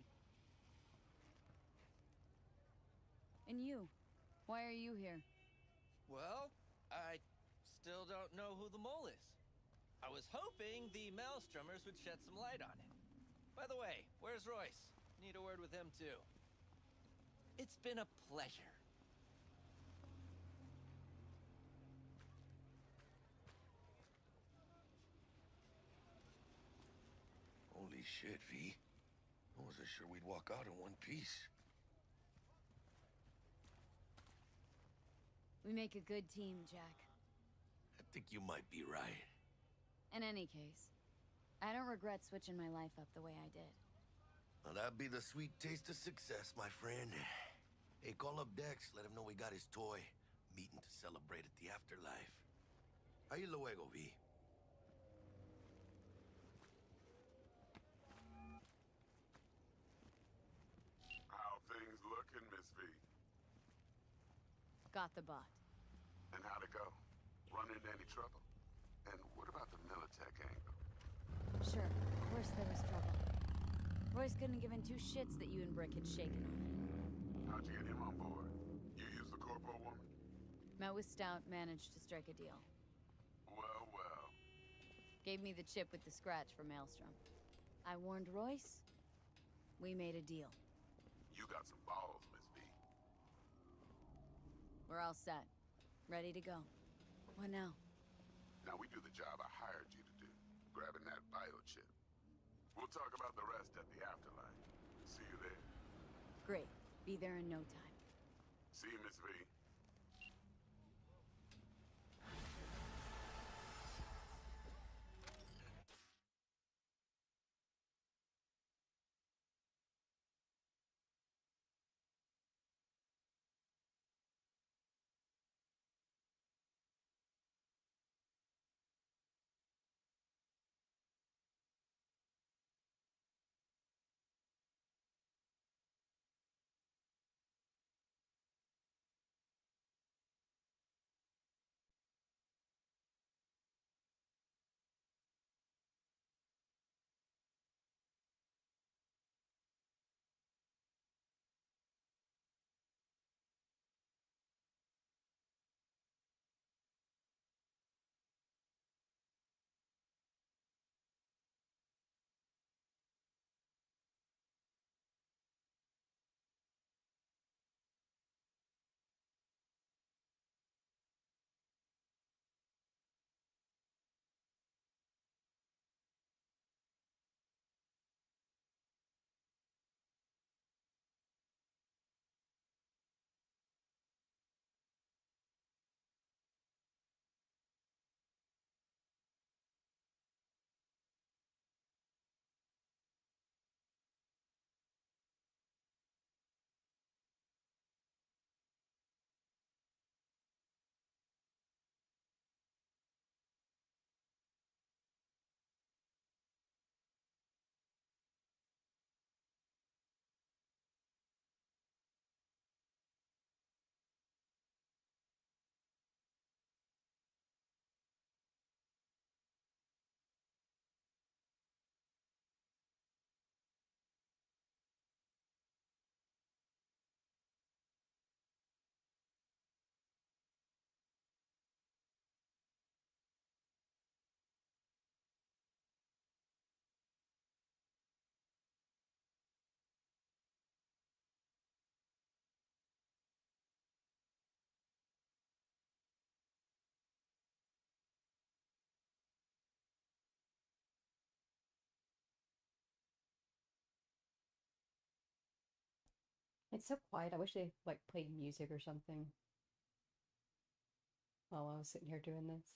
And you? Why are you here? Well, I still don't know who the mole is. I was hoping the Maelstromers would shed some light on it. By the way, where's Royce? Need a word with him, too. It's been a pleasure. Holy shit, V. I wasn't sure we'd walk out in one piece. We make a good team, Jack. I think you might be right. In any case, I don't regret switching my life up the way I did. Well, that'd be the sweet taste of success, my friend. Hey, call up Dex, let him know we got his toy. Meeting to celebrate at the afterlife. Ahí luego, V. How things looking, Miss V? Got the bot. And how'd it go? Run into any trouble? And what about the Militech angle? Sure, of course there was trouble. Royce couldn't give in two shits that you and Brick had shaken on it. How'd you get him on board? You used the Corpo woman? Met with Stout, managed to strike a deal. Well, well. Gave me the chip with the scratch for Maelstrom. I warned Royce. We made a deal. You got some balls, Miss V. We're all set. Ready to go. What now? Now we do the job I hired you to do, grabbing that biochip. We'll talk about the rest at the afterlife. See you there. Great. Be there in no time. See you, Miss V. It's so quiet. I wish they like played music or something while I was sitting here doing this.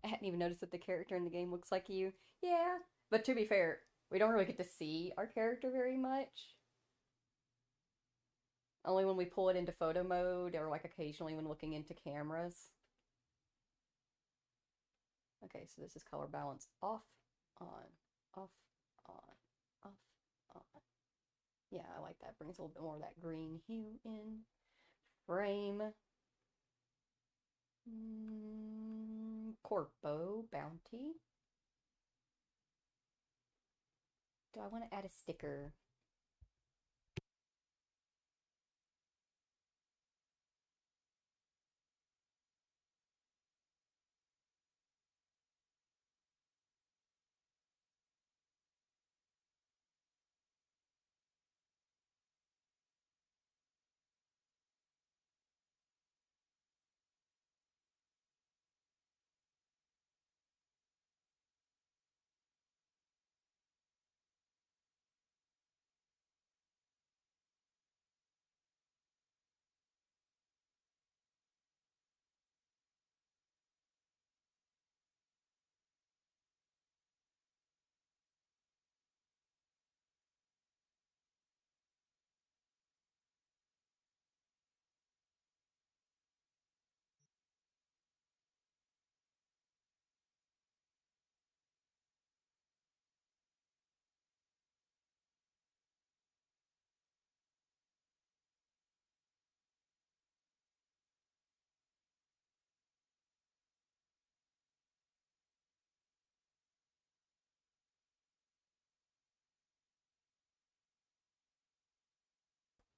I hadn't even noticed that the character in the game looks like you. Yeah, but to be fair, we don't really get to see our character very much. Only when we pull it into photo mode or like occasionally when looking into cameras. Okay, so this is color balance off, on, off, on, off, on. Yeah, I like that. Brings a little bit more of that green hue in. Frame. Corpo, bounty. Do I want to add a sticker?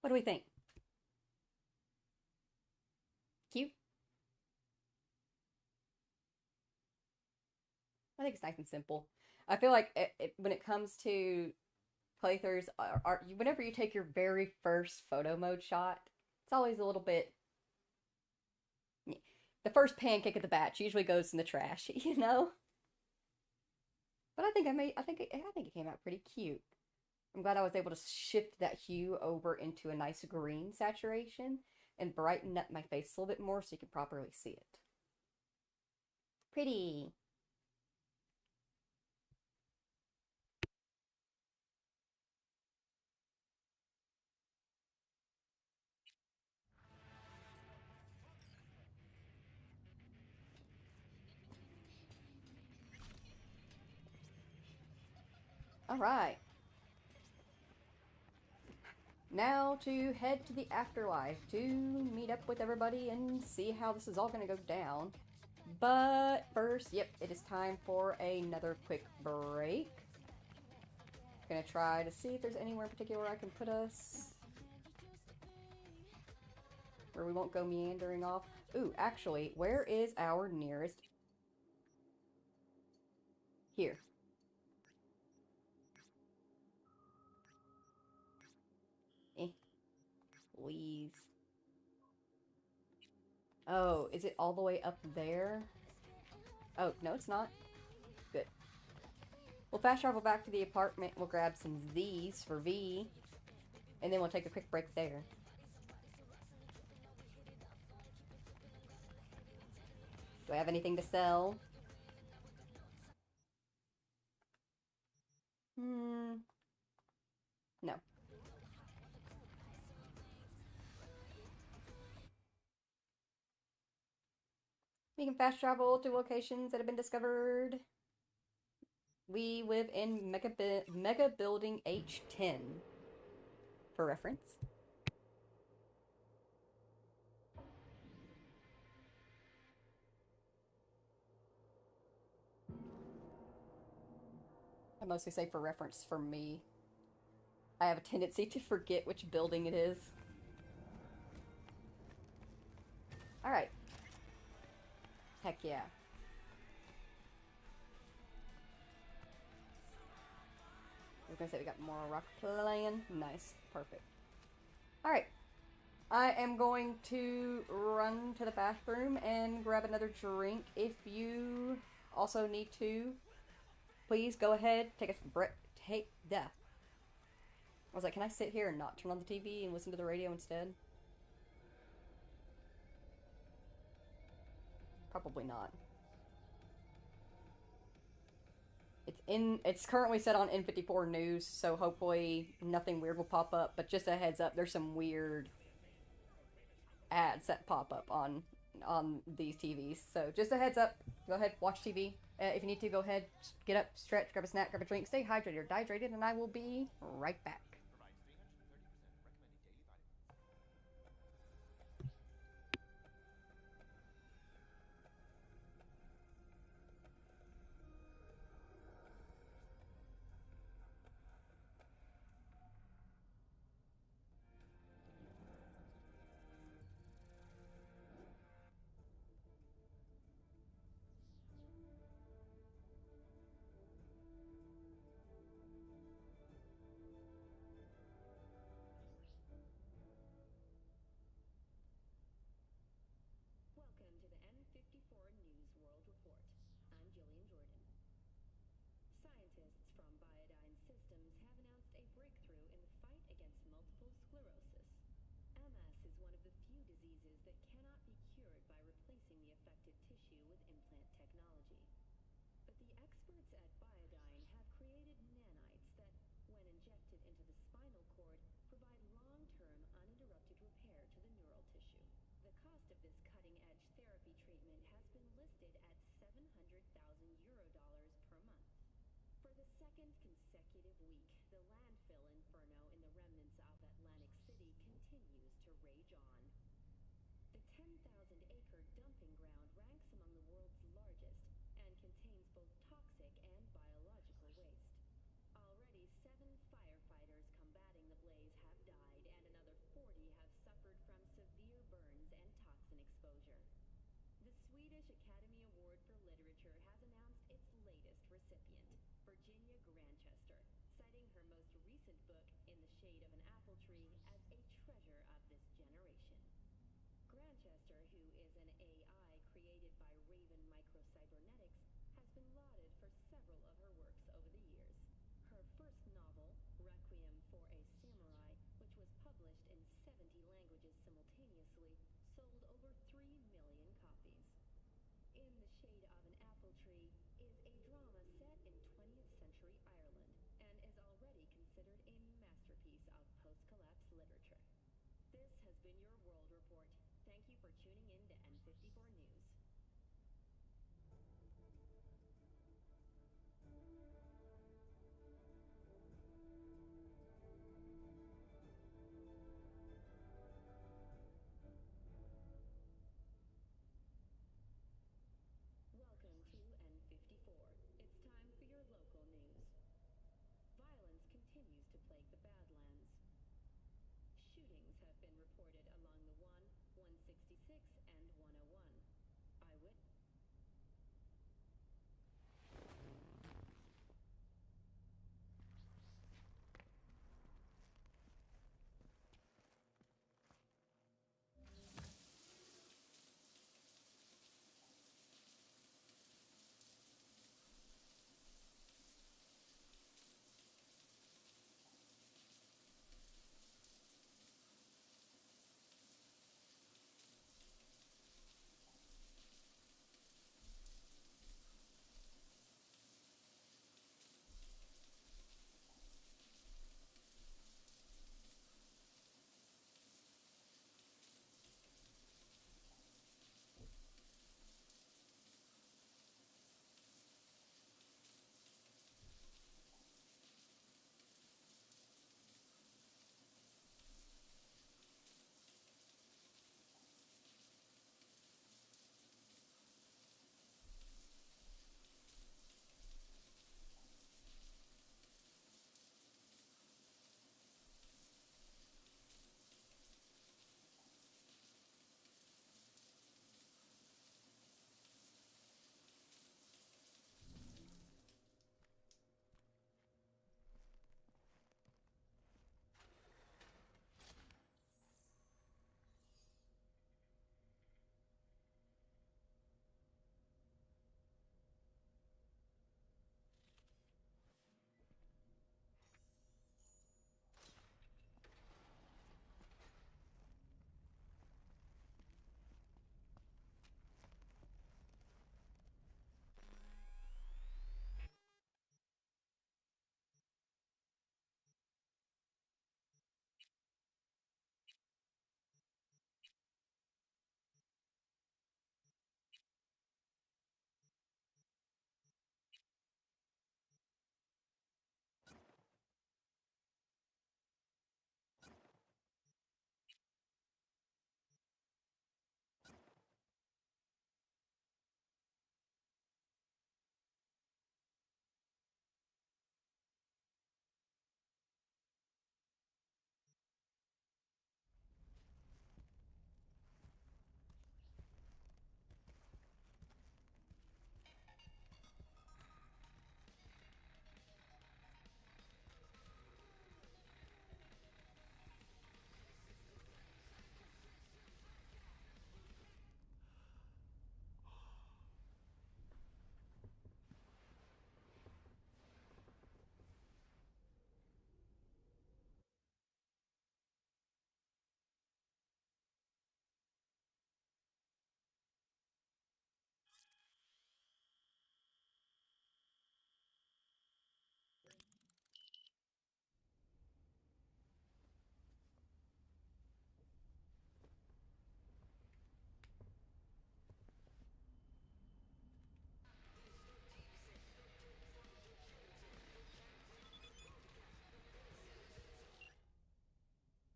What do we think? Cute? I think it's nice and simple. I feel like when it comes to playthroughs, whenever you take your very first photo mode shot, it's always a little bit... The first pancake of the batch usually goes in the trash, you know? But I think it came out pretty cute. I'm glad I was able to shift that hue over into a nice green saturation and brighten up my face a little bit more so you can properly see it. Pretty. All right. Now to head to the afterlife to meet up with everybody and see how this is all going to go down. But first, yep, it is time for another quick break. Gonna try to see if there's anywhere in particular I can put us where we won't go meandering off. Ooh, actually, where is our nearest? Here. Please. Oh, is it all the way up there? Oh, no, it's not. Good. We'll fast travel back to the apartment. We'll grab some Z's for V. And then we'll take a quick break there. Do I have anything to sell? No. We can fast travel to locations that have been discovered. We live in Mega Building H10, for reference. I mostly say for reference for me. I have a tendency to forget which building it is. Alright. Heck yeah. I was gonna say we got more rock playing. Nice. Perfect. Alright. I am going to run to the bathroom and grab another drink. If you also need to, please go ahead, take a break. I was like, can I sit here and not turn on the TV and listen to the radio instead? Probably not. It's currently set on N54 News, so hopefully nothing weird will pop up, but just a heads up, there's some weird ads that pop up on these TVs. So just a heads up, go ahead, watch TV. If you need to, go ahead, get up, stretch, grab a snack, grab a drink, stay hydrated or dehydrated, and I will be right back. recent book, In the Shade of an Apple Tree, as a treasure of this generation. Grantchester, who is an AI created by Raven Microcybernetics, has been lauded for several of her works over the years. Her first novel, Requiem for a Samurai, which was published in 70 languages simultaneously, sold over 3 million copies. In the Shade of an Apple Tree is a drama set in 20th century Ireland and is already considered a masterpiece of post-collapse literature. This has been your World Report. Thank you for tuning in to N54 News. Welcome to N54. It's time for your local news. Violence continues to plague the Badlands. Shootings have been reported along the 166, and 101. Eyewitness.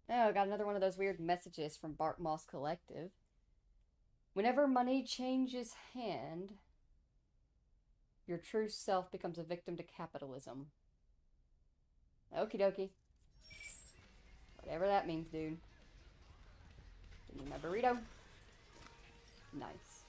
Oh, got another one of those weird messages from Bart Moss Collective. Whenever money changes hand, your true self becomes a victim to capitalism. Okie dokie. Whatever that means, dude. Give me my burrito. Nice.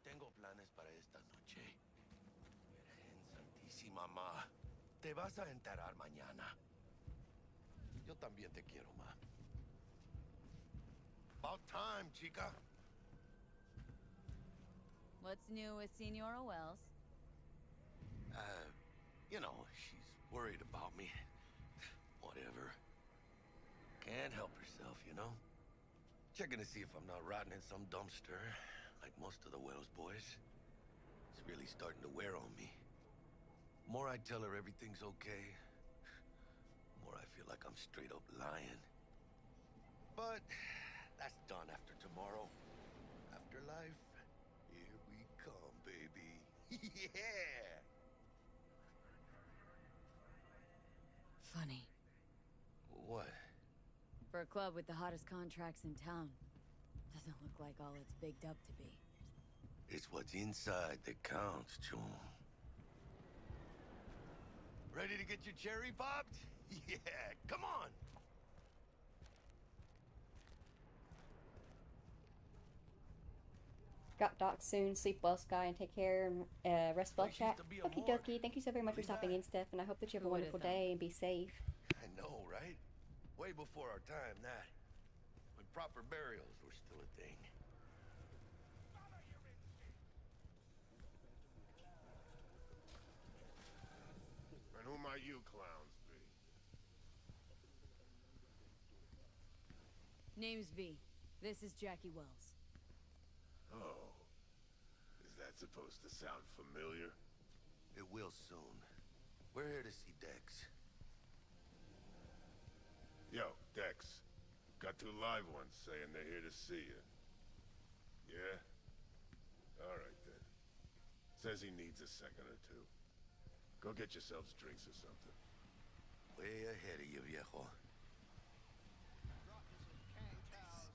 tengo planes para esta noche. Virgen Santísima, ma. Te vas a enterar mañana. Yo también te quiero, ma. About time, chica. What's new with Senora Wells? You know, she's worried about me. Whatever. Can't help herself, you know? Checking to see if I'm not rotting in some dumpster, like most of the Wells boys. It's really starting to wear on me. More I tell her everything's okay, more I feel like I'm straight up lying. But that's done after tomorrow. Afterlife, here we come, baby. Yeah! Funny. What? For a club with the hottest contracts in town, doesn't look like all it's bigged up to be. It's what's inside that counts, Chum. Ready to get your cherry popped? Yeah, come on! Got docked soon. Sleep well, Sky, and take care. Rest well, chat. Okie dokie. Thank you so very much for stopping in, Steph, and I hope that you have a wonderful day and be safe. I know, right? Way before our time, that. When proper burials were still a thing. And who might you clowns be? Name's V. This is Jackie Wells. Oh. Is that supposed to sound familiar? It will soon. We're here to see Dex. Yo, Dex. Got two live ones saying they're here to see you. Yeah? Alright then. Says he needs a second or two. Go get yourselves drinks or something. Way ahead of you, viejo.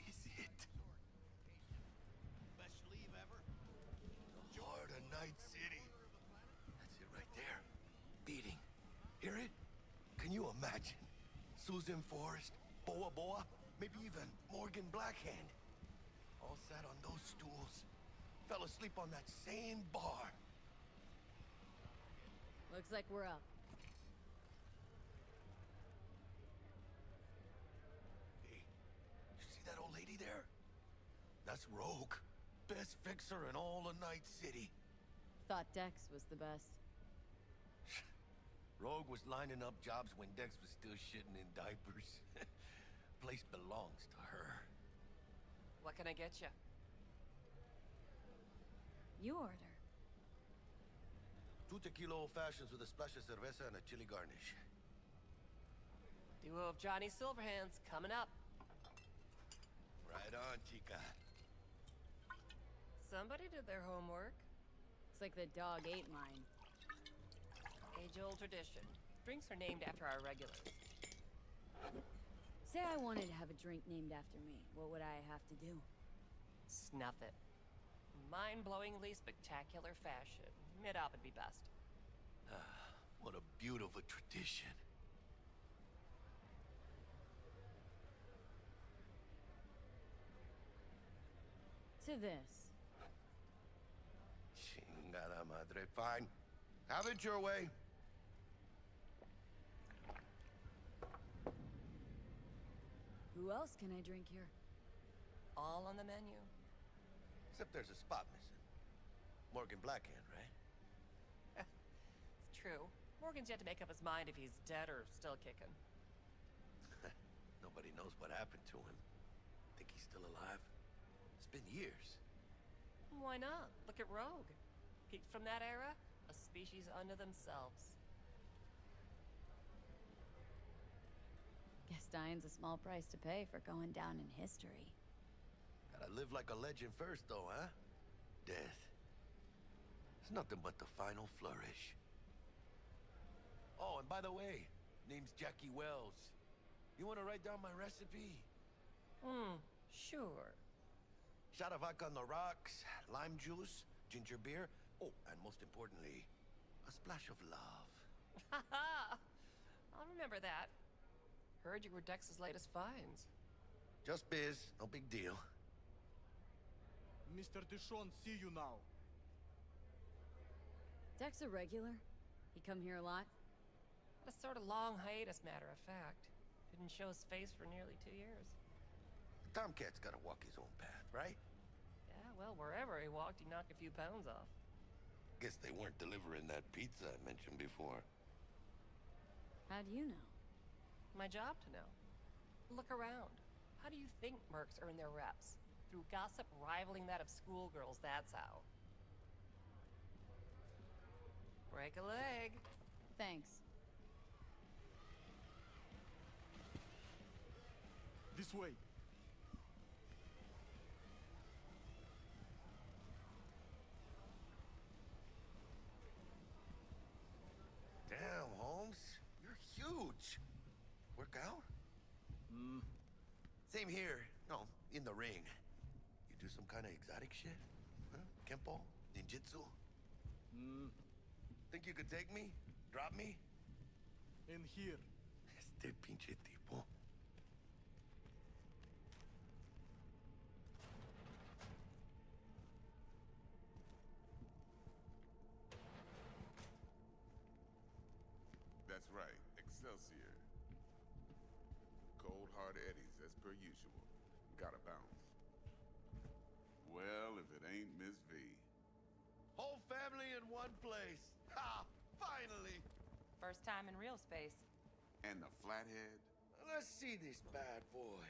This is it. Best leave ever. The heart of Night City. That's it right there. Beating. Hear it? Can you imagine? Susan Forrest, Boa Boa, maybe even Morgan Blackhand. All sat on those stools. Fell asleep on that same bar. Looks like we're up. Hey, you see that old lady there? That's Rogue. Best fixer in all of Night City. Thought Dex was the best. Rogue was lining up jobs when Dex was still shitting in diapers. Place belongs to her. What can I get you? You order. 2 tequila old fashions with a splash of cerveza and a chili garnish. Duo of Johnny Silverhands coming up. Right on, chica. Somebody did their homework. Looks like the dog ate mine. Age-old tradition. Drinks are named after our regulars. Say I wanted to have a drink named after me. What would I have to do? Snuff it. Mind-blowingly spectacular fashion. Mid-op would be best. What a beautiful tradition. To this. Chingada madre. Fine. Have it your way. Who else can I drink here? All on the menu. Except there's a spot missing. Morgan Blackhand, right? It's true. Morgan's yet to make up his mind if he's dead or still kicking. Nobody knows what happened to him. Think he's still alive? It's been years. Why not? Look at Rogue. Peaked from that era, a species unto themselves. Guess dying's a small price to pay for going down in history. Gotta live like a legend first, though, huh? Death. It's nothing but the final flourish. Oh, and by the way, name's Jackie Wells. You wanna write down my recipe? Sure. Shot of vodka on the rocks, lime juice, ginger beer, oh, and most importantly, a splash of love. Haha! I'll remember that. Heard you were Dex's latest finds. Just biz, no big deal. Mr. Dishon, see you now. Dex a regular? He come here a lot? Had a sort of long hiatus, matter of fact. Didn't show his face for nearly 2 years. Tomcat's gotta walk his own path, right? Yeah, well, wherever he walked, he knocked a few pounds off. Guess they weren't delivering that pizza I mentioned before. How do you know? My job to know. Look around. How do you think mercs earn their reps? Through gossip rivaling that of schoolgirls, that's how. Break a leg. Thanks. This way. Damn, Holmes. You're huge. Work out? Same here. No, in the ring. You do some kind of exotic shit? Huh? Kempo? Ninjutsu? Think you could take me? Drop me? In here. Este pinche tipo. That's right, Excelsior. Cold hard eddies, as per usual. Gotta bounce. Well, if it ain't Miss V. Whole family in one place. Ha! Finally! First time in real space. And the flathead? Let's see this bad boy.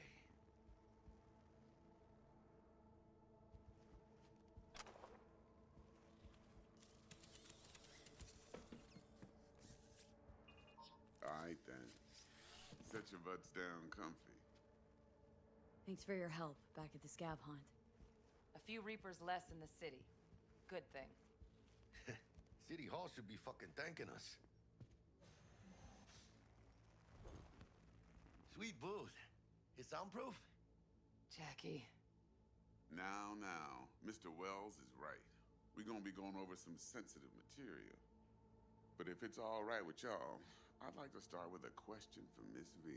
Alright then. Set your butts down comfy. Thanks for your help back at the scav hunt. A few Reapers less in the city. Good thing. City Hall should be fucking thanking us. Sweet booth. It's soundproof? Jackie. Now, Mr. Wells is right. We're gonna be going over some sensitive material. But if it's all right with y'all, I'd like to start with a question for Miss V.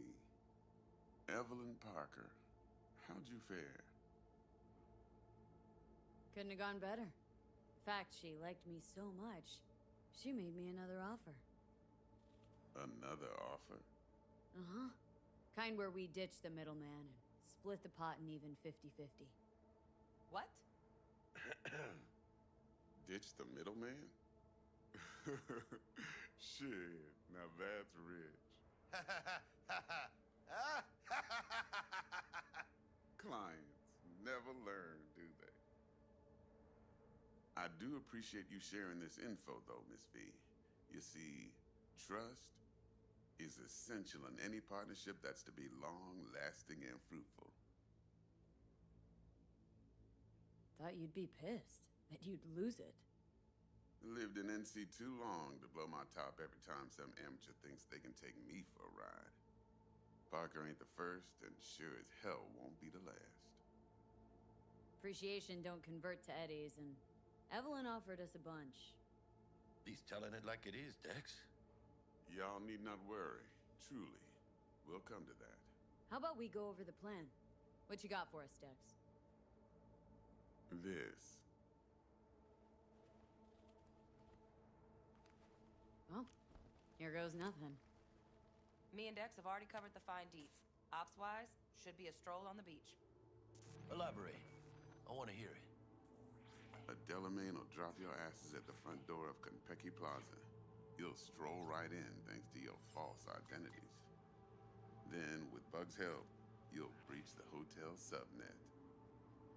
Evelyn Parker, how'd you fare? Couldn't have gone better. In fact, she liked me so much, she made me another offer. Another offer? Uh-huh. Kind where we ditch the middleman and split the pot and even 50-50. What? Ditch the middleman? Shit, now that's rich. Clients never learn, do they? I do appreciate you sharing this info, though, Miss V. You see, trust is essential in any partnership that's to be long-lasting and fruitful. Thought you'd be pissed, that you'd lose it. Lived in NC too long to blow my top every time some amateur thinks they can take me for a ride. Parker ain't the first, and sure as hell won't be the last. Appreciation don't convert to eddies, and Evelyn offered us a bunch. He's telling it like it is, Dex. Y'all need not worry. Truly. We'll come to that. How about we go over the plan? What you got for us, Dex? This. Well, here goes nothing. Me and Dex have already covered the fine deets. Ops-wise, should be a stroll on the beach. Elaborate. I want to hear it. A Delamain will drop your asses at the front door of Konpeki Plaza. You'll stroll right in thanks to your false identities. Then, with Bug's help, you'll breach the hotel subnet.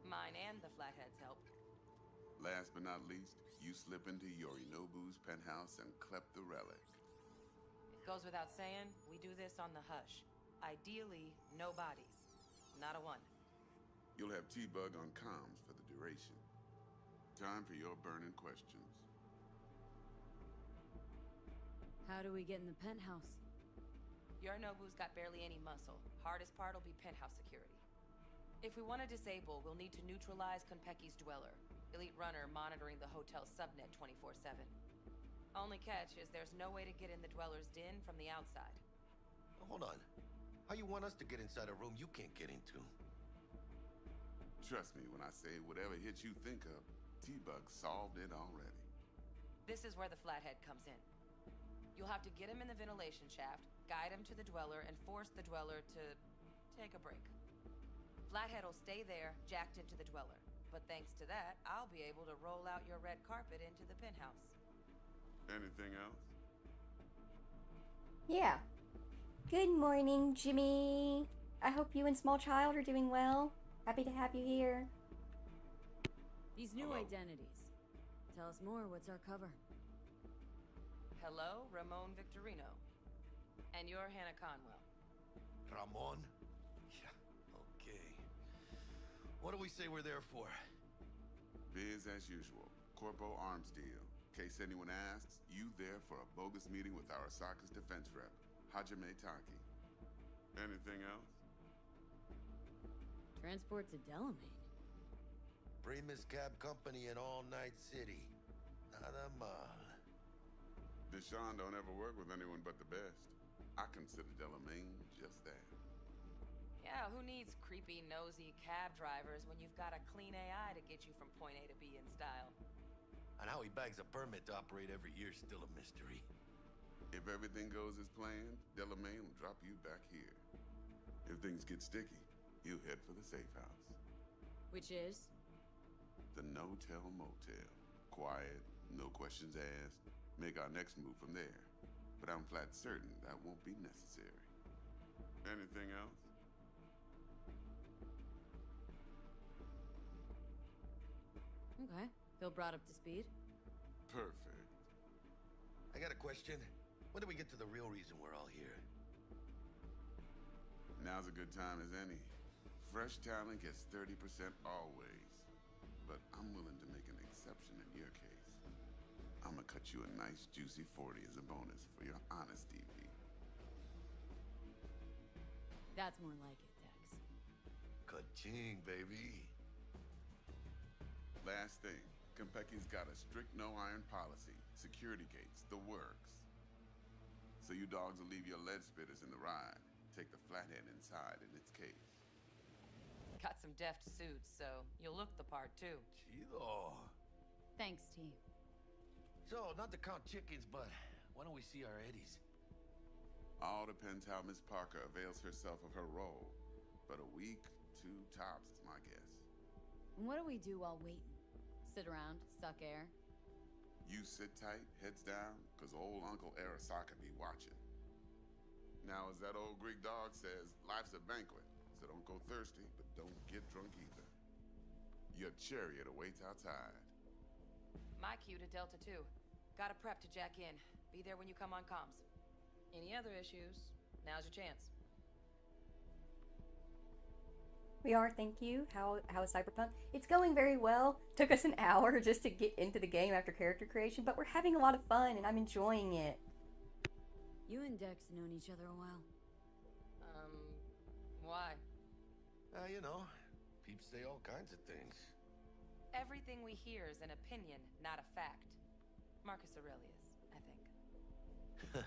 Mine and the Flathead's help. Last but not least, you slip into Yorinobu's penthouse and clep the relic. It goes without saying, we do this on the hush. Ideally, no bodies. Not a one. You'll have T-Bug on comms for the duration. Time for your burning questions. How do we get in the penthouse? Yorinobu's got barely any muscle. Hardest part will be penthouse security. If we want to disable, we'll need to neutralize Konpeki's dweller. Elite runner monitoring the hotel subnet 24/7. Only catch is there's no way to get in the dweller's den from the outside. Hold on. How you want us to get inside a room you can't get into? Trust me when I say whatever hit you think of, T-Bug solved it already. This is where the flathead comes in. You'll have to get him in the ventilation shaft, guide him to the dweller, and force the dweller to take a break. Flathead will stay there, jacked into the dweller. But thanks to that, I'll be able to roll out your red carpet into the penthouse. Anything else? Yeah. Good morning, Jimmy. I hope you and Small Child are doing well. Happy to have you here. These new identities. Tell us more, what's our cover? Hello, Ramon Victorino. And you're Hannah Conwell. Ramon? Yeah, okay. What do we say we're there for? Biz as usual. Corpo arms deal. In case anyone asks, you there for a bogus meeting with our Osaka's defense rep, Hajime Taki. Anything else? Transport to Delamain. Primus Cab Company in All Night City. Nada mal. Deshaun don't ever work with anyone but the best. I consider Delamain just that. Yeah, who needs creepy, nosy cab drivers when you've got a clean AI to get you from point A to B in style? And how he bags a permit to operate every year is still a mystery. If everything goes as planned, Delamain will drop you back here. If things get sticky, you head for the safe house. Which is? The No-Tell Motel. Quiet, no questions asked. Make our next move from there. But I'm flat certain that won't be necessary. Anything else? Okay. Feel brought up to speed? Perfect. I got a question. When do we get to the real reason we're all here? Now's a good time as any. Fresh talent gets 30% always. But I'm willing to make an exception in your case. I'm gonna cut you a nice juicy 40 as a bonus for your honesty, V. That's more like it, Dex. Ka-ching, baby. Last thing, Konpeki's got a strict no-iron policy. Security gates, the works. So you dogs will leave your lead spitters in the ride. Take the flathead inside in its case. Got some deft suits, so you'll look the part too. Chido. Thanks, T. So, not to count chickens, but why don't we see our Eddies? All depends how Miss Parker avails herself of her role. But a week, 2 tops is my guess. And what do we do while waiting? Sit around, suck air? You sit tight, heads down, cause old Uncle Arasaka be watching. Now, as that old Greek dog says, life's a banquet, so don't go thirsty, but don't get drunk either. Your chariot awaits outside. My cue to Delta 2. Gotta prep to jack in. Be there when you come on comms. Any other issues? Now's your chance. We are, thank you. How is Cyberpunk? It's going very well. Took us an hour just to get into the game after character creation, but we're having a lot of fun and I'm enjoying it. You and Dex known each other a while. Why? You know, peeps say all kinds of things. Everything we hear is an opinion, not a fact. Marcus Aurelius, I think.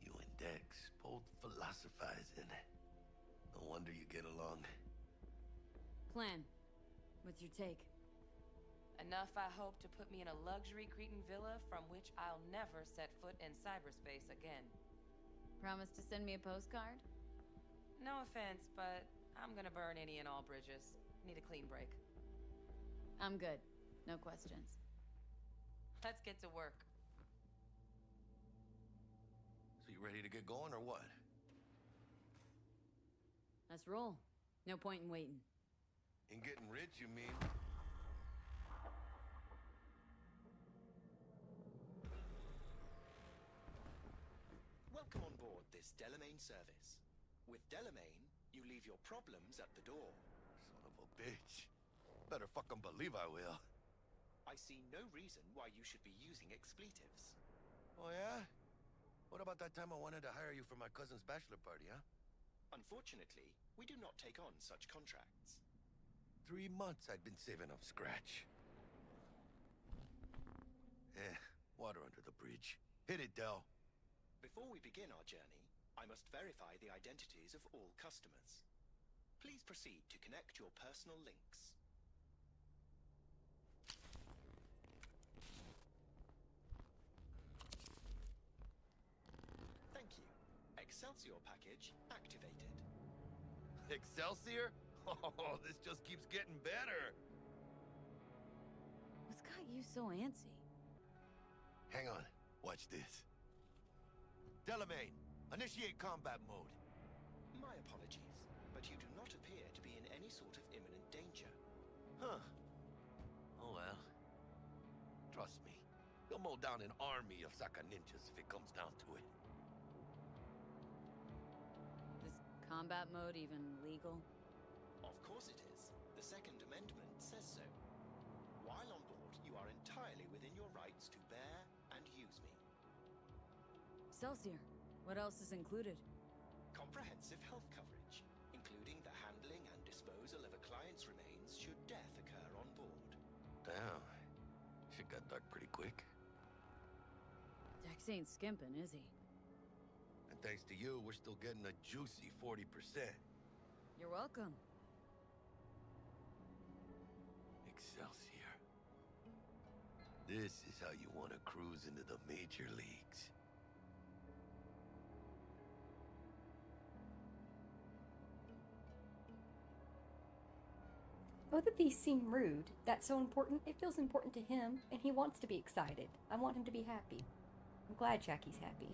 You and Dex, both philosophizing. No wonder you get along. Plan. What's your take? Enough, I hope, to put me in a luxury Cretan villa from which I'll never set foot in cyberspace again. Promise to send me a postcard? No offense, but I'm gonna burn any and all bridges. Need a clean break. I'm good. No questions. Let's get to work. So you ready to get going or what? Let's roll. No point in waiting. In getting rich, you mean? Welcome on board this Delamain service. With Delamain, you leave your problems at the door. Son of a bitch. Better fucking believe I will. I see no reason why you should be using expletives. Oh yeah? What about that time I wanted to hire you for my cousin's bachelor party, huh? Unfortunately, we do not take on such contracts. 3 months I'd been saving up scratch. Water under the bridge. Hit it, Del. Before we begin our journey, I must verify the identities of all customers. Please proceed to connect your personal links. Excelsior package activated. Excelsior? Oh, this just keeps getting better. What's got you so antsy? Hang on. Watch this. Delamain, initiate combat mode. My apologies, but you do not appear to be in any sort of imminent danger. Huh. Oh well. Trust me. He'll mow down an army of Saka ninjas if it comes down to it. Is combat mode even legal? Of course it is. The Second Amendment says so. While on board, you are entirely within your rights to bear and use me. Excelsior, what else is included? Comprehensive health coverage, including the handling and disposal of a client's remains should death occur on board. Damn. Shit got dark pretty quick. Dex ain't skimping, is he? And thanks to you, we're still getting a juicy 40%. You're welcome. Excelsior. This is how you want to cruise into the major leagues. Both of these seem rude. That's so important. It feels important to him, and he wants to be excited. I want him to be happy. I'm glad Jackie's happy.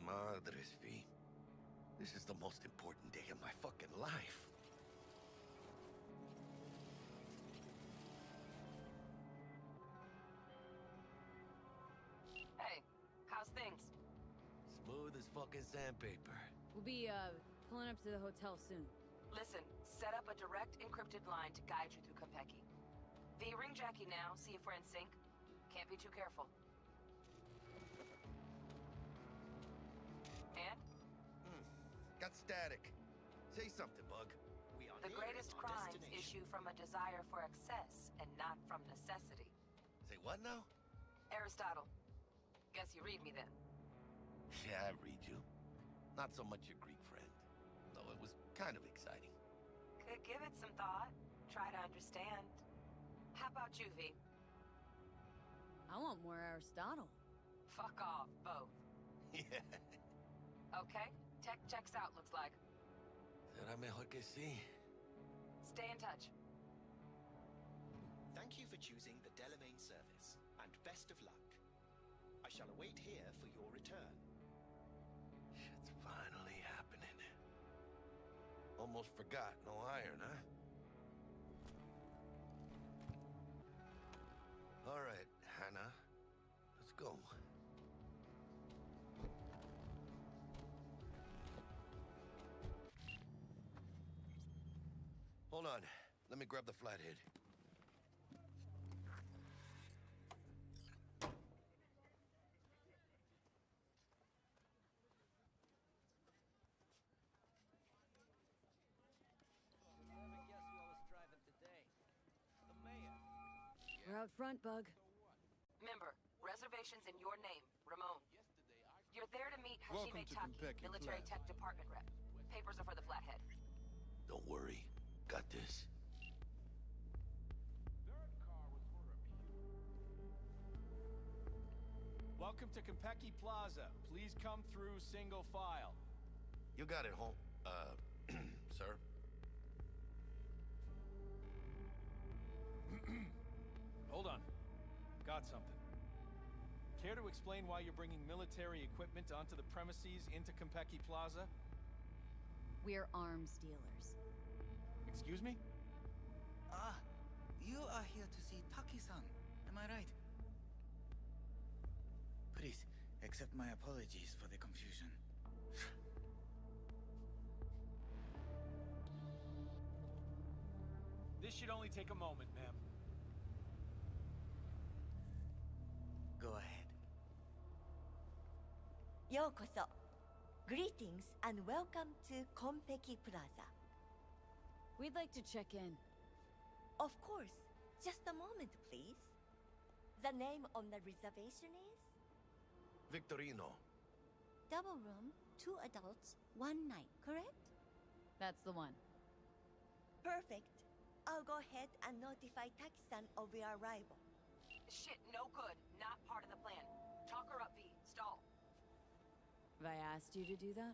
Madres V. This is the most important day of my fucking life. Hey, how's things? Smooth as fucking sandpaper. We'll be, pulling up to the hotel soon. Listen, set up a direct encrypted line to guide you through Konpeki. V, ring Jackie now, see if we're in sync. Can't be too careful. And? Got static. Say something, Bug. We are The greatest crimes issue from a desire for excess and not from necessity. Say what now? Aristotle. Guess you read me then. Yeah, I read you. Not so much your Greek friend. Though it was kind of exciting. Could give it some thought. Try to understand. How about you, V? I want more Aristotle. Fuck off, both. Yeah. Okay, tech checks out, looks like. Será mejor que sí. Stay in touch. Thank you for choosing the Delamain service, and best of luck. I shall await here for your return. Shit's finally happening. Almost forgot, no iron, huh? All right, Hannah. Let's go. Hold on. Let me grab the flathead. We're out front, Bug. Member, reservations in your name, Ramon. You're there to meet Welcome Hajime to Taki, Konpeki military Plaza. tech department rep. Papers are for the flathead. Don't worry. Got this. Welcome to Konpeki Plaza. Please come through single file. You got it, home. Sir? Hold on. Got something. Care to explain why you're bringing military equipment onto the premises into Konpeki Plaza? We're arms dealers. Excuse me? Ah, you are here to see Taki-san, am I right? Please, accept my apologies for the confusion. This should only take a moment, ma'am. Go ahead. Yokoso. Greetings and welcome to Konpeki Plaza. We'd like to check in. Of course. Just a moment, please. The name on the reservation is? Victorino. Double room, 2 adults, 1 night, correct? That's the one. Perfect. I'll go ahead and notify Taki-san of your arrival. Shit, no good. Not part of the plan. Talk her up, V. Stall. Have I asked you to do that?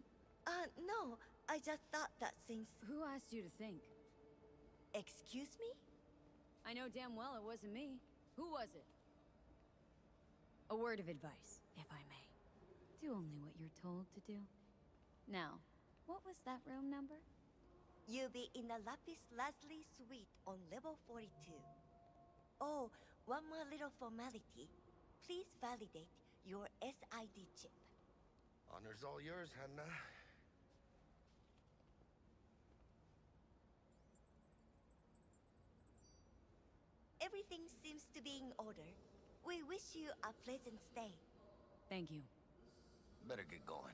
No. I just thought that since... Who asked you to think? Excuse me? I know damn well it wasn't me. Who was it? A word of advice, if I may. Do only what you're told to do. Now, what was that room number? You'll be in the Lapis Lazuli suite on level 42. Oh, one more little formality. Please validate your SID chip. Honor's all yours, Hannah. Everything seems to be in order. We wish you a pleasant stay. Thank you. Better get going.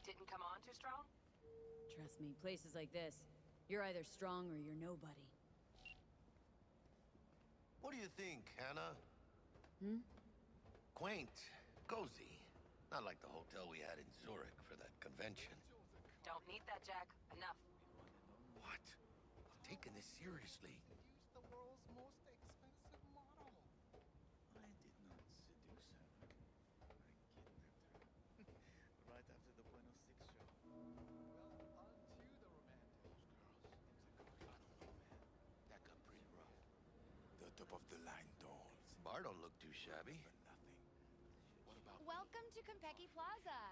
Didn't come on too strong? Trust me, places like this, you're either strong or you're nobody. What do you think, Hannah? Hmm? Quaint, cozy. Not like the hotel we had in Zurich for that convention. Don't need that, Jack. Enough. What? I'm taking this seriously. Use the world's most expensive model. I did not seduce her. I kidnapped her. Right after the Buenos Six show. Well, on to the romantic. Those girls. I don't know, man. That got pretty rough. The top of the line dolls. Bar don't look too shabby. For nothing. What about... Welcome to Konpeki Plaza.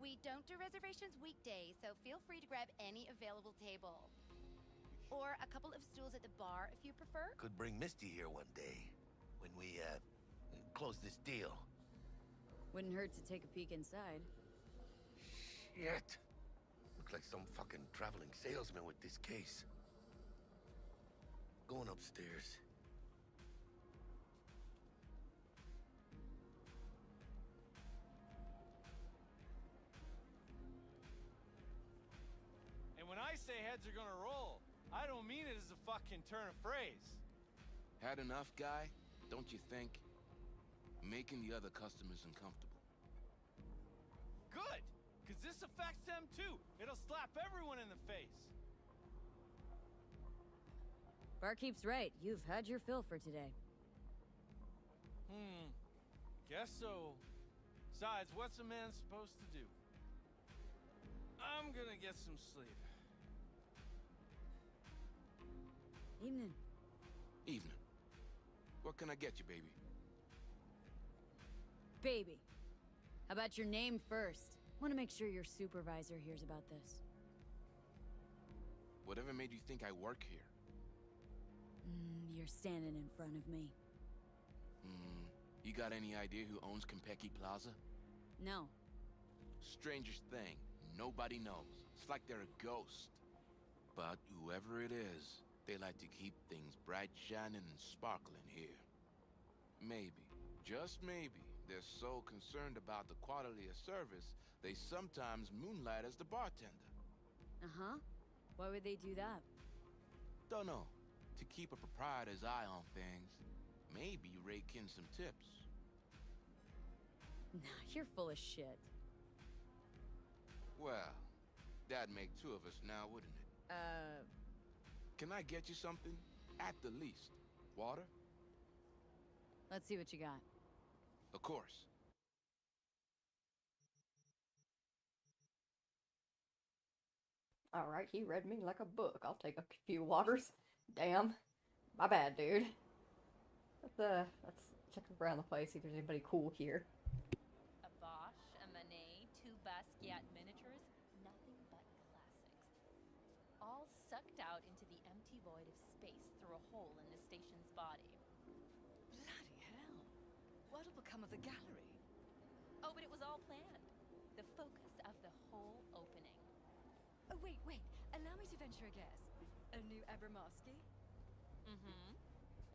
We don't do reservations weekdays, so feel free to grab any available table. Or a couple of stools at the bar if you prefer. Could bring Misty here one day. When we, close this deal. Wouldn't hurt to take a peek inside. Shit! Looks like some fucking traveling salesman with this case. Going upstairs. And when I say heads are gonna roll, I don't mean it as a fucking turn of phrase. Had enough, guy? Don't you think? Making the other customers uncomfortable. Good! Cause this affects them too. It'll slap everyone in the face. Barkeep's right. You've had your fill for today. Guess so. Besides, what's a man supposed to do? I'm gonna get some sleep. Evening. Evening. What can I get you, baby? Baby. How about your name first? Want to make sure your supervisor hears about this. Whatever made you think I work here? You're standing in front of me. You got any idea who owns Konpeki Plaza? No. Strangest thing. Nobody knows. It's like they're a ghost. But whoever it is, they like to keep things bright, shining, and sparkling here. Maybe, just maybe, they're so concerned about the quality of service, they sometimes moonlight as the bartender. Uh-huh. Why would they do that? Don't know. To keep a proprietor's eye on things. Maybe rake in some tips. Nah, you're full of shit. Well, that'd make two of us now, wouldn't it? Can I get you something? At the least. Water? Let's see what you got. Of course. Alright, he read me like a book. I'll take a few waters. Damn. My bad, dude. Let's check around the place, see if there's anybody cool here. A Bosch, a Manet, two Basquiat miniatures, nothing but classics. All sucked out into the empty void of space through a hole in the station's body. Bloody hell. What'll become of the gallery? Oh, but it was all planned. The focus of the whole opening. Oh, wait. Allow me to venture a guess. A new Abramovsky? Mm-hmm.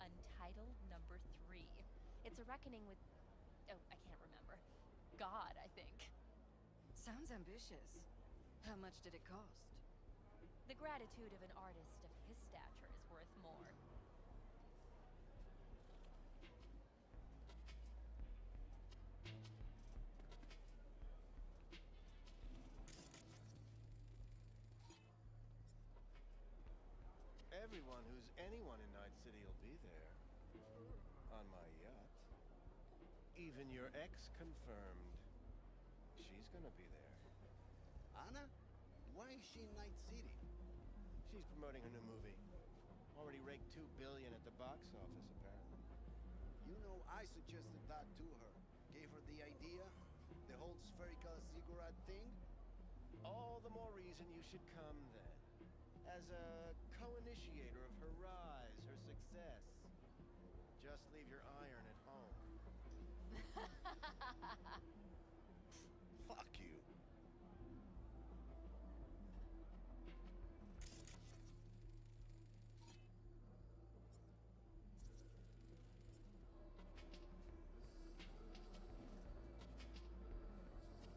Untitled number 3. It's a reckoning with... oh, I can't remember. God, I think. Sounds ambitious. How much did it cost? The gratitude of an artist of his stature is worth more. Everyone who's anyone in Night City will be there. On my yacht. Even your ex confirmed. She's gonna be there. Anna? Why is she in Night City? She's promoting her new movie. Already raked $2 billion at the box office, apparently. You know, I suggested that to her. Gave her the idea. The whole spherical cigarette thing. All the more reason you should come then. As a co-initiator of her rise, her success. Just leave your iron at home. Fuck you.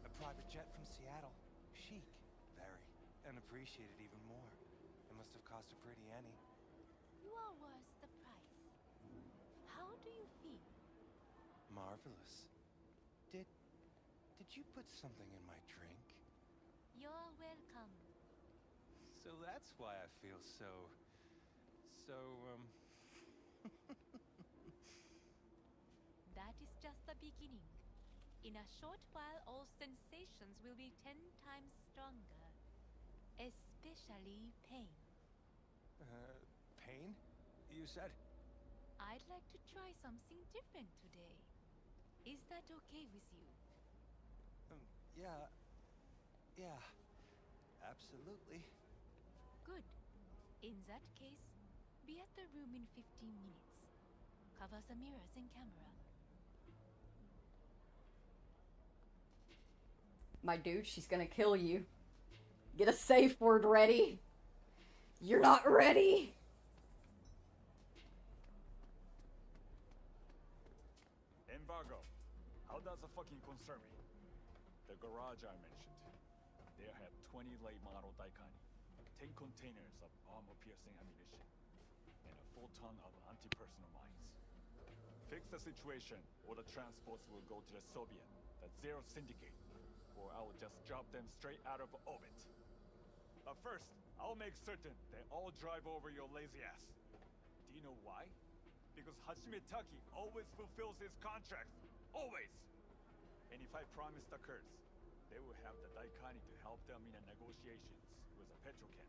A private jet from Seattle. Chic. Very. And appreciated even more. It must have cost a pretty penny. You are worth the price. How do you feel? Marvelous. Did you put something in my drink? You're welcome. So that's why I feel so... That is just the beginning. In a short while, all sensations will be 10 times stronger. Especially pain. Pain? You said? I'd like to try something different today. Is that okay with you? Yeah. Absolutely. Good. In that case, be at the room in 15 minutes. Cover the mirrors and camera. My dude, she's gonna kill you. Get a safe word ready. You're not ready. Embargo. How does it fucking concern me? The garage I mentioned. They have 20 late model Daikani, 10 containers of armor-piercing ammunition, and a full ton of anti-personnel mines. Fix the situation, or the transports will go to the Soviet, the Zero Syndicate, or I will just drop them straight out of orbit. But first, I'll make certain they all drive over your lazy ass. Do you know why? Because Hajime Taki always fulfills his contracts. Always! And if I promise the Kurds, they will have the Daikani to help them in the negotiations with the petrochem.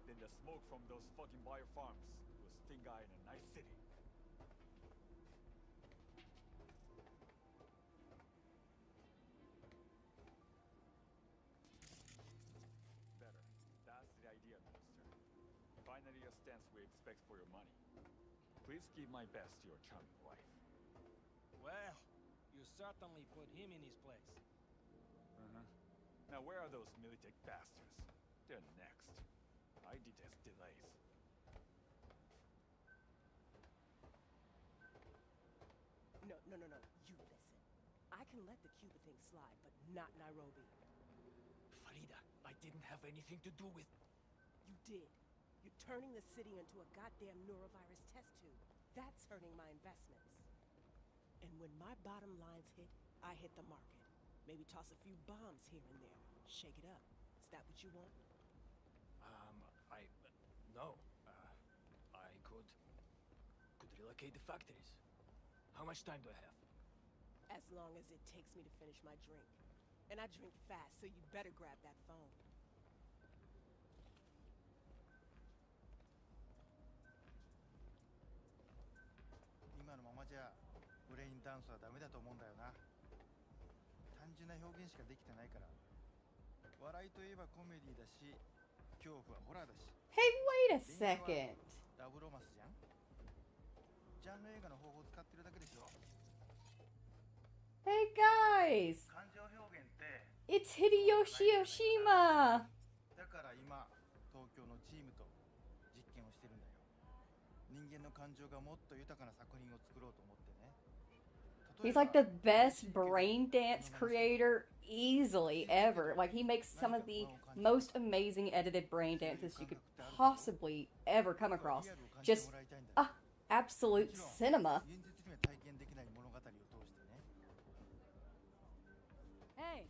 Then the smoke from those fucking bio farms will sting in a nice city. Better. That's the idea, Minister. Finally a stance we expect for your money. Please give my best to your charming wife. Well, you certainly put him in his place. Now where are those Militech bastards? They're next. I detest delays. No. You listen. I can let the Cuba thing slide, but not Nairobi. Farida, I didn't have anything to do with... You did. You're turning the city into a goddamn neurovirus test tube. That's hurting my investments. And when my bottom lines hit, I hit the market. Maybe toss a few bombs here and there. Shake it up. Is that what you want? No. I could relocate the factories. How much time do I have? As long as it takes me to finish my drink. And I drink fast, so you better grab that phone. Hey, wait a second. Hey guys! It's Hideyoshi Oshima! He's like the best brain dance creator easily ever. Like, he makes some of the most amazing edited brain dances you could possibly ever come across. Just, absolute cinema. Hey!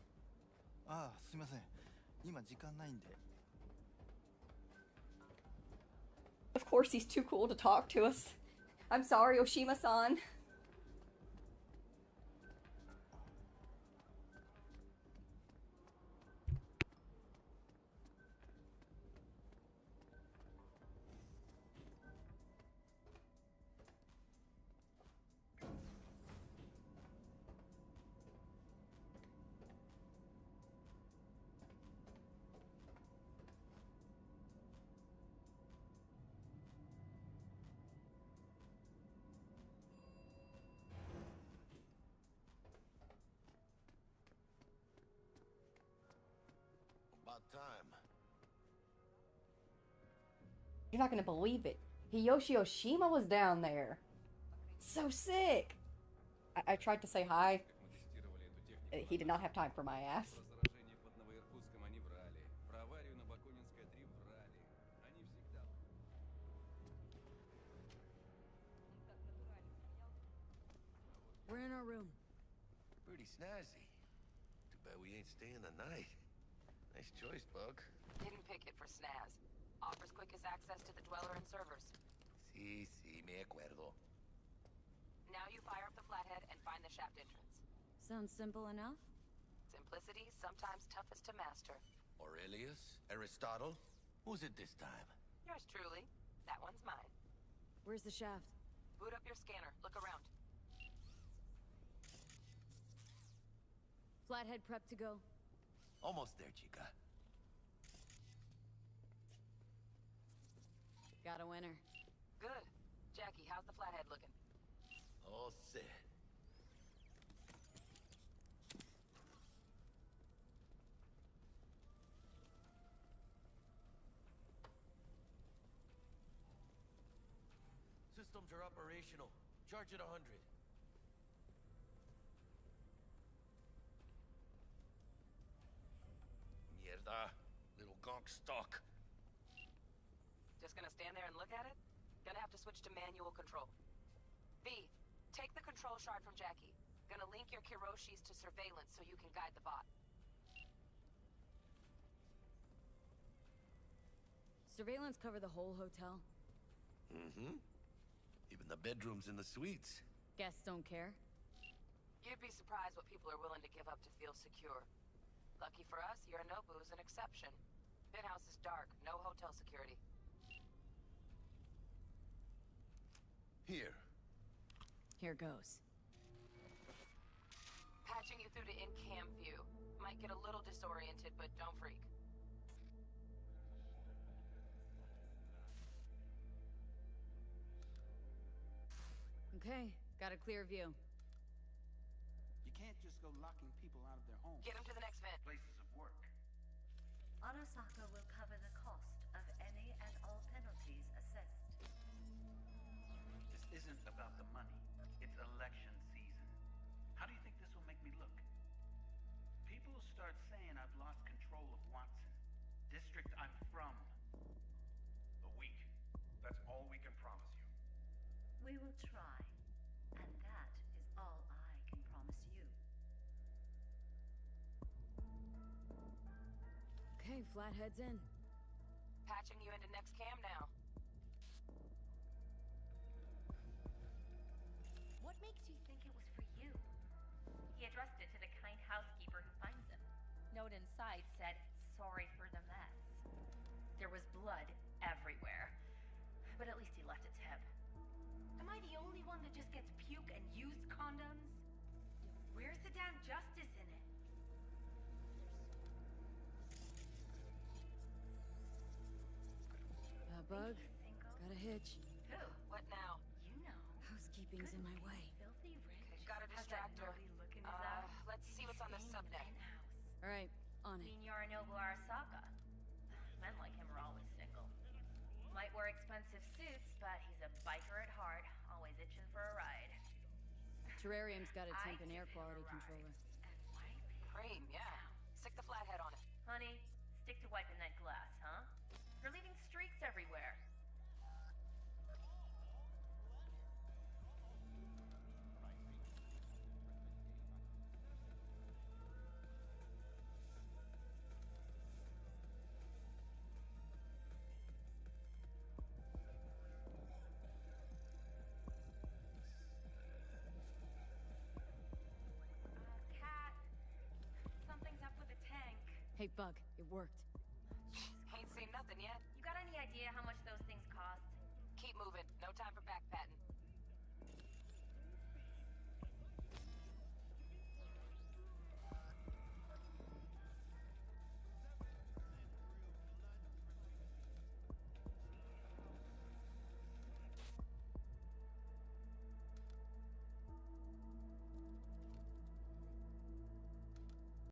Of course, he's too cool to talk to us. I'm sorry, Oshima-san. You're not gonna believe it. Hiyoshi Oshima was down there. So sick. I tried to say hi. He did not have time for my ass. We're in our room. Pretty snazzy. Too bad we ain't staying the night. Nice choice, Bug. Didn't pick it for snaz. Offers quickest access to the dweller and servers. Sí, me acuerdo. Now you fire up the flathead and find the shaft entrance. Sounds simple enough. Simplicity, sometimes toughest to master. Aurelius? Aristotle? Who's it this time? Yours truly. That one's mine. Where's the shaft? Boot up your scanner. Look around. Flathead prep to go. Almost there, chica. Got a winner. Good. Jackie, how's the flathead looking? All set. Systems are operational. Charge at 100. Mierda. Little gonk stock. Just gonna stand there and look at it? Gonna have to switch to manual control. V, take the control shard from Jackie. Gonna link your Kiroshis to surveillance so you can guide the bot. Surveillance cover the whole hotel? Mm-hmm. Even the bedrooms and the suites. Guests don't care? You'd be surprised what people are willing to give up to feel secure. Lucky for us, Yorinobu's an exception. Penthouse is dark, no hotel security. Here. Here goes. Patching you through to in-cam view. Might get a little disoriented, but don't freak. Okay, got a clear view. You can't just go locking people out of their homes. Get them to the next vent. Places of work. Arasaka will cover the cost of any and all penalties assessed. This isn't about the money. It's election season. How do you think this will make me look? People will start saying I've lost control of Watson. District I'm from. A week. That's all we can promise you. We will try, and that is all I can promise you. Okay, Flathead's in. Patching you into next cam now. What makes you think it was for you? He addressed it to the kind housekeeper who finds him. Note inside said, "Sorry for the mess." There was blood everywhere, but at least he left a tip. Am I the only one that just gets puke and used condoms? Where's the damn justice in it? Bug. Got a hitch. Who? What now? You know. Housekeeping's in my way. Filthy rich. Got a distractor. Look in his eye. Let's see what's on the subnet. All right, on it. Mean Yorinobu Arasaka. Men like him are always single. Might wear expensive suits, but he's a biker at heart, always itching for a ride. Terrarium's got a temp and air quality controller. Cream, yeah. Stick the flathead on it. Honey, stick to wiping that glass, huh? You're leaving streaks everywhere. Cat, something's up with the tank. Hey, Bug, it worked. Ain't seen nothing yet. You got any idea how much those things cost? Keep moving. No time for backpatting.